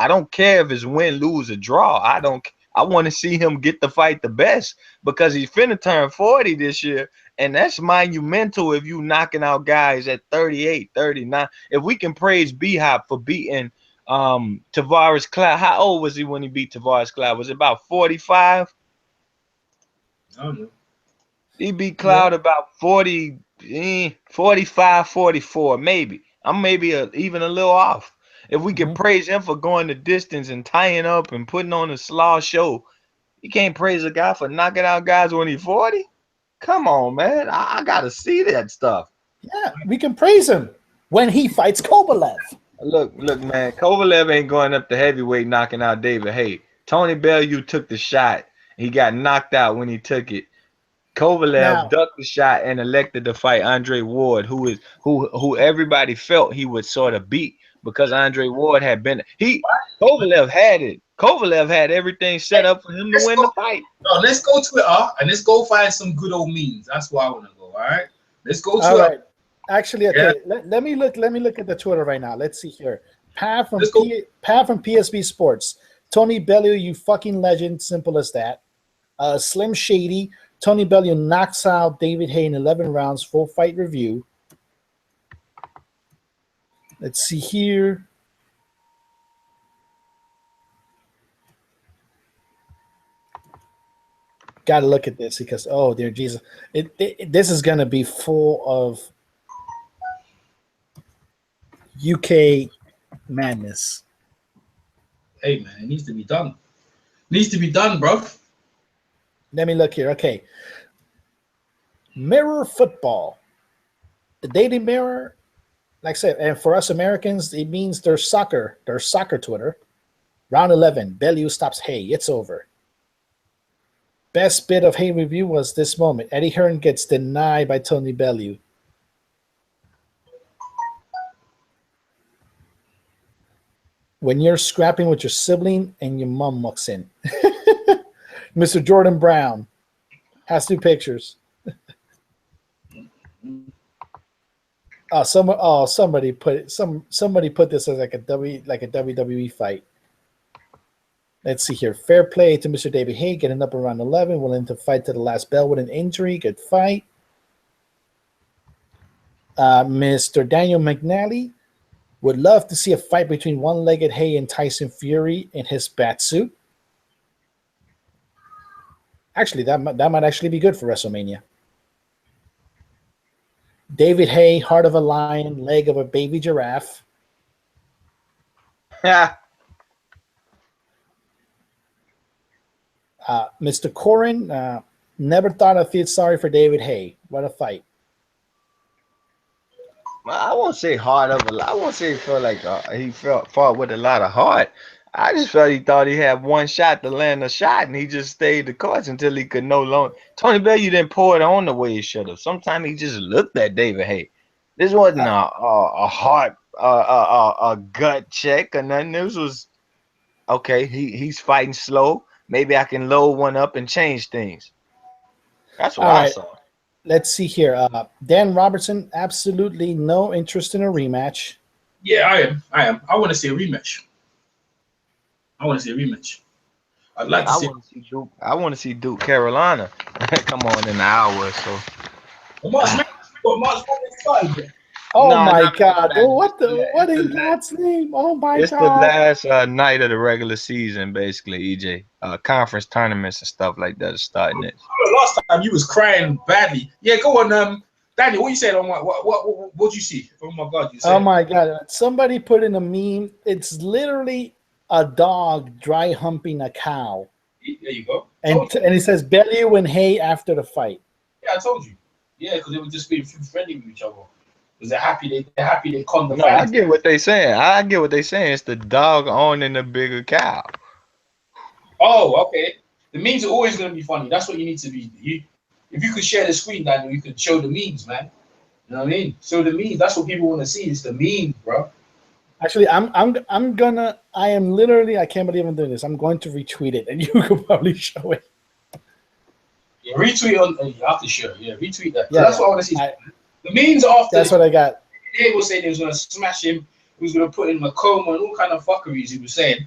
don't care if it's win, lose, or draw. I want to see him get the fight the best, because he's finna turn 40 this year. And that's monumental if you knocking out guys at 38, 39. If we can praise B-Hop for beating Tavares Cloud. How old was he when he beat Tavares Cloud? Was it about 45? I don't know. He beat Cloud about 40, 45, 44, maybe. I'm maybe even a little off. If we can praise him for going the distance and tying up and putting on a slaw show, you can't praise a guy for knocking out guys when he's 40? Come on, man. I got to see that stuff. Yeah, we can praise him when he fights Kovalev. Look, man. Kovalev ain't going up to heavyweight knocking out David Haye. Tony Bellew took the shot. He got knocked out when he took it. Kovalev ducked the shot and elected to fight Andre Ward, who everybody felt he would sort of beat, because Andre Ward had been Kovalev had it. Kovalev had everything set up for him to win the fight. No, let's go Twitter and let's go find some good old memes. That's where I want to go. All right, let's go Twitter. All right. Actually, okay. Yeah. Let me look at the Twitter right now. Let's see here. Pat from PSB Sports. Tony Bellew, you fucking legend. Simple as that. Slim Shady. Tony Bellew knocks out David Haye in 11 rounds. Full fight review. Let's see here. Got to look at this because, oh, dear Jesus. This is going to be full of UK madness. Hey, man, it needs to be done. Needs to be done, bro. Let me look here. Okay. Mirror football. The Daily Mirror, like I said, and for us Americans, it means there's soccer Twitter. Round 11, Bellew stops Haye. It's over. Best bit of Haye review was this moment. Eddie Hearn gets denied by Tony Bellew. When you're scrapping with your sibling and your mom walks in. Mr. Jordan Brown has 2 pictures. Somebody put this as like a WWE fight. Let's see here. Fair play to Mr. David Haye, getting up around 11, willing to fight to the last bell with an injury. Good fight. Mr. Daniel McNally would love to see a fight between one-legged Haye and Tyson Fury in his bat suit. Actually, that might actually be good for WrestleMania. David Haye, heart of a lion, leg of a baby giraffe. Mr. Corin, never thought I'd feel sorry for David Haye. What a fight. I won't say hard of a lot. I won't say he felt like he fought with a lot of heart. I just felt he thought he had one shot to land a shot, and he just stayed the course until he could no longer. Tony Bellew didn't pour it on the way he should have. Sometimes he just looked at David Haye. This wasn't a heart, a gut check or nothing. This was okay. He's fighting slow. Maybe I can load one up and change things. That's what I saw. Let's see here. Dan Robertson, absolutely no interest in a rematch. Yeah, I am. I want to see a rematch. I'd like to see. I want to see Duke Carolina. Come on in an hour or so. Oh my God! What is God's name? Oh my God! It's the last night of the regular season, basically. EJ, conference tournaments and stuff like that are starting it. Last time you was crying badly. Yeah, go on, Daniel. What you said? What you see? Oh my God! You said. Oh my God! Somebody put in a meme. It's literally a dog dry humping a cow. There you go. And it says Bellew and Haye after the fight. Yeah, I told you. Yeah, because they were just being friendly with each other. Because they're happy they con the fight. I get what they saying. It's the dog owning the bigger cow. Oh, okay. The memes are always going to be funny. That's what you need to be. If you could share the screen, Daniel, you could show the memes, man. You know what I mean? Show the memes. That's what people want to see. It's the memes, bro. Actually, I am literally, I can't believe I'm doing this. I'm going to retweet it, and you could probably show it. Yeah, retweet on. You have to share. Yeah, retweet that. Yeah, that's what I want to see. The memes after. That's what I got. He was saying he was going to smash him. He was going to put in a coma and all kind of fuckeries he was saying.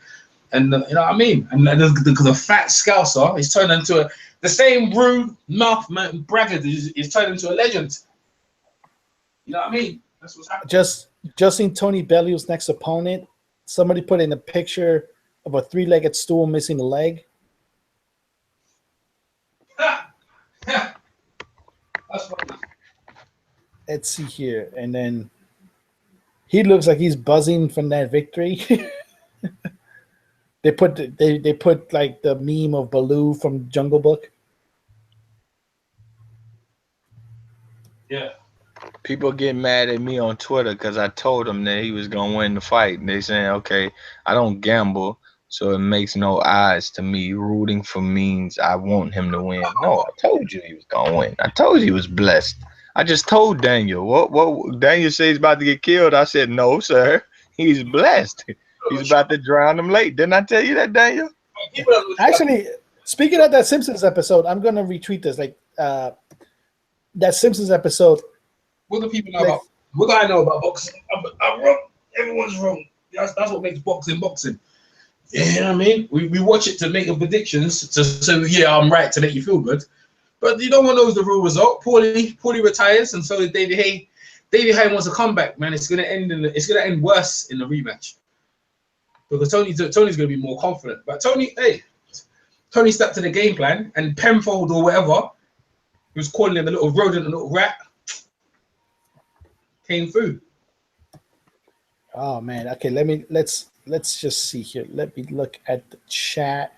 And you know what I mean? And the fat scouser is turned into the same rude mouth braggart is turned into a legend. You know what I mean? That's what's happening. Just in Tony Bellew's next opponent, somebody put in a picture of a three-legged stool missing a leg. That's funny. Let's see here, and then he looks like he's buzzing from that victory. They put like the meme of Bellew from Jungle Book. Yeah. People get mad at me on Twitter because I told them that he was gonna win the fight. And they saying, okay, I don't gamble, so it makes no odds to me. Rooting for means I want him to win. No, I told you he was gonna win. I told you he was blessed. I just told Daniel. What Daniel says he's about to get killed. I said, no, sir. He's blessed. He's about to drown him late. Didn't I tell you that, Daniel? Actually, speaking of that Simpsons episode, I'm gonna retweet this. Like that Simpsons episode. What do people know about? What do I know about boxing? I'm wrong. Everyone's wrong. That's what makes boxing. You know what I mean? We watch it to make the predictions. So yeah, I'm right to make you feel good. But you don't want to know the real result. Paulie retires, and so did David Haye. David Haye wants a comeback, man. It's gonna end worse in the rematch. Because Tony's gonna be more confident. But Tony stepped to the game plan, and Penfold or whatever, he was calling him a little rodent, a little rat, came through. Oh man, okay. Let's just see here. Let me look at the chat.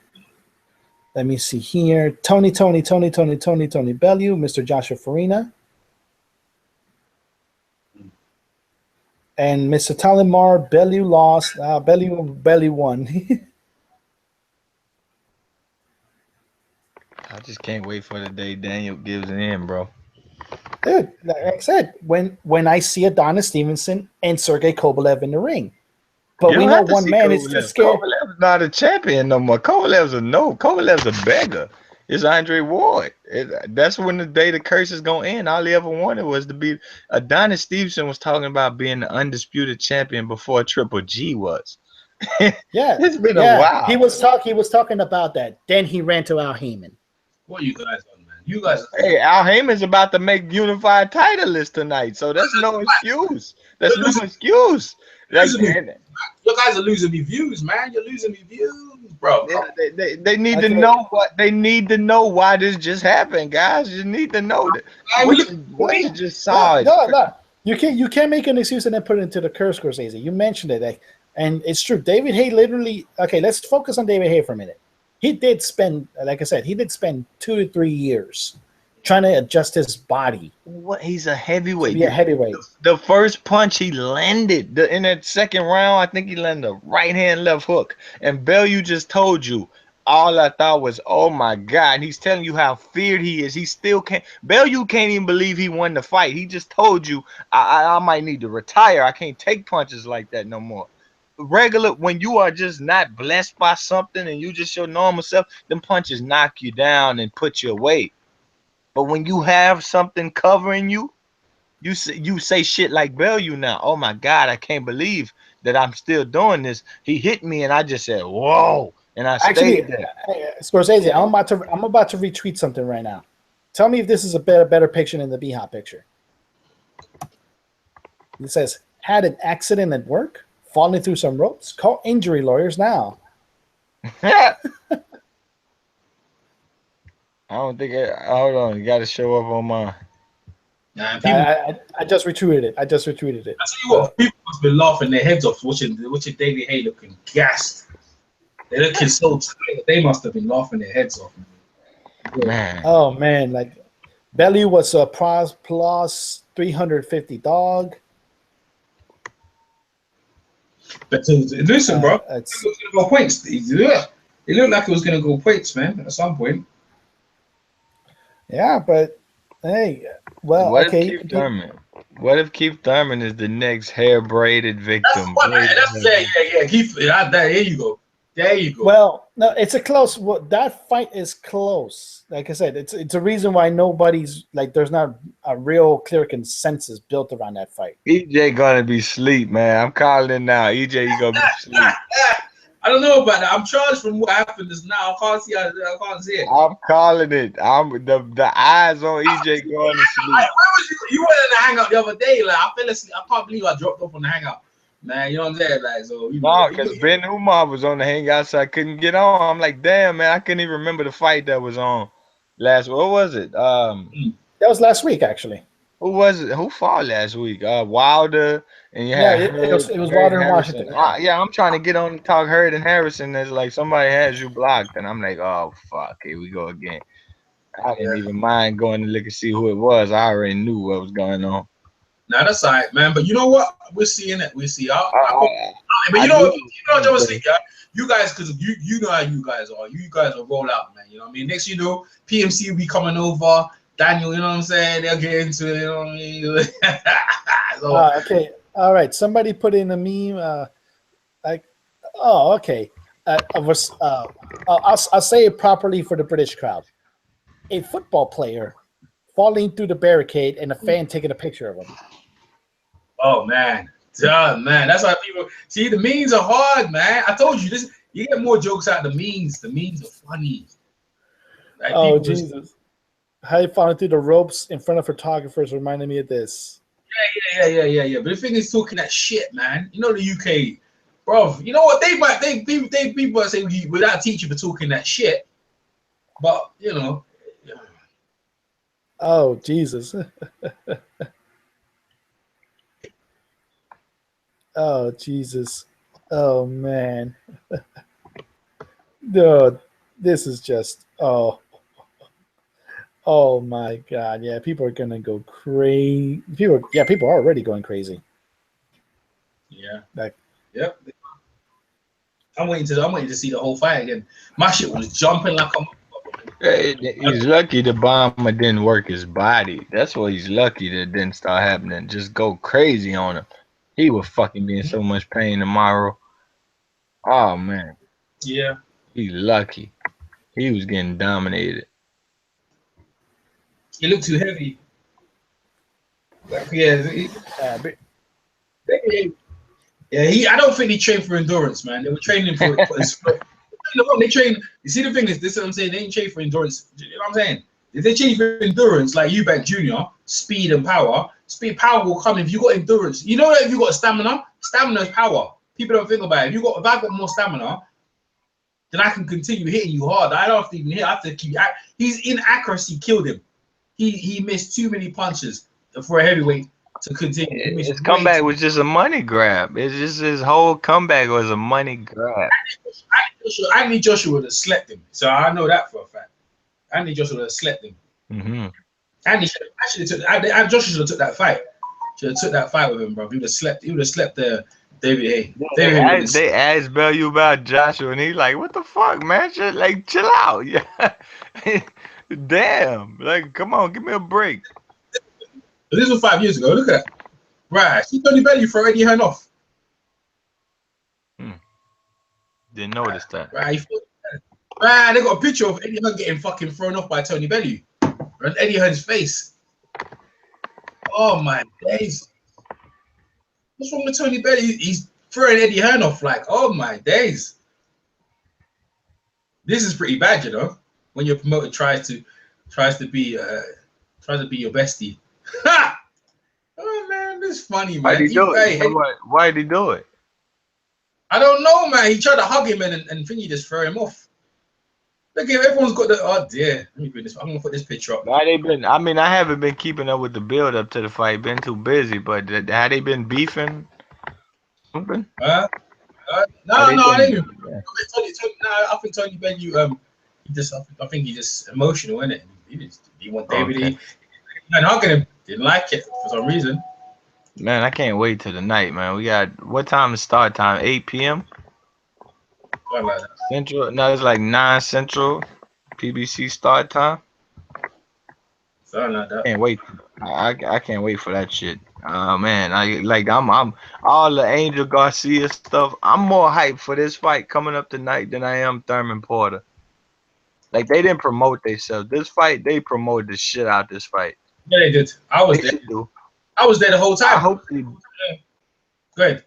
Let me see here. Tony Bellew, Mr. Joshua Farina. And Mr. Talimar, Bellew lost. Bellew won. I just can't wait for the day Daniel gives in, bro. Dude, like I said, when I see Adonis Stevenson and Sergey Kovalev in the ring. But we know one man is too scared. Kovalev's not a champion no more. Kovalev's a beggar. It's Andre Ward. That's when the day the curse is gonna end. All he ever wanted was to be. Adonis Stevenson was talking about being the undisputed champion before Triple G was. Yeah, it's been a while. He was talking about that. Then he ran to Al Heyman. What are you guys on, man? You guys. Hey, Al Heyman's about to make unified title list tonight, so that's no excuse. That's no excuse. You guys are losing me views, man. You're losing me views, bro. Yeah, they need to know what they need to know why this just happened, guys. You need to know that. What you just saw it. No. You can't make an excuse and then put it into the curse, Scorsese. You mentioned it, and it's true. David Haye literally. Okay, let's focus on David Haye for a minute. he did spend, like I said, he did spend 2 to 3 years trying to adjust his body. What? He's a heavyweight. To be a heavyweight. The first punch he landed in that second round, I think he landed a right hand left hook. And Bellew just told you, all I thought was, oh my God. And he's telling you how feared he is. He still can't. Bellew can't even believe he won the fight. He just told you, I might need to retire. I can't take punches like that no more. Regular, when you are just not blessed by something and you just your normal self, them punches knock you down and put you away. But when you have something covering you, you say shit like Bellew now. Oh my God, I can't believe that I'm still doing this. He hit me and I just said, whoa. And I stayed there. Scorsese, I'm about to retweet something right now. Tell me if this is a better picture than the B-Hop picture. It says, had an accident at work, falling through some ropes, call injury lawyers now. I don't think hold on, you got to show up on mine. Nah, I just retweeted it. I tell you what, people must be laughing their heads off watching David Haye looking gassed. They're looking so tired. They must have been laughing their heads off. Man. Oh man, like Bellew was a plus 350 dog. But listen, bro, it was going to go points. It looked like it was going to go points, man, at some point. Yeah, but hey, well, what okay. If Keith Thurman? What if Keith Thurman is the next hair braided victim? Yeah. Keith, there you go. There you go. Well, no, it's a close. Well, that fight is close. Like I said, it's a reason why nobody's like. There's not a real clear consensus built around that fight. EJ gonna be sleep, man. I'm calling it now. EJ, you gonna be sleep. I don't know about that. I'm charged from what happened just now. I can't see it. I'm calling it. I'm the eyes on EJ going to sleep. Where was you? You were in the hangout the other day. Like I fell asleep. I can't believe I dropped off on the hangout. Man, you know what I'm saying? Like, so you know, because Ben Umar was on the hangout, so I couldn't get on. I'm like, damn, man, I couldn't even remember the fight that was on last. What was it? That was last week, actually. Who was it? Who fought last week? Wilder and it was Wilder in Washington. Yeah, I'm trying to get on and talk Hurd and Harrison. There's like somebody has you blocked, and I'm like, oh fuck, here we go again. I didn't even mind going to look and see who it was. I already knew what was going on. Nah, that's all right, man. But you know what? We're seeing it. We see. But you know what I'm saying, yeah? You guys, because you know how you guys are. You guys will roll out, man. You know what I mean? Next, you know, PMC will be coming over. Daniel, you know what I'm saying? They'll get into it. You know what I mean? So, okay. All right. Somebody put in a meme. Okay. I'll say it properly for the British crowd. A football player falling through the barricade and a fan taking a picture of him. Oh man, man, that's why people see the memes are hard, man. I told you this. You get more jokes out of the memes. The memes are funny. Like, oh Jesus! How you falling through the ropes in front of photographers reminded me of this. Yeah. But the thing is, talking that shit, man. You know the UK, bro. You know what people say without teaching for talking that shit, but you know. Oh Jesus! Oh Jesus! Oh man! No, this is just oh my God! Yeah, people are gonna go crazy. People are already going crazy. Yeah. Like. Yep. I'm waiting to see the whole fight again. My shit was jumping like a. He's lucky the bomber didn't work his body. That's why he's lucky that it didn't start happening. Just go crazy on him. He would fucking be in so much pain tomorrow. Oh man. Yeah. He's lucky. He was getting dominated. He looked too heavy. Like, I don't think he trained for endurance, man. They were training for they train. You see, the thing is, this is what I'm saying. They ain't train for endurance. You know what I'm saying? If they train for endurance, like Eubank Jr., speed and power, power will come if you got endurance. You know that if you got stamina is power. People don't think about it. If I got more stamina, then I can continue hitting you hard. I don't have to even hit. I have to keep. His inaccuracy killed him. He missed too many punches for a heavyweight to continue. His comeback was just a money grab. It's just his whole comeback was a money grab. Anthony Joshua would have slept him. So I know that for a fact. Anthony Joshua would have slept him. Mm-hmm. Andy actually took. Joshua should have took that fight. Should have took that fight with him, bro. He would have slept. He would have slept the David Haye. They asked Bellew about Joshua, and he's like, "What the fuck, man? Just, like, chill out." Yeah. Damn. Like, come on, give me a break. This was 5 years ago. Look at that. Right. See Tony Bellew throw Eddie Hearn off. Didn't notice that. Right. Right. They got a picture of Eddie Hearn getting fucking thrown off by Tony Bellew. On Eddie Hearn's face. Oh my days. What's wrong with Tony Bellew? He's throwing Eddie Hearn off like, oh my days. This is pretty bad, you know, when your promoter tries to be your bestie. Ha! Oh man, this is funny, man. Why'd he do it? Why'd he do it? I don't know, man. He tried to hug him and Thingy just throw him off. Look at everyone's got the oh dear. Let me bring this. I'm gonna put this picture up. I mean, I haven't been keeping up with the build up to the fight. Been too busy, but had they been beefing? Something? No, I didn't. Yeah. I think Tony Bellew. I think he's just emotional, isn't it? He want David. Okay. And hugging him. Didn't like it for some reason. Man, I can't wait till the night, man. We got what time is start time? 8 p.m. Like that. Central. No, it's like 9 Central. PBC start time. Something like that. Can't wait. I can't wait for that shit. Man, I'm all the Angel Garcia stuff. I'm more hyped for this fight coming up tonight than I am Thurman Porter. Like, they didn't promote themselves. This fight, they promoted the shit out this fight. Yeah, they did. I was there. I was there the whole time. I hope they. Go ahead.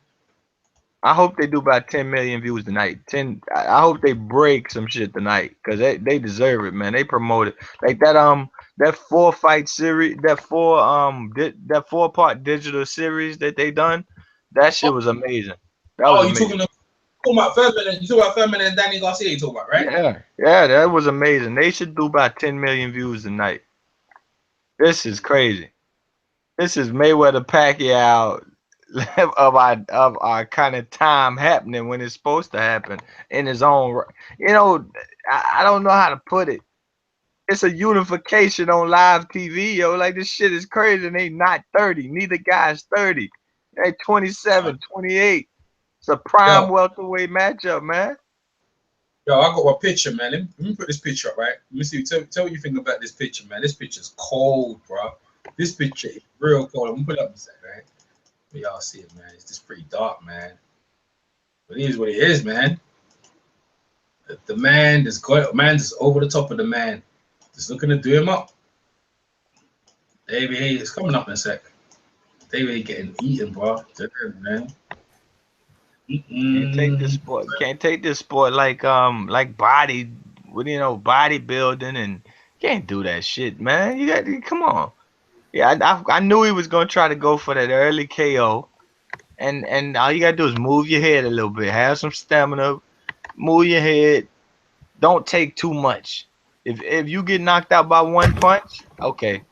I hope they do about 10 million views tonight. I hope they break some shit tonight because they deserve it, man. They promote it like that 4-fight series, that 4-part digital series that they done. That shit was amazing. That was amazing. You talking about Thurman? You talking about Thurman and Danny Garcia? You talking about, right? Yeah, that was amazing. They should do about 10 million views tonight. This is crazy. This is Mayweather Pacquiao of our kind of time happening when it's supposed to happen in his own. You know, I don't know how to put it. It's a unification on live TV, yo. Like, this shit is crazy. And they not 30. Neither guy's 30. They 27, 28. It's a prime welterweight matchup, man. Yo, I got a picture, man. Let me put this picture up, right? Let me see. Tell what you think about this picture, man. This picture's cold, bro. This picture is real cold. I'm gonna put it up a second, right? But y'all see it, man. It's just pretty dark, man. But it is what it is, man. The man just over the top of the man. Just looking to do him up. David Haye is coming up in a sec. David Haye getting eaten, bro. Man. Can't take this sport. Can't take this sport like body, bodybuilding, and can't do that shit, man. You got to come on. Yeah, I knew he was gonna try to go for that early KO, and all you gotta do is move your head a little bit, have some stamina, move your head. Don't take too much. If you get knocked out by one punch, okay.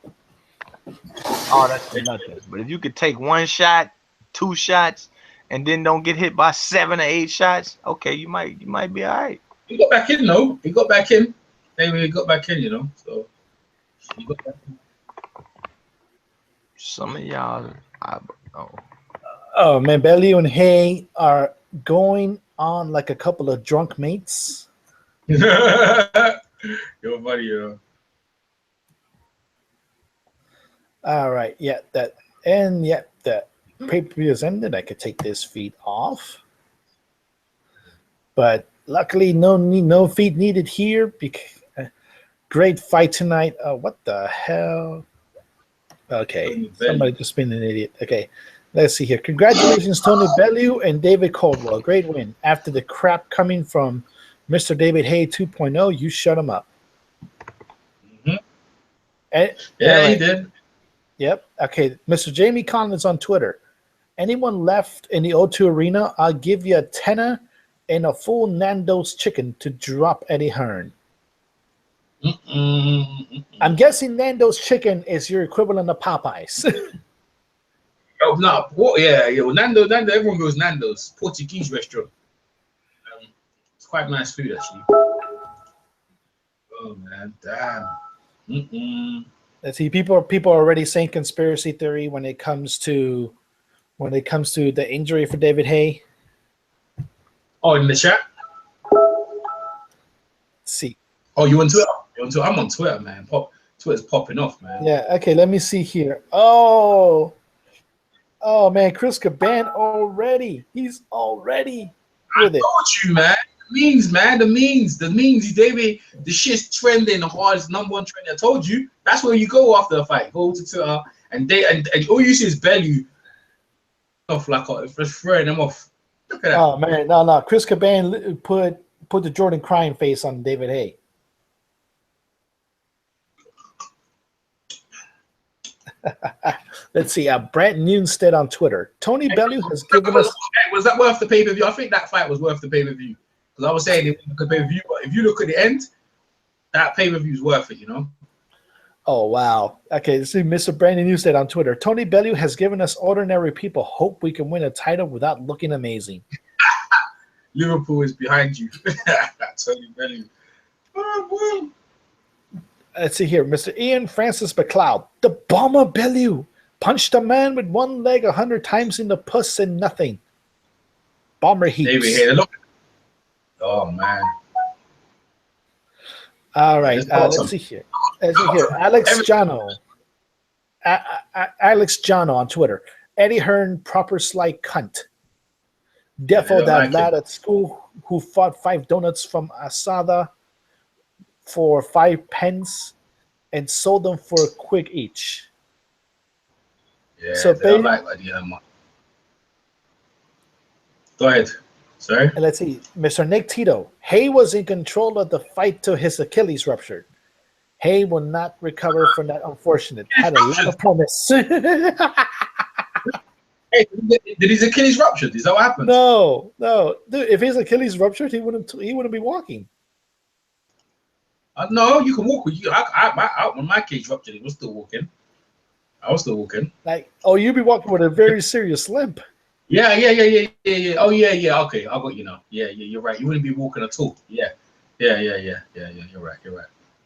Oh, that's nothing. But if you could take one shot, 2 shots, and then don't get hit by 7 or 8 shots, okay, you might be all right. He got back in, though. He got back in. He got back in, you know. So he got back in. Some of y'all, oh man, Bellew and Haye are going on like a couple of drunk mates. You're funny, yo. All right, that pay-per-view has ended. I could take this feed off, but luckily no feed needed here. Great fight tonight. What the hell? Okay, somebody just been an idiot. Okay, let's see here. Congratulations, Tony Bellew and David Caldwell. Great win. After the crap coming from Mr. David Haye 2.0, you shut him up. Mm-hmm. He did. Yep. Okay, Mr. Jamie Collins on Twitter. Anyone left in the O2 Arena, I'll give you a tenner and a full Nando's chicken to drop Eddie Hearn. I'm guessing Nando's chicken is your equivalent of Popeyes. no, what? Yeah, yeah. Well, Nando. Everyone goes Nando's, Portuguese restaurant. It's quite nice food actually. Oh man, damn. Let's see. People are already saying conspiracy theory when it comes to the injury for David Haye. Oh, in the chat. Let's see. Oh, you on Twitter? I'm on Twitter, man. Twitter's popping off, man. Yeah. Okay. Let me see here. Oh man, Chris Caban already. He's already with it. I told you, man. The memes. David, the shit's trending, the hardest #1 trend. I told you. That's where you go after a fight. Go to Twitter and all you see is Bellew off like just throwing them off. Look at that. Oh man, no. Chris Caban put the Jordan crying face on David Haye. Let's see. Brent Newstead on Twitter. Tony Bellew has given us. Was that worth the pay-per-view? I think that fight was worth the pay-per-view. Because I was saying it was a pay-per-view, but if you look at the end, that pay-per-view is worth it, you know? Oh, wow. Okay, this is Mr. Brandon Newstead on Twitter. Tony Bellew has given us ordinary people hope we can win a title without looking amazing. Liverpool is behind you. Tony Bellew. Oh, let's see here. Mr. Ian Francis McLeod. The bomber Bellew punched a man with one leg 100 times in the puss and nothing. Bomber heaps. David Haye, look. Oh, man. All right. Let's see here. Alex Jano. Alex Jano on Twitter. Eddie Hearn, proper sly cunt. Defo that lad at school who fought 5 donuts from Asada for 5 pence and sold them for a quid each. Yeah, so I like Eddie Hearn. Go ahead. Sorry? And let's see. Mr. Nick Tito. Haye was in control of the fight till his Achilles ruptured. Haye will not recover from that unfortunate. Had a lot of promise. Hey, did his Achilles rupture? Is that what happened? No. Dude, if his Achilles ruptured, he wouldn't be walking. No, you can walk with you. When my cage ruptured, I was still walking. Like, oh, you'd be walking with a very serious limp. Yeah. Oh, yeah. Okay, I got you now. Yeah, you're right. You wouldn't be walking at all. Yeah. You're right.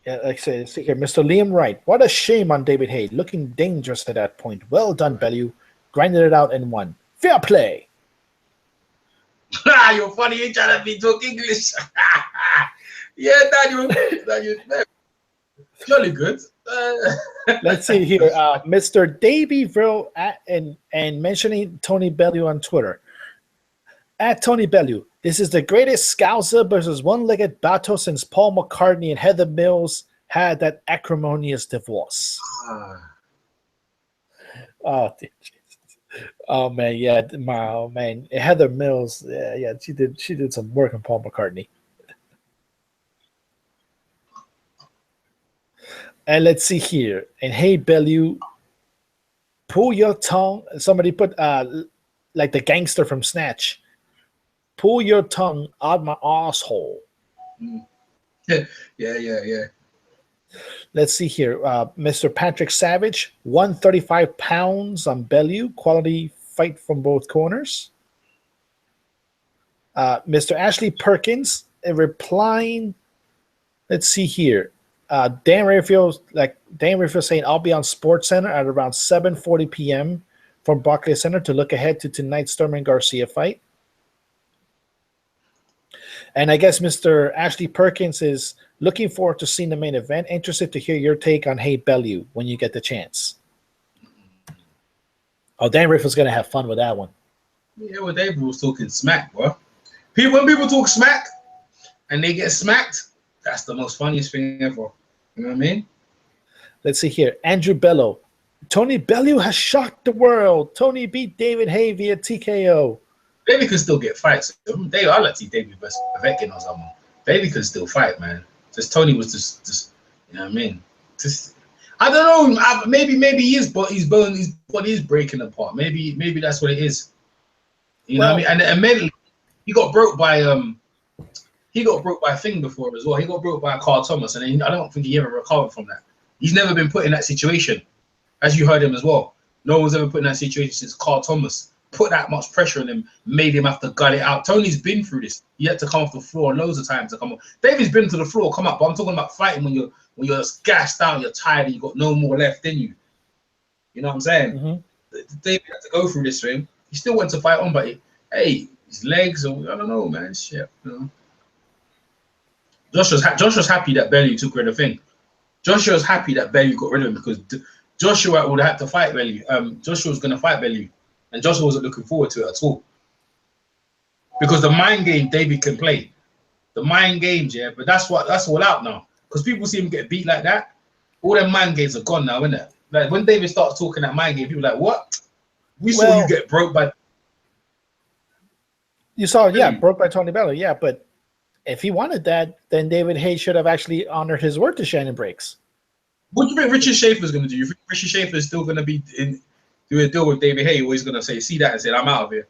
Yeah, like I say, see here, Mr. Liam Wright. What a shame on David Haye, looking dangerous at that point. Well done, Bellew. Grinded it out and won. Fair play. You're funny. You trying to be talk English. Yeah, Daniel. Jolly good. Let's see here. Mr. Davieville and mentioning Tony Bellew on Twitter. At Tony Bellew, this is the greatest Scouser versus one-legged battle since Paul McCartney and Heather Mills had that acrimonious divorce. Oh, Jesus. Oh man, yeah. Oh man, Heather Mills. Yeah. She did some work on Paul McCartney. And let's see here. And hey, Bellew, pull your tongue. Somebody put like the gangster from Snatch. Pull your tongue out my asshole. Yeah. Let's see here. Mr. Patrick Savage, 135 pounds on Bellew. Quality fight from both corners. Mr. Ashley Perkins, replying. Let's see here. Dan Rayfield saying, I'll be on Sports Center at around 7:40 p.m. from Barclays Center to look ahead to tonight's Sturman Garcia fight. And I guess Mr. Ashley Perkins is looking forward to seeing the main event. Interested to hear your take on Haye Bellew when you get the chance. Oh, Dan Rayfield's going to have fun with that one. Yeah, well, David was talking smack, bro. When people talk smack and they get smacked, that's the most funniest thing ever. You know what I mean? Let's see here. Andrew Bellew. Tony Bellew has shocked the world. Tony beat David Haye via TKO. David can still get fights. I like to see David versus Vetkin or someone. David can still fight, man. Just Tony was just you know what I mean? Just I don't know. Maybe he is, but his body is breaking apart. Maybe that's what it is. You know what I mean? And mentally, he got broke by Thing before as well. He got broke by Carl Thomas, and I don't think he ever recovered from that. He's never been put in that situation, as you heard him as well. No one's ever put in that situation since Carl Thomas. Put that much pressure on him, made him have to gut it out. Tony's been through this. He had to come off the floor loads of times to come up. Davies been to the floor, come up. But I'm talking about fighting when you're gassed out, you're tired, and you got no more left in you. You know what I'm saying? Davies had to go through this for him. He still went to fight on, but hey, his legs, or I don't know, man. Shit, you know. Joshua's happy that Bellew took rid of the thing. Joshua's happy that Bellew got rid of him because Joshua would have had to fight Bellew. Joshua was going to fight Bellew, and Joshua wasn't looking forward to it at all. Because the mind game David can play, the mind games, yeah. But that's all out now. Because people see him get beat like that, all their mind games are gone now, isn't it? Like when David starts talking that mind game, people are like, what? We saw you get broke by. You saw, broke by Tony Bellew, yeah. But if he wanted that, then David Haye should have actually honored his word to Shannon Briggs. What do you think Richard Schaefer's going to do? You think Richard Schaefer is still going to be do a deal with David Haye, or he's going to say, see that and say, I'm out of here?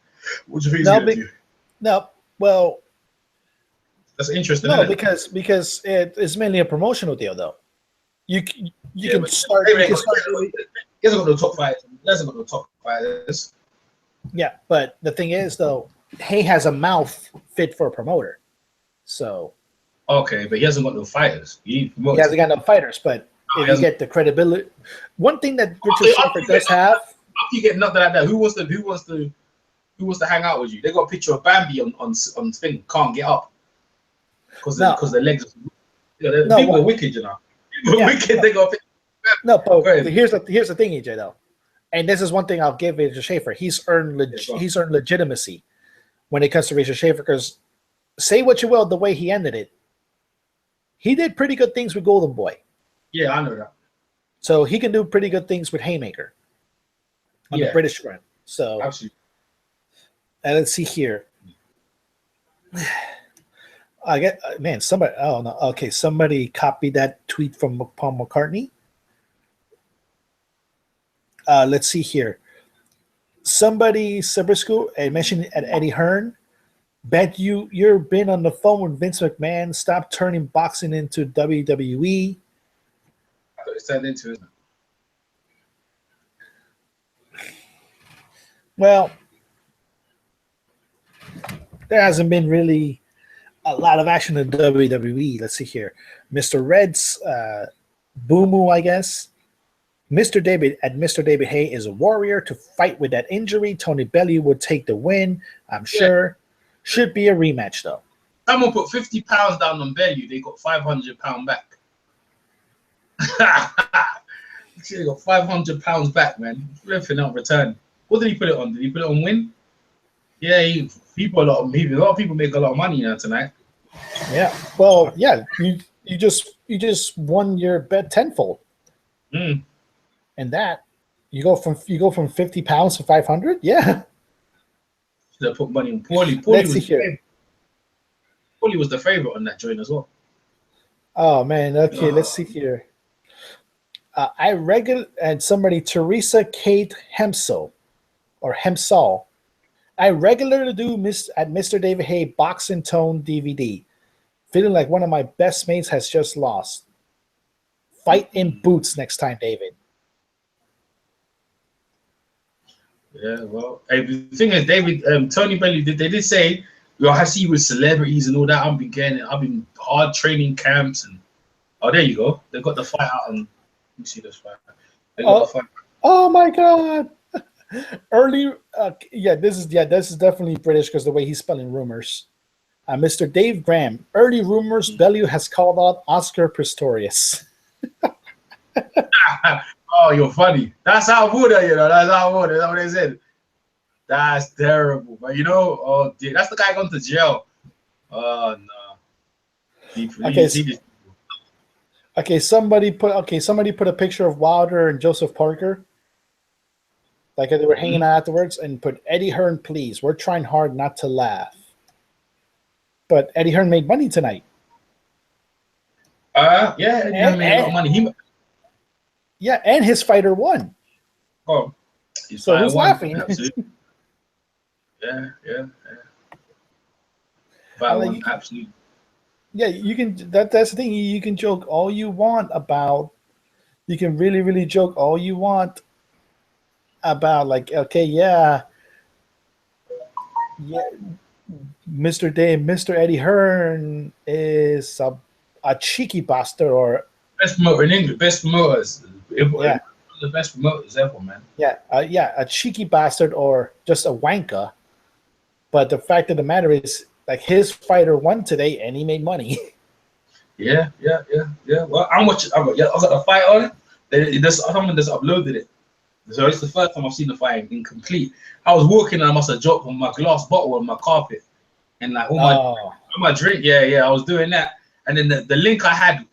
What do you think he's going to do? No, well, that's interesting. No, because it's mainly a promotional deal, though. You can start. He hasn't got no top fighters. He hasn't got no top fighters. Yeah, but the thing is, though, Haye has a mouth fit for a promoter. So. Okay, but he hasn't got no fighters. He hasn't got no fighters, but if you get the credibility, one thing that Richard Schaefer does have. After you get nothing like that, who wants to hang out with you? They got a picture of Bambi on thing, can't get up because the legs. People are wicked, you know. People are wicked. They got a picture of Bambi. No, but here's the thing, EJ, though, and this is one thing I'll give Richard Schaefer. He's earned legitimacy when it comes to Richard Schaefer, because say what you will, the way he ended it, he did pretty good things with Golden Boy. Yeah, I know that. So he can do pretty good things with Haymaker on the British front. So absolutely. And let's see here. I get somebody. Oh no. Okay, somebody copied that tweet from Paul McCartney. Let's see here. Somebody Sabrisco mentioned at Eddie Hearn. Bet you've been on the phone with Vince McMahon. Stop turning boxing into WWE. I thought it's turned into it. Well, there hasn't been really a lot of action in WWE. Let's see here. Mr. Red's Boomoo, I guess. Mr. David Haye is a warrior to fight with that injury. Tony Bellew would take the win, I'm sure. Should be a rematch, though. Someone put £50 down on Bellew. They got £500 back. They got £500 back, man. Everything on return. What did he put it on? Did he put it on win? Yeah, a lot of people make a lot of money now tonight. Yeah. Well, yeah. You just won your bet tenfold. And that you go from £50 to 500. Yeah. They put money on Paulie. Paulie was the favorite on that joint as well. Oh man, okay, let's see here. Somebody Teresa Kate Hempsall. I regularly do at Mr. David Haye Boxing Tone DVD. Feeling like one of my best mates has just lost. Fight in boots next time, David. Yeah, well, the thing is, David, Tony Bellew, they did say, I see you with celebrities and all that. I've been hard training camps and there you go. They got the fight out and you see this fight. They got the fight. Oh my God! Early, this is definitely British because the way he's spelling rumors. Mr. Dave Graham, early rumors. Bellew has called out Oscar Pistorius. Oh, you're funny. That's how Buddha, That's how Buddha. That's what they said. That's terrible. But that's the guy going to jail. Oh no. Okay, somebody put a picture of Wilder and Joseph Parker. Like they were hanging out afterwards, and put Eddie Hearn, please. We're trying hard not to laugh. But Eddie Hearn made money tonight. Eddie Hearn made a lot of money. Yeah, and his fighter won. Oh, so who's laughing? Yeah. Absolutely. Yeah, you can. That's the thing. You can joke all you want about. You can really, really joke all you want about like, okay, yeah, Mr. Eddie Hearn is a cheeky bastard, or best promoter in England, best promoters. Yeah. The best promoters ever, man. Yeah, a cheeky bastard or just a wanker. But the fact of the matter is, like, his fighter won today and he made money. Yeah. Well, I'm watching. I got the fight on it. Someone just uploaded it. So it's the first time I've seen the fight incomplete. I was walking and I must have dropped on my glass bottle on my carpet, and like all my drink. Yeah. I was doing that, and then the link I had,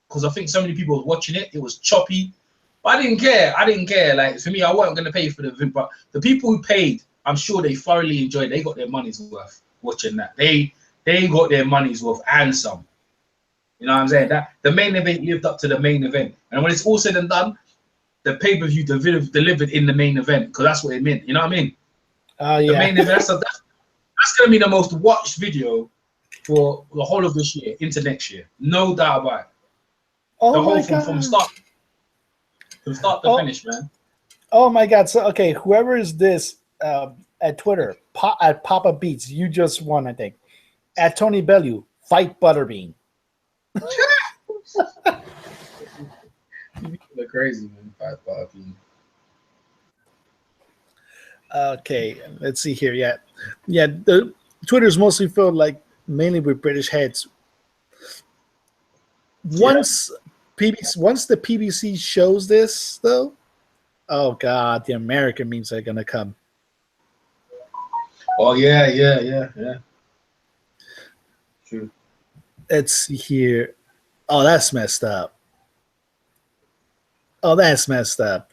because I think so many people were watching it. It was choppy. But I didn't care. Like, for me, I wasn't going to pay for the event. But the people who paid, I'm sure they thoroughly enjoyed it. They got their money's worth watching that. They got their money's worth and some. You know what I'm saying? That the main event lived up to the main event. And when it's all said and done, the pay-per-view delivered in the main event, because that's what it meant. You know what I mean? The main event, that's going to be the most watched video for the whole of this year into next year. No doubt about it. The whole from start. From start to finish, man. Oh my God! So okay, whoever is this at Twitter, at Papa Beats, you just won, I think. At Tony Bellew, fight Butterbean. You're crazy, man. Fight Butterbean. Okay, let's see here. Yeah. The Twitter's mostly filled like mainly with British heads. Once the PBC shows this, though, oh God, the American memes are gonna come. Oh yeah. True. Let's see here. Oh, that's messed up. Mr.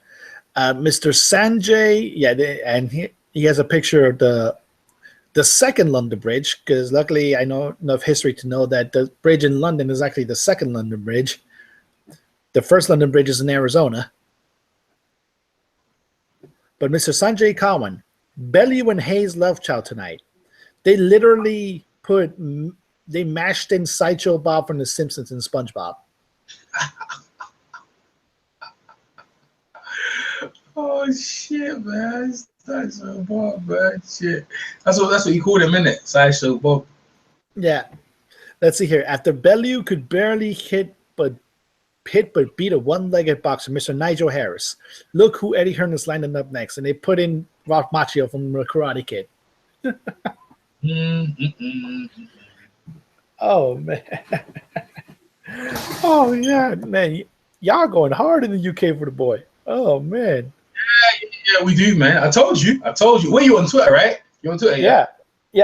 Sanjay, and he has a picture of the second London Bridge, because luckily I know enough history to know that the bridge in London is actually the second London Bridge. The first London Bridge is in Arizona. But Mr. Sanjay Kawan, Bellew and Haye's love child tonight. They literally they mashed in Sideshow Bob from The Simpsons and SpongeBob. Oh shit, man! Sideshow Bob, man. Shit. That's what you called him, innit? Sideshow Bob. Yeah. Let's see here. After Bellew could barely hit but beat a one-legged boxer, Mr. Nigel Harris. Look who Eddie Hearn is lining up next, and they put in Ralph Macchio from the Karate Kid. Oh man. Oh yeah, man. Y'all going hard in the UK for the boy. Oh man. Yeah, we do, man. I told you. Well, you on Twitter, right? You on Twitter? Yeah.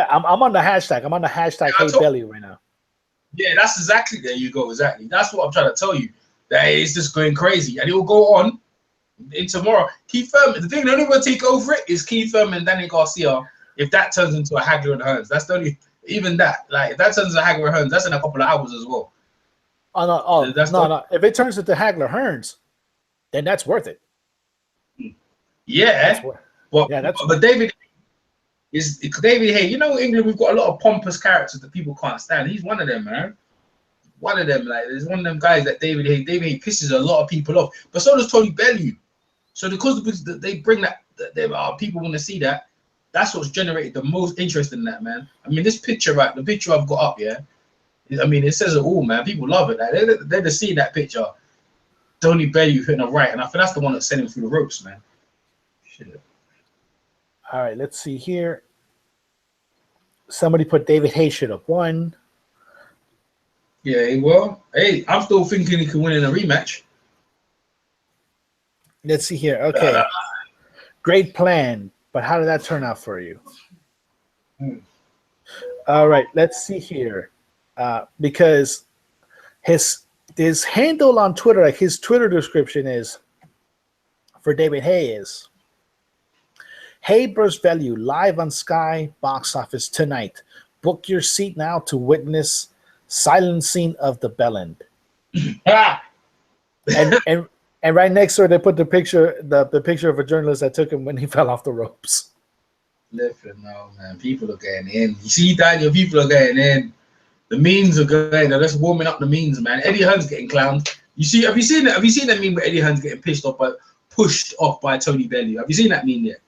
I'm on the hashtag. I'm on the hashtag HateBellew right now. Yeah, that's exactly. There you go. Exactly. That's what I'm trying to tell you. That it's just going crazy, and it will go on in tomorrow. Keith Thurman. The only one to take over it is Keith Thurman and Danny Garcia. If that turns into a Hagler and Hearns, that's the only. Even that, like, if that turns into Hagler and Hearns, that's in a couple of hours as well. No. If it turns into Hagler Hearns, then that's worth it. Yeah, but David Haye. You know, in England we've got a lot of pompous characters that people can't stand. He's one of them, man. One of them, like, there's one of them guys that David Haye pisses a lot of people off, but so does Tony Bellew. So because they bring that, people want to see that. That's what's generated the most interest in that, man. I mean, this picture, right? The picture I've got up, I mean, it says it all, man. People love it. Like, they're just seeing that picture. Tony Bellew hitting a right, and I think that's the one that sent him through the ropes, man. Shit. All right, let's see here. Somebody put David Haye should have won. Yeah, well, hey, I'm still thinking he can win in a rematch. Let's see here. Okay. Great plan, but how did that turn out for you? All right, let's see here. Because his handle on Twitter, like his Twitter description is, for David Haye is, Haye vs. Bellew live on Sky Box Office tonight. Book your seat now to witness silencing of the bellend. and right next to it, they put the picture of a journalist that took him when he fell off the ropes. Listen, no, man, people are getting in. You see, Daniel, people are getting in. The memes are going. They're just warming up the memes, man. Eddie Hearn's getting clowned. Have you seen that meme where Eddie Hearn's getting pissed off by pushed off by Tony Bellew. Have you seen that meme yet?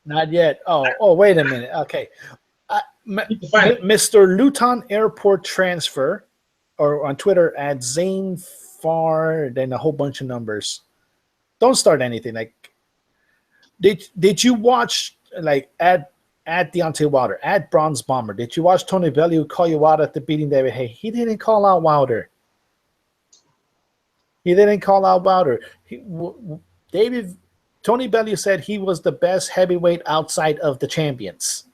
Not yet. Oh, wait a minute. Okay. Mr. Luton Airport Transfer, or on Twitter at Zane Farr, then a whole bunch of numbers. Don't start anything. Like, did you watch, like, at Deontay Wilder, at Bronze Bomber, did you watch Tony Bellew call you out at the beating David Haye? He didn't call out Wilder. Tony Bellew said he was the best heavyweight outside of the champions.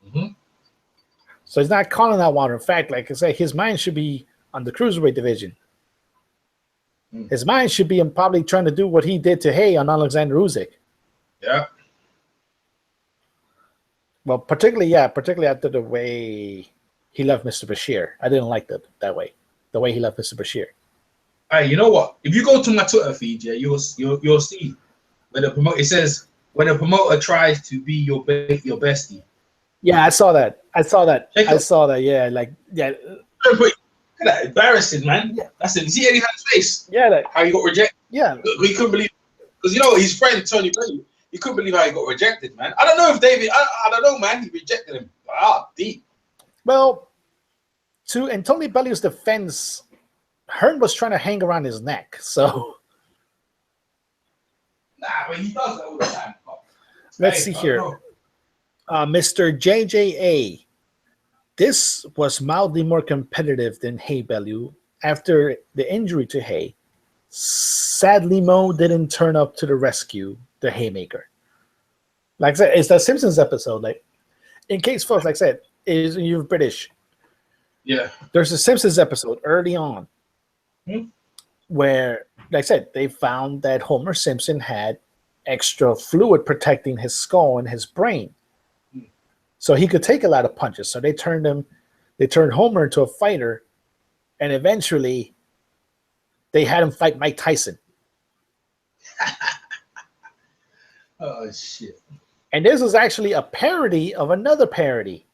Mm-hmm. So he's not calling out Wilder. In fact, like I say, his mind should be on the cruiserweight division. His mind should be probably trying to do what he did to Haye on Alexander Usyk. Yeah. Well, particularly after the way he left Mr. Bashir. I didn't like that way. The way he left Mr. Bashir. Hey, you know what? If you go to my Twitter feed, yeah, you'll see when it says when a promoter tries to be your bestie. Yeah, I saw that. Yeah, like yeah. Look at that, embarrassing, man. Yeah. That's it. See Eddie Hearn's face? Yeah, like, how he got rejected. Yeah, we couldn't believe because you know his friend Tony Bellew. He couldn't believe how he got rejected, man. I don't know if David. I don't know, man. He rejected him. Deep. Well, in Tony Bellew's defense, Hearn was trying to hang around his neck. So, nah, but he does that all the time. Let's see here. Mr. JJA. This was mildly more competitive than Haye Bellew after the injury to Haye. Sadly, Mo didn't turn up to the rescue, the Haymaker. Like I said, it's the Simpsons episode. Like, in case folks, like I said, you're British. Yeah. There's a Simpsons episode early on where, like I said, they found that Homer Simpson had extra fluid protecting his skull and his brain. So he could take a lot of punches. So they turned Homer into a fighter, and eventually they had him fight Mike Tyson. Oh shit. And this was actually a parody of another parody.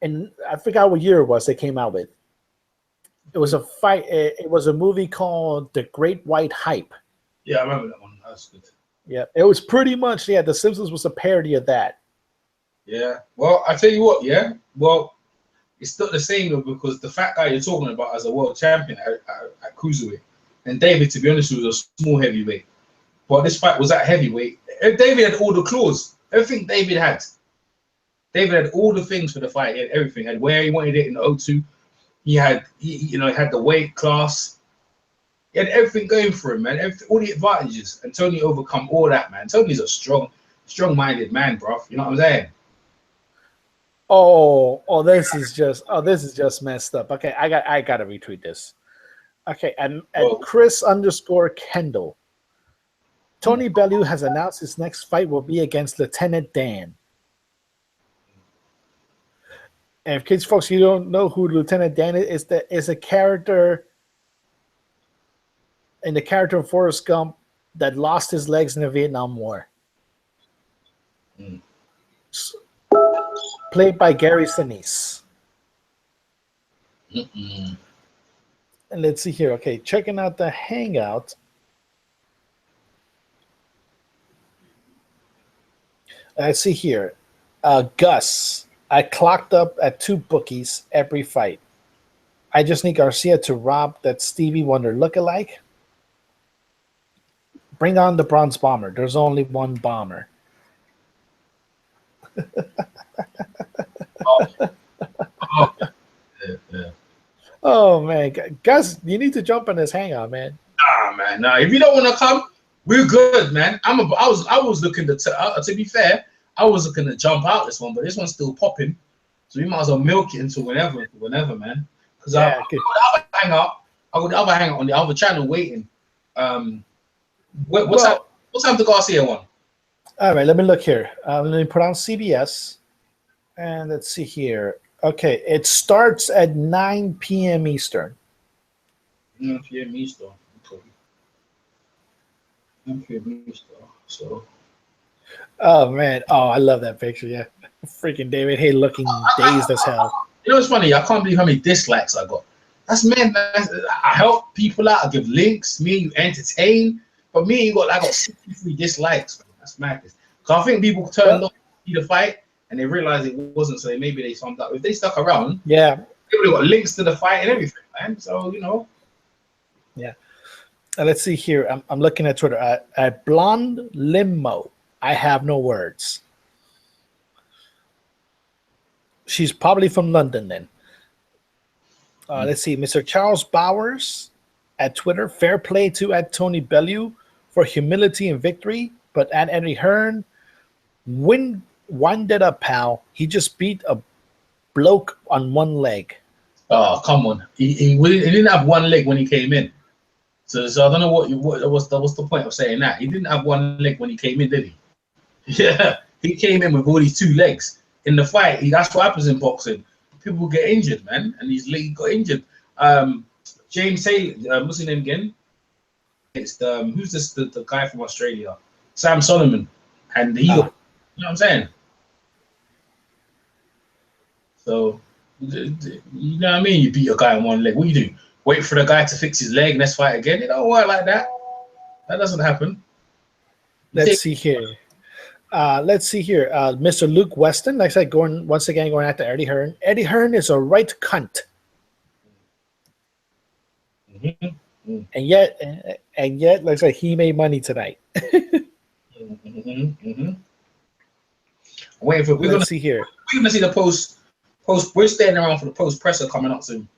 And I forgot what year it was they came out with. It was a fight. It was a movie called The Great White Hype. Yeah, I remember that one. That's good. Yeah, it was pretty much, The Simpsons was a parody of that. Yeah. Well, I tell you what, yeah. Well, it's not the same though, because the fat guy you're talking about as a world champion at cruiserweight, and David, to be honest, was a small heavyweight. But this fight was at heavyweight. David had all the claws. Everything David had. David had all the things for the fight. He had everything. He had where he wanted it in the O2. He had the weight class. He had everything going for him, man. All the advantages. And Tony overcome all that, man. Tony's a strong-minded man, bro. You know what I'm saying? This is just messed up. Okay, I gotta retweet this. Okay, and Chris _Kendall. Tony Bellew has announced his next fight will be against Lieutenant Dan. And in case folks you don't know who Lieutenant Dan is a character in the character of Forrest Gump that lost his legs in the Vietnam War. Played by Gary Sinise. And let's see here. Okay, checking out the Hangout. I see here. Gus, I clocked up at 2 bookies every fight. I just need Garcia to rob that Stevie Wonder lookalike. Bring on the Bronze Bomber. There's only one bomber. Oh man, Gus, you need to jump on this hangout, man. Nah, man. Nah, if you don't want to come, we're good, man. I was looking to be fair, I was looking to jump out this one, but this one's still popping, so we might as well milk it until whenever, man. Because I got the other hangout on the other channel waiting. What's time the Garcia one? All right, let me look here. Let me put on CBS, and let's see here. Okay, it starts at 9 p.m. Eastern. 9 p.m. Eastern. Okay. 9 p.m. Eastern. So. Oh man! Oh, I love that picture. Yeah, freaking David Haye looking dazed as hell. You know what's funny? I can't believe how many dislikes I got. That's man. I help people out. I give links. Me and you entertain. But me and you I got 63 dislikes. Man. That's madness. So I think people turned off the fight and they realized it wasn't. So maybe they found out if they stuck around. Yeah. They would have got links to the fight and everything, man. So you know. Yeah. Let's see here. I'm looking at Twitter. At Blonde Limo. I have no words. She's probably from London then. Let's see. Mr. Charles Bowers at Twitter. Fair play to at Tony Bellew for humility and victory. But at Eddie Hearn, wind it up, pal. He just beat a bloke on one leg. Oh, come on. He didn't have one leg when he came in. So I don't know what was the point of saying that. He didn't have one leg when he came in, did he? Yeah, he came in with all these 2 legs. In the fight, that's what happens in boxing. People get injured, man, and he's got injured. James Taylor, what's his name again? It's who's this? The guy from Australia, Sam Solomon, and he got, you know what I'm saying? So, you know what I mean? You beat a guy on one leg. What you do? Wait for the guy to fix his leg, let's fight again. It don't work like that. That doesn't happen. Let's see here. Mr. Luke Weston, like I said, going after Eddie Hearn. Eddie Hearn is a right cunt. And yet, like I said, he made money tonight. Wait for Let's see here. We're gonna see the post. We're standing around for the post presser coming up soon.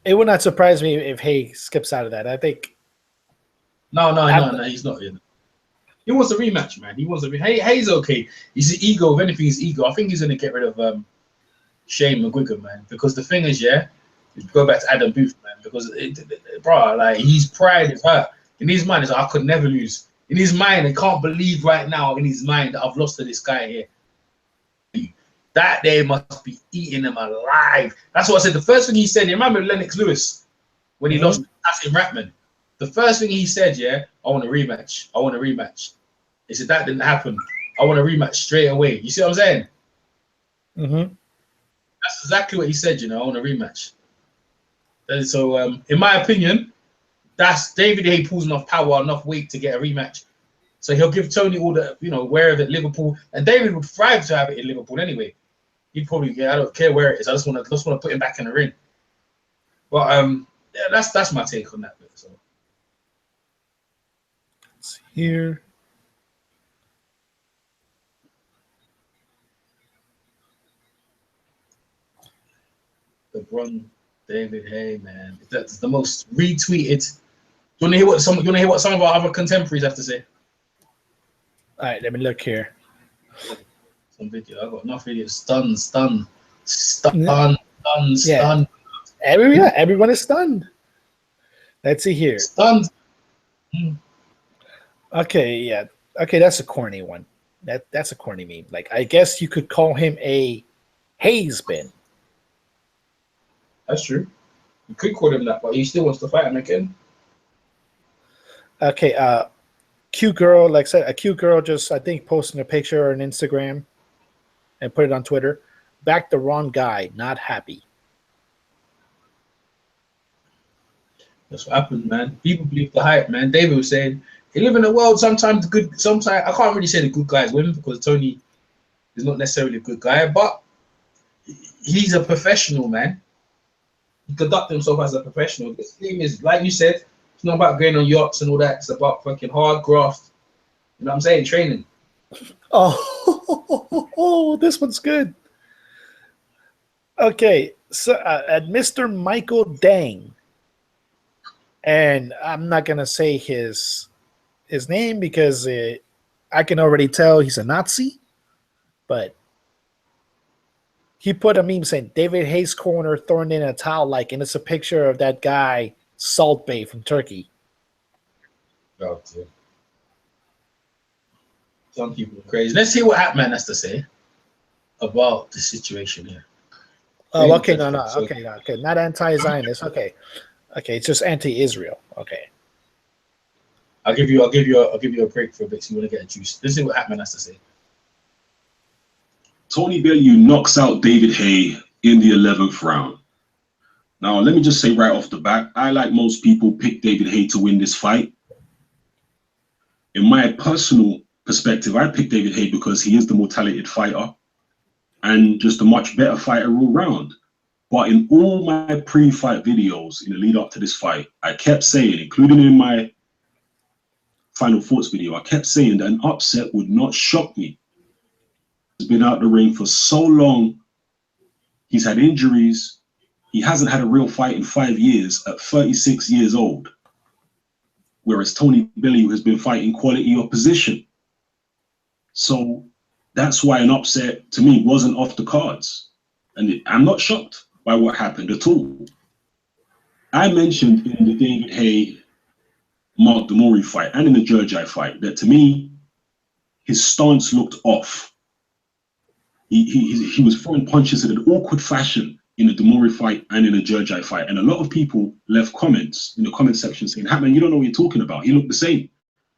It would not surprise me if Haye skips out of that. I think. No, he's not in. He wants a rematch, man. He wants a Haye's okay. He's an ego. If anything, he's ego. I think he's gonna get rid of Shane McGuigan, man. Because the thing is, go back to Adam Booth, man. Because bro, like his pride is hurt. In his mind, it's like, I could never lose. In his mind, he can't believe right now. In his mind, that I've lost to this guy here. That day must be eating him alive. That's what I said. The first thing he said, you remember Lennox Lewis when he lost to Ratman? The first thing he said, I want a rematch. I want a rematch. He said that didn't happen. I want a rematch straight away. You see what I'm saying? That's exactly what he said. I want a rematch. And so, in my opinion, that's David Haye pulls enough power, enough weight to get a rematch. So he'll give Tony all the, wherever at Liverpool, and David would thrive to have it in Liverpool anyway. He'd probably, I don't care where it is. I just want to put him back in the ring. But that's my take on that bit. So let's see here. LeBron, David Haye, man, that's the most retweeted. Do you want to hear what some of our other contemporaries have to say? All right, let me look here. Some video. I got enough videos. Stun. Yeah. Everyone is stunned. Let's see here. Stunned. Okay, yeah. Okay, that's a corny one. That's a corny meme. Like, I guess you could call him a Hayes-bin. That's true. You could call him that, but he still wants to fight him again. Okay, cute girl, like I said, a cute girl just, I think, posting a picture on Instagram and put it on Twitter. Back the wrong guy, not happy. That's what happens, man. People believe the hype, man. David was saying, you live in a world, sometimes I can't really say the good guys win because Tony is not necessarily a good guy, but he's a professional, man. He conducts himself as a professional. This thing is, like you said, it's not about going on yachts and all that. It's about fucking hard graft. You know what I'm saying? Training. Oh, this one's good. Okay, so at Mr. Michael Dang, and I'm not gonna say his name because I can already tell he's a Nazi, but he put a meme saying David Haye's corner thrown in a towel, and it's a picture of that guy Salt Bay from Turkey. Oh, dear. Some people are crazy. Let's see what Hatman has to say about the situation here. Oh, okay, no, okay, not anti-Zionist. Okay, it's just anti-Israel. Okay. I'll give you a break for a bit so you want to get a juice. Let's see what Hatman has to say. Tony Bellew knocks out David Haye in the 11th round. Now, let me just say right off the bat, I, like most people, picked David Haye to win this fight. In my personal perspective, I picked David Haye because he is the more talented fighter and just a much better fighter all round. But in all my pre-fight videos in the lead up to this fight, I kept saying, including in my final thoughts video, I kept saying that an upset would not shock me. He's been out the ring for so long. He's had injuries. He hasn't had a real fight in 5 years at 36 years old. Whereas Tony Bellew has been fighting quality opposition. So that's why an upset, to me, wasn't off the cards. And I'm not shocked by what happened at all. I mentioned in the David Haye Mark Demori fight and in the Jurjai fight that, to me, his stance looked off. He was throwing punches in an awkward fashion in the Demori fight and in the Jurjai fight. And a lot of people left comments in the comment section saying, Hatman, you don't know what you're talking about. He looked the same.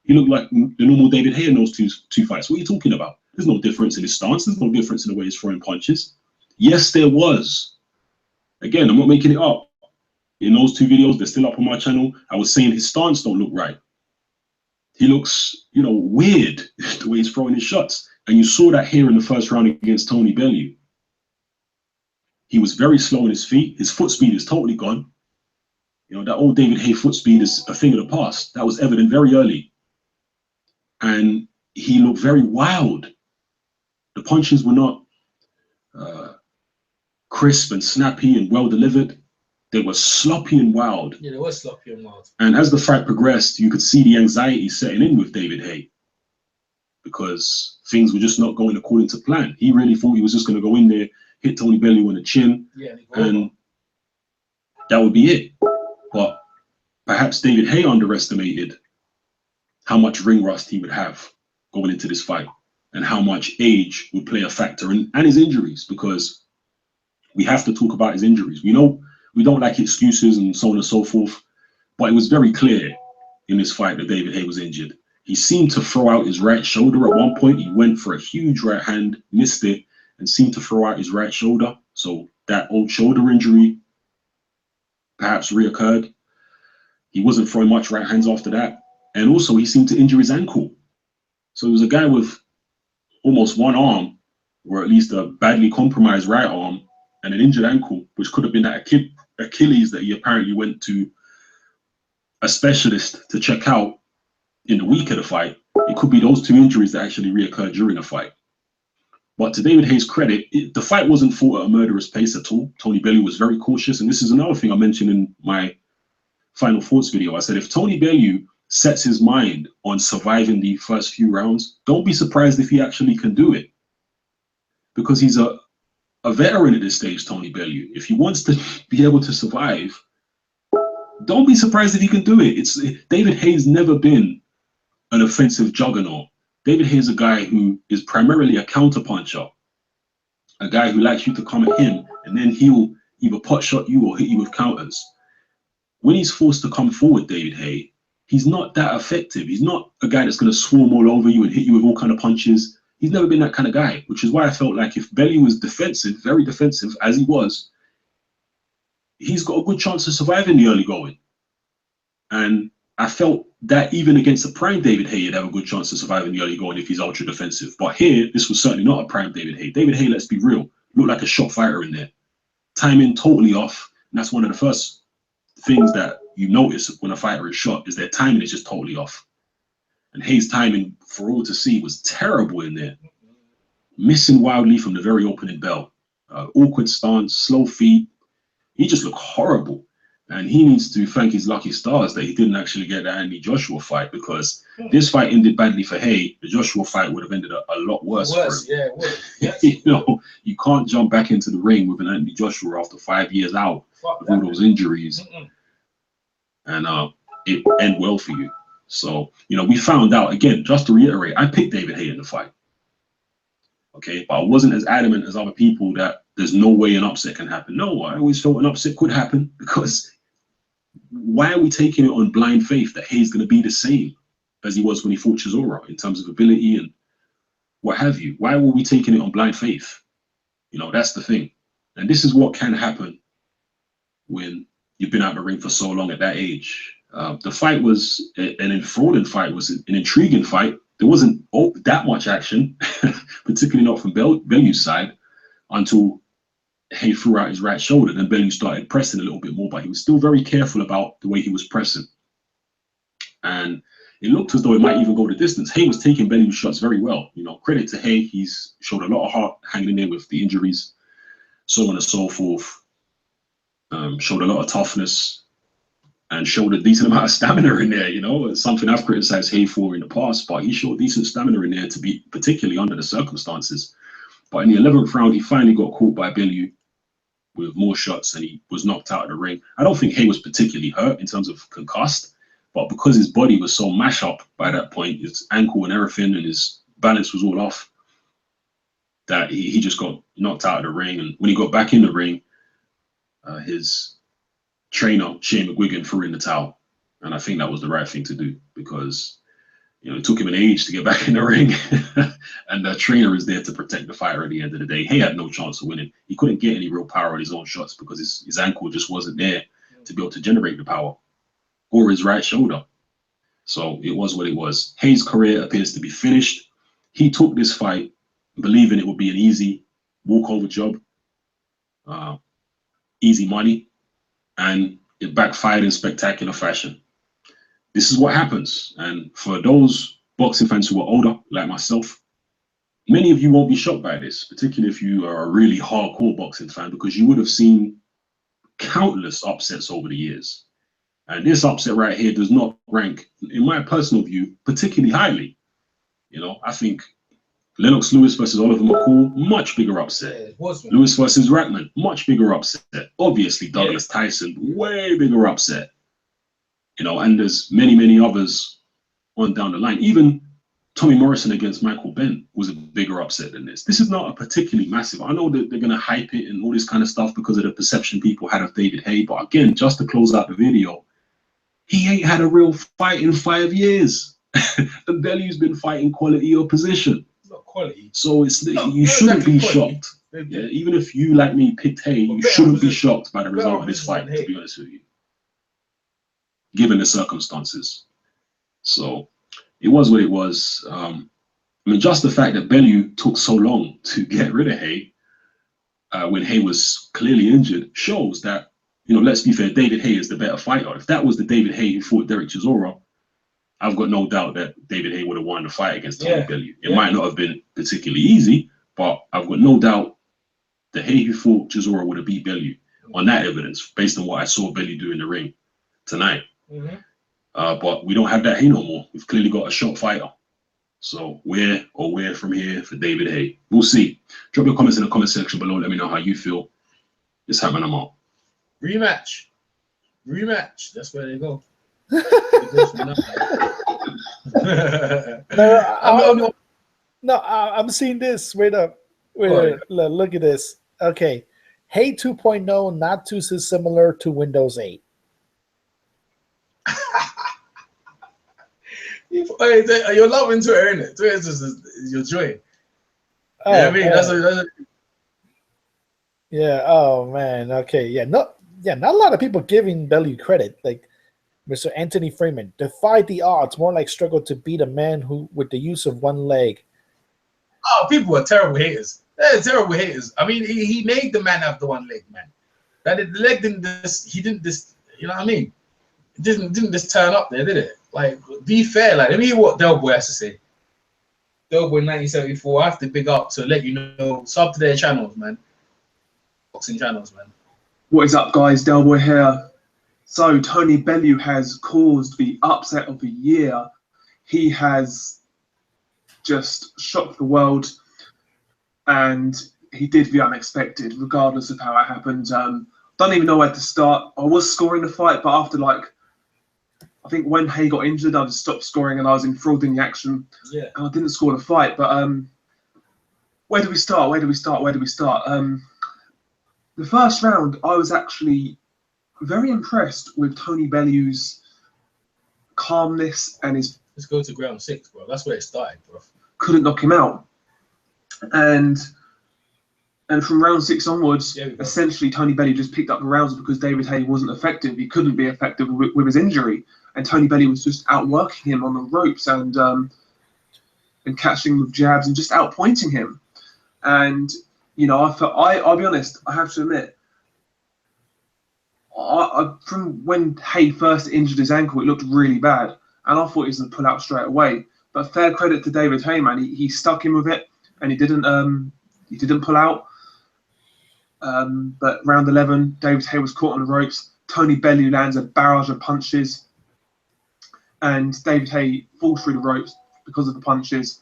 He looked like the normal David Haye in those two fights. What are you talking about? There's no difference in his stance. There's no difference in the way he's throwing punches. Yes, there was. Again, I'm not making it up. In those 2 videos, they're still up on my channel. I was saying his stance don't look right. He looks, you know, weird the way he's throwing his shots. And you saw that here in the first round against Tony Bellew. He was very slow on his feet. His foot speed is totally gone. You know, that old David Haye foot speed is a thing of the past. That was evident very early. And he looked very wild. The punches were not crisp and snappy and well delivered. They were sloppy and wild. Yeah, they were sloppy and wild. And as the fight progressed, you could see the anxiety setting in with David Haye because things were just not going according to plan. He really thought he was just going to go in there, hit Tony Bellew on the chin, and that would be it. But perhaps David Haye underestimated how much ring rust he would have going into this fight and how much age would play a factor, and his injuries, because we have to talk about his injuries. We know we don't like excuses and so on and so forth, but it was very clear in this fight that David Haye was injured. He seemed to throw out his right shoulder at one point. He went for a huge right hand, missed it, and seemed to throw out his right shoulder. So that old shoulder injury perhaps reoccurred. He wasn't throwing much right hands after that. And also he seemed to injure his ankle. So he was a guy with almost one arm, or at least a badly compromised right arm, and an injured ankle, which could have been that Achilles that he apparently went to a specialist to check out in the week of the fight. It could be those 2 injuries that actually reoccurred during the fight. But to David Haye's credit, the fight wasn't fought at a murderous pace at all. Tony Bellew was very cautious, and this is another thing I mentioned in my final thoughts video. I said, if Tony Bellew sets his mind on surviving the first few rounds, don't be surprised if he actually can do it. Because he's a veteran at this stage, Tony Bellew. If he wants to be able to survive, don't be surprised if he can do it. David Haye's never been an offensive juggernaut. David Haye is a guy who is primarily a counterpuncher, a guy who likes you to come at him, and then he'll either pot shot you or hit you with counters. When he's forced to come forward, David Haye, he's not that effective. He's not a guy that's going to swarm all over you and hit you with all kind of punches. He's never been that kind of guy, which is why I felt like if Bellew was defensive, very defensive, as he was, he's got a good chance of surviving the early going. And I felt that even against a prime David Haye, he'd have a good chance of surviving the early going if he's ultra defensive. But here, this was certainly not a prime David Haye. David Haye, let's be real, looked like a shot fighter in there. Timing totally off. And that's one of the first things that you notice when a fighter is shot, is their timing is just totally off. And Haye's timing, for all to see, was terrible in there. Missing wildly from the very opening bell. Awkward stance, slow feet. He just looked horrible. And he needs to thank his lucky stars that he didn't actually get that Andy Joshua fight, because this fight ended badly for Haye. The Joshua fight would have ended a lot worse for him. Yeah, it would. Yes. You know, you can't jump back into the ring with an Andy Joshua after 5 years out with all those injuries. And it end well for you. So, you know, we found out, again, just to reiterate, I picked David Haye in the fight. Okay, but I wasn't as adamant as other people that there's no way an upset can happen. No, I always felt an upset could happen, because why are we taking it on blind faith that Haye's going to be the same as he was when he fought Chisora in terms of ability and what have you? Why were we taking it on blind faith? You know, that's the thing. And this is what can happen when you've been out of the ring for so long at that age. The fight was an enthralling fight. It was an intriguing fight. There wasn't that much action, particularly not from Bellew's side, until Haye threw out his right shoulder. Then Bellew started pressing a little bit more, but he was still very careful about the way he was pressing. And it looked as though it might even go the distance. Haye was taking Bellew's shots very well. You know, credit to Haye. He's showed a lot of heart hanging in there with the injuries, so on and so forth. Showed a lot of toughness and showed a decent amount of stamina in there. You know, it's something I've criticized Haye for in the past, but he showed decent stamina in there to be, particularly under the circumstances. But in the 11th round, he finally got caught by Bellew with more shots and he was knocked out of the ring. I don't think Haye was particularly hurt in terms of concussed, but because his body was so mashed up by that point, his ankle and everything, and his balance was all off, that he just got knocked out of the ring. And when he got back in the ring, his trainer, Shane McGuigan, threw in the towel. And I think that was the right thing to do because, you know, it took him an age to get back in the ring. And the trainer is there to protect the fighter at the end of the day. Haye had no chance of winning. He couldn't get any real power on his own shots because his ankle just wasn't there to be able to generate the power, or his right shoulder. So it was what it was. Haye's career appears to be finished. He took this fight believing it would be an easy walkover job, easy money, and it backfired in spectacular fashion. This is what happens. And for those boxing fans who are older, like myself, many of you won't be shocked by this, particularly if you are a really hardcore boxing fan, because you would have seen countless upsets over the years. And this upset right here does not rank, in my personal view, particularly highly. You know, I think Lennox Lewis versus Oliver McCall, much bigger upset. Lewis versus Rackman, much bigger upset. Obviously, Douglas Tyson, way bigger upset. You know, and there's many, many others on down the line. Even Tommy Morrison against Michael Benn was a bigger upset than this. This is not a particularly massive. I know that they're going to hype it and all this kind of stuff because of the perception people had of David Haye. But again, just to close out the video, he ain't had a real fight in 5 years. And Bellew's been fighting quality opposition. Not quality. So it's you shouldn't be shocked. Yeah, even if you, like me, picked Haye, you shouldn't be shocked by the result of this fight, to be honest with you, given the circumstances. So it was what it was. I mean, just the fact that Bellew took so long to get rid of Haye when Haye was clearly injured shows that, you know, let's be fair, David Haye is the better fighter. If that was the David Haye who fought Derek Chisora, I've got no doubt that David Haye would have won the fight against Tony Bellew. It might not have been particularly easy, but I've got no doubt the Haye who fought Chisora would have beat Bellew on that evidence, based on what I saw Bellew do in the ring tonight. But we don't have that Haye no more. We've clearly got a shot fighter. So where from here for David Haye? We'll see. Drop your comments in the comment section below. Let me know how you feel. It's happening. I'm out. Rematch. That's where they go. I'm seeing this. Wait up. Look at this. Okay. Haye 2.0 not too similar to Windows 8. You're loving Twitter, isn't it? Twitter is your joy. Oh, yeah, I mean, that's yeah. Oh man. Okay. Yeah. Not a lot of people giving Bellew credit. Like Mr. Anthony Freeman, defied the odds. More like struggled to beat a man who with the use of one leg. Oh, people are terrible haters. They're terrible haters. I mean, he made the man have the one leg, man. That the leg didn't just. He didn't just. You know what I mean? It didn't just turn up there, did it? Like, be fair. Like, let me hear what Del Boy has to say. Del Boy 1974. I have to big up to let you know. Sub to their channels, man. Boxing channels, man. What is up, guys? Del Boy here. So Tony Bellew has caused the upset of the year. He has just shocked the world, and he did the unexpected, regardless of how it happened. Don't even know where to start. I was scoring the fight, but after I think when Haye got injured, I just stopped scoring and I was enthralled in the action. Yeah. And I didn't score the fight. But where do we start? The first round, I was actually very impressed with Tony Bellew's calmness and his. Let's go to ground 6, bro. That's where it started, bro. Couldn't knock him out. And And from round 6 onwards, essentially Tony Bellew just picked up the rounds because David Haye wasn't effective. He couldn't be effective with his injury, and Tony Bellew was just outworking him on the ropes and catching with jabs and just outpointing him. And you know, I'll be honest, I have to admit, from when Haye first injured his ankle, it looked really bad, and I thought he was going to pull out straight away. But fair credit to David Haye, man, he stuck him with it, and he didn't pull out. But round 11, David Haye was caught on the ropes. Tony Bellew lands a barrage of punches, and David Haye falls through the ropes because of the punches.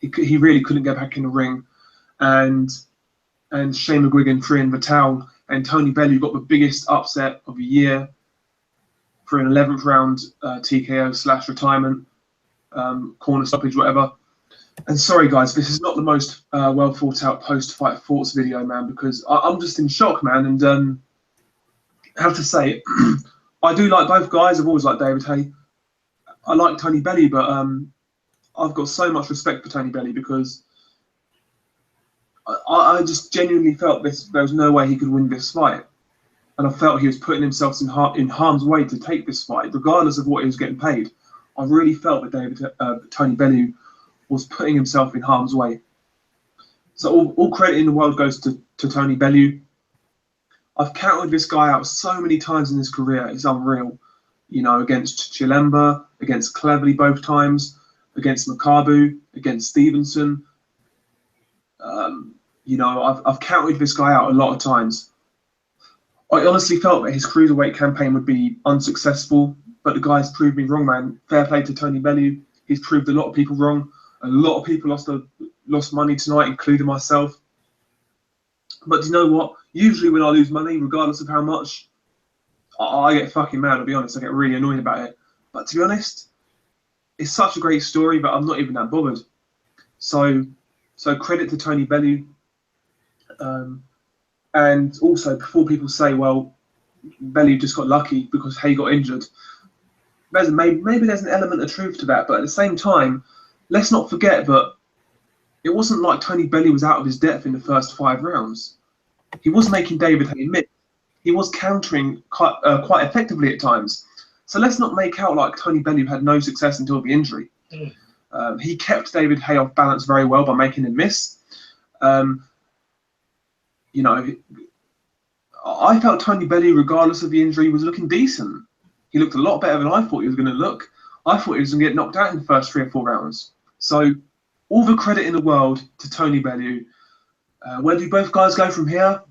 He really couldn't get back in the ring, and Shane McGuigan threw in the towel, and Tony Bellew got the biggest upset of the year for an 11th round TKO / retirement, corner stoppage, whatever. And sorry guys, this is not the most well thought out post-fight thoughts video, man, because I'm just in shock, man. And I have to say, I do like both guys. I've always liked David Haye. I like Tony Bellew, but I've got so much respect for Tony Bellew because I just genuinely felt there was no way he could win this fight. And I felt he was putting himself in harm's way to take this fight, regardless of what he was getting paid. I really felt that Tony Bellew was putting himself in harm's way. So all credit in the world goes to Tony Bellew. I've counted this guy out so many times in his career, it's unreal. You know, against Chilemba, against Cleverly both times, against Makabu, against Stevenson. You know, I've counted this guy out a lot of times. I honestly felt that his cruiserweight campaign would be unsuccessful, but the guy's proved me wrong, man. Fair play to Tony Bellew. He's proved a lot of people wrong. A lot of people lost money tonight, including myself. But do you know what? Usually when I lose money, regardless of how much, I get fucking mad, I'll be honest. I get really annoyed about it. But to be honest, it's such a great story, but I'm not even that bothered. So credit to Tony Bellew. And also, before people say, well, Bellew just got lucky because Haye got injured, maybe there's an element of truth to that. But at the same time, let's not forget that it wasn't like Tony Bellew was out of his depth in the first 5 rounds. He was making David Haye miss. He was countering quite effectively at times. So let's not make out like Tony Bellew had no success until the injury. He kept David Haye off balance very well by making him miss. You know, I felt Tony Bellew, regardless of the injury, was looking decent. He looked a lot better than I thought he was going to look. I thought he was going to get knocked out in the first 3 or 4 rounds. So all the credit in the world to Tony Bellew. Where do both guys go from here?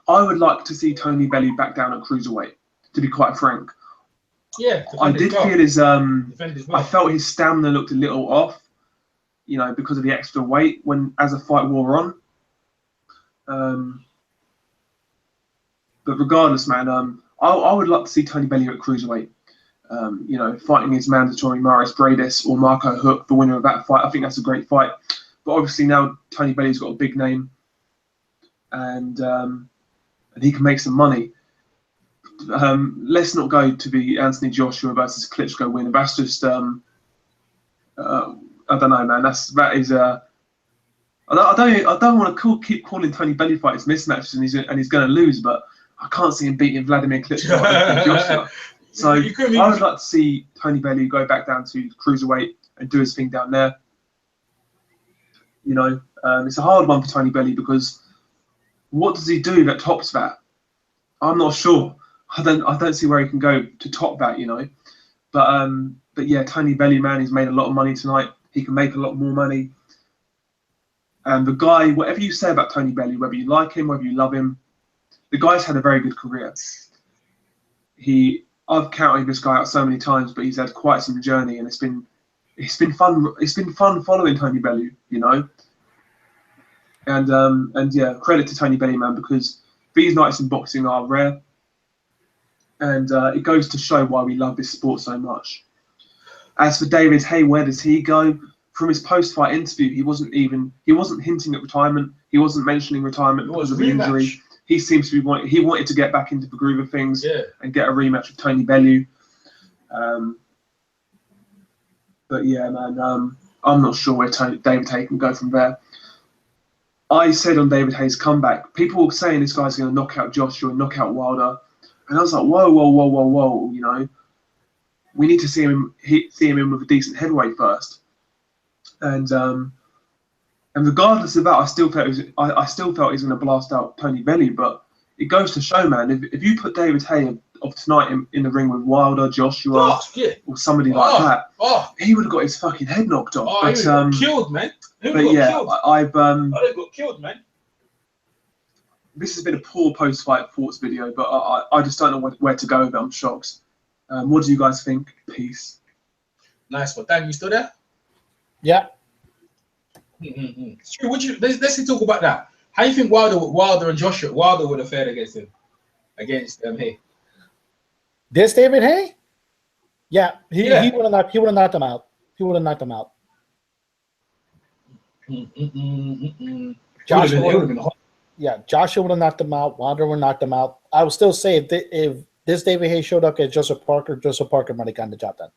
I would like to see Tony Bellew back down at cruiserweight, to be quite frank. Yeah, I did feel his I felt his stamina looked a little off, you know, because of the extra weight as the fight wore on. But regardless, man, I would like to see Tony Bellew at cruiserweight. You know, fighting his mandatory Maurice Bradis or Marco Hook, the winner of that fight. I think that's a great fight. But obviously now Tony Bellew's got a big name, and he can make some money. Let's not go to the Anthony Joshua versus Klitschko win. That's just I don't know, man. That is I don't want to keep calling Tony Bellew fights mismatches and he's going to lose, but I can't see him beating Vladimir Klitschko or Anthony Joshua. So I would like to see Tony Bellew go back down to cruiserweight and do his thing down there. You know, it's a hard one for Tony Bellew because what does he do that tops that? I'm not sure. I don't see where he can go to top that, you know. But yeah, Tony Bellew, man, he's made a lot of money tonight. He can make a lot more money. And the guy, whatever you say about Tony Bellew, whether you like him, whether you love him, the guy's had a very good career. I've counted this guy out so many times, but he's had quite some journey, and it's been fun. It's been fun following Tony Bellew, you know. And yeah, credit to Tony Bellew, man, because these nights in boxing are rare, and it goes to show why we love this sport so much. As for David Haye, where does he go? From his post-fight interview, he wasn't hinting at retirement. He wasn't mentioning retirement because of the injury. He seems to be he wanted to get back into the groove of things and get a rematch with Tony Bellew. But yeah, man, I'm not sure where David Haye can go from there. I said on David Haye's comeback, people were saying this guy's going to knock out Joshua, knock out Wilder, and I was like, whoa, you know, we need to see him in with a decent heavyweight first. And regardless of that, I still felt he was going to blast out Tony Bellew. But it goes to show, man, if you put David Haye of tonight in the ring with Wilder, Joshua, or somebody like that, he would have got his fucking head knocked off. He got killed, man. But yeah, I've they got killed, man. This has been a poor post-fight thoughts video, but I just don't know where to go with it. I'm shocked. What do you guys think? Peace. Nice one. Dan, you still there? Yeah. It's true. Let's talk about that. How do you think Wilder and Joshua would have fared against him? Against Haye? This David Haye? Yeah, he would have knocked him out. He would have knocked him out. Joshua would have knocked him out. Wilder would have knocked him out. I would still say if this David Haye showed up against Joseph Parker might have gotten the job done.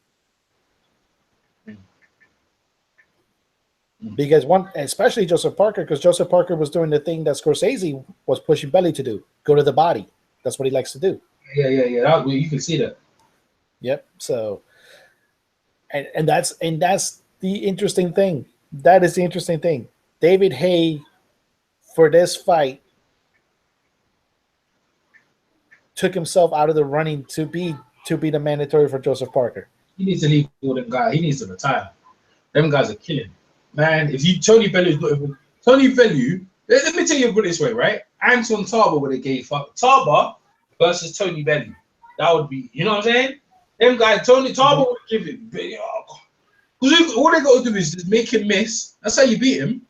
Because especially Joseph Parker, because Joseph Parker was doing the thing that Scorsese was pushing Bellew to do, go to the body. That's what he likes to do. Yeah. You can see that. Yep. So, and that's the interesting thing. That is the interesting thing. David Haye, for this fight, took himself out of the running to be the mandatory for Joseph Parker. He needs to leave with them guys. He needs to retire. Them guys are killing. Man, if Tony Bellew is not even Tony Bellew, let me tell you put it this way, right? Anton Tarver would have gave fuck Tarver versus Tony Bellew. That would be, you know what I'm saying? Them guys, Tony Tarver would give it. Because all they got to do is just make him miss. That's how you beat him.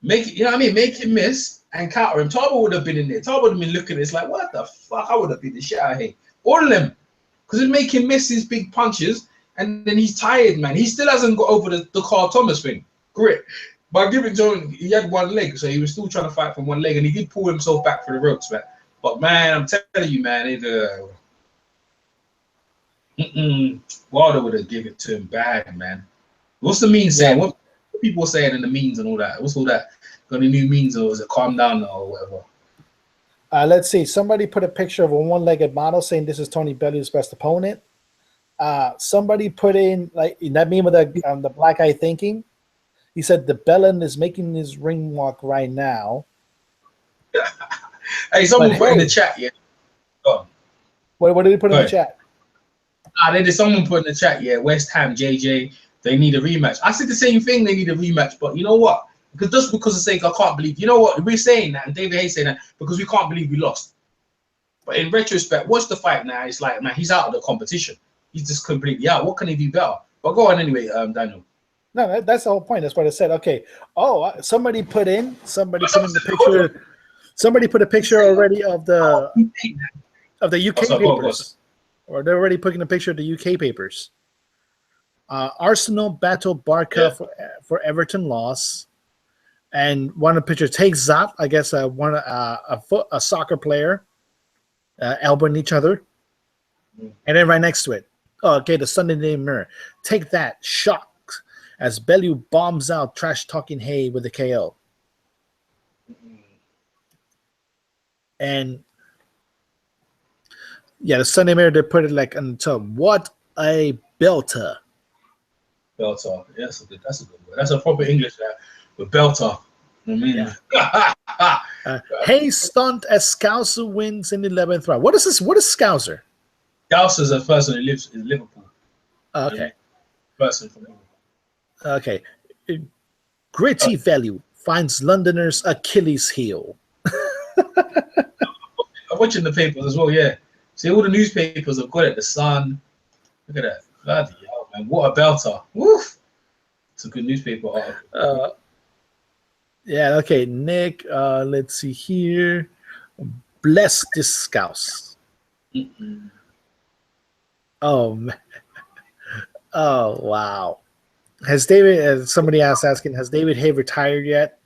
Make it, you know what I mean? Make him miss and counter him. Tarver would have been in there. Tarver would have been looking at it. It's like, what the fuck? I would have beat the shit out of him. All of them. Because it make him miss his big punches. And then he's tired, man. He still hasn't got over the Carl Thomas thing. Grit. But I give it to him, he had one leg, so he was still trying to fight from one leg, and he did pull himself back for the ropes, man. But, man, I'm telling you, man, Wilder would have given it to him bad, man. What's the mean saying? What people saying in the memes and all that? What's all that? Got any new memes, or is it calm down or whatever? Let's see. Somebody put a picture of a one-legged model saying this is Tony Bellew's best opponent. Somebody put in, like, in that meme with the black eye thinking, he said the Bellin is making his ring walk right now. Hey, someone put in the chat, yeah. Go on. What did he put in the chat? Someone put in the chat, yeah, West Ham, JJ, they need a rematch. I said the same thing, they need a rematch, but you know what? Because of the sake, I can't believe, you know what? We're saying that, and David Haye saying that, because we can't believe we lost. But in retrospect, watch the fight now, it's like, man, he's out of the competition. He's just completely out. What can he do better? But go on anyway, Daniel. No, that's the whole point. That's what I said. Okay. Oh, somebody put in the picture. Somebody put a picture already of the UK papers, or they're already putting a picture of the UK papers. Arsenal battle Barca for Everton loss, and one of the pictures takes Zap, I guess, a soccer player, elbowing each other, and then right next to it. Oh, okay, the Sunday Morning Mirror. Take that, shocked as Bellew bombs out trash-talking Haye with a KO. And yeah, the Sunday Mirror, they put it like on the top. What a belter. Belter. Yeah, that's a good word. That's a proper English there. But belter. I mean, Haye stunt as Scouser wins in the 11th round. What is this? What is Scouser? Scouser is a person who lives in Liverpool. Okay. Person from Liverpool. Okay. Gritty Bellew finds Londoners' Achilles heel. I'm watching the papers as well, yeah. See, all the newspapers have got it. The Sun. Look at that. Bloody hell, man. What a belter. Woof. It's a good newspaper article. Yeah, okay. Nick, let's see here. Bless this Scouse. Oh, man. Oh, wow. Has David, somebody else asking, has David Haye retired yet?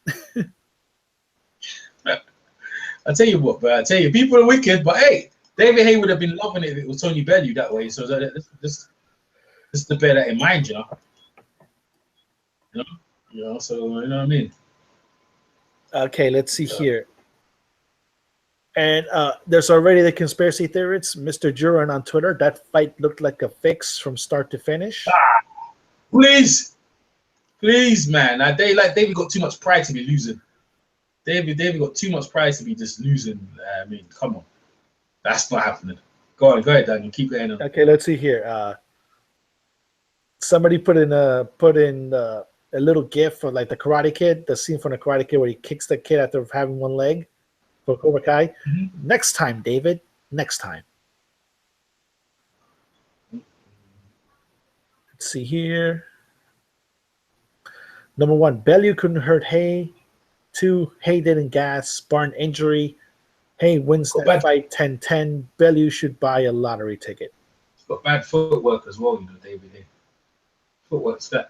I tell you what, bro. I tell you, people are wicked, but hey, David Haye would have been loving it if it was Tony Bellew that way. So just to bear that in mind, you know. So you know what I mean. Okay, let's see here. And there's already the conspiracy theorists. Mr. Duran on Twitter. That fight looked like a fix from start to finish. Please, man. David got too much pride to be losing. David got too much pride to be just losing. I mean, come on, that's not happening. Go ahead, Daniel. Keep going on. Okay, let's see here. Somebody put in a little gif of like the Karate Kid, the scene from the Karate Kid where he kicks the kid after having one leg. For Cobra Kai. Next time, David. Next time. Let's see here. Number 1, Bellew couldn't hurt Haye. 2, Haye didn't gas. Barn injury. Haye wins that fight 10-10. Bellew should buy a lottery ticket. He's got bad footwork as well, you know, David. Footwork's bad.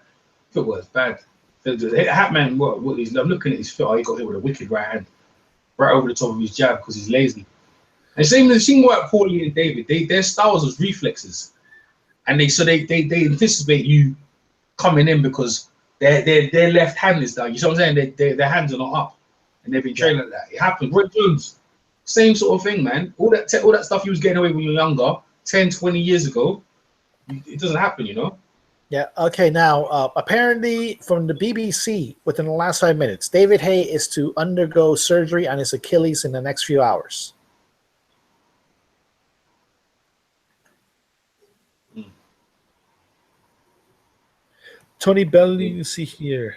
The Hatman, I'm looking at his foot. Oh, he got hit with a wicked right hand. Right over the top of his jab because he's lazy. And same what Paulie and David, their styles was reflexes, and they anticipate you coming in because they're left-handers now. You know what I'm saying? Their hands are not up, and they've been training like that. It happened. Roy Jones, same sort of thing, man. All that stuff he was getting away when you were younger, 10, 20 years ago, it doesn't happen, you know. Yeah. Okay. Now, apparently, from the BBC, within the last 5 minutes, David Haye is to undergo surgery on his Achilles in the next few hours. Tony Bellew, you see here.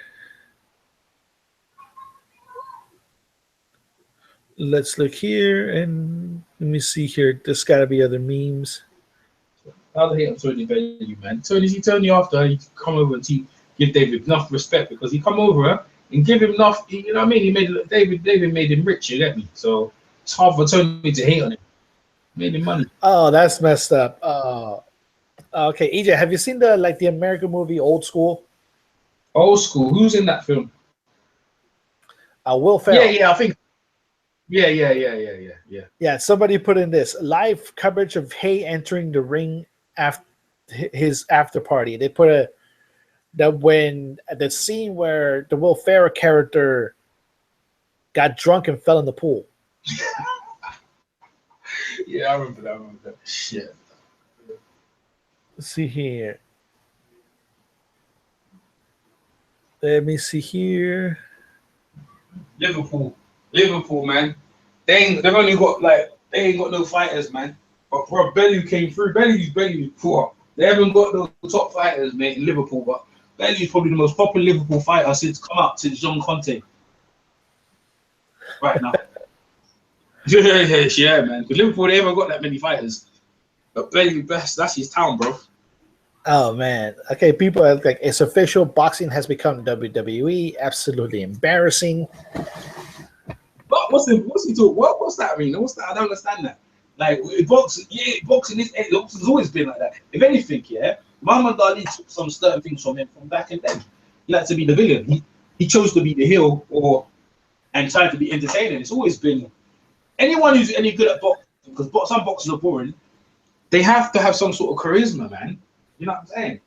Let's look here, and let me see here. There's got to be other memes. I'll hate on Tony Bellew, man. He turned you after he come over and give David enough respect because he come over and give him enough. You know what I mean? He made David made him rich. You get me? So it's hard for Tony to hate on him. Made him money. Oh, that's messed up. Okay, EJ, have you seen the American movie Old School? Old School. Who's in that film? Will Ferrell. Yeah, I think. Yeah. Yeah, somebody put in this live coverage of Haye entering the ring after his after party. They put the scene where the Will Ferrell character got drunk and fell in the pool. Yeah, I remember that. Shit. Let's see here. Let me see here. Liverpool, man. They've only got they ain't got no fighters, man. But bro, Bellew came through. Bellew poor. They haven't got no top fighters, mate, in Liverpool. But Bellew's probably the most popular Liverpool fighter since John Conte. Right now. Yeah, man. Because Liverpool, they haven't got that many fighters. But Bellew, that's his town, bro. Oh man. Okay, people are like, it's official. Boxing has become WWE. Absolutely embarrassing. But what's he talk? What's that mean? What's that? I don't understand that. Like boxing has always been like that. If anything, yeah, Muhammad Ali took some certain things from him from back in then. He liked to be the villain. He chose to be the heel and tried to be entertaining. It's always been anyone who's any good at boxing, because some boxers are boring. They have to have some sort of charisma, man. You know what I'm saying?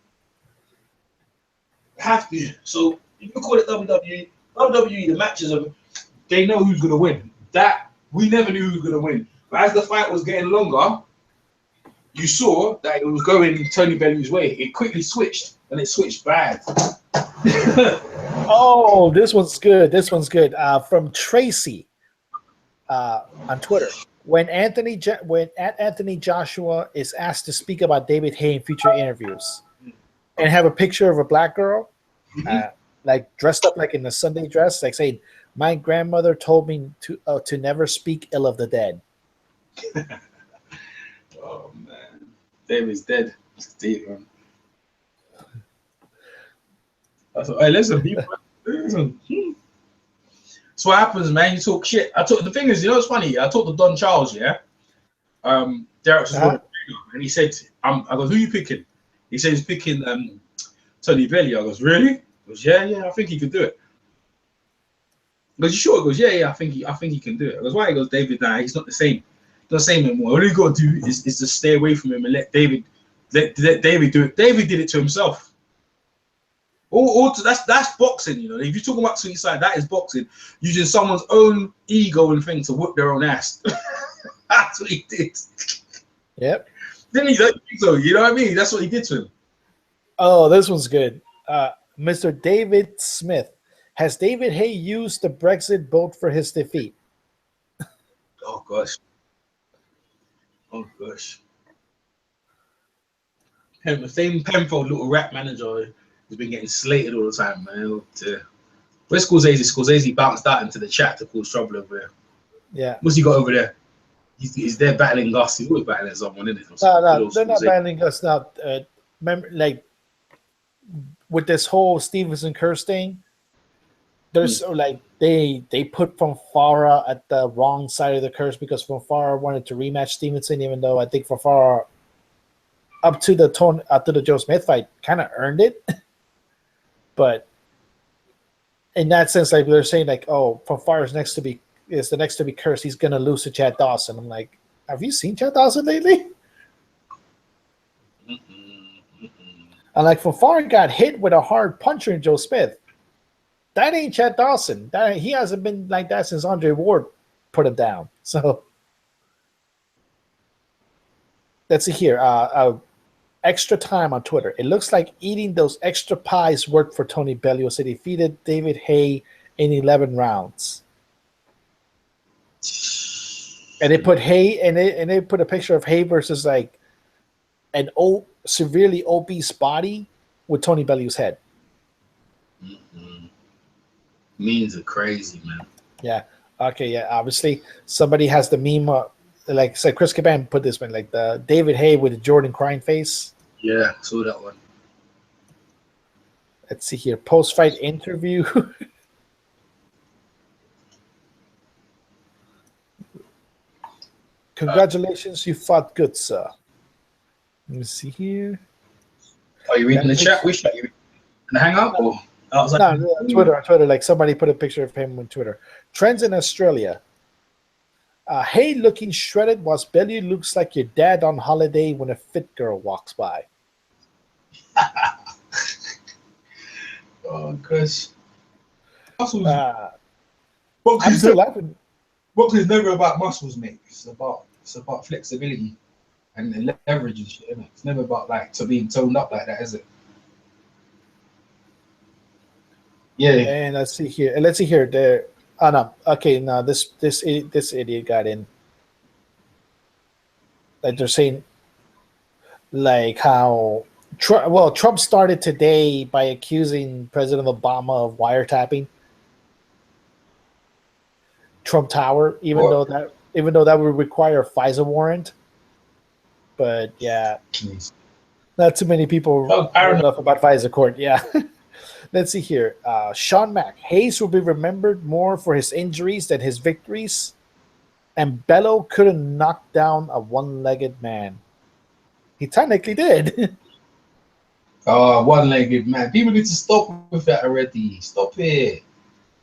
Have to. So if you call it WWE, the matches they know who's gonna win. That we never knew who was gonna win. But as the fight was getting longer, you saw that it was going Tony Bellew's way. It quickly switched, and it switched bad. Oh, this one's good. From Tracy on Twitter. When Anthony Joshua is asked to speak about David Haye in future interviews, and have a picture of a black girl, like dressed up like in a Sunday dress, like saying, "My grandmother told me to never speak ill of the dead." Oh man, David's dead. It's deep, man. Hey, listen, people. Listen. So what happens, man? You talk shit. The thing is, you know, it's funny. I talked to Don Charles, yeah. Derek's and he said, I go, who you picking? He said he's picking Tony Bellew. I goes, really? He goes, yeah, I think he could do it. I goes, you sure? He goes, yeah, I think he can do it. I goes, why? He goes, David, nah, he's not the same. Not the same anymore. All you got to do is to stay away from him and let David do it. David did it to himself. That's boxing, you know. If you're talking about suicide, that is boxing. Using someone's own ego and thing to whoop their own ass. That's what he did. Yep. Didn't he? So you know what I mean? That's what he did to him. Oh, this one's good. Mr. David Smith. Has David Haye used the Brexit vote for his defeat? Oh gosh. Oh gosh. The same Penfold little rap manager who's been getting slated all the time, man. Where's Scorsese? Scorsese bounced out into the chat to cause trouble over there. Yeah. What's he got over there? He's there battling Gus. He's always battling someone, isn't it? No, they're not battling Gus now. Remember, like with this whole Stevenson curse thing, there's like they put Fonfara at the wrong side of the curse because Fonfara wanted to rematch Stevenson, even though I think Fonfara up to the Joe Smith fight kind of earned it. But in that sense, like they're saying, like, oh, Fonfara is the next to be cursed. He's gonna lose to Chad Dawson. I'm like, have you seen Chad Dawson lately? And like Fonfara got hit with a hard puncher in Joe Smith. That ain't Chad Dawson. He hasn't been like that since Andre Ward put him down. So let's see here. Extra time on Twitter. It looks like eating those extra pies worked for Tony Bellew as he defeated David Haye in 11 rounds. And they put Haye and they put a picture of Haye versus like an severely obese body with Tony Bellew's head. Memes are crazy, man. Yeah. Okay. Yeah. Obviously, somebody has the meme. Like say, Chris Caban put this one, like the David Haye with the Jordan crying face. Yeah, saw that one. Let's see here. Post-fight interview. Congratulations, you fought good, sir. Let me see here. Are you reading the chat? Which chat? You in the hangout or? On Twitter. Like somebody put a picture of him on Twitter. Trends in Australia. Haye looking shredded whilst Bellew looks like your dad on holiday when a fit girl walks by. Oh gosh. Muscles. I'm still laughing. Boxing is never about muscles, mate. It's about flexibility and leverage and shit, isn't it? It's never about like to being toned up like that, is it? Yeah. And let's see here. There. Oh no. Okay. No. This idiot got in. Like they're saying, like how Trump started today by accusing President Obama of wiretapping Trump Tower, even though that would require a FISA warrant. But yeah, not too many people know enough about FISA court. Yeah. Let's see here. Sean Mack. Hayes will be remembered more for his injuries than his victories. And Bellew couldn't knock down a one-legged man. He technically did. Oh, one-legged man. People need to stop with that already. Stop it.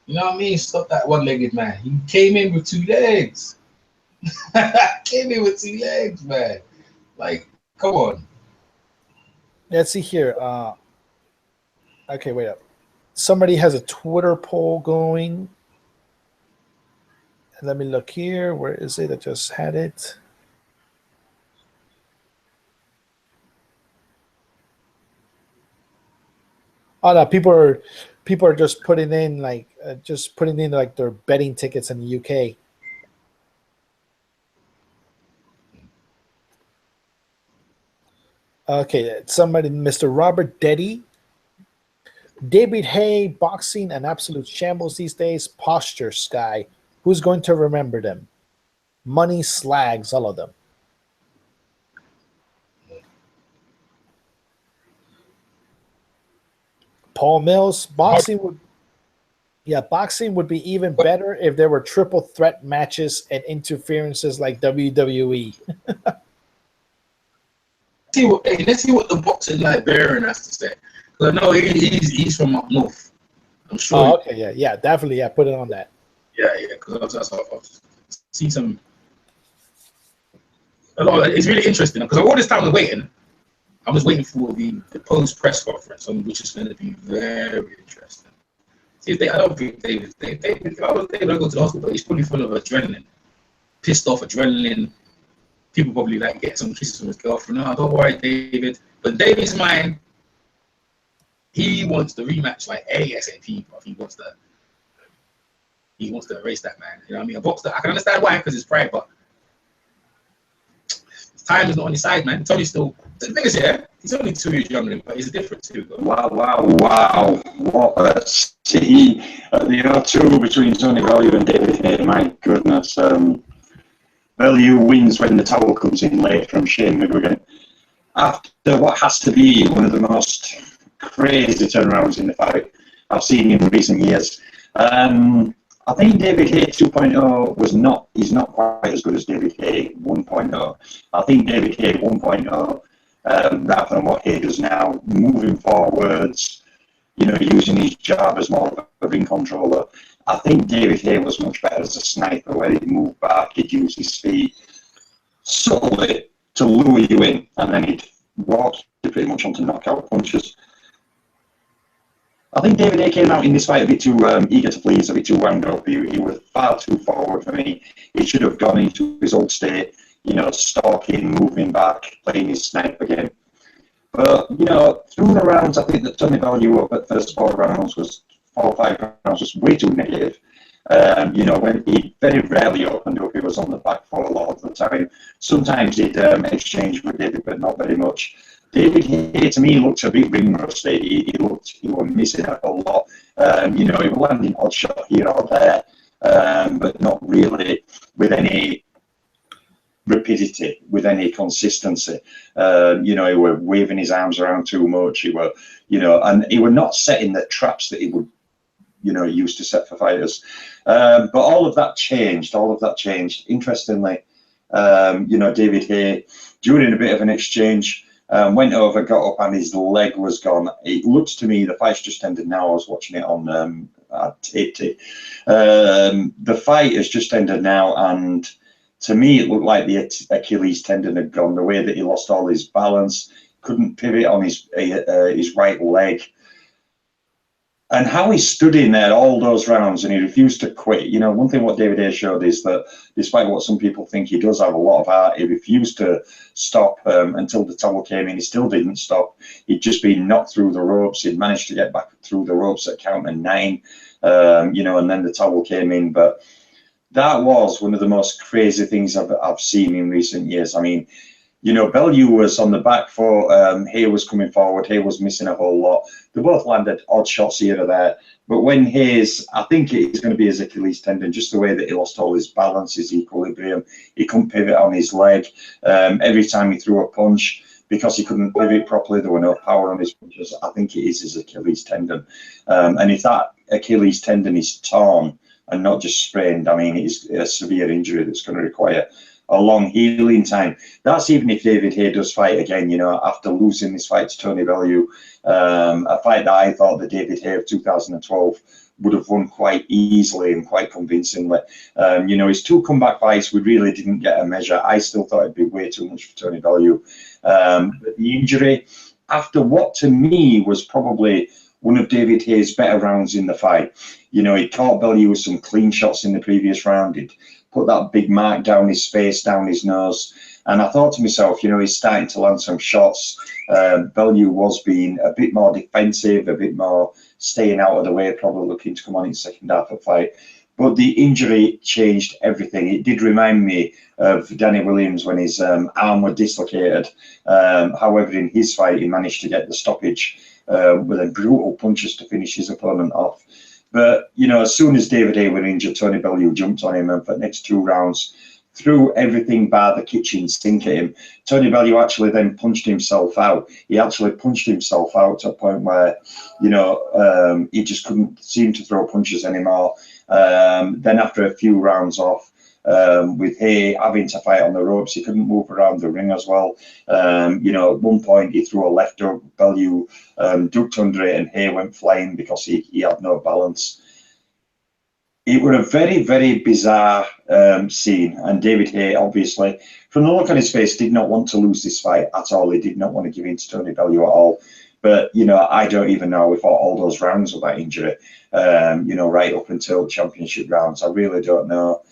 You know what I mean? Stop that one-legged man. He came in with 2 legs. Came in with 2 legs, man. Like, come on. Let's see here. Okay, wait up. Somebody has a Twitter poll going. Let me look here. Where is it? I just had it. Oh no, people are just putting in like their betting tickets in the UK. Okay, somebody, Mr. Robert Deddy. David Haye, boxing an absolute shambles these days. Posture sky. Who's going to remember them? Money slags, all of them. Paul Mills, boxing would be even better if there were triple threat matches and interferences like WWE. Let's see what the boxing librarian has to say. I know he's from up north. I'm sure. Oh, okay, yeah, definitely, yeah. Put it on that. Yeah, because I've seen some. It's really interesting because all this time we're waiting, I'm just waiting for the post press conference, which is going to be very interesting. See, I don't think David, if I was David, I'd go to the hospital. He's probably full of adrenaline, pissed off adrenaline. People probably like get some kisses from his girlfriend. No, don't worry, David. But David's mind, he wants the rematch like ASAP. He wants to erase that, man. You know what I mean? A boxer, I can understand why, because it's pride, but time is not on his side, man. Tony's still, the thing is, yeah, he's only 2 years younger than him, but he's a different too. Wow. What a scene at the O2 between Tony Bellew and David Haye. My goodness. Bellew wins when the towel comes in late from Shane McGuigan. After what has to be one of the most crazy turnarounds in the fight I've seen in recent years. I think David Haye 2.0 he's not quite as good as David Haye 1.0. I think David Haye 1.0, rather than what Haye does now, moving forwards, using his jab as more of a ring controller. I think David Haye was much better as a sniper, where he'd move back, he'd use his feet subtly to lure you in, and then he'd walk you pretty much onto knockout punches. I think David Haye came out in this fight a bit too eager to please, a bit too wound up. He was far too forward for me. He should have gone into his old state, stalking, moving back, playing his sniper game. But, through the rounds, I think that Tony Bellew up at first 4 rounds was 4 or 5 rounds was way too negative. When he very rarely opened up, he was on the back foot a lot of the time. Sometimes he'd exchange with David, but not very much. David Haye, to me, looked a bit ring rusty. He was missing out a lot. He was landing odd shot here or there, but not really with any rapidity, with any consistency. He was waving his arms around too much. He were, and he were not setting the traps that he would, used to set for fighters. But all of that changed. Interestingly, David Haye, during a bit of an exchange, went over, got up, and his leg was gone. It looks to me, the fight's just ended now. I was watching it on TT. The fight has just ended now, and to me, it looked like the Achilles tendon had gone. The way that he lost all his balance, couldn't pivot on his right leg. And how he stood in there all those rounds and he refused to quit. One thing what David Haye showed is that despite what some people think, he does have a lot of heart. He refused to stop until the towel came in. He still didn't stop. He'd just been knocked through the ropes. He'd managed to get back through the ropes at count of 9, and then the towel came in. But that was one of the most crazy things I've seen in recent years. I mean, Bellew was on the back foot, Haye was coming forward, Haye was missing a whole lot. They both landed odd shots here or there, but when Haye's, I think it's going to be his Achilles tendon, just the way that he lost all his balance, his equilibrium, he couldn't pivot on his leg. Every time he threw a punch, because he couldn't pivot properly, there were no power on his punches. I think it is his Achilles tendon. And if that Achilles tendon is torn and not just sprained, I mean, it's a severe injury that's going to require a long healing time. That's even if David Haye does fight again, after losing this fight to Tony Bellew, a fight that I thought that David Haye of 2012 would have won quite easily and quite convincingly. His 2 comeback fights, we really didn't get a measure. I still thought it'd be way too much for Tony Bellew. But the injury, after what to me was probably one of David Haye's better rounds in the fight, he caught Bellew with some clean shots in the previous round. He'd put that big mark down his face, down his nose. And I thought to myself, he's starting to land some shots. Bellew was being a bit more defensive, a bit more staying out of the way, probably looking to come on in the second half of the fight. But the injury changed everything. It did remind me of Danny Williams when his arm was dislocated. However, in his fight, he managed to get the stoppage with a brutal punches to finish his opponent off. But, as soon as David Haye was injured, Tony Bellew jumped on him, and for the next 2 rounds, threw everything bar the kitchen sink at him. Tony Bellew actually then punched himself out. He actually punched himself out to a point where, he just couldn't seem to throw punches anymore. Then after a few rounds off, with Haye having to fight on the ropes, he couldn't move around the ring as well. At one point he threw a left hook, Bellew ducked under it, and Haye went flying because he had no balance. it was a very, very bizarre scene, and David Haye, obviously, from the look on his face, did not want to lose this fight at all. He did not want to give in to Tony Bellew at all. But, you know, I don't even know if all those rounds of that injury, you know, right up until championship rounds. I really don't know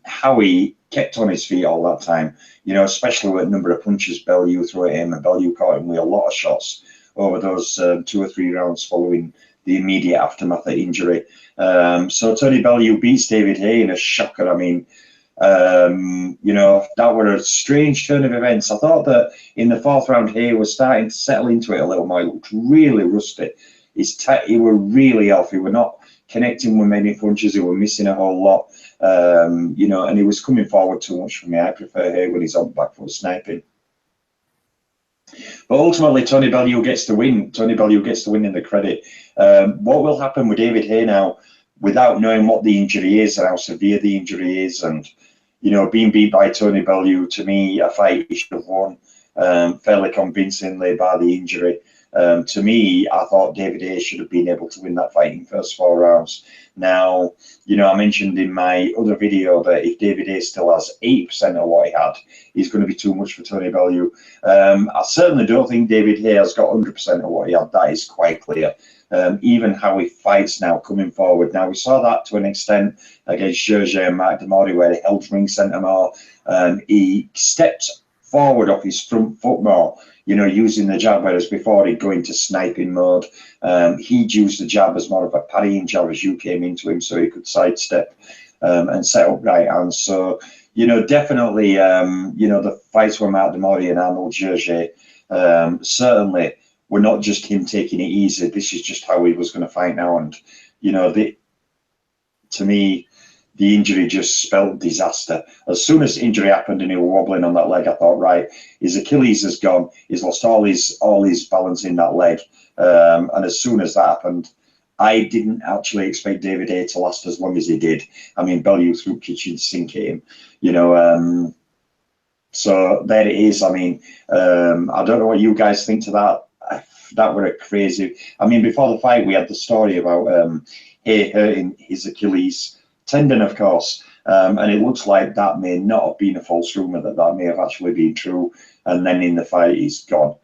how he kept on his feet all that time, you know, especially with a number of punches Bellew threw at him, and Bellew caught him with a lot of shots over those 2 or 3 rounds following the immediate aftermath of injury. So Tony Bellew beats David Haye in a shocker. I mean, you know, that were a strange turn of events. I thought that in the 4th round, Haye was starting to settle into it a little more. He looked really rusty. He were really off. He were not connecting with many punches. He were missing a whole lot. You know, and he was coming forward too much for me. I prefer Haye when he's on back foot sniping. But ultimately, Tony Bellew gets the win. Tony Bellew gets the win in the credit. What will happen with David Haye now, without knowing what the injury is and how severe the injury is, and, you know, being beat by Tony Bellew, to me, a fight he should have won fairly convincingly by the injury. To me, I thought David Haye should have been able to win that fight in first 4 rounds. Now, you know, I mentioned in my other video that if David Haye still has 80% of what he had, he's going to be too much for Tony Bellew. I certainly don't think David Haye has got 100% of what he had. That is quite clear. Even how he fights now coming forward. Now, we saw that to an extent against Sergey and Mark Demori, where he held ring centre more. He stepped forward off his front foot more, you know, using the jab, whereas before he'd go into sniping mode. He'd use the jab as more of a parrying jab as you came into him, so he could sidestep and set up right hands. So, you know, definitely, you know, the fights with Mark Demori and Arnold Sergey certainly were not just him taking it easy. This is just how he was going to fight now. And, you know, to me, the injury just spelled disaster. As soon as injury happened and he was wobbling on that leg, I thought, right, his Achilles has gone. He's lost all his balance in that leg. And as soon as that happened, I didn't actually expect David Haye to last as long as he did. I mean, Bellew threw kitchen sink at him, you know. So there it is. I mean, I don't know what you guys think to that. That were a crazy. I mean, before the fight, we had the story about Haye hurting his Achilles tendon, of course, and it looks like that may not have been a false rumor, that may have actually been true. And then in the fight, he's gone,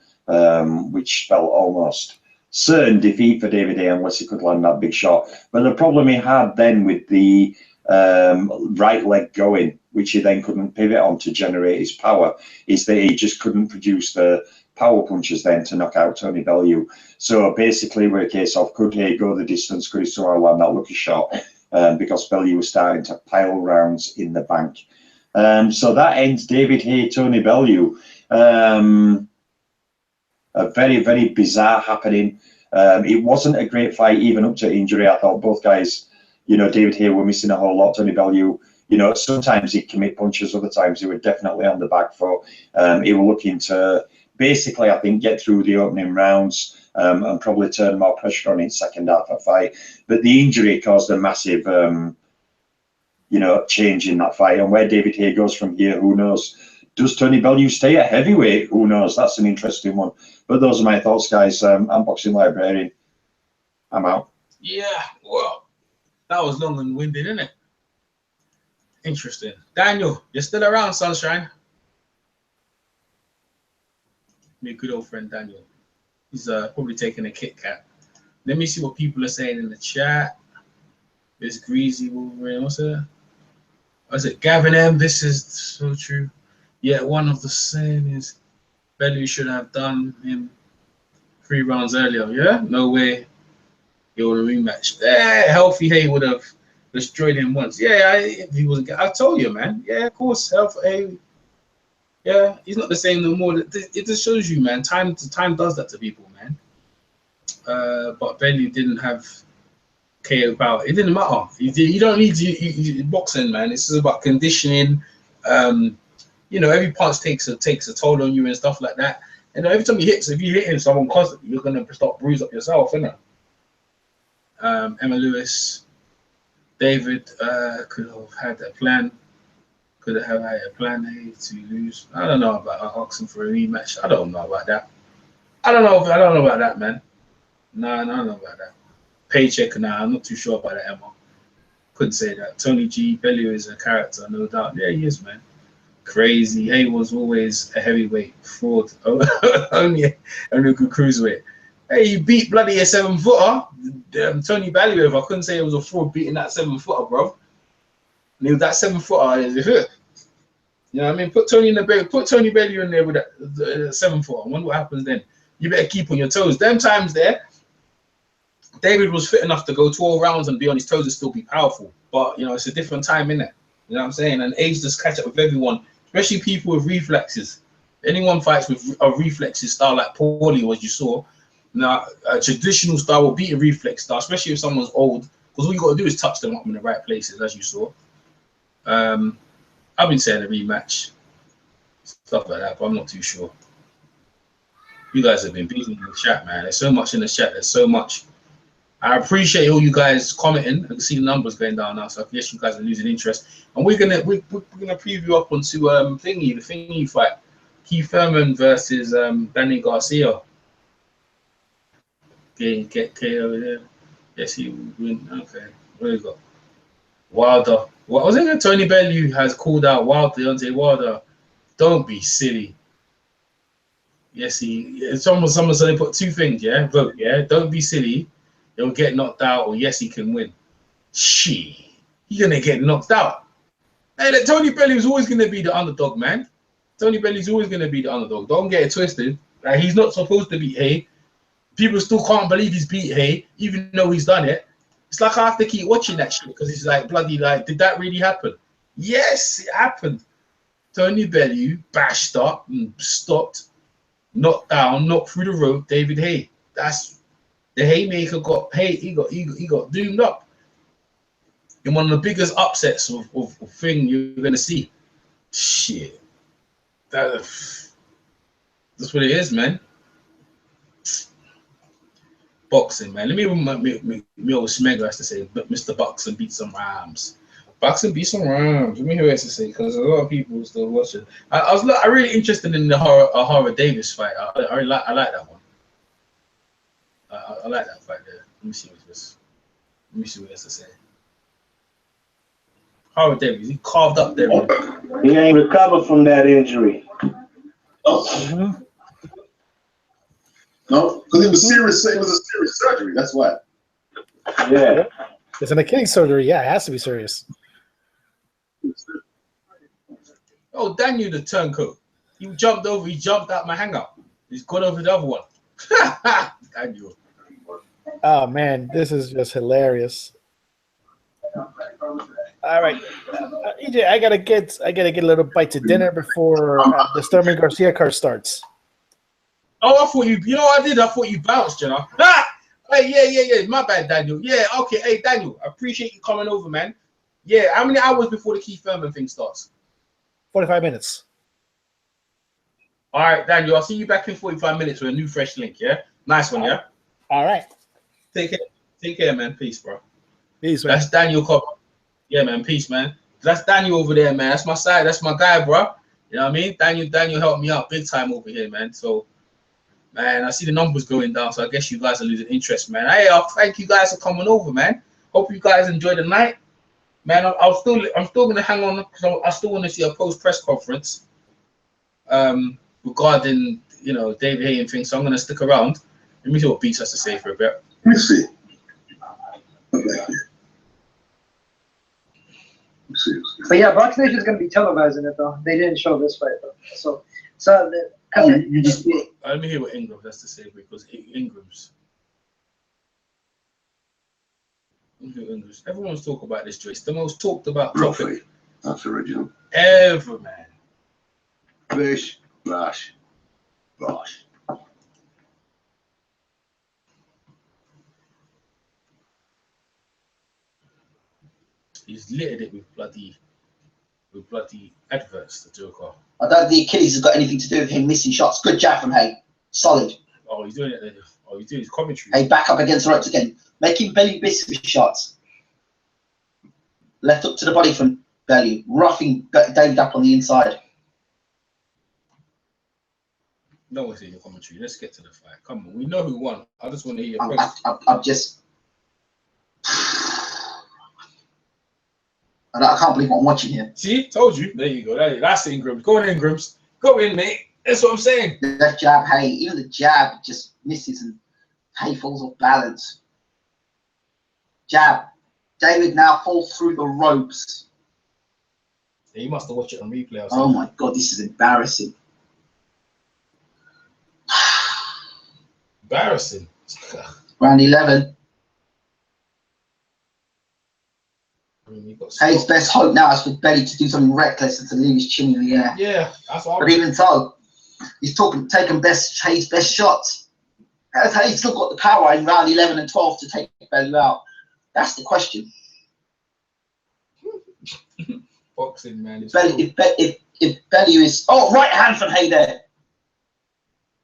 which felt almost certain defeat for David Haye unless he could land that big shot. But the problem he had then with the right leg going, which he then couldn't pivot on to generate his power, is that he just couldn't produce the power punches then to knock out Tony Bellew. So basically, we're a case of, could Haye go the distance? Could he still land that lucky shot? Because Bellew was starting to pile rounds in the bank. So that ends David Haye, Tony Bellew. A very, very bizarre happening. It wasn't a great fight, even up to injury. I thought both guys, you know, David Haye were missing a whole lot. Tony Bellew, you know, sometimes he'd commit punches, other times he were definitely on the back foot. He was looking to basically, I think, get through the opening rounds and probably turn more pressure on in second half of the fight. But the injury caused a massive, you know, change in that fight. And where David Haye goes from here, who knows? Does Tony Bellew stay at heavyweight? Who knows? That's an interesting one. But those are my thoughts, guys. I'm Boxing Librarian. I'm out. Yeah, well, that was long and winded, isn't it? Interesting. Daniel, you're still around, sunshine. My good old friend Daniel. He's probably taking a Kit Kat. Let me see what people are saying in the chat. There's Greasy Wolverine. What's it? Is it Gavin M? This is so true. Yeah, one of the saying is Bellew should have done him 3 rounds earlier. Yeah, no way. He would have rematched. Yeah, healthy Haye would have destroyed him once. Yeah, he wasn't. I told you, man. Yeah, of course, healthy Haye. Yeah, he's not the same no more. It just shows you, man. Time does that to people, man. But Bellew didn't have KO power. It didn't matter. You don't need to boxing, man. It's just about conditioning. You know, every punch takes a toll on you and stuff like that. And every time you hit, so if you're hitting someone constantly, you're gonna start bruise up yourself, innit? Emma Lewis, David could have had a plan. Could have had a plan to lose. I don't know about asking for a rematch. I don't know about that. I don't know about that, man. No, I don't know about that. Paycheck, nah, I'm not too sure about that, Emma. Couldn't say that. Tony G. Bellew is a character, no doubt. Yeah, he is, man. Crazy. Haye was always a heavyweight fraud. only a good cruiserweight. Hey, he beat bloody a 7-footer. Tony Bellew, I couldn't say it was a fraud beating that 7-footer, bro. And he was that 7-footer. You know what I mean? Put Tony Bellew in there with that 7-footer. I wonder what happens then. You better keep on your toes. Them times there, David was fit enough to go 12 rounds and be on his toes and still be powerful. But, you know, it's a different time, innit? You know what I'm saying? And age just catch up with everyone, especially people with reflexes. Anyone fights with a reflexes style like Paulie, as you saw. Now, a traditional style will beat a reflex style, especially if someone's old, because all you got to do is touch them up in the right places, as you saw. I've been saying a rematch, stuff like that, but I'm not too sure. You guys have been busy in the chat, man. There's so much in the chat. There's so much. I appreciate all you guys commenting. I can see the numbers going down now, so I guess you guys are losing interest. And we're gonna preview up onto the thingy fight, Keith Thurman versus Danny Garcia. Get KO there. Yes, he will win. Okay, what do we got? Wilder. What was it? Tony Bellew has called out Deontay Wilder. Don't be silly. Yes, someone said they put two things, yeah? Vote, yeah? Don't be silly. He'll get knocked out, or yes, he can win. He's gonna get knocked out. Hey, Tony Bellew is always gonna be the underdog, man. Tony Bellew's always gonna be the underdog. Don't get it twisted. Like, he's not supposed to beat Haye. People still can't believe he's beat Haye, even though he's done it. It's like I have to keep watching that shit because it's like bloody like, did that really happen? Yes, it happened. Tony Bellew bashed up and stopped, knocked down, knocked through the rope. David Haye. That's the haymaker got paid. He got doomed up in one of the biggest upsets of thing you're gonna see. Shit, that's what it is, man. Boxing, man. Let me old Smegger has to say, Mr. Boxing beat some rhymes. Boxing beat some rhymes. Let me hear what he has to say, because a lot of people still watching. I really interested in the Ohara Davies fight. I like that one. I like that fight there. Let me see what he has to say. Ohara Davies, he carved up there. He ain't recovered from that injury. Oh. No, because it was serious. It was a serious surgery. That's why. Yeah. It's an Achilles surgery. Yeah, it has to be serious. Oh, Daniel the turncoat. He jumped out my hangout. He's gone over the other one. Daniel. Oh man, this is just hilarious. All right, EJ, I gotta get a little bite to dinner before the Sterling Garcia card starts. Oh, I thought you know what I did? I thought you bounced, you know. Hey, yeah. My bad, Daniel. Yeah, okay. Hey, Daniel, I appreciate you coming over, man. Yeah, how many hours before the Keith Thurman thing starts? 45 minutes. All right, Daniel, I'll see you back in 45 minutes with a new fresh link, yeah? Nice one, yeah? All right. Take care, man. Peace, bro. Peace, man. That's Daniel Cobb. Yeah, man. Peace, man. That's Daniel over there, man. That's my side. That's my guy, bro. You know what I mean? Daniel helped me out big time over here, man. So, man, I see the numbers going down, so I guess you guys are losing interest, man. Hey, thank you guys for coming over, man. Hope you guys enjoy the night, man. I'm still gonna hang on. So I still want to see a post press conference, regarding David Haye and things. So I'm gonna stick around. Let me see what Beats has to say for a bit. Let me see. But yeah, Box Nation is going to be televising it though. They didn't show this fight though. So you just let me hear what Ingram has to say, because Ingram's. Everyone's talking about this, Joe. It's the most talked about topic. That's original. Ever, man. Bish, Rash, Bosh. He's littered it with bloody adverts, the Joker. I don't think Achilles has got anything to do with him missing shots. Good jab from Haye. Solid. Oh, he's doing it there. Oh, he's doing his commentary. Haye back up against the ropes again. Making Bellew miss with shots. Left up to the body from Bellew. Roughing David up on the inside. No one's in your commentary. Let's get to the fight. Come on. We know who won. I just want to hear your I'm just... I can't believe what I'm watching here. See, told you. There you go. That's Ingrams. Go in, Ingrams. Go in, mate. That's what I'm saying. Left jab, Haye. Even the jab just misses and Haye falls off balance. Jab. David now falls through the ropes. Yeah, you must have watched it on replay or something. Oh my God, this is embarrassing. Embarrassing. Round 11. Haye's best hope now is for Bellew to do something reckless and to leave his chin in the air. Yeah, that's what. But even so, he's taking Haye's best shots. Has Haye still got the power in round 11 and 12 to take Bellew out? That's the question. Boxing, man. If Bellew is right hand from Haye there.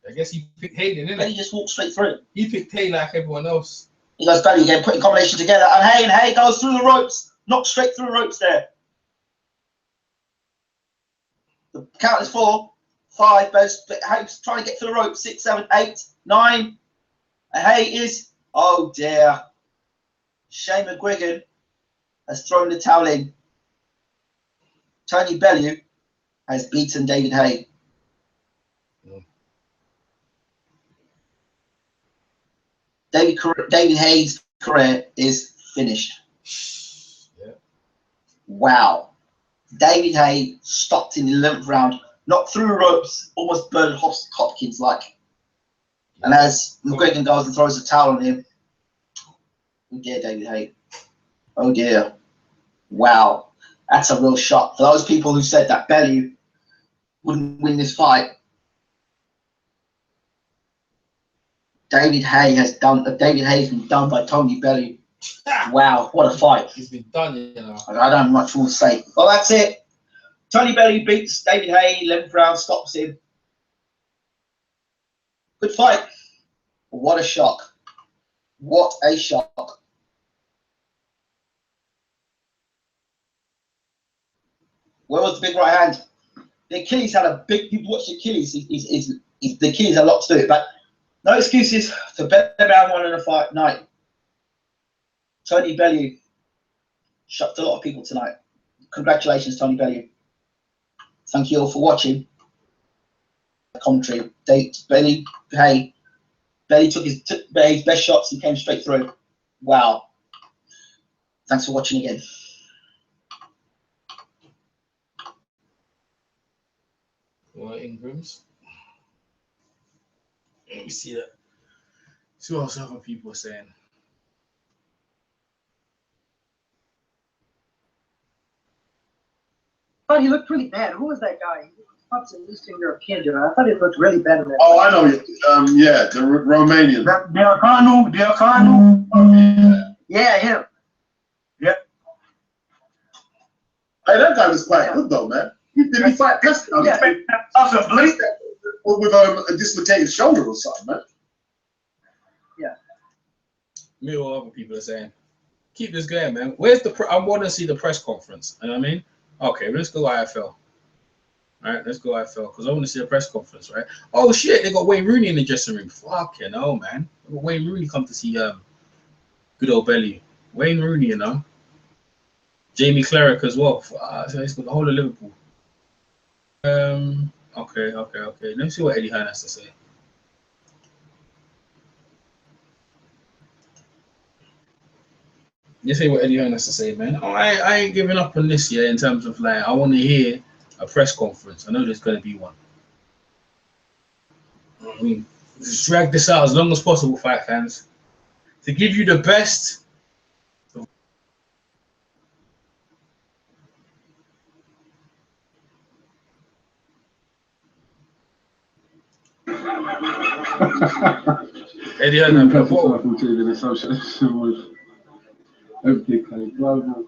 I guess he picked Haye, didn't he? Bellew just walked straight through. He picked Haye like everyone else. He goes Bellew again, putting combination together, and Haye goes through the ropes, knocked straight through the ropes there. The count is 4, 5. Haye's trying to get through the ropes. 6, 7, 8, 9. And Haye is, oh dear. Shane McGuigan has thrown the towel in. Tony Bellew has beaten David Haye. David Haye's career is finished. Yeah. Wow. David Haye stopped in the 11th round, knocked through the ropes, almost Bernard Hopkins like. And as McGuigan goes and throws a towel on him, oh dear, David Haye. Oh dear. Wow. That's a real shock. For those people who said that Bellew wouldn't win this fight, David Haye has been done by Tony Bellew. Wow, what a fight. He's been done, you know. I don't have much more to say. Well, that's it. Tony Bellew beats David Haye, 11th round, stops him. Good fight. What a shock. What a shock. Where was the big right hand? The Achilles had a big, you've watched the Achilles, the Achilles had a lot to do it, but no excuses for round 1 in a fight night. Tony Bellew shocked a lot of people tonight. Congratulations, Tony Bellew. Thank you all for watching. Commentary. Bellew took his best shots. He came straight through. Wow. Thanks for watching again. Well, Ingrams. Let me see that. See what else other people are saying. I thought he looked really bad. Who was that guy? He was an Eastern European dude. I thought he looked really bad in that. Oh, I know. Yeah, the Romanian. Diaconu. Yeah, him. Yep. Hey, that guy was quite good though, man. Did he fight Preston? Yeah. With a dislocated shoulder or something, man. Yeah. Me or other people are saying, keep this going, man. Where's the? I want to see the press conference. You know what I mean? Okay, let's go IFL. All right, let's go IFL because I want to see a press conference, right? Oh shit, they got Wayne Rooney in the dressing room. Fucking hell, man. Wayne Rooney come to see good old Bellew. Wayne Rooney, you know. Jamie Cleric as well. So he's got the whole of Liverpool. Okay. Let me see what Eddie Hearn has to say. You see what Eddie Hearn has to say, man. Oh, I ain't giving up on this year in terms of like I want to hear a press conference. I know there's gonna be one. I mean, just drag this out as long as possible, fight fans, to give you the best. Eddie Hearn, in association with Everything Global.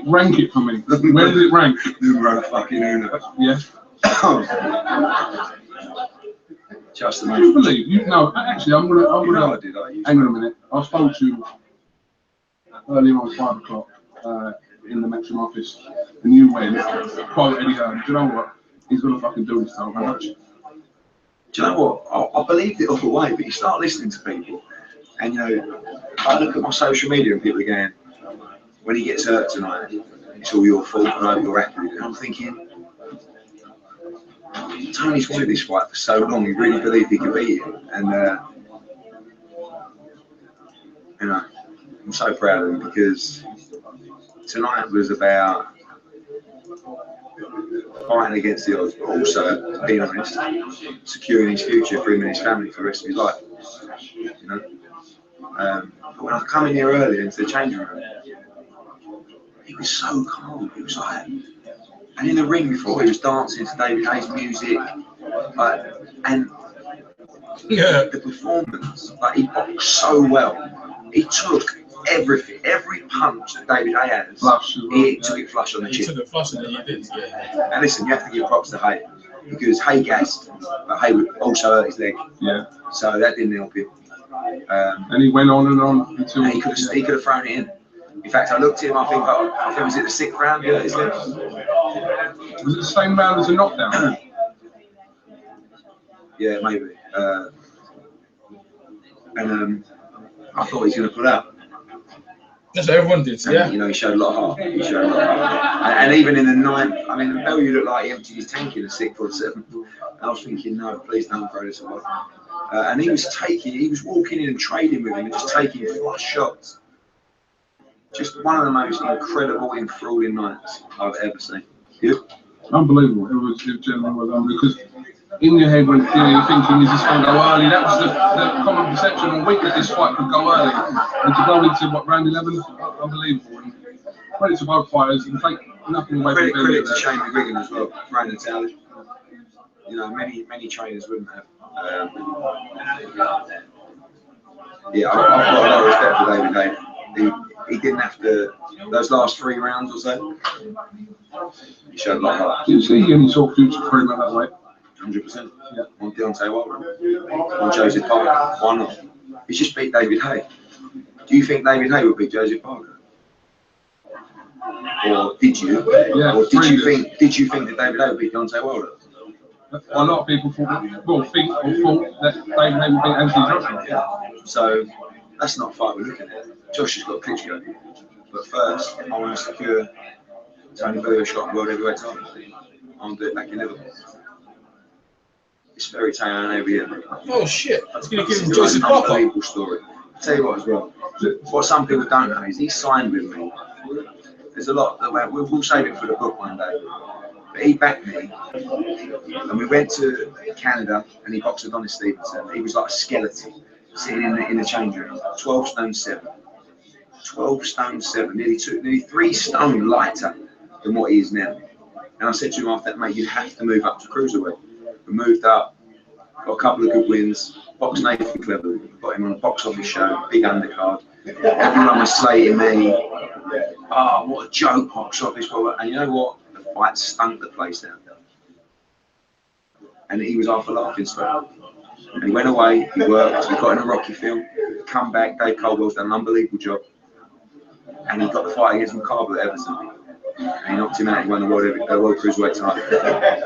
Rank it for me. Where does it rank? Fucking yeah. Just the I can't believe you. No, actually, I'm gonna. Hang on a minute. I spoke to you earlier on 5 o'clock in the Metro office, and you went, quote Eddie Hearn, do you know what? He's gonna fucking do this time. How much? Do you know what? I believed it all the way, but you start listening to people, and you know, I look at my social media and people are going, when he gets hurt tonight, it's all your fault, and I hope you're happy. And I'm thinking, Tony's wanted this fight for so long, he really believed he could beat it. And, you know, I'm so proud of him because tonight was about fighting against the odds, but also, being honest, securing his future for him and his family for the rest of his life. You know, but when I come in here earlier into the changing room, he was so calm. He was like, and in the ring before, he was dancing to David Haye's music, and the performance, like he boxed so well. He took everything, every punch that David Haye has, he took it flush on the chin. He took it flush, and then you did, yeah. And listen, you have to give props to Haye because Haye gassed, but Haye would also hurt his leg. Yeah. So that didn't help him. And he went on and on until he could have thrown it in. In fact, I looked at him. I think it was at the 6th round. Yeah, his leg. Was it the same round as a knockdown? Yeah, maybe. And I thought he was going to pull out. That's what everyone did, yeah. And, you know, he showed a lot of heart. He showed a lot of heart. And even in the 9th, I mean, Bellew looked like he emptied his tank in the 6th or 7th. I was thinking, no, please don't throw this away. And he was walking in and trading with him and just taking flush shots. Just one of the most incredible, enthralling nights I've ever seen. Yep. Unbelievable. It genuinely was unbelievable. Because in your head, when you're thinking, is this going to go early? That was the common perception all week that this fight could go early. And to go into what, round 11, unbelievable. And credit to both fighters and take nothing away from credit to Shane McGuigan as well, throwing the towel. You know, many trainers wouldn't have. Yeah, I've got a lot of respect for David Haye. He didn't have to, those last 3 rounds or so, he showed a lot of heart. Do you see any sort of future for him that way? 100%. Yeah. On Deontay Wilder, on Joseph Parker, why not? He's just beat David Haye. Do you think David Haye would beat Joseph Parker? Or did you? Yeah, or did you think that David Haye would beat Deontay Wilder? A lot of people thought that David Haye would beat Anthony Joshua. Yeah. So that's not a fight we're looking at. Josh has got Klitschko. But first, I want to secure Tony Bellew shot world heavyweight title. I want to do it back in Liverpool. It's fairy tale over here. Oh shit! That's going to give him It's Joseph an Parker. unbelievable story. I'll tell you what as well. What some people don't know is he signed with me. There's a lot that we'll save it for the book one day. But he backed me, and we went to Canada, and he boxed Adonis Stevenson. He was like a skeleton sitting in the change room, 12 stone 7. 12 stone 7, nearly 3 stone lighter than what he is now. And I said to him after that, mate, you have to move up to cruiserweight. We moved up, got a couple of good wins, boxed Nathan Clever, got him on a box office show, big undercard. Everyone was slating me, oh, what a joke, box office. And you know what? The fight stunk the place down. And he was half a laughing stock. And he went away, he worked, he got in a Rocky film, come back, Dave Caldwell's done an unbelievable job. And he got the fight against McCarver at Everton. And he knocked him out, he won the world cruiserweight title.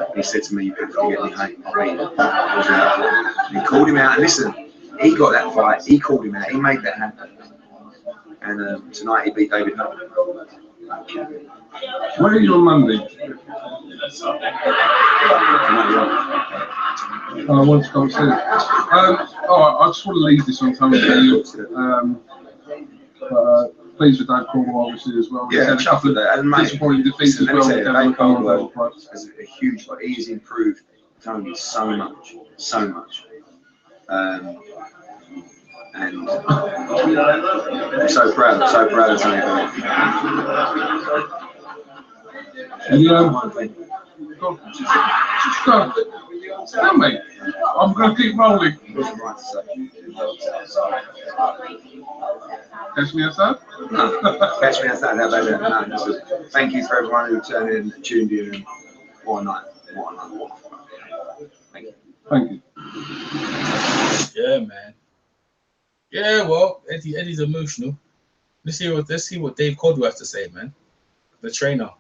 And he said to me, you have to get me, Haye, I'll beat him. And he called him out, and listen, he got that fight, he called him out, he made that happen. And tonight he beat David Haye. Where are you on Monday? I want to come see it. I just want to leave this on Tony Bellew. Pleased with Dave Caldwell, obviously, as well. Yeah, chuffed with that. And disappointing defeat as well. Dave Caldwell has a huge, he has improved Tony so much. And I'm so proud of Tony Bellew. Tell me, I'm going to keep rolling. Catch me outside? No, catch me outside. How about that? No, so thank you for everyone who tuned in. And what a night. Thank you. Thank you. Yeah, man. Yeah, well, Eddie's emotional. Let's see what Dave Caldwell has to say, man. The trainer.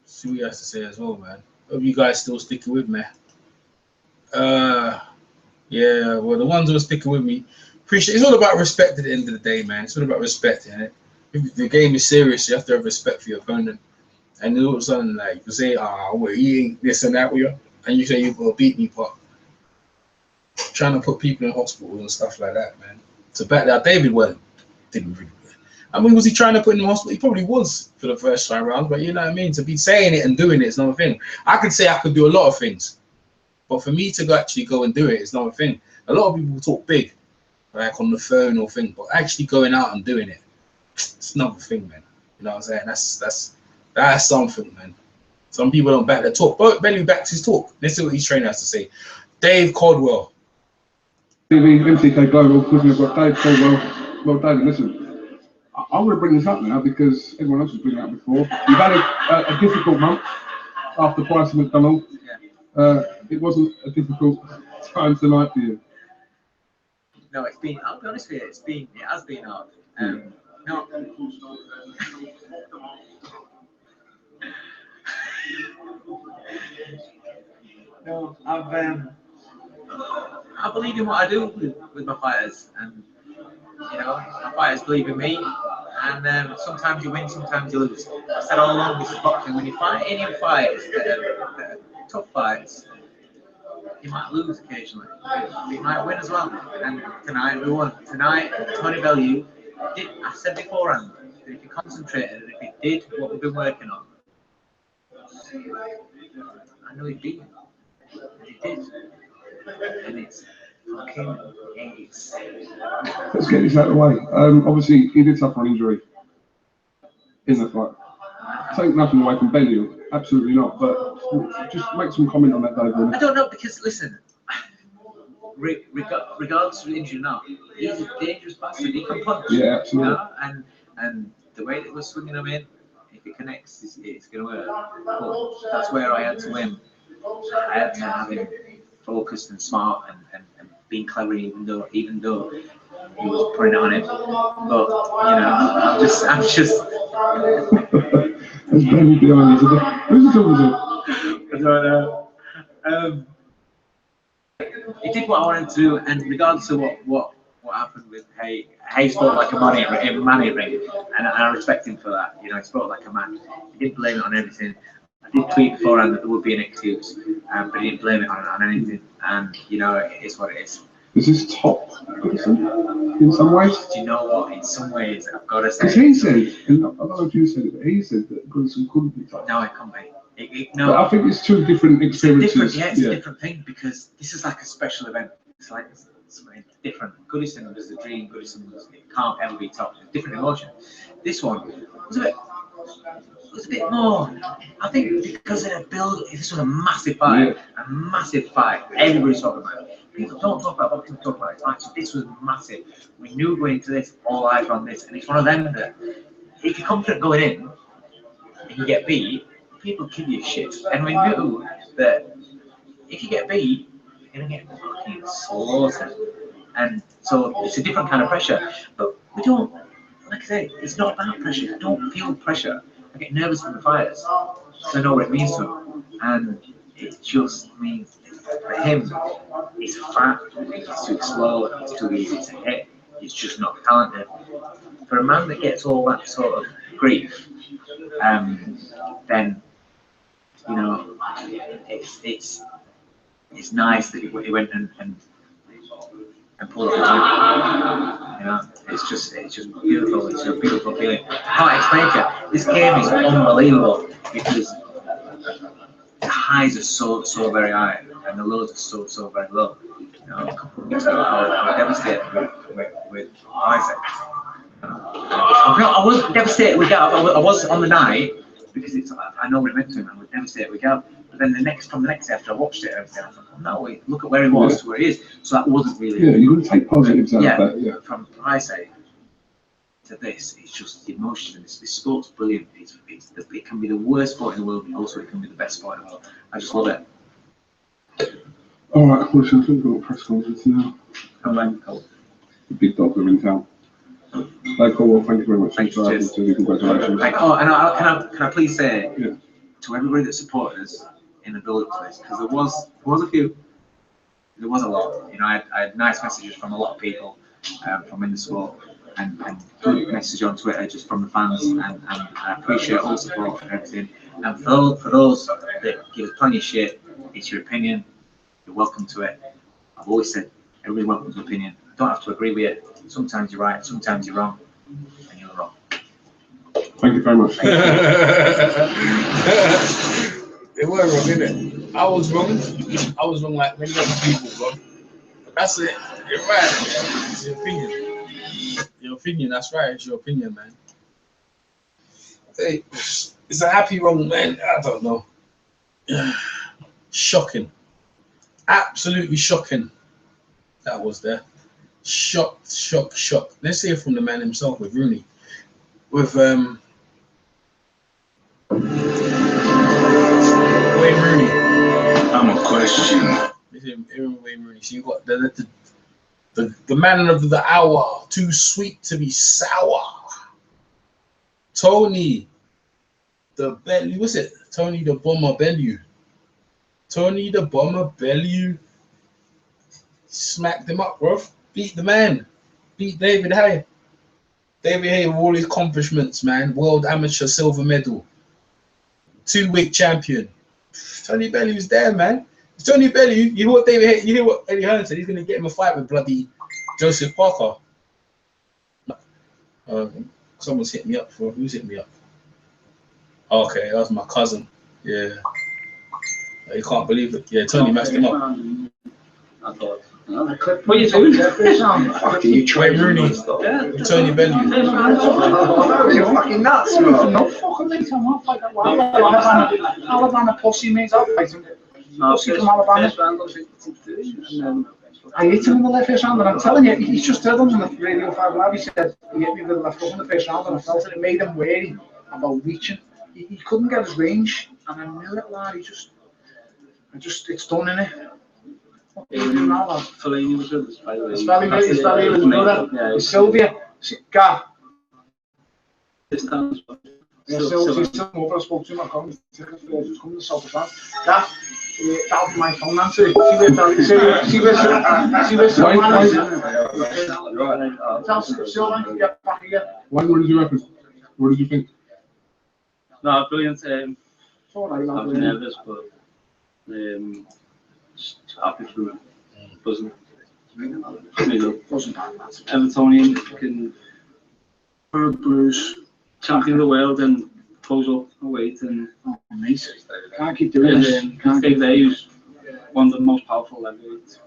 See what he has to say as well, man. Hope you guys still sticking with me. Yeah, well, the ones who are sticking with me, appreciate. It's all about respect at the end of the day, man. It's all about respect, innit? If the game is serious, you have to have respect for your opponent. And then all of a sudden, like, you say, well, he ain't this and that with you, and you say you're going to beat me, but trying to put people in hospitals and stuff like that, man. To back that, David didn't really. I mean, was he trying to put him in hospital? He probably was for the first time round, but you know what I mean? To be saying it and doing it is another thing. I could say I could do a lot of things, but for me to actually go and do it is another thing. A lot of people talk big, like on the phone or thing, but actually going out and doing it, it's another thing, man. You know what I'm saying? That's something, man. Some people don't back their talk. But Bellew backs his talk. Let's see what his trainer has to say. Dave Caldwell. MCK Global, because we've got Dave Caldwell. Well, David, listen, I want to bring this up now because everyone else has been out before. You've had a difficult month after Price and McDonald. It wasn't a difficult time tonight for you. No, it's been. I'll be honest with you. It has been hard. No. No, I believe in what I do with my fighters, and you know, my fighters believe in me. And sometimes you win, sometimes you lose. I said all along, this is boxing. When you fight any fights that are tough fights, you might lose occasionally. You might win as well. And tonight we won. Tonight, Tony Bellew did. I said beforehand that if he concentrated and if he did what we've been working on, I know he'd beat him. And he did. And it's fucking ace. Let's get this out of the way. Obviously, he did suffer an injury in the fight. Take nothing away from Bellew, absolutely not. But just make some comment on that, Dave. I don't know, because listen, regardless of the injury now, he's a dangerous bastard. He can punch. Yeah, absolutely. You know? And the way that we're swinging him in, if it connects, it's going to work. But that's where I had to win. I had to have him focused and smart and being clever, even though he was putting it on him. But you know, I'm just. There's Bellew behind you. Who's he talking to? I don't know. He did what I wanted to do, and regardless of what happened with Haye, Haye spoke like a man in ring, and I respect him for that. You know, he spoke like a man. He didn't blame it on everything. I did tweet beforehand that there would be an excuse, but he didn't blame it on anything. And you know, it is what it is. Is this top in some ways? Do you know what? In some ways, I've got to say. Because he said, and I don't know if you said it, but he said that Goodison couldn't be top. No, it can't be. No. But I think it's two different experiences. It's a different thing, because this is like a special event. It's like it's different. Goodison was the dream. Goodison can't ever be top. It's a different emotion. This one was a bit more. I think because of the build, this was a massive fight. Yeah. A massive fight. Everybody's talking about it. People don't talk about boxing, talk about it. Actually, this was massive. We knew going into this, all eyes on this, and it's one of them that if you're confident going in and you get beat, people give you shit. And we knew that if you get beat, you're gonna get fucking slaughtered. And so it's a different kind of pressure. But we don't, like I say, it's not about pressure. I don't feel pressure. I get nervous from the fighters, because I know what it means to them. And it just means for him, he's fat, he's too slow, it's too easy to hit, he's just not talented. For a man that gets all that sort of grief, then you know, it's nice that he went and pulled off the win. You know, it's just beautiful. It's a beautiful feeling. I can't explain to you. This game is unbelievable because the highs are so very high and the lows are so very low. You know, a couple of weeks ago I was devastated with Isaac. I wasn't devastated with Gav. I was on the night because I know what it meant to him. I was devastated with Gav. But then from the next day after I watched it, I was like, no, wait, look at where he was to where he is. So that wasn't really. Yeah, you're going to take positives out of that. Yeah. From Isaac to this, it's just the emotion. This sport's brilliant. It can be the worst sport in the world, but also it can be the best sport in the world. I just love it. All right, well, so we've got a press conference now. The big dogs are in town. Well, thank you very much. Thank you. Cheers. Congratulations. Oh, and can I please say to everybody that supported us in the build-up to this, because there was a few, there was a lot. You know, I had nice messages from a lot of people from in the sport, and good message on Twitter just from the fans, and I appreciate all the support and everything. And for those that give us plenty of shit, it's your opinion. You're welcome to it. I've always said everybody's welcome to opinion. I don't have to agree with it. Sometimes you're right, sometimes you're wrong, and you're wrong. Thank you very much. They were wrong, innit? I was wrong. I was wrong like many other people, bro. But that's it. You're right. It's your opinion. Your opinion, that's right. It's your opinion, man. Hey, it's a happy wrong, man. I don't know. Shocking. Absolutely shocking. That was there. Shocked. Let's hear from the man himself with Rooney. With Wayne Rooney. I'm a question. Wayne Rooney. So you got the man of the hour, too sweet to be sour. Tony, the Bellew. What's it? Tony the Bomber Bellew. Tony the Bomber Bellew. Smacked him up, bro. Beat the man. Beat David Haye. David Haye with all his accomplishments, man. World amateur silver medal. 2-week champion. Tony Bellew's there, man. Tony Bellew, you hear what David Haye, you hear what Eddie Hearn said? He's going to get him a fight with bloody Joseph Parker. Someone's hit me up for. Who's hit me up? Okay, that was my cousin. Yeah. You can't believe it. Yeah, Tony messed him up. What are you doing? Fucking you Wayne Rooney. Tony Bellew. You're fucking nuts, bro. No fucking mate, I'm not like that. Alabama pussy means I'll fight him. Pussy from Alabama. I hit him in the first round, and I'm telling you, he's just told him on the Radio 5 Live, he said he hit me with the left hook in the first round, and I felt it made him wary about reaching. He couldn't get his range, and I knew it, lad. It's done, innit? Fellaini was with us, by the way. It's Fellaini was brother. It's Selby. Gav. Selby's still over. I spoke to him. I come to South of France. Gav, that'll be my phone answer. See where someone is. Get back here. What did you reckon? What did you think? No, brilliant. I was nervous, but just happy for him. Buzzing. Evertonian, fucking Blues, champion of the world, and pulls up a weight and can't keep doing this. David Haye, who's one of the most powerful heavyweights.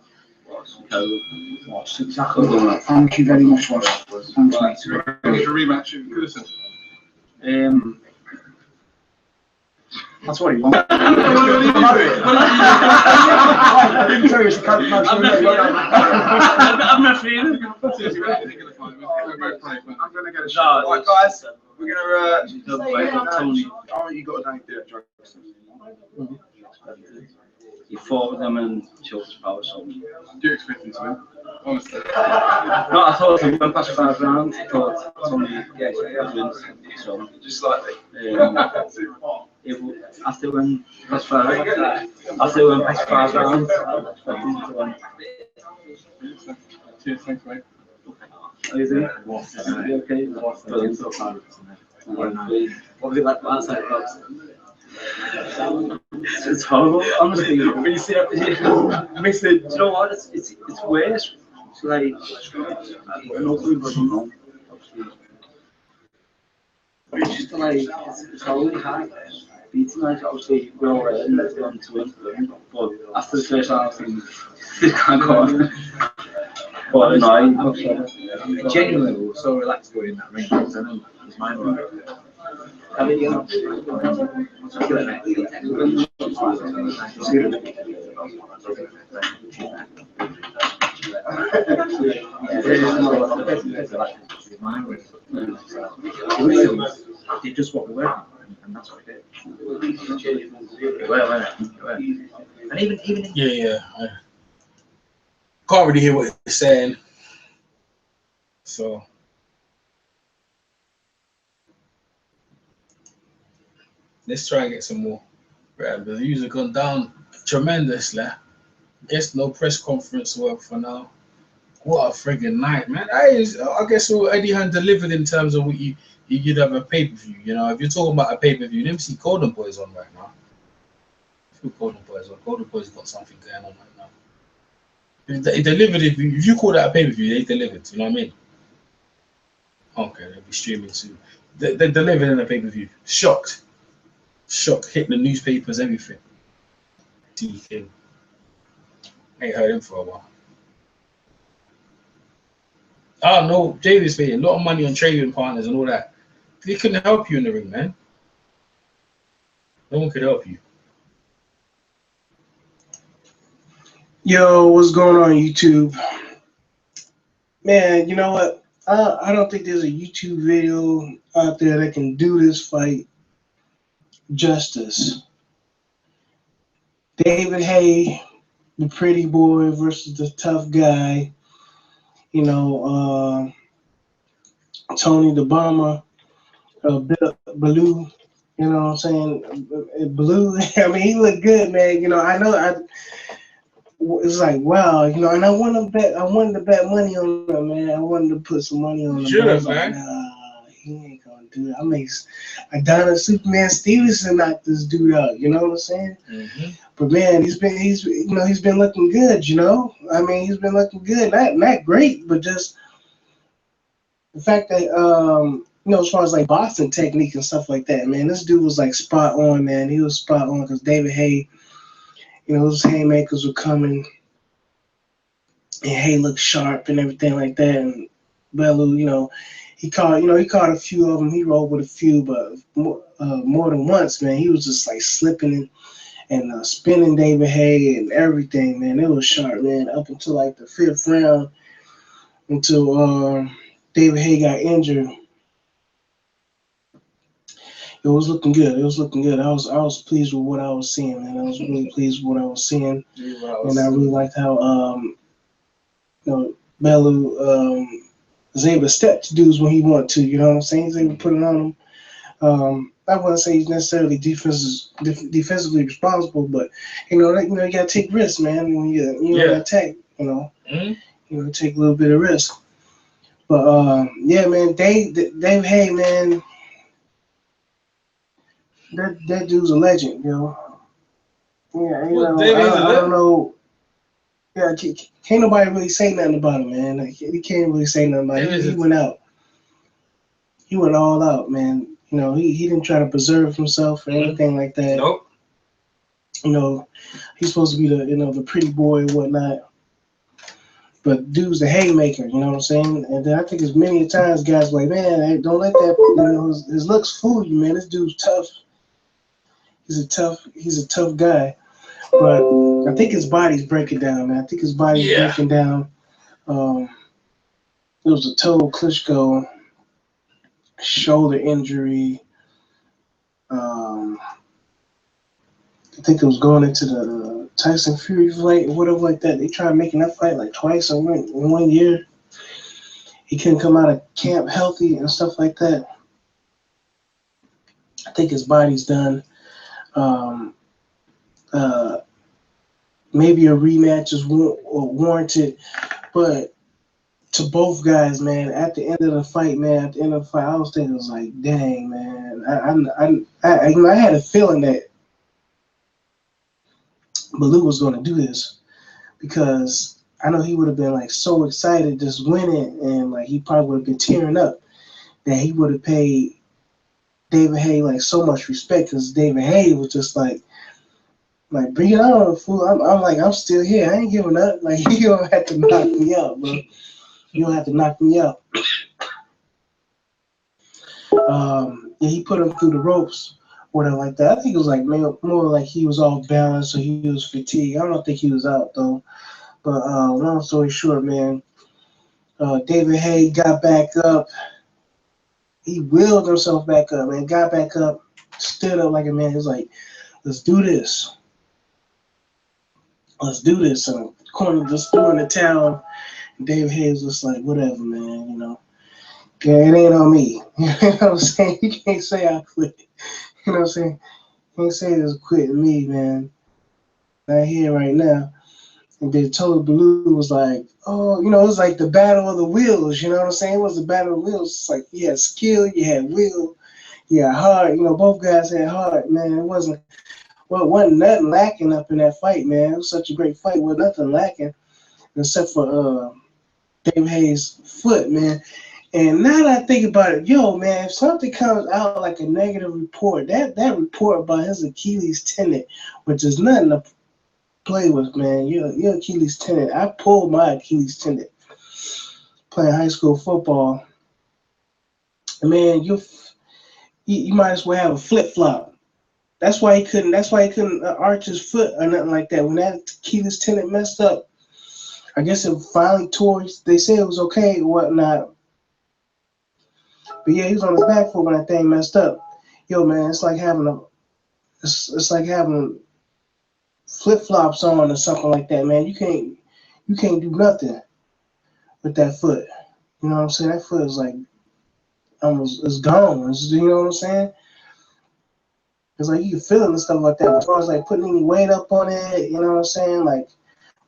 Exactly. Thank you very much, Ross. Thanks, mate. Ready for rematch in Goodison? That's what he wants. I'm not feeling. I'm gonna get a shot. Right, guys, we're gonna Tony. Oh, you got a name there, Joe. He fought with them and choked his power, so. Do you expect him to win? Honestly. No, I thought he went past 5 rounds. I thought Tony wins. So just slightly. After when past 5 rounds, I expect him to win. Cheers, thanks, mate. How are you doing? Okay. Brilliant. What was it like last night, folks? It's horrible, honestly. When you see it, do you know what? It's worse. It's like no clue what I'm on. It's just like it's really hard. Beating, like, obviously we're all ready and let's go on to win. But after the first round, I think they can't go on. But no, I genuinely was so relaxed going in that ring because I know it was my mind. I mean, you know, did just what we were, and that's what we did. Well, and even yeah. I can't really hear what you're saying. So let's try and get some more. Right, the views have gone down tremendously. Guess no press conference work for now. What a friggin' night, man. That is, I guess what Eddie Hearn delivered in terms of what you'd have a pay-per-view. You know, if you're talking about a pay-per-view, let me see Golden Boy's on right now. Who Golden Boy's on? Golden Boy's got something going on right now. They delivered it. If you call that a pay-per-view, they delivered. You know what I mean? Okay, they'll be streaming soon. They delivered in a pay-per-view. Shocked. Hitting the newspapers, everything. TK. Ain't heard him for a while. Oh no, Davies paid a lot of money on trading partners and all that. They couldn't help you in the ring, man. No one could help you. Yo, what's going on, YouTube? Man, you know what? I don't think there's a YouTube video out there that can do this fight justice. David Haye, the pretty boy versus the tough guy. You know, Tony the Bomber, Bellew. You know what I'm saying? Bellew. I mean, he looked good, man. You know, I know. It's like, wow, you know, and I wanted to bet money on him, man. I wanted to put some money on him. Should have, like, man. nah, he ain't gonna do it. I make Adonis Superman Stevenson knocked this dude out. You know what I'm saying? Mm-hmm. But man, he's been looking good. You know, I mean, he's been looking good. Not great, but just the fact that you know, as far as like boxing technique and stuff like that, man, this dude was like spot on, man. He was spot on because David Haye. You know, those haymakers were coming, and Haye looked sharp and everything like that. And Bellew, you know, he caught a few of them. He rolled with a few, but more than once, man, he was just like slipping and spinning David Haye and everything, man. It was sharp, man, up until like the 5th round, until David Haye got injured. It was looking good. I was pleased with what I was seeing, man. I was really pleased with what I was seeing, and I really liked how you know, Bellew was able to step to dudes when he wanted to. You know what I'm saying? He's able to put it on them. I wouldn't say he's necessarily defensively responsible, but you gotta take risks, man. When you attack, you know, take a little bit of risk. But yeah, man, Dave Haye, man. That dude's a legend, you know. Yeah, you know, I don't know. Yeah, can't nobody really say nothing about him, man. Like, he can't really say nothing about him. He went out. He went all out, man. You know, he didn't try to preserve himself or anything like that. Nope. You know, he's supposed to be the pretty boy and whatnot. But dude's the haymaker, you know what I'm saying? And then I think as many times guys like, man, hey, don't let that, you know, his looks fool you, man. This dude's tough. He's a tough guy, but I think his body's breaking down, man. I think his body's breaking down. It was a total Klitschko shoulder injury. I think it was going into the Tyson Fury fight or whatever like that. They tried making that fight like twice in 1 year. He couldn't come out of camp healthy and stuff like that. I think his body's done. Maybe a rematch is warranted, but to both guys, man, at the end of the fight, I was thinking, I was like, dang, man, I had a feeling that Bellew was going to do this because I know he would have been like so excited just winning, and like he probably would have been tearing up that he would have paid David Haye like so much respect because David Haye was just like bring it on, fool. I'm like, I'm still here. I ain't giving up. Like, you don't have to knock me out, bro. You don't have to knock me out. Yeah, he put him through the ropes, whatever like that. I think it was like more like he was off balance, so he was fatigued. I don't think he was out though. But long story short, man, David Haye got back up. He willed himself back up, man. Got back up, stood up like a man. He was like, let's do this. Let's do this. So corner just threw in the towel. David Haye was just like, whatever, man, you know. Yeah, it ain't on me. You know what I'm saying? You can't say I quit. You know what I'm saying? You can't say it's quitting me, man. Not here right now. And then Tony Bellew was like, oh, you know, it was like the battle of the wheels, you know what I'm saying? It was the battle of the wheels. It's like you had skill, you had will, you had heart. You know, both guys had heart, man. It wasn't nothing lacking up in that fight, man. It was such a great fight. There was nothing lacking except for David Haye's foot, man. And now that I think about it, yo, man, if something comes out like a negative report, that report about his Achilles tendon, which is nothing to play with, man. Your Achilles tendon. I pulled my Achilles tendon playing high school football. Man, you might as well have a flip flop. That's why he couldn't arch his foot or nothing like that. When that Achilles tendon messed up, I guess it finally tore. They said it was okay or whatnot. But yeah, he was on his back foot when that thing messed up. Yo, man, it's like having flip flops on or something like that, man. You can't do nothing with that foot. You know what I'm saying? That foot is like almost it's gone. You know what I'm saying? It's like you can feel it and stuff like that. But as far as like putting any weight up on it, you know what I'm saying? Like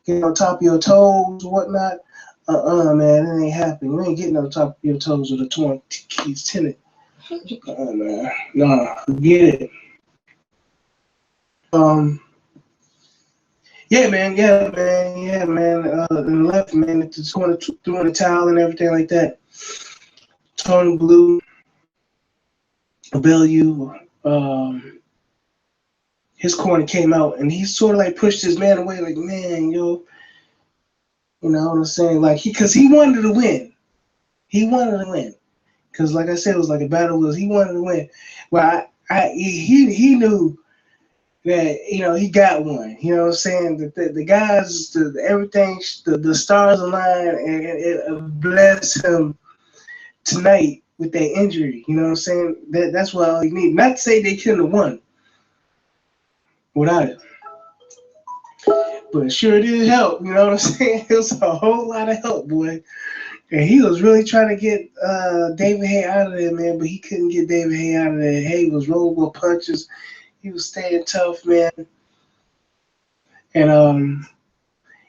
getting on top of your toes or whatnot. Man, it ain't happening. You ain't getting on top of your toes with a torn Achilles tendon. Man. Nah, forget it. Yeah, man. And left, man, it's throwing the towel and everything like that. Tony Bellew, Bellew, his corner came out and he sort of like pushed his man away, like, man, yo, you know what I'm saying? Like because he wanted to win. He wanted to win. Because like I said, it was like a battle. He wanted to win. Well, he knew that, you know, he got one. You know what I'm saying? The guys, everything, the stars aligned and it blessed him tonight with that injury. You know what I'm saying? That's what all he needed. Not to say they couldn't have won without it. But it sure did help. You know what I'm saying? It was a whole lot of help, boy. And he was really trying to get David Haye out of there, man, but he couldn't get David Haye out of there. Haye was rolling with punches. He was staying tough, man. And,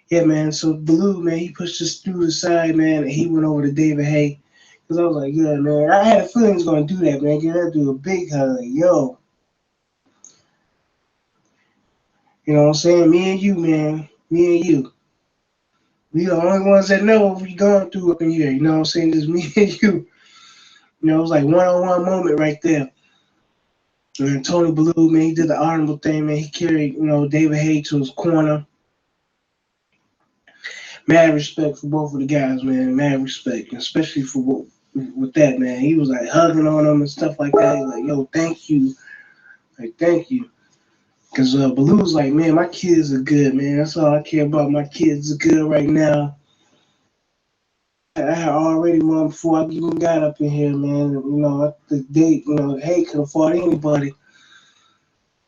yeah, man, so Bellew, man, he pushed us through the side, man, and he went over to David Haye. Because I was like, yeah, man, I had a feeling he was going to do that, man. Give that dude a big hug. Like, yo. You know what I'm saying? Me and you, man. Me and you. We the only ones that know what we going through up in here. You know what I'm saying? Just me and you. You know, it was like one-on-one moment right there. And Tony Bellew, man, he did the honorable thing, man. He carried, you know, David Haye to his corner. Mad respect for both of the guys, man. Mad respect, especially for with that, man. He was like hugging on them and stuff like that. He was like, yo, thank you. Like, thank you. Because Bellew was like, man, my kids are good, man. That's all I care about. My kids are good right now. I had already won before I even got up in here, man. You know, Haye could have fought anybody.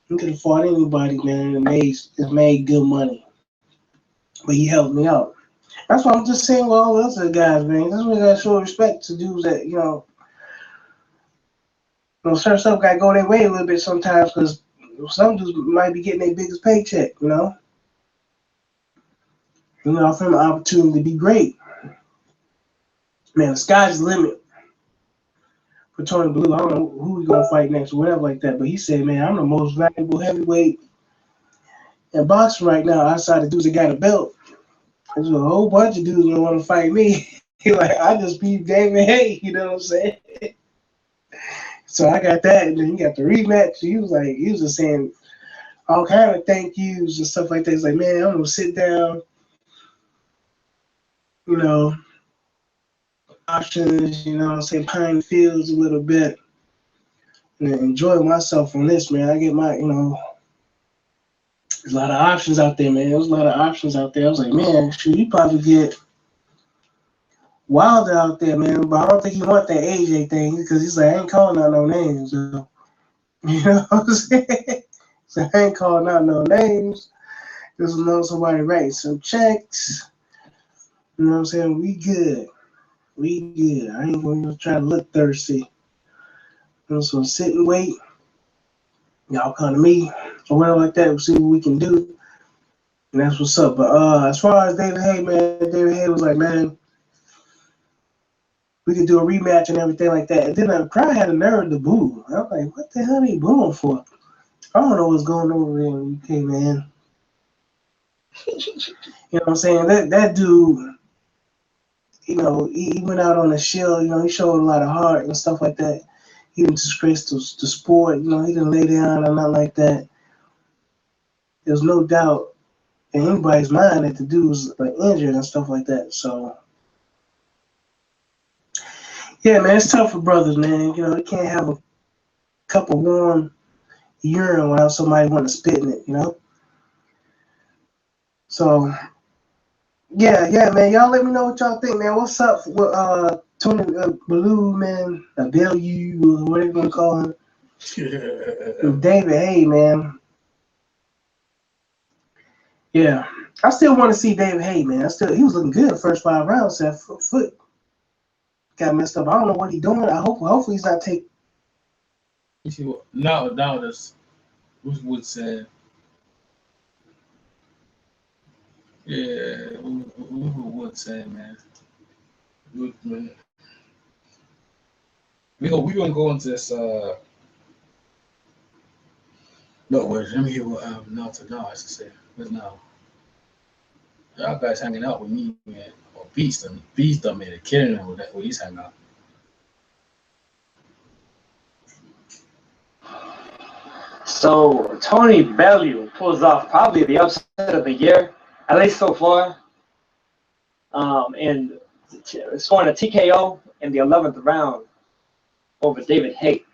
He could have fought anybody, man, and made good money. But he helped me out. That's why I'm just saying with all the other guys, man. That's why I gotta show respect to dudes that, you know, certain stuff gotta go their way a little bit sometimes because some dudes might be getting their biggest paycheck, you know. You know, offer him an opportunity to be great. Man, the sky's the limit for Tony Bellew. I don't know who he's gonna fight next or whatever like that, but he said, man, I'm the most valuable heavyweight in boxing right now outside the dudes that got a belt. There's a whole bunch of dudes that want to fight me. He like, I just beat David Haye, you know what I'm saying? So I got that, and then he got the rematch. He was just saying all kind of thank yous and stuff like that. He's like, man, I'm gonna sit down, you know, options, you know what I'm saying, pine fields a little bit and enjoy myself on this, man. I get my, you know, there's a lot of options out there, man. There's a lot of options out there. I was like, man, shoot, you probably get Wilder out there, man, but I don't think he want that AJ thing because he's like, I ain't calling out no names, so, you know what I'm saying? So I ain't calling out no names. Just know somebody writing some checks. You know what I'm saying? We good. We good. I ain't going to try to look thirsty. I'm just going to sit and wait. Y'all come to me or whatever like that. We'll see what we can do. And that's what's up. But as far as David Haye, man, David Haye was like, man, we could do a rematch and everything like that. And then the crowd had the nerve to boo. I'm like, what the hell are they booing for? I don't know what's going on over there in the UK, man. You know what I'm saying? That dude, you know, he went out on a shield. You know, he showed a lot of heart and stuff like that. He didn't disgrace the sport. You know, he didn't lay down or nothing like that. There's no doubt in anybody's mind that the dude was like injured and stuff like that. So, yeah, man, it's tough for brothers, man. You know, you can't have a cup of warm urine without somebody wanting to spit in it, you know? So, yeah, man. Y'all let me know what y'all think, man. What's up with Tony Bellew, man? Bellew, or whatever you want to call him. David Haye, man. Yeah. I still want to see David Haye, man. He was looking good the first 5 rounds. That foot got messed up. I don't know what he's doing. Hopefully he's not taking. No, that's what Wood said. Yeah, what Wood said, man. Wood, man. We gonna go into this. No words. Let me hear what now to now has to say. But now, y'all guys hanging out with me, man. Or Beast done made a killing him with that. With he's hanging out. So Tony Bellew pulls off probably the upset of the year, at least so far, and scoring a TKO in the 11th round over David Haye.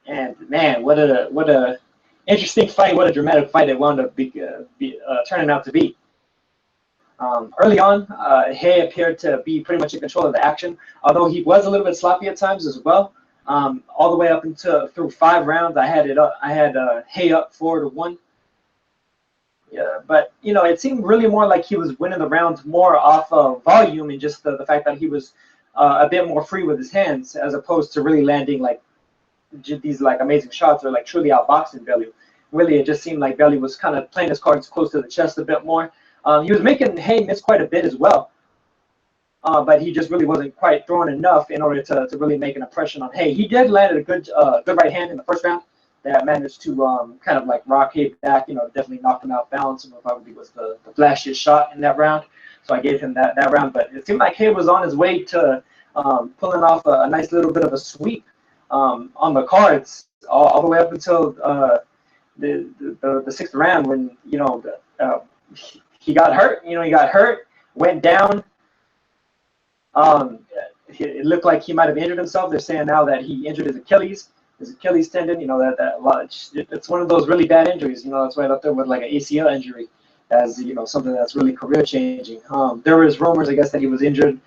And man, what a interesting fight! What a dramatic fight it wound up turning out to be. Early on, Haye appeared to be pretty much in control of the action, although he was a little bit sloppy at times as well. All the way up through 5 rounds, I had Haye up 4-1. Yeah, but you know, it seemed really more like he was winning the rounds more off of volume and just the fact that he was a bit more free with his hands, as opposed to really landing like these like amazing shots or like truly outboxing Bellew. Really, it just seemed like Bellew was kind of playing his cards close to the chest a bit more. He was making Haye miss quite a bit as well. But he just really wasn't quite throwing enough in order to really make an impression on Haye. He did land a good right hand in the first round that managed to kind of like rock Haye back, you know, definitely knocked him out balance, and probably was the flashiest shot in that round. So I gave him that round. But it seemed like Haye was on his way to pulling off a nice little bit of a sweep on the cards all the way up until the 6th round when, you know, he got hurt. You know, he got hurt, went down. It looked like he might have injured himself. They're saying now that he injured his Achilles tendon. You know, it's one of those really bad injuries. You know, it's right up there with like an ACL injury, as you know, something that's really career changing. There was rumors, I guess, that he was injured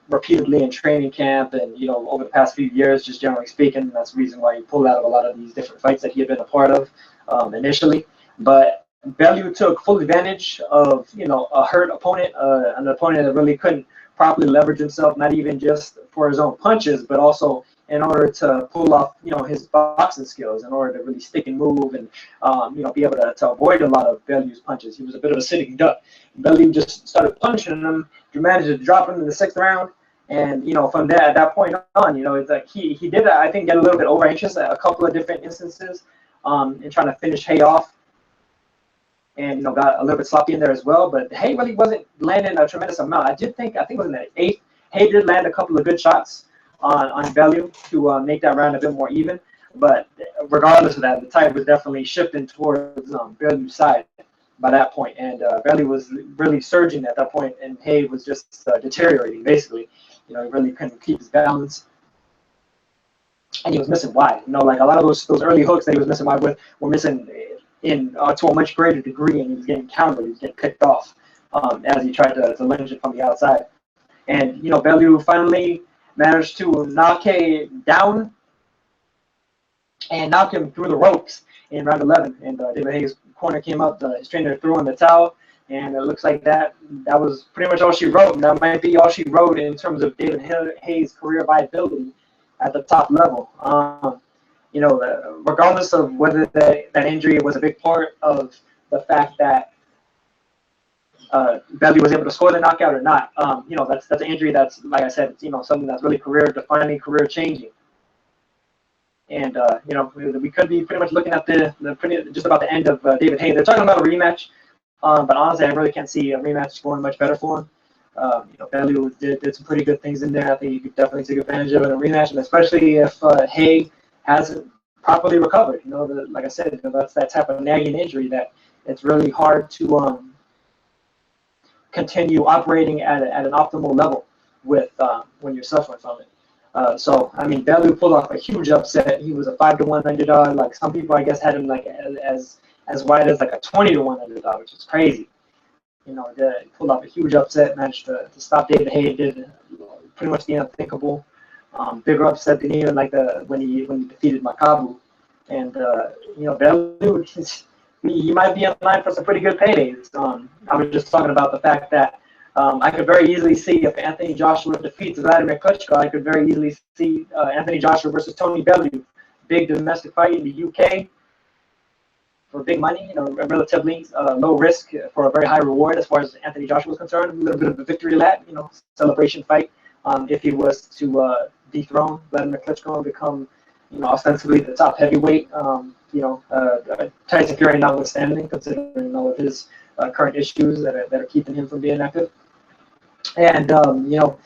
repeatedly in training camp, and you know, over the past few years, just generally speaking. That's the reason why he pulled out of a lot of these different fights that he had been a part of initially. But Bellew took full advantage of, you know, a hurt opponent, an opponent that really couldn't properly leverage himself, not even just for his own punches, but also in order to pull off, you know, his boxing skills, in order to really stick and move and, you know, be able to avoid a lot of Bellew's punches. He was a bit of a sitting duck. Bellew just started punching him, managed to drop him in the 6th round. And, you know, from at that point on, you know, it's like he did, I think, get a little bit over anxious at a couple of different instances in trying to finish Haye off. And, you know, got a little bit sloppy in there as well. But Haye really wasn't landing a tremendous amount. I think it was in the 8th. Haye did land a couple of good shots on Bellew to make that round a bit more even. But regardless of that, the tide was definitely shifting towards Bellew's side by that point. And Bellew was really surging at that point, and Haye was just deteriorating, basically. You know, he really couldn't keep his balance. And he was missing wide. You know, like a lot of those early hooks that he was missing wide with were missing to a much greater degree, and he was getting countered, he was getting picked off as he tried to lunge it from the outside. And, you know, Bellew finally managed to knock Haye down and knock him through the ropes in round 11. And David Haye's corner came out, his trainer threw in the towel, and it looks like that was pretty much all she wrote. And that might be all she wrote in terms of David Haye's career viability at the top level. You know, regardless of whether that injury was a big part of the fact that Bellew was able to score the knockout or not. You know, that's an injury that's, like I said, it's, you know, something that's really career-defining, career-changing. And you know, we could be pretty much looking at just about the end of David Haye. They're talking about a rematch, but honestly, I really can't see a rematch going much better for him. You know, Bellew did some pretty good things in there. I think you could definitely take advantage of it in a rematch, and especially if Haye hasn't properly recovered. You know, like I said, you know, that's that type of nagging injury that it's really hard to continue operating at an optimal level with when you're suffering from it. So I mean, Bellew pulled off a huge upset. He was a 5-1 underdog. Like some people, I guess, had him like as wide as like a 20-1 underdog, which is crazy. You know, he pulled off a huge upset, managed to stop David Haye, did pretty much the unthinkable. Bigger upset than even like when he defeated Makabu. And you know, Bellew, he might be in line for some pretty good paydays. I was just talking about the fact that I could very easily see if Anthony Joshua defeats Vladimir Klitschko, I could very easily see Anthony Joshua versus Tony Bellew, big domestic fight in the UK for big money, you know, relatively low risk for a very high reward as far as Anthony Joshua is concerned. A little bit of a victory lap, you know, celebration fight. If he was to dethrone Vladimir Klitschko and become, you know, ostensibly the top heavyweight, you know, Tyson Fury notwithstanding, considering all of his current issues that are keeping him from being active. And, you know,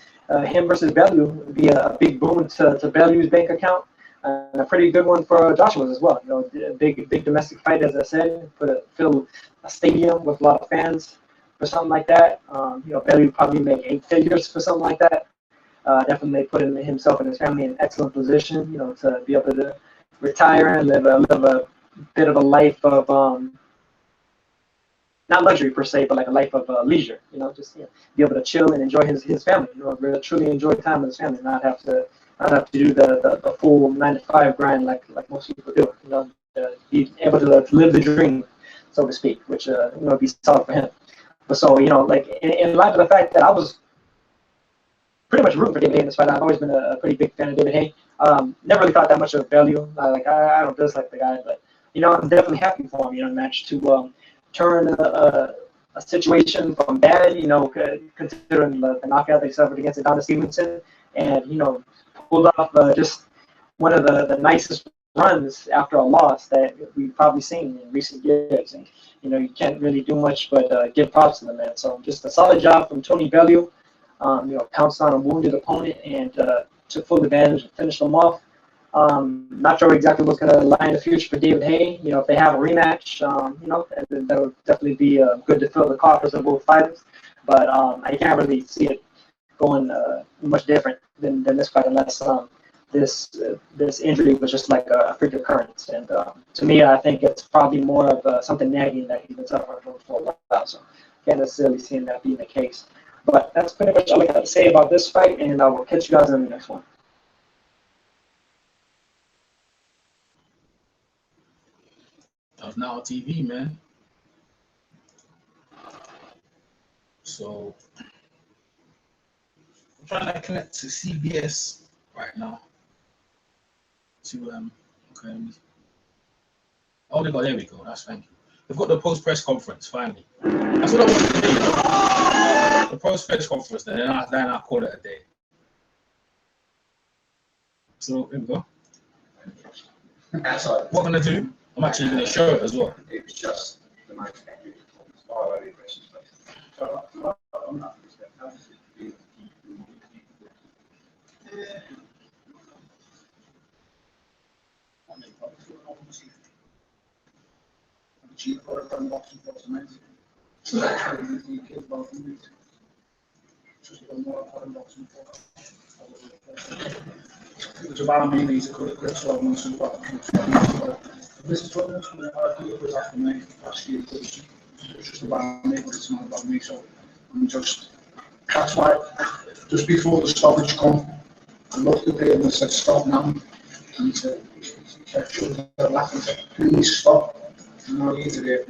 him versus Bellew would be a big boon to Bellew's bank account, and a pretty good one for Joshua's as well. You know, a big domestic fight, as I said, fill a stadium with a lot of fans for something like that. You know, Bellew probably make 8 figures for something like that. Definitely put himself and his family in an excellent position, you know, to be able to retire and live a bit of a life of not luxury per se, but like a life of leisure. You know, just, you know, be able to chill and enjoy his family. You know, really truly enjoy time with his family, not have to do the full 9-to-5 grind like most people do. You know, be able to live the dream, so to speak, which you know, be solid for him. But so, you know, like in light of the fact that I was pretty much rooting for David Haye in this fight. I've always been a pretty big fan of David Haye. Never really thought that much of Bellew. I don't dislike the guy, but you know, I'm definitely happy for him. You know, match to turn a situation from bad. You know, considering the knockout they suffered against Adonis Stevenson, and you know, pulled off just one of the nicest runs after a loss that we've probably seen in recent years. And you know, you can't really do much but give props to the man. So just a solid job from Tony Bellew. You know, pounced on a wounded opponent and took full advantage and finished him off. Not sure exactly what's going to lie in the future for David Haye. You know, if they have a rematch, you know, that would definitely be good to fill the coffers of both fighters. But I can't really see it going much different than this fight unless this injury was just like a freak occurrence. And to me, I think it's probably more of something nagging that he's been suffering from for a while. So can't necessarily see that being the case. But that's pretty much all I got to say about this fight, and I will catch you guys in the next one. Of Now TV, man. So I'm trying to connect to CBS right now. To okay. Oh, they got, there we go. That's thank you. They've got the post press conference finally. That's what I wanted to do. The post press conference, then I call it a day. So here we go. What I'm gonna do, I'm actually gonna show it as well. It was just the most It was about me, he's a quick 12 months and this is what it was after me last year. It's just about me, but it's not about me. So I'm just, that's why just before the stoppage come, I looked at him and said, stop now. And he said, laughing, said, please stop. And I needed it.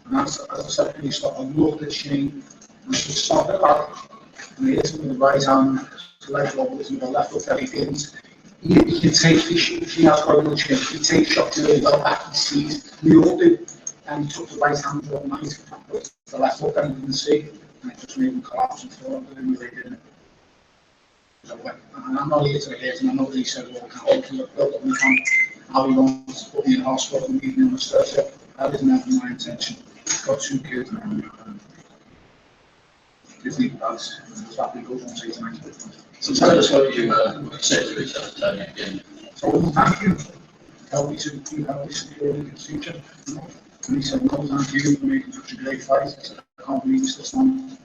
And as I said, please stop, I looked at Shane and I said, stop it back. And he hit him with the right hand, leg wobbles with the left hook that he didn't. He can take, she has got a little chin, he takes shots to the back and sees, we all do. and he took the right hand all night. The left hook I didn't see, and it just made him collapse and fall. But anyway, they didn't. So, and I'm not here to hate him. I know that he said, well, I can't do it, but we can't. How he wants to put me in hospital and leave me on the surface. That isn't ever my intention. I've got 2 kids now. Disney Plus, exactly goes on say tonight. So tell us what you said to each other again. So thank you. Tell me to be in the future. And he said, no, thank you for making such a great fight. I said, I can't believe it's this one.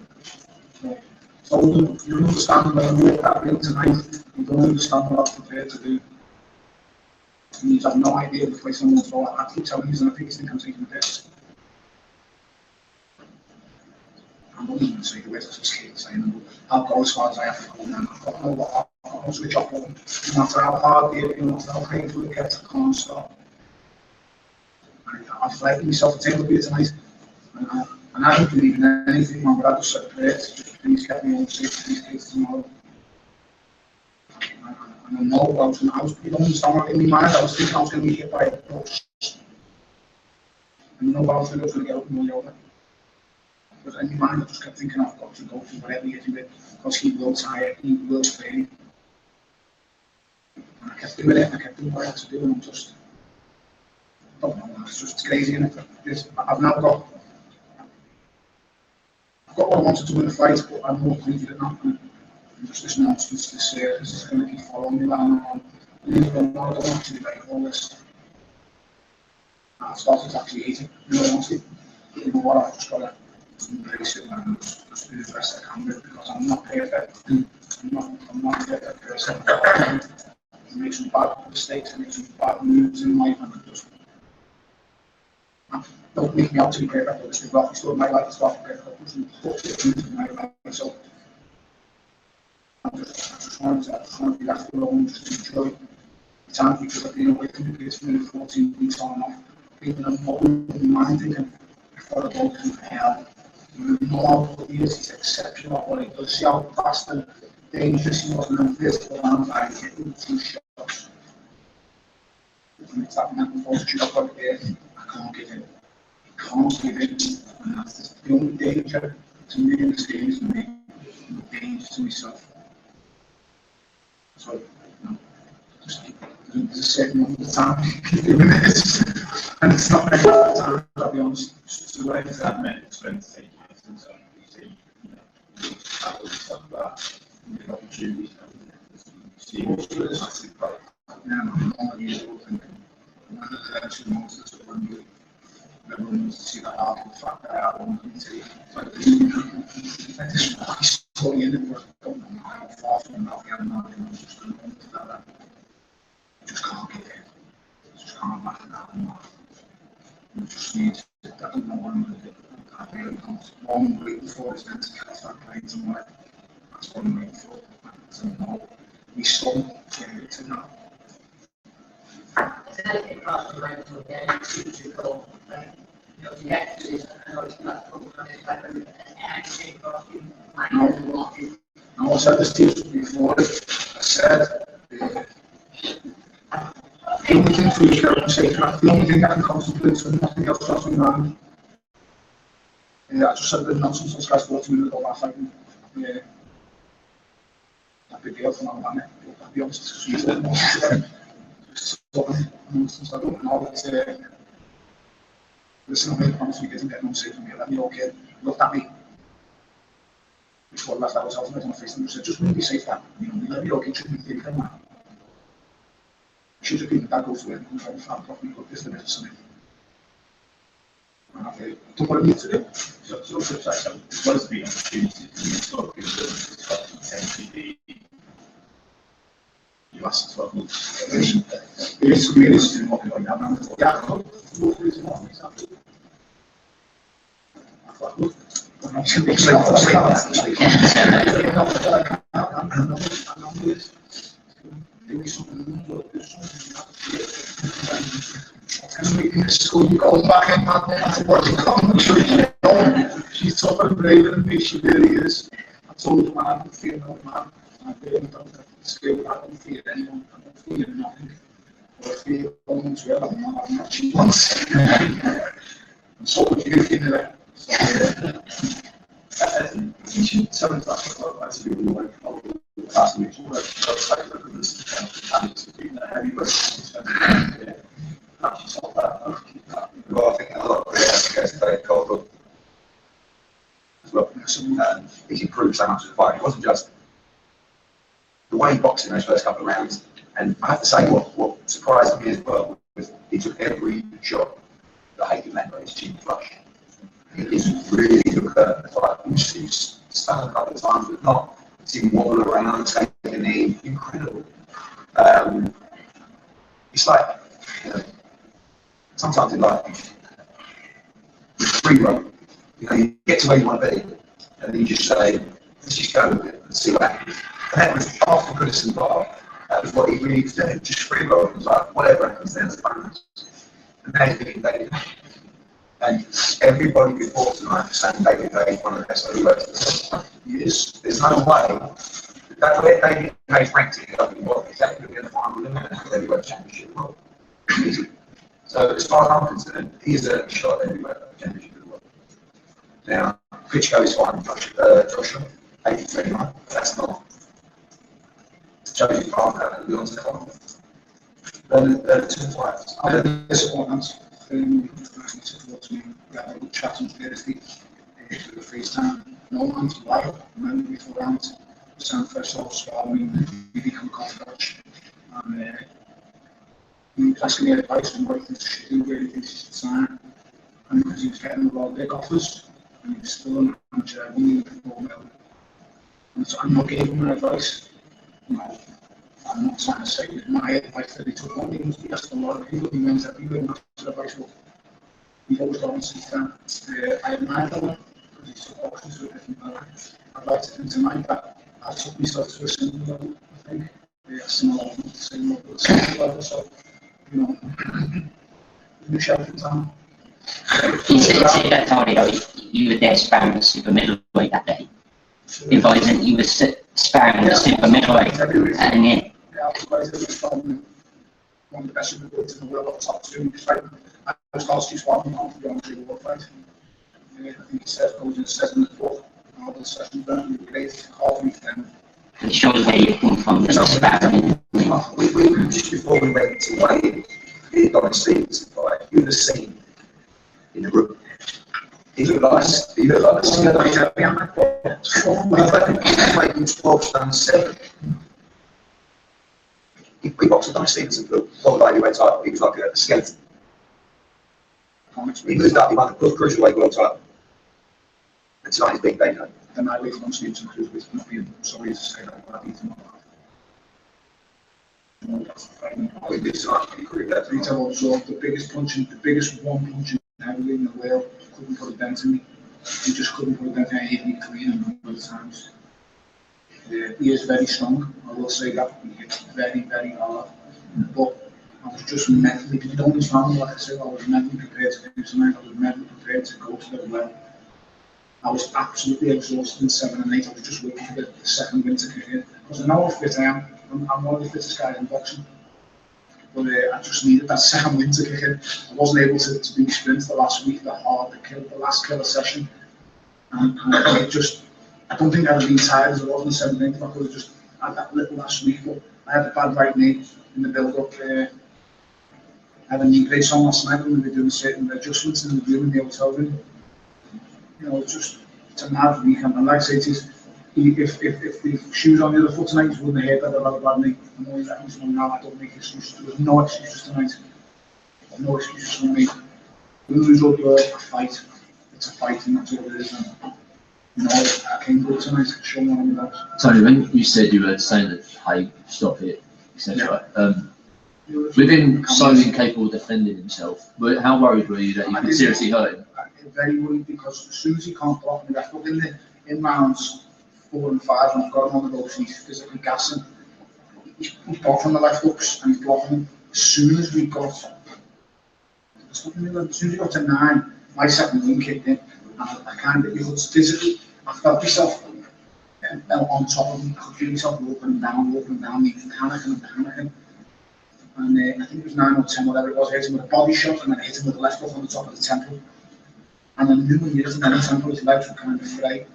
So you understand when I walk that ring tonight, you don't understand what I was prepared to do. And you have no idea the place someone's for. I keep telling you, and I think you think I'm taking the piss. I'm not even going to say the way I just keep saying, I'll go as far as I have to go now. I've got no switch off button. No matter how hard it is, no matter how painful it gets, I can't stop. I've flagged myself a table beer tonight, and I don't believe in anything, man, but I just said prayers, just please get me home safe to these kids tomorrow. And I know you don't understand what in my mind, I was thinking I was going to be hit by a bus. And you know what I was going to get up and roll over. But in my mind, I just kept thinking I've got to go to whatever he hit him with, because he will tire, he will fail. And I kept doing it, I kept doing what I had to do, and I'm just, I don't know, it's just crazy, isn't it? I've now got what I wanted to do in the fight, but I'm more confident now. And just this nonsense, this is going to keep following me down on. And I don't actually like all this. I started to actually hate it, honestly. You know what, I've just got to embrace it and just do the best I can with it, because I'm not perfect. I'm not a perfect person. I make some bad mistakes, I make some bad moves in life, and don't make me out to be perfect, but it's roughly still my life is not perfect. I put some into my life, so I just want to be left alone, just enjoy the time, because I've been away from the kids for 14 weeks on and off. Even though I'm not in my mind thinking, I've got to go through hell. You know how he is, he's exceptional, but he does see how fast and dangerous he was, and then this, and I hit him 2 shots. And it's that mental fortitude I've got here, I can't give in. Can't give in, and that's the only danger to me in this game is me, the danger to myself. So, you know, just keep there's a certain amount of time keep doing this, and it's not very much time, I'll be honest. It's just the way it's that meant it's going to take years, and so you see, you know, that was stuff about the opportunities, see what's good, that's it, but now I'm not usual thinking, one of the election monsters that when you everyone wants to see that art and the fact that I want to see like I just fucking slowly in it, but I don't know how far from that the other night, and I was just going to want to that. I just can't get in. I just can't back it out anymore. I just need to, I don't know what I'm going to do. I really don't. All I'm waiting for is then to catch that plane somewhere. That's what I'm waiting for. So no, we son came to now. I said this to you before. I said the only thing for you to say, the only thing I can contemplate for nothing else crossing my mind. I just said the nonsense on Sky Sports a minute ago last night. Yeah. That big deal for my man. I'll be honest, it's nonsense. I don't know that. Listen, I made a promise we didn't get no safe from me. Let me okay. Looked at me. Before last hour, I was on my face and said, just be safe, man. You know, let me okay, shouldn't be thinking, man. Should have been that goes to it, and I found properly good business or something. And I don't what I need to do. So it's supposed to be an opportunity to start doing potentially the last 12 months. There is some realistic in what we're going to have. Gago, I thought, look, I should be so you go back and she's tougher and braver than me, she really is. I told her, man, I don't fear no man. I really don't have the skill, I don't fear anyone, I don't fear nothing. But I fear almost well, I'm not she wants. So what do you think of that? Sometimes that's really like last week's work. Well, I think a lot of it very cold as well. He's improved so much as a fighter. It wasn't just the way he boxed in those first couple of rounds. And I have to say, what surprised me as well was he took every shot that Haye landed on his chin flush. He's really good at the fight. He's stunned a couple of times, but not seeing him wobble around, take a knee. Incredible. It's like, you know, sometimes in life, free roll. You know, you get to where you want to be, and then you just say, let's just go with it and see what happens. And that was after Goodison Bar. That was what he really was doing, just free roll. It was like, whatever happens, there's a bonus. And now he's being David Haye. And everybody before tonight was saying David Haye is one of the best heavyweights. There's no way. That way David Haye's ranked it up, he's actually going to be in the final limit of the heavyweight championship world. So as far as I'm concerned, he's a shot at heavyweight championship of the world. Now, Klitschko is fighting Joshua, 80-39. That's not. Joey Parker and Leon's Connell. They're the two fights. I don't disappointment. Towards me, we had a good chat on Thursday for the FaceTime. No man's wild. Remember before round, Sam first off swallowing, we become confidential. And he was asking me advice on what he thinks he should do, where he thinks he should sign. And because he was getting a lot of big offers, and he was still on the manager, we knew $4 million. And so I'm not giving him advice. No, I'm not trying to say that my advice that he took on, he asked a lot of people, he went everywhere, and that's advice. We've always got on since then. I admire that because he took boxing to a different level. I'd like to think tonight that I took myself to a similar level, I think. Similar level, the same level, so, you know, new shouting time. You said that, Tony, though, you were there sparring the super middleweight that day. Advising you were sparring the super middleweight, and then. Yeah, I was one of the best middleweights in the world, top two, I was last year's one, to be honest with you, world fight. I think he said goes in the 7th, 4th, all the sessions done, we great, call me then. It shows where you come from, the sparring. We just before we went to weigh in, got to see this fight. You would have seen in the room. He looked like a skeleton. He 12 stone 7. He boxed with Davies and looked like he went up. He was like a skeleton. He moved up, he won the cruiserweight world title. And tonight he's being Gago. And I really want to see some cruiserweights, not being sorry to say that, but I beat him up. We did tonight, he agree with that. Retail absorbed the biggest one punching heavyweight in the world. Couldn't put a dent in me. He just couldn't put a dent in me. He hit me clean a number of times. He is very strong, I will say that. He hits very, very hard. But I was just mentally, because you don't understand me, like I said, I was mentally prepared to do tonight. I was mentally prepared to go to the well. I was absolutely exhausted in 7 and 8. I was just waiting for the second win to kick in. Because I know how fit I am. I'm one of the fittest guys in boxing. But I just needed that second win to kick in. I wasn't able to do sprints the last week, the last killer session. And it just, I don't think I'd have been tired as I was in the 7 and 8 if I could have just had that little last week. But I had a bad right knee in the build-up. I had a knee brace on last night when we were doing certain adjustments in the room, in the hotel room. You know, it's a mad weekend. And like I say, if the shoes on the other foot tonight, wouldn't have heard that I'd have a bad knee. I know that he's now, I don't make excuses. There was no excuses tonight. No excuses for me. Win, lose or draw, a fight. It's a fight, and that's all it is. And, you know, I came good tonight, show me what I'm about. Tony, when you said you were saying that Haye stop it, etc., with him so incapable of defending himself, how worried were you that you could seriously hurt him? I'm very worried because as soon as he can't block me left foot in rounds 4 and 5, and I've got him on the ropes and he's physically gassing, he's blocking the left hooks and he's blocking them. As soon as we got to 9, my second win kicked in, and I kind of, it was physically, I felt myself on top of him. I could feel myself walking down, panicking. And I think it was 9 or 10, whatever it was, I hit him with a body shot and then I hit him with the left hook on the top of the temple. And I knew when he hit him any tempo, his legs were kind of frayed.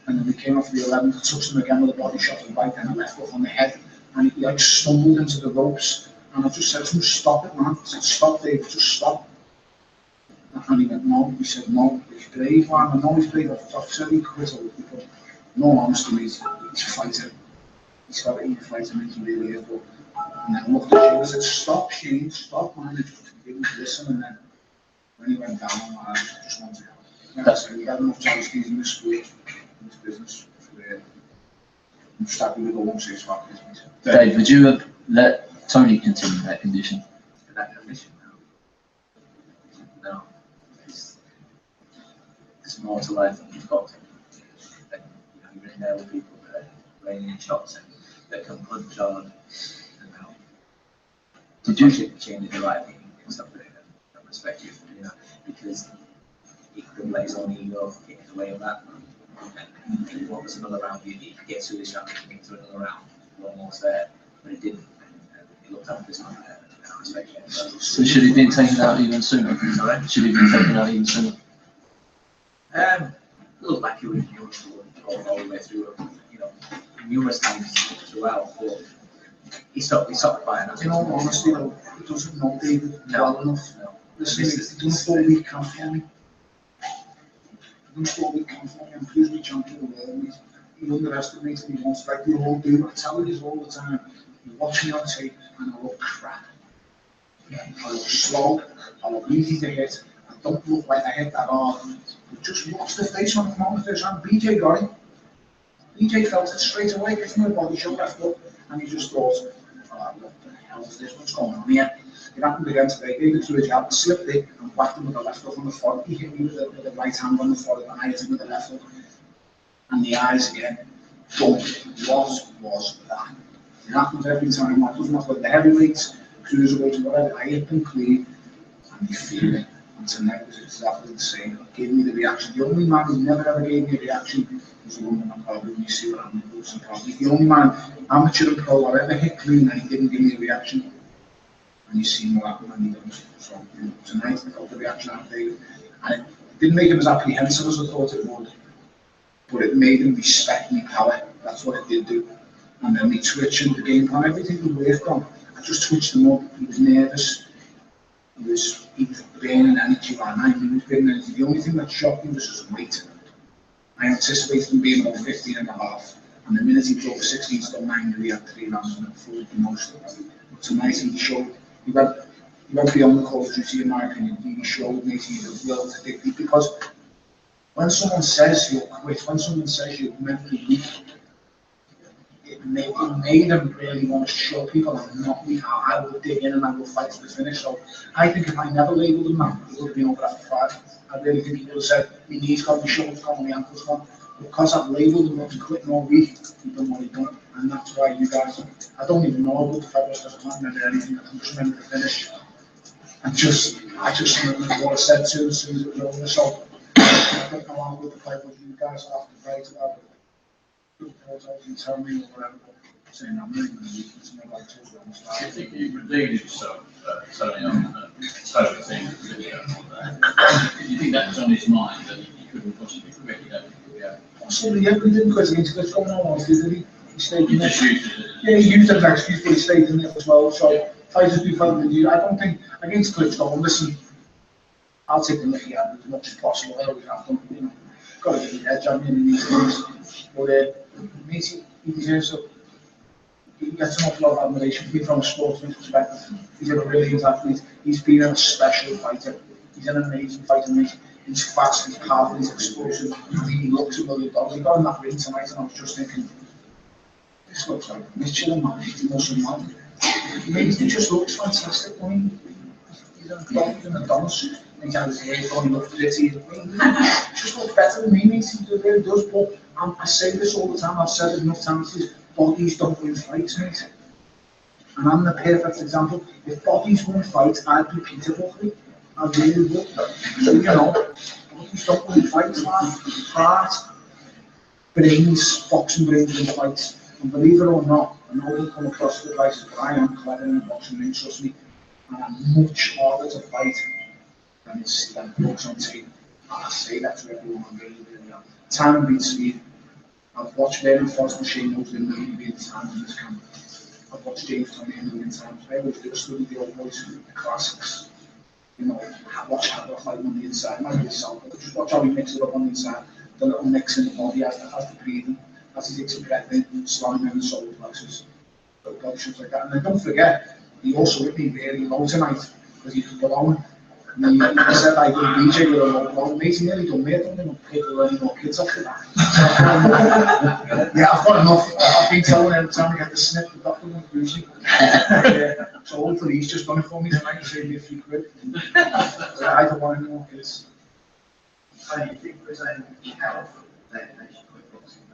And then we came off the 11th, touched him again with a body shot to the right, and a left hook on the head. And he like stumbled into the ropes. And I just said to him, stop it, man. I said, stop, Dave, just stop. And he went, no. He said, no, he's brave, man. I know he's brave. I've said he quit all people. No, honestly, he's a fighter. He's got to eat a fighter, and he really is. But, and then I looked at him and said, stop, Shane, stop, man. He didn't listen. And then when he went down, I just wanted to go. That's it. We had enough chance to in this sport, in this business, where I'm just happy with the 1-6 business. Dave, would you have let Tony continue that condition? That condition, no. There's more to life than you've got. And, you're in there with people that are laying in shots and that can punch hard. And now, did you change the right thing and stuff like that? I respect you, because he could let his own ego get in the way of that. And what was another round, he could get through this round, he could get through another round. We're almost there, but he didn't. He looked after his man there. I respect him. So should he have been taken out even sooner? Sorry? Should he have been taken out even sooner? Look back, he was all the way through, numerous times throughout, but he stopped fighting. In all honesty, though, he doesn't know David well enough. No. Listen, he's done a 4-week camp for me. He's done a 4-week camp for me. I'm cruiserweight champion of the world. He underestimated me once, like we all do. I tell you this all the time. You watch me on tape and I look crap. I look slow, I look easy to hit, I don't look like I hit that hard. But just watch the face on the moment first round. BJ got it. BJ felt it straight away, gets me a body shot left up, and he just thought, oh, what the hell is this? What's going on here? It happened again today. Gave it to a jab, slipped it, and whacked him with the left hook on the forehead. He hit me with the right hand on the forehead, and I hit him with the left hook. And the eyes again. Boom. What was that? It happens every time. It doesn't matter whether the heavyweights, cruiserweights, whatever. I hit them clean, and you feel it. And tonight was exactly the same. It gave me the reaction. The only man who never ever gave me a reaction was the woman I'm probably. You see what I'm doing. He's the only man, amateur and pro, I ever hit clean and he didn't give me a reaction. And you see what happened and he didn't. So tonight I got the reaction out of David. And it didn't make him as apprehensive as I thought it would. But it made him respect my power. That's what it did do. And then me twitching the game plan, everything we worked on. I just twitched him up. He was nervous. He was burning energy, and I knew he was burning energy. The only thing that shocked me was his weight. I anticipated him being about 15 and a half. And the minute he was over 16 stone 9, he had 3 rounds and full most of it. But tonight he showed, he went beyond the Call of Duty in my opinion. He showed me the will to dig deep, because when someone says you'll quit, when someone says you're mentally weak, it made them really want to show people I'm not weak. I will dig in and I will fight to the finish. So I think if I never labelled him, man, he would have been over after 5. I really think he would have said, my knees gone, my shoulders gone, my ankles gone. Because I've labelled him up and quitting all week, he done what he done. And that's why you guys, I don't even know about the featherweights, because I can't remember anything. I can just remember the finish. I just remember what I said to him as soon as it was over. So I don't know how good the fight was. You guys have to fight about it. You tell me or whatever, saying I'm really going to leave this and like 2 rounds. I think you redeemed yourself, Tony, on Toby thing. Do you think that was on his mind that he couldn't possibly quit? Yeah. Possibly, yeah, but he didn't quit against what's going on, did he? He stayed in there. Yeah, he used it as an excuse, but he stayed in there as well. So fighters do fight with you. I don't think against Klitschko, listen, I'll take the Mickey out as much as possible. I always have done, you know. Got to get the edge on him in these things. But he deserves it. He gets an awful lot of admiration from a sportsman's perspective. He's a brilliant athlete. He's been a special fighter. He's an amazing fighter. He's fast, he's powerful, he's explosive. He looks $1 million. He got in that ring tonight, and I was just thinking, this looks like Mitchell, man. He's muscle man. He just looks fantastic. I mean, he's an Adonis. He's had his hair going up pretty. He just looks better than me, mate. He really does. But I say this all the time. I've said it enough times. Bodies don't win fights, mate. And I'm the perfect example. If bodies won fights, I'd be Peter Buckley. I really would. So, you know, bodies don't win fights, man. Heart, brains, boxing brains win fights. And believe it or not, I know we'll come across the devices, but I am clever in the boxing ring, trust me. And I'm much harder to fight than blokes on tape. I say that to everyone. I really am. Time and beat speed. I've watched Vernon Foster Shane Mills in the million times in this camp. I've watched James Tony a million times. I always do study the old boys, the classics. You know, watch how they fight on the inside. Not really south, but just watch how he mixes it up on the inside. The little mix in the body as the breathing, as he takes a breath in, slamming in the solar plexus. Shit like that. And then don't forget, he also hit me really low tonight because he could go on. And he said I done DJ with a low mate. He nearly done me. I don't know people or any more kids after that. Yeah, I've got enough. I've been telling every time I get the snip, the doctor won't lose me. So hopefully he's just done it for me tonight to save me a few quid. I don't want any more kids. How do you think there's any health that they should quit boxing?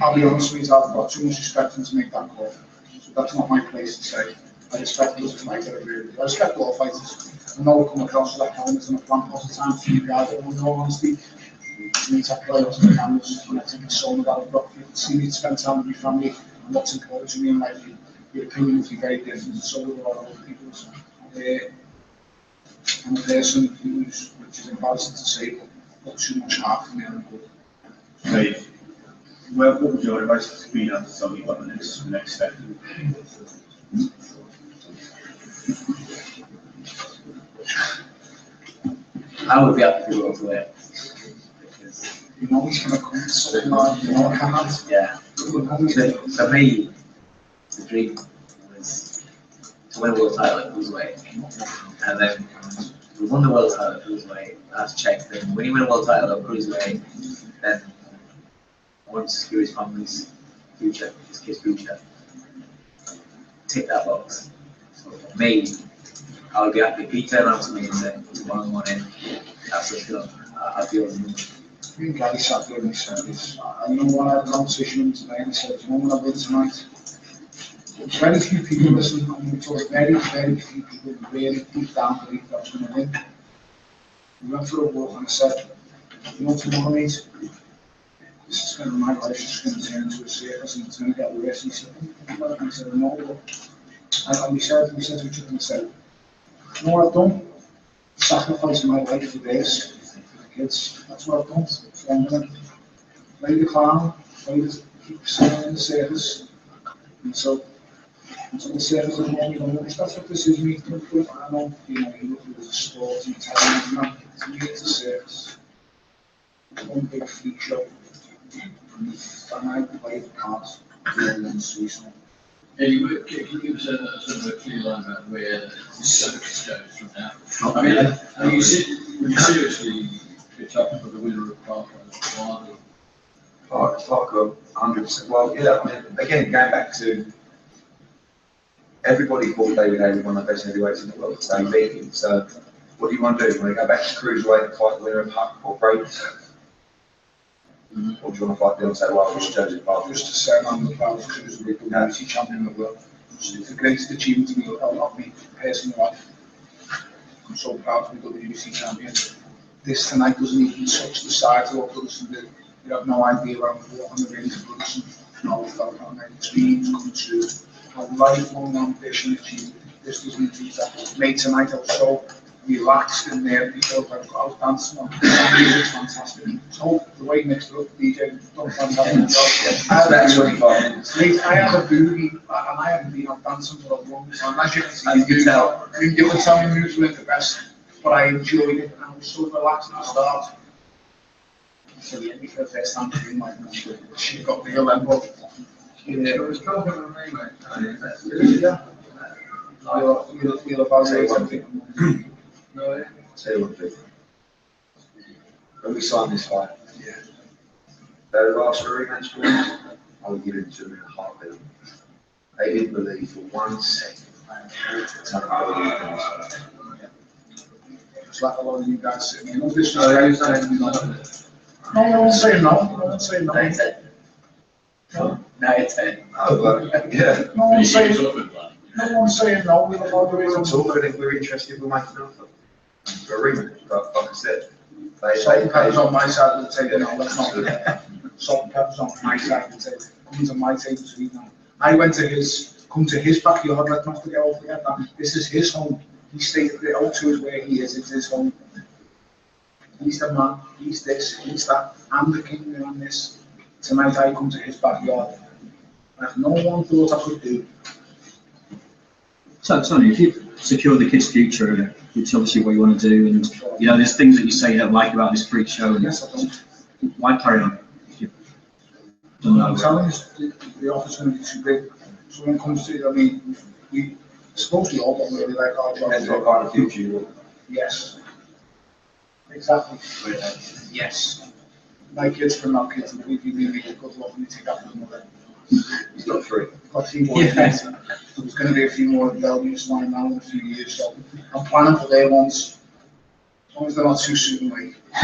I'll be honest with you, I've got too much respect for him to make that call. So that's not my place to say. I respect those fighters, I really do. I respect all fighters. I know we come across as that kindness and a plan all the time for you guys, but in all honesty, you need to play us the cameras, and I think it's so that I've got you see me to spend time with my family and what's important to me in life. Your opinion will be very different, and so will a lot of other people's. I'm a person who's, which is embarrassing to say, but got too much heart for me and good. Dave, what would your advice be to somebody about the next step? I would be up to welterweight. You know he's going to come to something like, you know, I can't. Yeah. For me, the dream was to win a world title at cruiserweight. And then we won the world title at cruiserweight. That's checked. Then when you win a world title at cruiserweight, then I want to secure his family's future, his kid's future. Tick that box. So for me, I would be happy if he turned around to me and said, tomorrow morning, that's what's done. I'd be on the Me and Gary sat there and he said this. You know what, I had a conversation with him today and he said, you know what I win tonight? Very few people listen, and we told very few people really deep down believe that I was going to win. We went for a walk and I said, you know, tomorrow, mate, this is going to, my life's just going to turn into a circus and it's going to get worse. And he said, no. And we said to each other, and said, you know what I've done? Sacrificing my life for this, for the kids. That's what I've done. So I'm going to play the clown, keep singing in the circus. And so, until the circus is more, you know, that's what this is, me. I know, you know, you look at it as a sport and talent, to me it's a circus. One big freak show. And I play the cards, really and seasonal. Anyway, can you give us a sort of a clear line about where the circus goes from now? I mean, would you seriously pitch up for the winner of Parker? Parker, 100%. Well, yeah, I mean, again, going back to everybody thought David Haye was one of the best heavyweights in the world. So he beat him. So what do you want to do? You want to go back to cruiserweight and fight the winner of Parker or Brady? Or do you want to fight Deontay Wilder or Joseph Parker? Just to say I'm the proudest cruiserweight WBC champion in the world. It's the greatest achievement to me of me personally life. I'm so proud to be WBC champion. This tonight doesn't even touch the sides of what Brunson did. You have no idea where I'm walking the range of Brunson. No, I felt that my dreams come true. My lifelong ambition achieved. This doesn't do that. Mate, tonight I was so relaxed in there because I was dancing on. The music's fantastic. So the way he mixed it up, DJ, done fantastic. I had a boogie and I haven't been on dancing for a long time. As you can see, you can tell me moves weren't the best, but I enjoyed it and I was so relaxed at the start. So yeah, me for the first time doing my she got the 11. Yeah, it was talking to me, mate. Yeah. Feel about something. No, tell you one thing. When we signed this fight, they were asked for a rematch for us, I would give it to them in a heartbeat. They didn't believe for 1 second. It's like a lot of you guys sitting here. No disrespect. No one's saying no. No one's saying no. No, it's it. Yeah. No one's saying no. We're not talking if we're interested, we'll make an offer. For a rematch, but like I said, salt and pepper's on my side of the table. No, let's not do that. Salt and pepper's on my side of the table. Comes on my table to eat now. I went to come to his backyard. Let's not forget that. This is his home. He stated that O2 is where he is. It's his home. He's the man, he's this, he's that, I'm the king on this. Tonight I come to his backyard. Like no one thought I could do. So, Tony, if you secure the kid's future, which is obviously what you want to do, and you know, there's things that you say you don't like about this freak show, Yes, I don't. why carry on? If you I'm don't know. telling you, the offer's going to be too big. So when it comes to, I mean, we supposed to all don't really like our job. Depends what kind of future you want. Yes. Exactly. Yes. My kids from our kids, and we really good luck when you take after the mother. He's got 3. Got 3 more. Yeah. There's going to be a few more Bellews lying down in a few years, so I'm planning for their ones. As long as they're not too soon away. I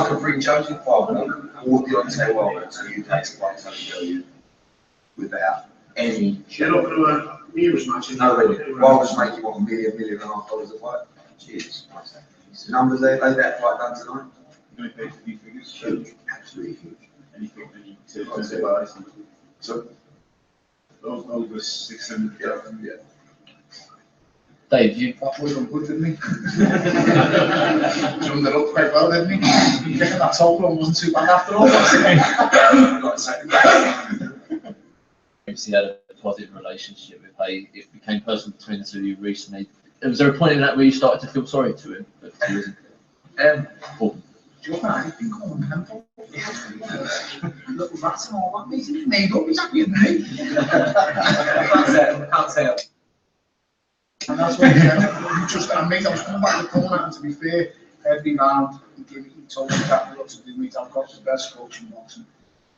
could bring Josie Parker or Deontay Wilder to the UK to fight Tony Bellew without any. Get up to a nearest match. No, really. Wilder's making what, $1 million a fight? Cheers. The numbers they laid that fight done tonight? Going to pay for these figures? Huge, absolutely huge. Anything that you to say about this? So, over 600,000. Yeah. Dave, you That was on good, didn't he? Summed it up quite well, didn't he? That total wasn't too bad after all. Obviously had a positive relationship with Haye. It became personal between the two of you recently. Was there a point in that where you started to feel sorry to him? But he wasn't? Do you know what I've been calling him? Little rats and all that, mate. He's made up, he's happy with me. I can't say it. And that's what he just, I was coming back the corner, and to be fair, every round, he told me exactly what to do, mate. I've got the best coach in boxing.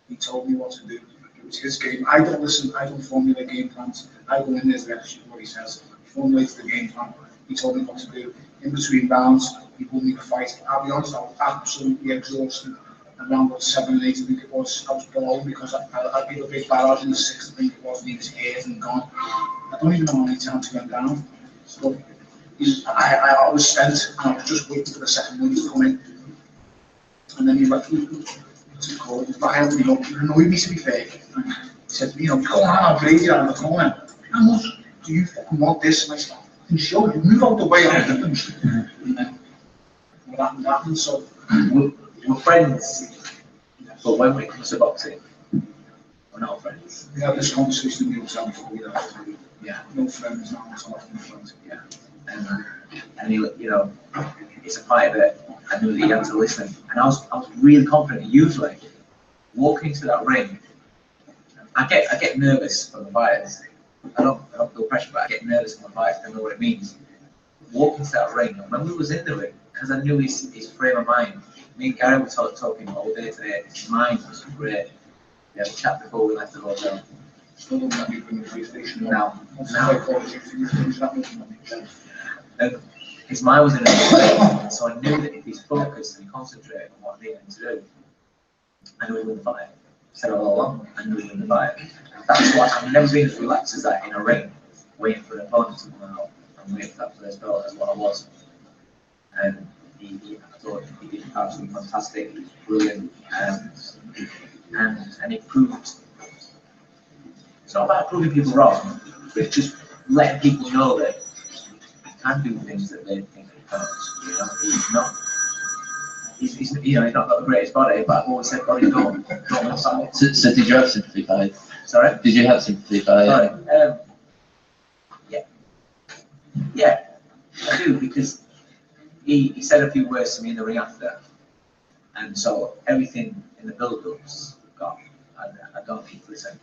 He told me what to do. It was his game. I don't listen, I don't formulate game plans. I go in there, that's what he says. He formulates the game plan. He told me what to do. In between rounds, he wouldn't need a fight. I'll be honest, I was absolutely exhausted. And round about 7 and 8, I think it was, I was below because I gave a big barrage in the 6th, I think it was, and he was hurt and gone. I don't even know how many times he went down. So I was spent, and I was just waiting for the second one to come in. And then he went to call, he riled me up, he annoyed me to be fair. And he said, you know, go on, I'll raise you out of the corner. How much do you fucking want this? And I said, I can show you, move out the way, I'll do them. And then what happened, so. We're friends, but when it comes to boxing, we're not friends. We had this conversation in the hotel before we left. Yeah. No friends, no friends. Yeah. And he, you know, it's a fight that I knew that he had to listen. And I was really confident. Usually, walking into that ring, I get nervous from the fighters. I don't feel pressure, but I get nervous from the fighters. I know what it means. Walking to that ring, and when we was in the ring, because I knew his frame of mind. Me and Gary were talking all day today. His mind was great. We had a chat before we left the hotel. Still don't let me bring the PlayStation now. And his mind was in a good place, so I knew that if he's focused and concentrated on what he needed to do, I knew he would fight. I said all along, I knew he would fight. That's why I've never been as relaxed as that in a ring, waiting for an opponent to come out and wait for that first belt. That's what I was. And I thought he did absolutely fantastic. He was brilliant, and he proved. It's not about proving people wrong, but it's just letting people know that he can do things that they think he can't. You know, he's not. He's not got the greatest body, but I've always said body don't inside. So did you have sympathy for Haye? Sorry? Did you have sympathy for Haye? Yeah, I do, because he said a few words to me in the ring after, and so everything in the build-ups gone. I don't need to listen.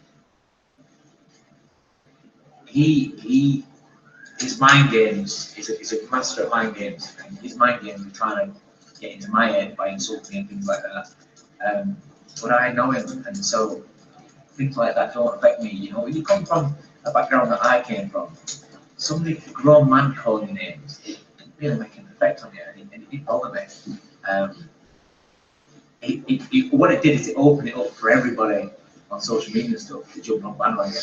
His mind games, he's a master at mind games, and his mind games are trying to get into my head by insulting and things like that. But I know him, and so things like that don't affect me. You know, you come from a background that I came from. Somebody, a grown man calling you names, it didn't really make an effect on you, and it didn't bother me. What it did is it opened it up for everybody on social media and stuff to jump on bandwagon.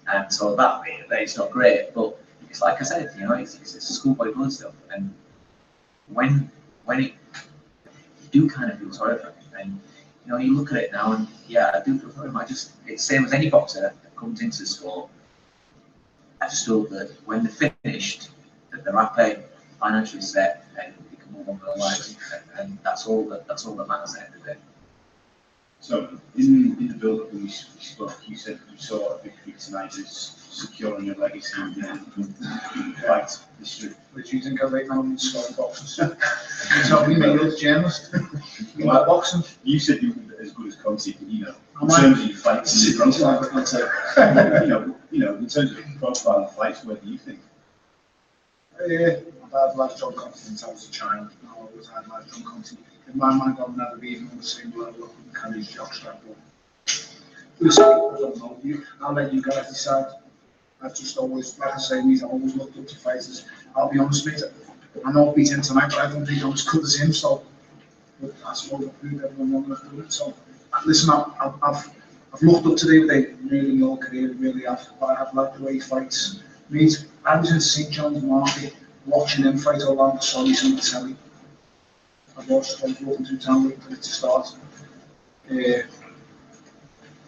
And so that it's not great, but it's like I said, you know, it's schoolboy blood stuff. And when it, you do kind of feel sorry for him, and you know, you look at it now, and yeah, I do feel for him. It's the same as any boxer that comes into the sport, I just hope that when they're finished, that they're happy, financially set, and they can move on with their lives, and that's all that matters at the end of the day. So in the build-up when we spoke, you said you saw a victory tonight as securing your legacy and fight history. What do you think of right now in scoring boxes? You told me, mate, you're a journalist. You like boxing? You said you were as good as Conti, but in Am terms I? of your fights, in terms of profile of fights, where do you think? I've had like John Conti since I was a child. I always had like John Conti. In my mind, I'll never be even on the same level. I couldn't carry his jockstrap. Listen, I don't know you. I'll let you guys decide. I've just always, like I say, I've always looked up to fighters. I'll be honest, mate. I know I beat him tonight, but I don't think I'm as good as him. So, but I suppose I've proved everyone wrong enough to do it. So, listen, I've looked up to David really my whole career, really have. But I've liked the way he fights. Mate, I was in St. John's Market watching him fight all around the Solly's on the telly. I was walking through town waiting for it to start. I think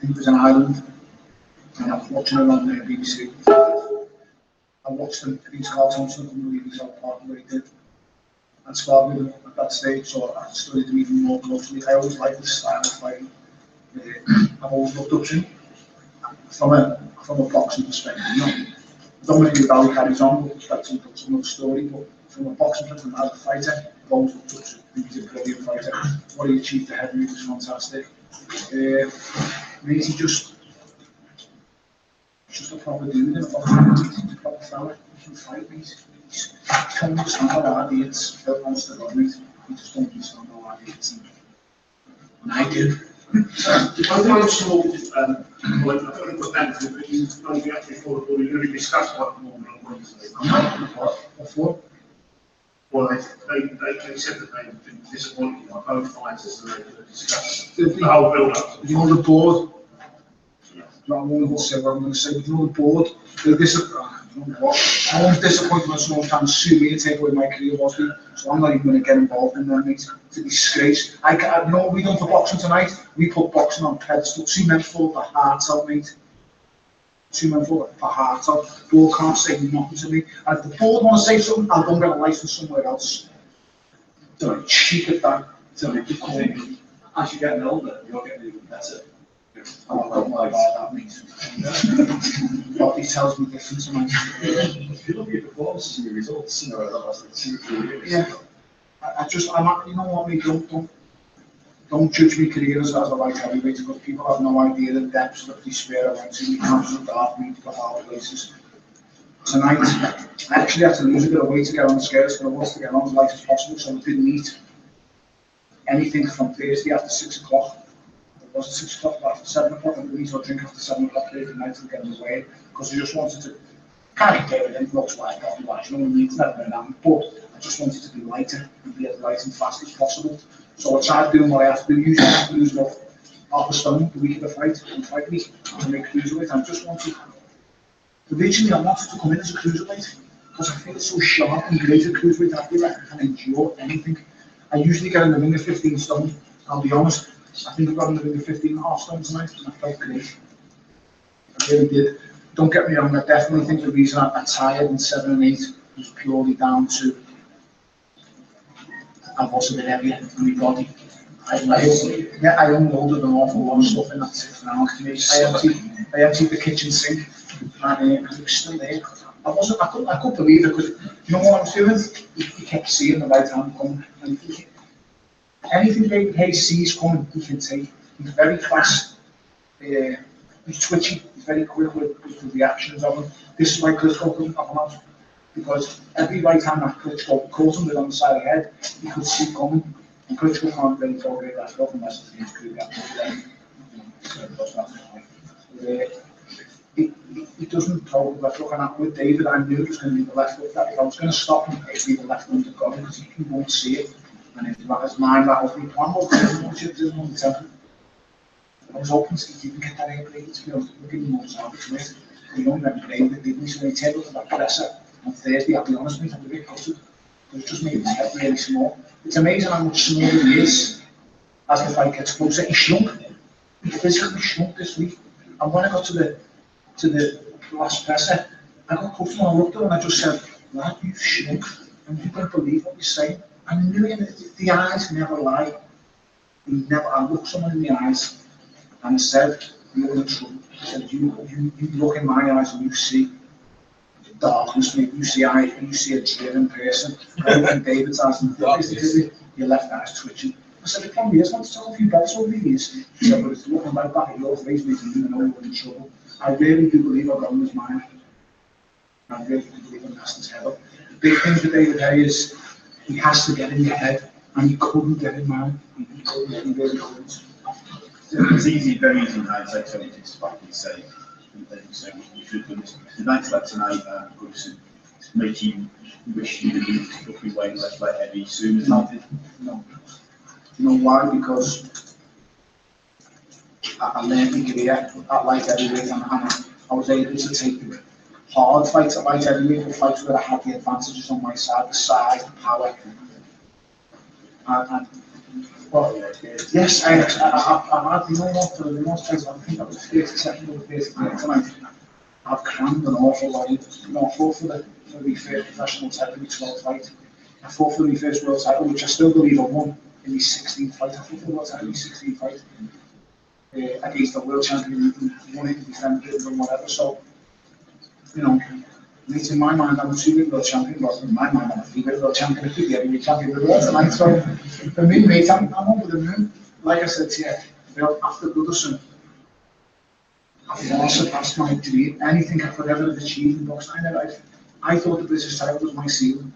it was in Ireland, and I was watching it on the BBC. I watched him against Carl Thompson, I couldn't believe he's out part of what he did. And sparred with him at that stage, so I studied him even more closely. I always liked the style of fighting. I've always looked up to him from a boxing perspective. I don't know if how he carries on, but that's another story. But from a boxing perspective, as a fighter, I've always looked up to him. He's a brilliant fighter. What he achieved ahead of me was fantastic. He's just a proper dude, he's a proper fella. He can fight, mate. He can't understand how hard he is. Phil wants to God, mate. He just don't understand how hard he is. And I do. I want to talk, well, I don't know what that is, but you know, we actually thought we really discussed what the moment on Wednesday. What for? Well, they said that they've been disappointed by both fighters and they've discussed the whole build-up. You know the board? I won't say what I'm going to say, but you know the board? They're disappointed. I was disappointed when someone trying to sue me and take away my career, was me. So I'm not even going to get involved in that, mate. It's a disgrace. You know what we done for boxing tonight? We put boxing on pedestal. 2 men fought their hearts out, mate. 2 men fought their hearts out. The board can't say nothing to me. And if the board want to say something, I'll go and get a license somewhere else. They're cheap at that. As you're getting older, you're getting even better. I don't know about that, mate. What he tells me different to mine. If you look at your performances and your results, you know, over the last like 2 or 3 years. Yeah. You know what, mate, don't judge me career as a light heavyweight, because people have no idea the depths of despair I went to. We can't just dark me to go hard places. Tonight, I actually had to lose a bit of weight to get on the scales, but I wanted to get on as light as possible, so I didn't eat anything from Thursday after 6 o'clock. It wasn't 6 o'clock, but after 7 o'clock, I didn't eat or drink after 7 o'clock Thursday night to get in the way, because I just wanted to kind of get everything, looks like I got you know what I mean, it's never been that, but I just wanted to be lighter and be as light and fast as possible. So I tried doing what I have to do. Usually I have to lose about half a stone the week of the fight and fight week to make cruiserweight. I just wanted, originally I wanted to come in as a cruiserweight because I feel so sharp and great at cruiserweight. I feel like I can endure anything. I usually get in the ring of 15 stone, I'll be honest. I think I got in the ring of 15.5 stone tonight and I felt great. I really did. Don't get me wrong, I definitely think the reason I tired in 7 and 8 was purely down to I was a bit heavier in my body. I unloaded an awful lot of stuff in that 6th round. I emptied the kitchen sink and it was still there. I couldn't believe it because you know what I was doing? He kept seeing the right hand coming. And anything Haye sees coming, he can take. He's very fast. He's twitchy. He's very quick with the reactions of him. This is why Klitschko couldn't knock him out. Because every right hand that Klitschko caught him with on the side of the head, he could see coming. And Klitschko can't really tolerate that stuff unless it's he doesn't talk about looking at with David. I knew it was going to be the left foot. That if I was going to stop him, it'd be the left foot of God because he won't see it. And if his mind rattles me, plan was I was hoping he didn't get that airplane to be honest. We're giving him more time to it. You know, never played it, didn't he? So when he turned up that presser on Thursday, I'll be honest with you, I'm a bit gutted. It just made his head really small. It's amazing how much smaller he is as the fight gets closer. He shrunk. He physically shrunk this week. And when I got to the to the last presser, I got cut from, I looked at him and I just said, lad, you've shrunk, and you don't believe what you're saying. I knew it, the eyes never lie. I looked someone in the eyes and I said, you're in trouble. I said, you look in my eyes and you see darkness, mate. You see a driven person. I look in David's eyes and your left eye's twitching. I said, the problem is, I've told you belts over the years. He said, but it's looking right back at your face, mate, and you know you're in trouble. I really do believe I got in his mind. I really do believe I'm messing his head up. The big thing for David Haye is he has to get in your head, and he couldn't get in mine. He couldn't, he really couldn't. It's easy, very easy in hindsight, so it's back and say, you should have done this. The night like tonight, Goodison, make you wish you didn't look away and left like heavy soon as you did. No. You know why? Because I learned my career at light heavyweight, and I was able to take the hard fights at light heavyweight, the fights where I had the advantages on my side, the size, the power. Well, yes, I've had, you know what, for the most part, I think that was 32nd or 33rd tonight. I've crammed an awful lot. I fought for the first professional title, the 12th fight. I fought for the first world title, which I still believe I won in the 16th fight. I fought for the world title in the 16th fight against the world champion, who won it, defended it, and whatever. So, you know, in my mind, I'm a two-weight world champion, but in my mind, I'm a three-weight world champion, a heavyweight champion of the world tonight. So, for me, mate, I'm over the moon. Like I said to you, after Goodison, I far surpassed my dream. Anything I could ever have achieved in boxing, I thought the British title was my ceiling.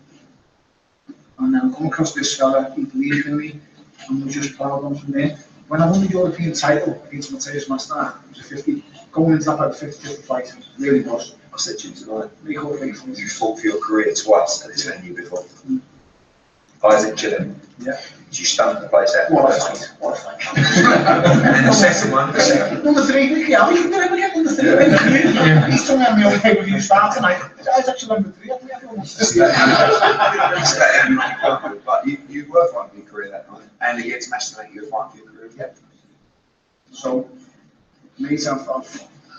And then I come across this fella, he believed in me, and we just plowed on from there. When I won the European title against Mathews, it was a 50, going into that about 50-50 fight, really was. I said to you tonight, you fought for your career twice at this venue before. Isaac Chillen. Yeah. You stumped the place out. What a fight. What a fight. And the second one. Number 3, Nicky, how you never get number 3? Yeah. He's talking about me okay with you start tonight. Isaac's actually number 3. But you were fighting for your career that night. And against Mathews, you were fighting for your career. Yeah. So, mate,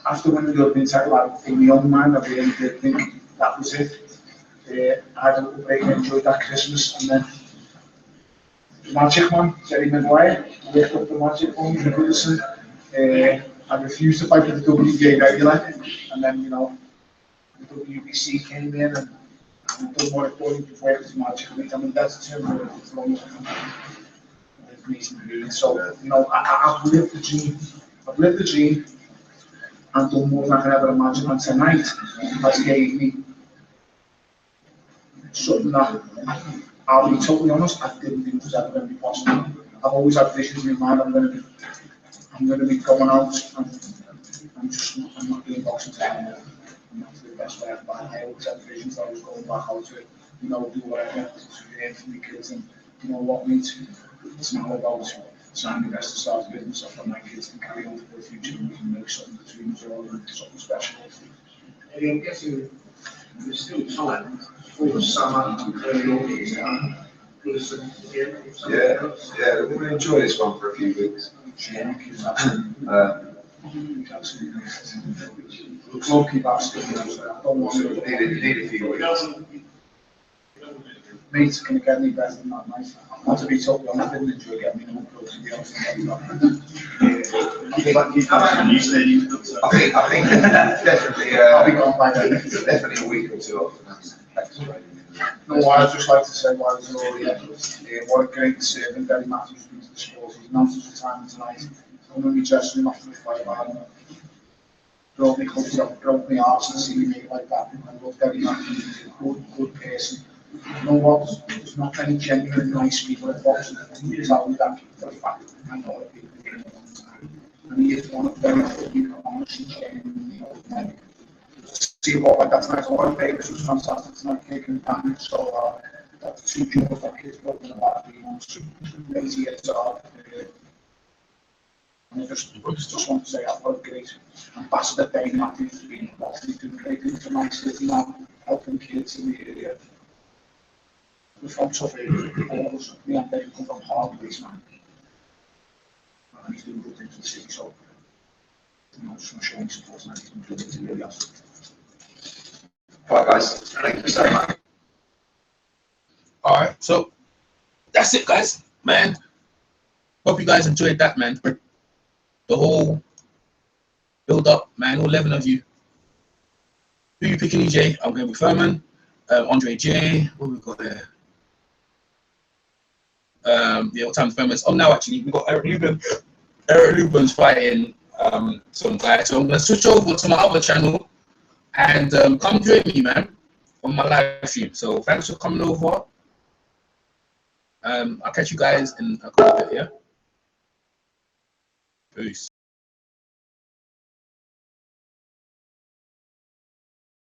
after winning the European title, in my own mind, I really did think that was it. I had a little break and enjoyed that Christmas, and then the Magic Man, Jerry Maguire, lift up the Magic one for Goodison. I refused to fight for the WBA regular, and then, you know, the WBC came in, and I done what I thought to work with Magic. I mean, that's a term for long time. So, you know, I've lived the dream. I've lived the dream and done more than I can ever imagine. And tonight has gave me something that, I'll be totally honest, I didn't think was ever going to be possible. I've always had visions in my mind. I'm going to be going out, and I'm not doing boxing anymore. And that's the best way I can. I always had visions that I was going back out to, you know, do whatever to earn for my kids, and you know what, mate, it's not about signing the rest of the start business off for my kids and carry on for the future, and we can make something between us all and something special. I'm guessing there's still time for the summer to play all these Yeah, we're going to enjoy this one for a few weeks. Lucky bastard, I don't want to need a few weeks. Mate's going to get any better than that, mate. Not to be totally honest, I didn't enjoy getting me no clothes, to be honest. I think definitely. I'll be gone by then. Definitely a week or two off. No, I'd just like to say while he's already here, what a great servant Derry Mathews been to the sport. He's announced his retirement tonight. I'm going to be dressing him after the fight, man. Broke me close up, broke my heart to see me make like that. I love Derry Mathews. He's a good person. You know what? There's not many genuine nice people at boxing. You tell me that for a fact. I know it. And he is one of them. You can honestly genuinely know. See what like that tonight. One of Davies was fantastic tonight, kicking the pan so that's 2 jewels that kids broken about 3 months, 80 years old. And I just want to say I've got a great ambassador, Derry Mathews, being involved. He's doing great things for my city now, helping kids in the area. We're from tough areas, all of us, me and Dave come from hard place, man. And he's doing good things for the city, so not showing support, man. It's really awesome. Right, guys. Thank you so much. All right, so that's it, guys. Man, hope you guys enjoyed that, man. The whole build up, man. All 11 of you. Who you picking, EJ? I'm going with Furman, Andre J. What we got there? Yeah, what time Furman's? Oh, now actually we got Eric Lubin. Eric Lubin's fighting some guy, so I'm gonna switch over to my other channel and come join me, man, on my live stream. So thanks for coming over. I'll catch you guys in a couple of minutes, yeah? Peace.